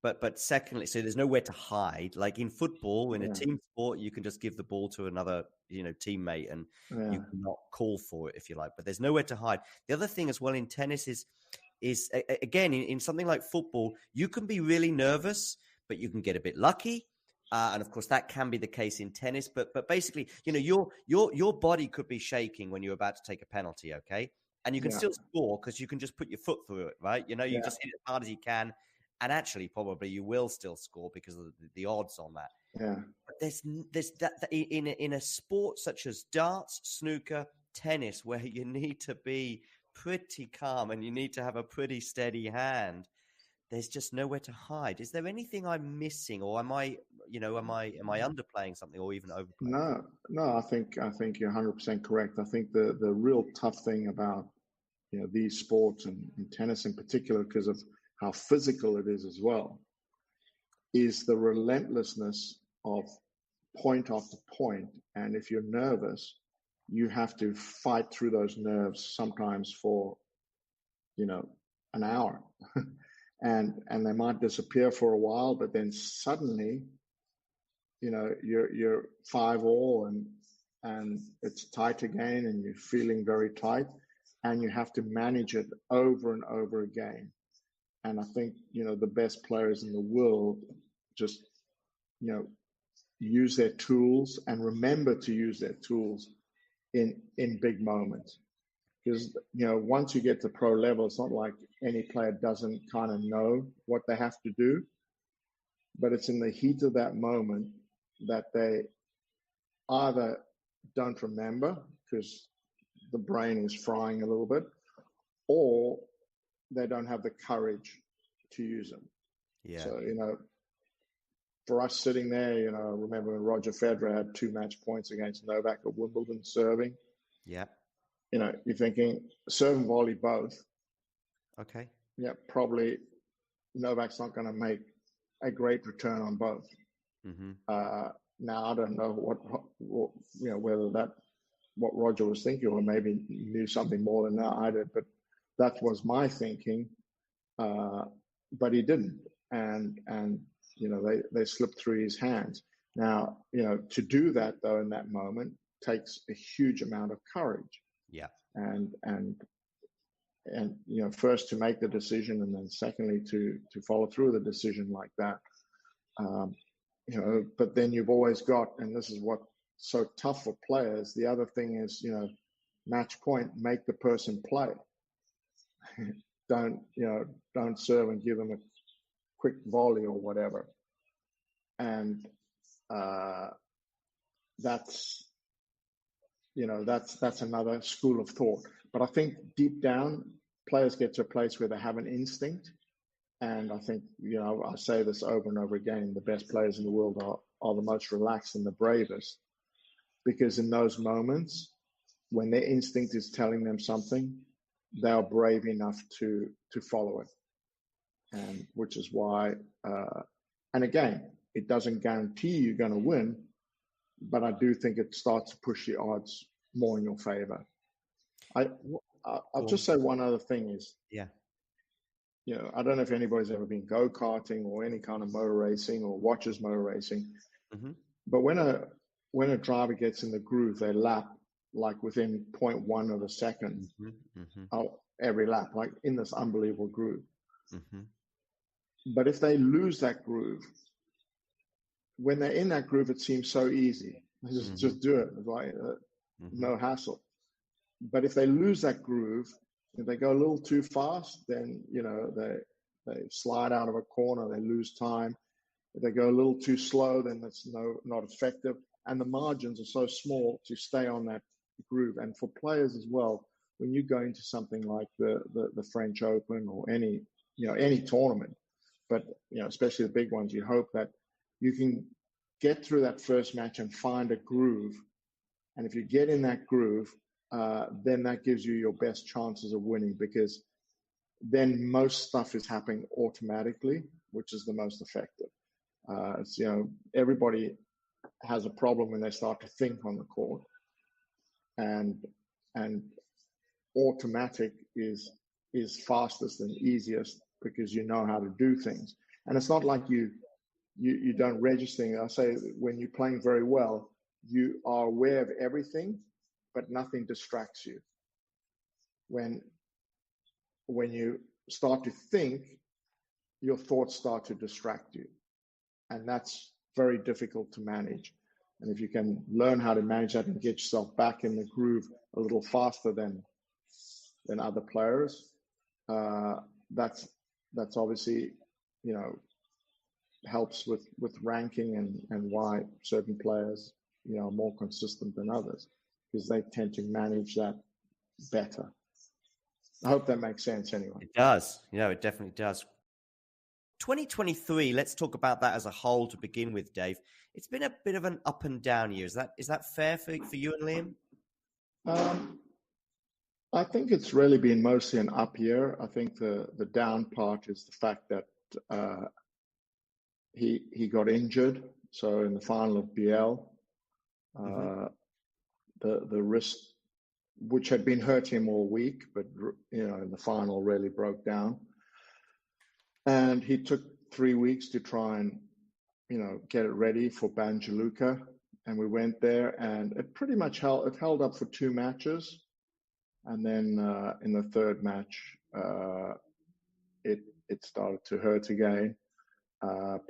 But secondly, so there's nowhere to hide. Like in football, in a team sport, you can just give the ball to another, teammate, and you cannot call for it if you like. But there's nowhere to hide. The other thing as well in tennis is again in something like football, you can be really nervous, but you can get a bit lucky. And of course, that can be the case in tennis. But basically, your body could be shaking when you're about to take a penalty. Okay, and you can still score because you can just put your foot through it, right? You just hit it as hard as you can. And actually, probably you will still score because of the odds on that. Yeah. But there's that in a sport such as darts, snooker, tennis, where you need to be pretty calm and you need to have a pretty steady hand. There's just nowhere to hide. Is there anything I'm missing, or am I underplaying something, or even overplaying? No. I think you're 100% correct. I think the real tough thing about these sports and tennis in particular, because of how physical it is as well, is the relentlessness of point after point. And if you're nervous, you have to fight through those nerves sometimes for, an hour. and they might disappear for a while, but then suddenly, you're 5-all and it's tight again and you're feeling very tight, and you have to manage it over and over again. And I think, the best players in the world just, use their tools and remember to use their tools in big moments. Because, once you get to pro level, it's not like any player doesn't kind of know what they have to do, but it's in the heat of that moment that they either don't remember because the brain is frying a little bit, or they don't have the courage to use them. Yeah. So, for us sitting there, I remember when Roger Federer had 2 match points against Novak at Wimbledon serving. Yeah. You're thinking serve and volley both. Okay. Yeah, probably Novak's not going to make a great return on both. Mm-hmm. Now, I don't know what whether that what Roger was thinking, or maybe knew something more than I did, but that was my thinking. But he didn't, and they slipped through his hands. Now, to do that though in that moment takes a huge amount of courage. Yeah. And first to make the decision, and then secondly to follow through the decision like that. But then you've always got, and this is what's so tough for players. The other thing is, match point, make the person play. Don't serve and give them a quick volley or whatever. And that's another school of thought. But I think deep down, players get to a place where they have an instinct. And I think, I say this over and over again, the best players in the world are the most relaxed and the bravest. Because in those moments, when their instinct is telling them something, they are brave enough to follow it. And which is why, and again, it doesn't guarantee you're going to win, but I do think it starts to push the odds more in your favor. I'll just say one other thing is, yeah, I don't know if anybody's ever been go-karting or any kind of motor racing or watches motor racing, mm-hmm. but when a driver gets in the groove, they lap like within 0.1 of a second every lap, like in this unbelievable groove. Mm-hmm. But if they lose that groove, when they're in that groove, it seems so easy. Just do it. It's like no hassle. But if they lose that groove, if they go a little too fast, then they slide out of a corner, they lose time. If they go a little too slow, then that's not effective. And the margins are so small to stay on that groove. And for players as well, when you go into something like the French Open or any tournament, but especially the big ones, you hope that you can get through that first match and find a groove. And if you get in that groove, then that gives you your best chances of winning, because then most stuff is happening automatically, which is the most effective. Everybody has a problem when they start to think on the court, and automatic is fastest and easiest because you know how to do things. And it's not like you don't register. I say when you're playing very well, you are aware of everything, but nothing distracts you. When you start to think, your thoughts start to distract you. And that's very difficult to manage. And if you can learn how to manage that and get yourself back in the groove a little faster than other players, that's obviously, helps with ranking and why certain players, are more consistent than others, because they tend to manage that better. I hope that makes sense anyway. It does. It definitely does. 2023, let's talk about that as a whole to begin with, Dave. It's been a bit of an up and down year. Is that fair for you and Liam? I think it's really been mostly an up year. I think the down part is the fact that he got injured. So in the final of BL, the wrist, which had been hurting him all week, but in the final really broke down. And he took 3 weeks to try and get it ready for Banjaluka. And we went there, and it pretty much held up for 2 matches. And then in the third match, it started to hurt again.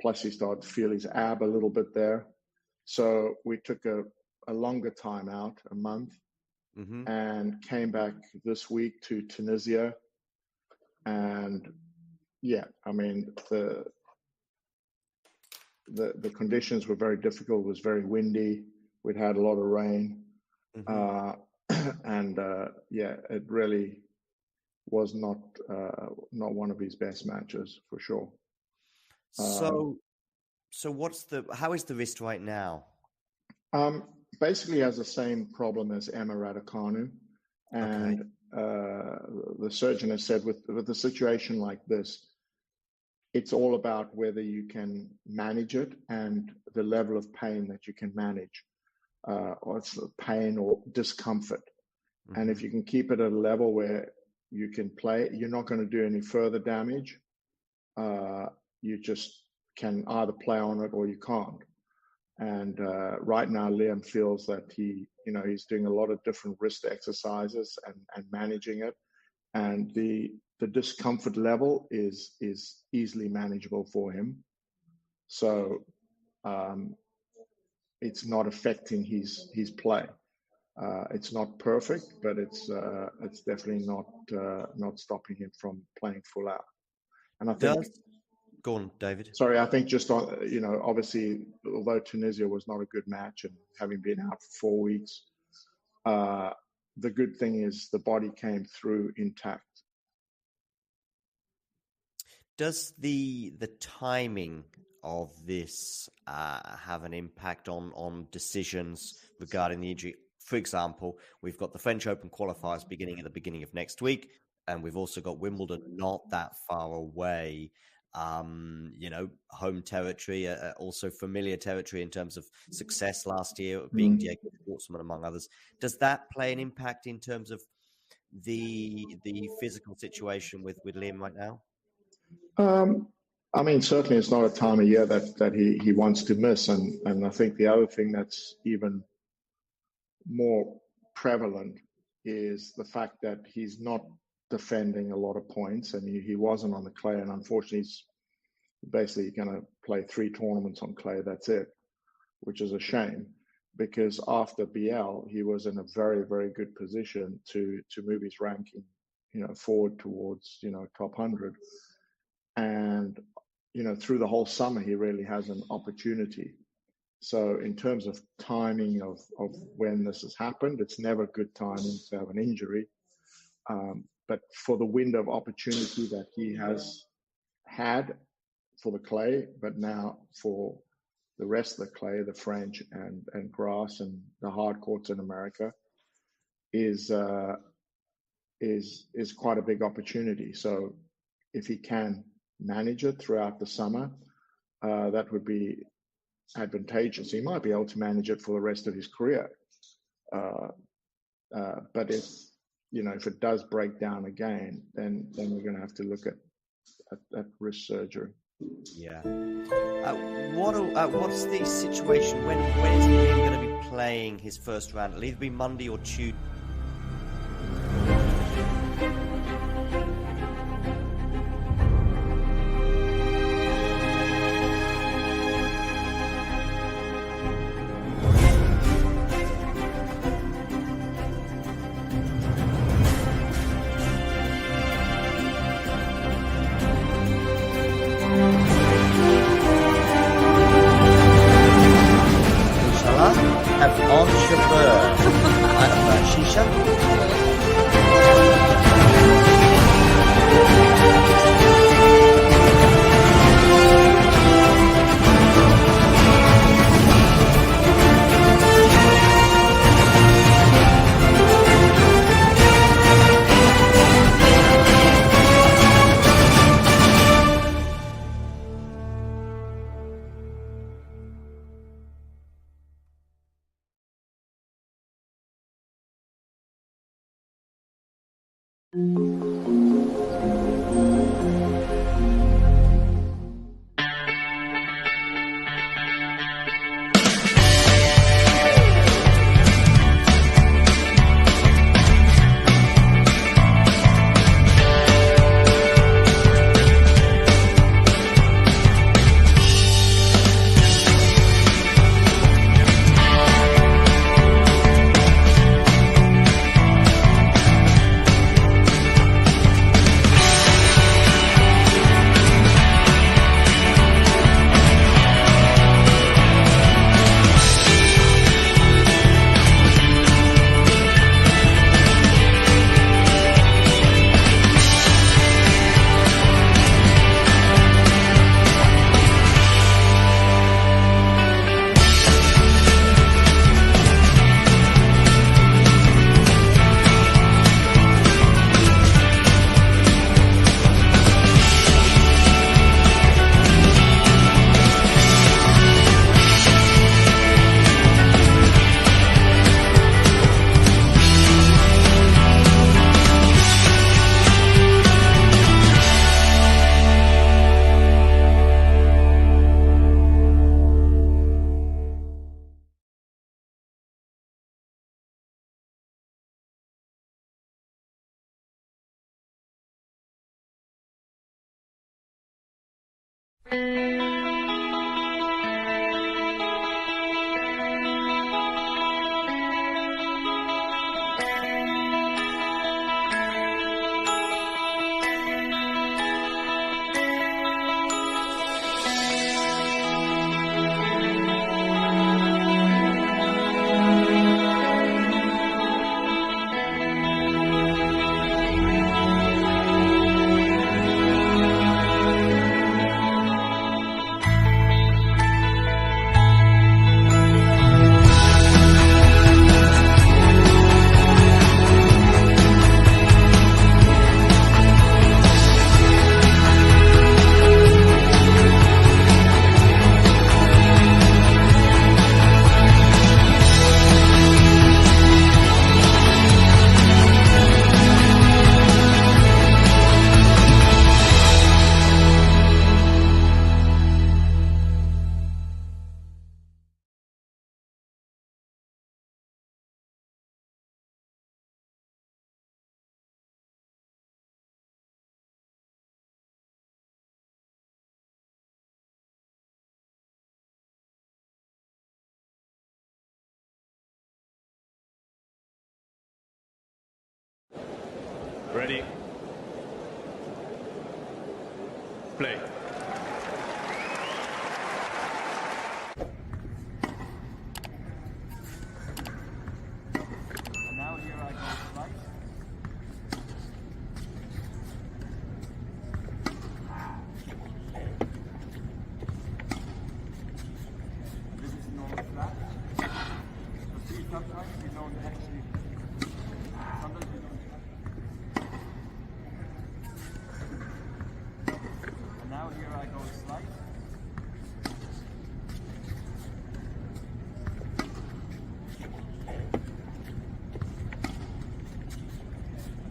Plus he started to feel his ab a little bit there. So we took a longer time out, a month, and came back this week to Tunisia. And yeah, I mean, the conditions were very difficult. It was very windy. We'd had a lot of rain. And yeah, it really was not one of his best matches for sure. So how is the wrist right now? Basically has the same problem as Emma Raducanu, and the surgeon has said with a situation like this, it's all about whether you can manage it and the level of pain that you can manage, or it's pain or discomfort. And if you can keep it at a level where you can play, you're not going to do any further damage. You just can either play on it or you can't. And right now, Liam feels that he's doing a lot of different wrist exercises and managing it. And the discomfort level is easily manageable for him. So it's not affecting his play. It's not perfect, but it's definitely not stopping him from playing full out. And I think. Go on, David. Sorry, I think just on, obviously, although Tunisia was not a good match and having been out for 4 weeks, the good thing is the body came through intact. Does the timing of this have an impact on decisions regarding the injury? For example, we've got the French Open qualifiers beginning at the beginning of next week, and we've also got Wimbledon not that far away. Home territory, also familiar territory in terms of success last year, being Diego Schwartzman, among others. Does that play an impact in terms of the physical situation with Liam right now? I mean, certainly it's not a time of year that he wants to miss. And I think the other thing that's even more prevalent is the fact that he's not defending a lot of points, and he wasn't on the clay, and unfortunately he's basically going to play 3 tournaments on clay. That's it, which is a shame, because after BL he was in a very, very good position to move his ranking forward towards top 100, and through the whole summer he really has an opportunity. So in terms of timing of when this has happened, it's never good timing to have an injury. But for the window of opportunity that he has had for the clay, but now for the rest of the clay, the French and grass and the hard courts in America, is quite a big opportunity. So if he can manage it throughout the summer, that would be advantageous. He might be able to manage it for the rest of his career. But if it does break down again, then we're going to have to look at wrist surgery. Yeah. What's the situation? When is Liam going to be playing his first round? It'll either be Monday or Tuesday. Ready? Play. And now here I go slice. This is normal flat. So see, sometimes you don't actually, sometimes you don't. And now here I go slice.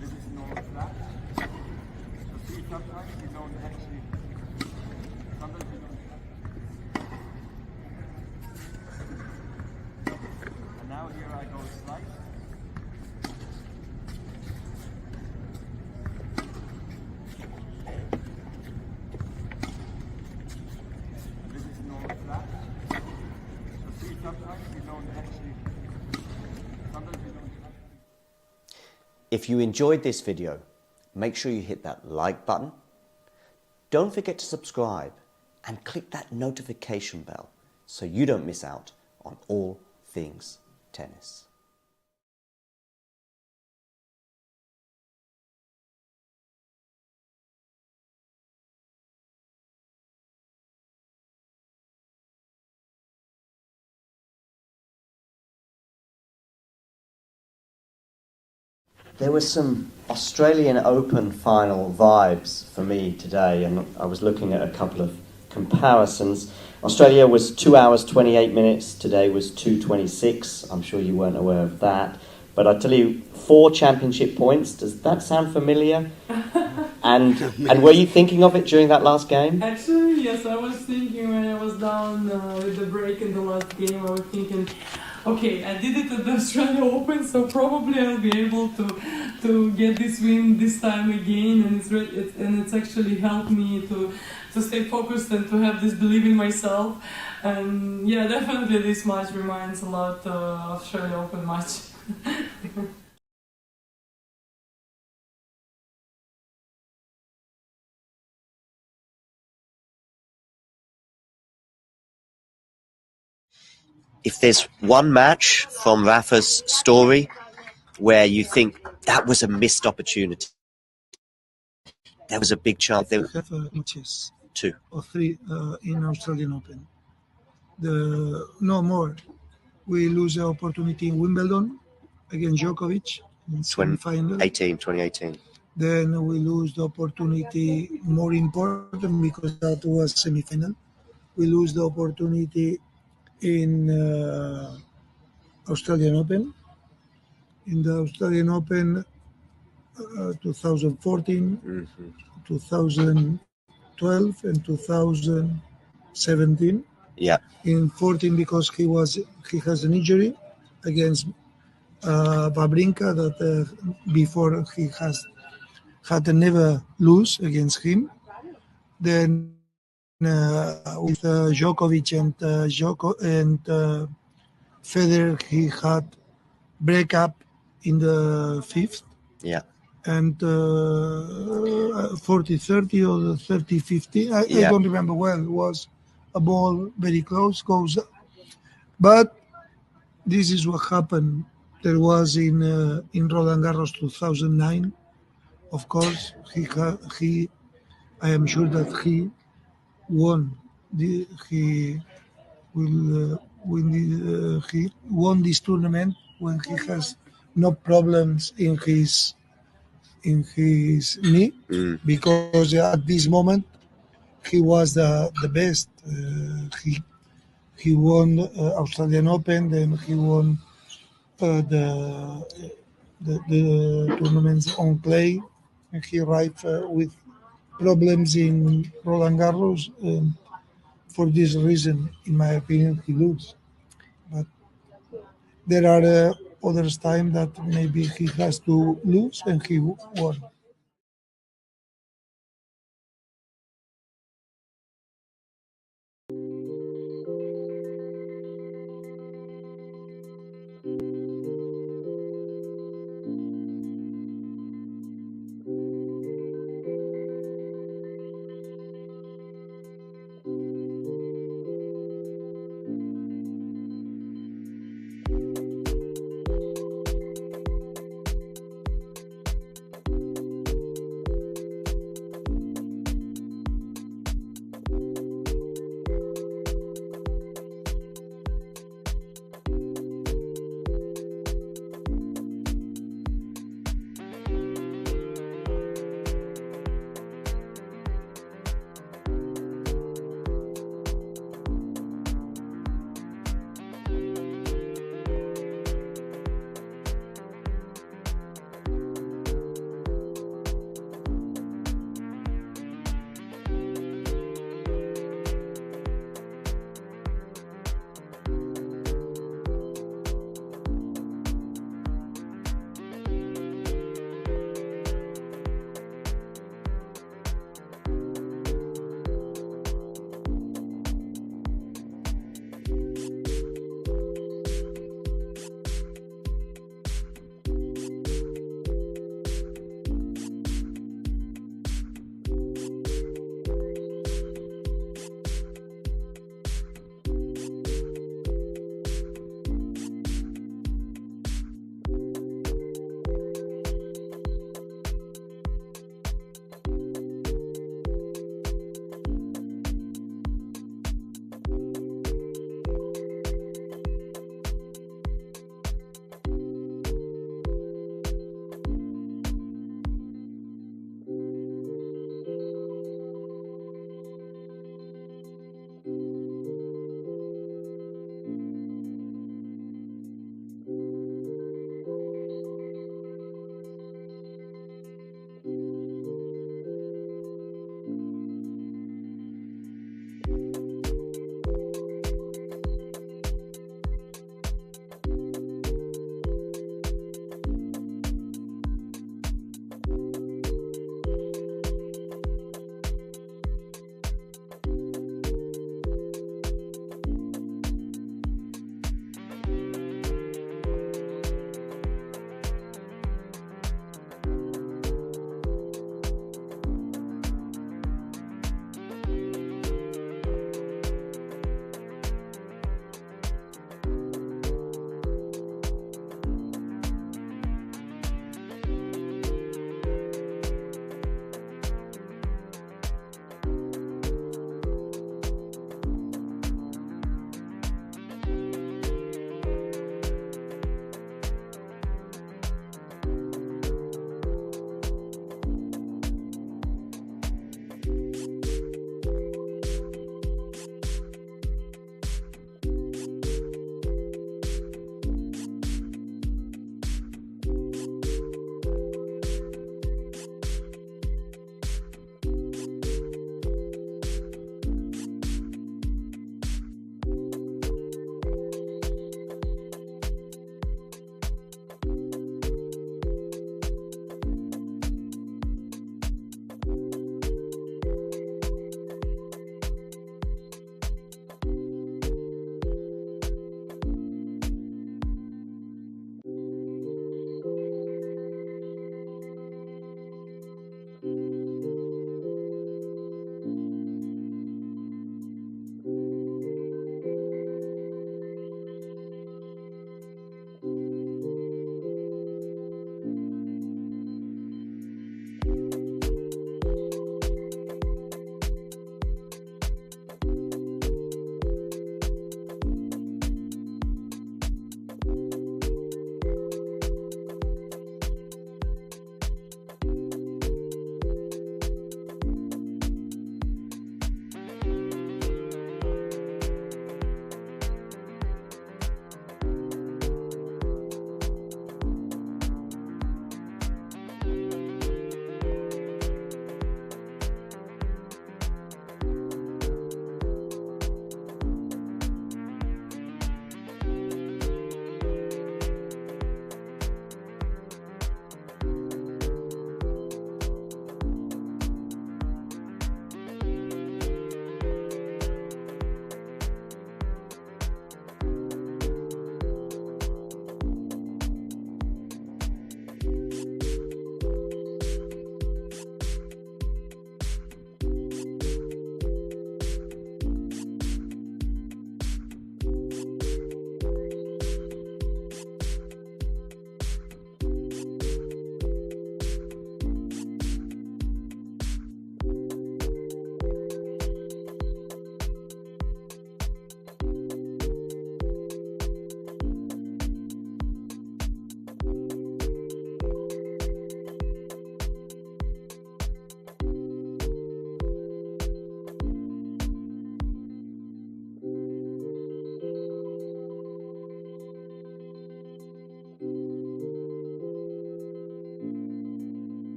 This is normal flat. So see, sometimes you don't actually, sometimes you don't. And now here I go slice. This is normal flat. So see, sometimes you don't actually, sometimes you don't. If you enjoyed this video, make sure you hit that like button. Don't forget to subscribe and click that notification bell so you don't miss out on all things tennis. There were some Australian Open final vibes for me today, and I was looking at a couple of comparisons. Australia was 2 hours 28 minutes, today was 2:26. I'm sure you weren't aware of that. But I tell you, 4 championship points, does that sound familiar? And were you thinking of it during that last game? Actually, yes, I was thinking when I was down with the break in the last game, I was thinking, okay, I did it at the Australia Open, so probably I'll be able to get this win this time again, and it's actually helped me to stay focused and to have this belief in myself. And yeah, definitely this match reminds a lot of Australia Open match. If there's one match from Rafa's story where you think that was a missed opportunity, there was a big chance. There have matches 2 or 3 in Australian Open. No more. We lose the opportunity in Wimbledon against Djokovic in semi-final. 2018. Then we lose the opportunity more important because that was semi-final. We lose the opportunity in Australian Open. In the Australian Open 2014, 2012 and 2017. Yeah. In 14 because he has an injury against Wawrinka that before he had never lose against him. Then with Djokovic and Federer, he had breakup in the fifth. Yeah. And 40-30 or the 30-50. I Yeah. don't remember well. It was a ball very close, goes up. But this is what happened. There was in Roland Garros 2009. Of course, he I am sure that he won. He will win. He won this tournament when he has no problems in his knee, because at this moment he was the best. He won Australian Open, then he won the tournaments on clay, and he arrived with problems in Roland Garros. For this reason, in my opinion, he loses. But there are others time that maybe he has to lose and he won.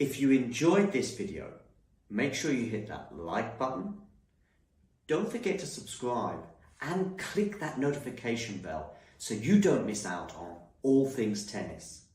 If you enjoyed this video, make sure you hit that like button. Don't forget to subscribe and click that notification bell so you don't miss out on all things tennis.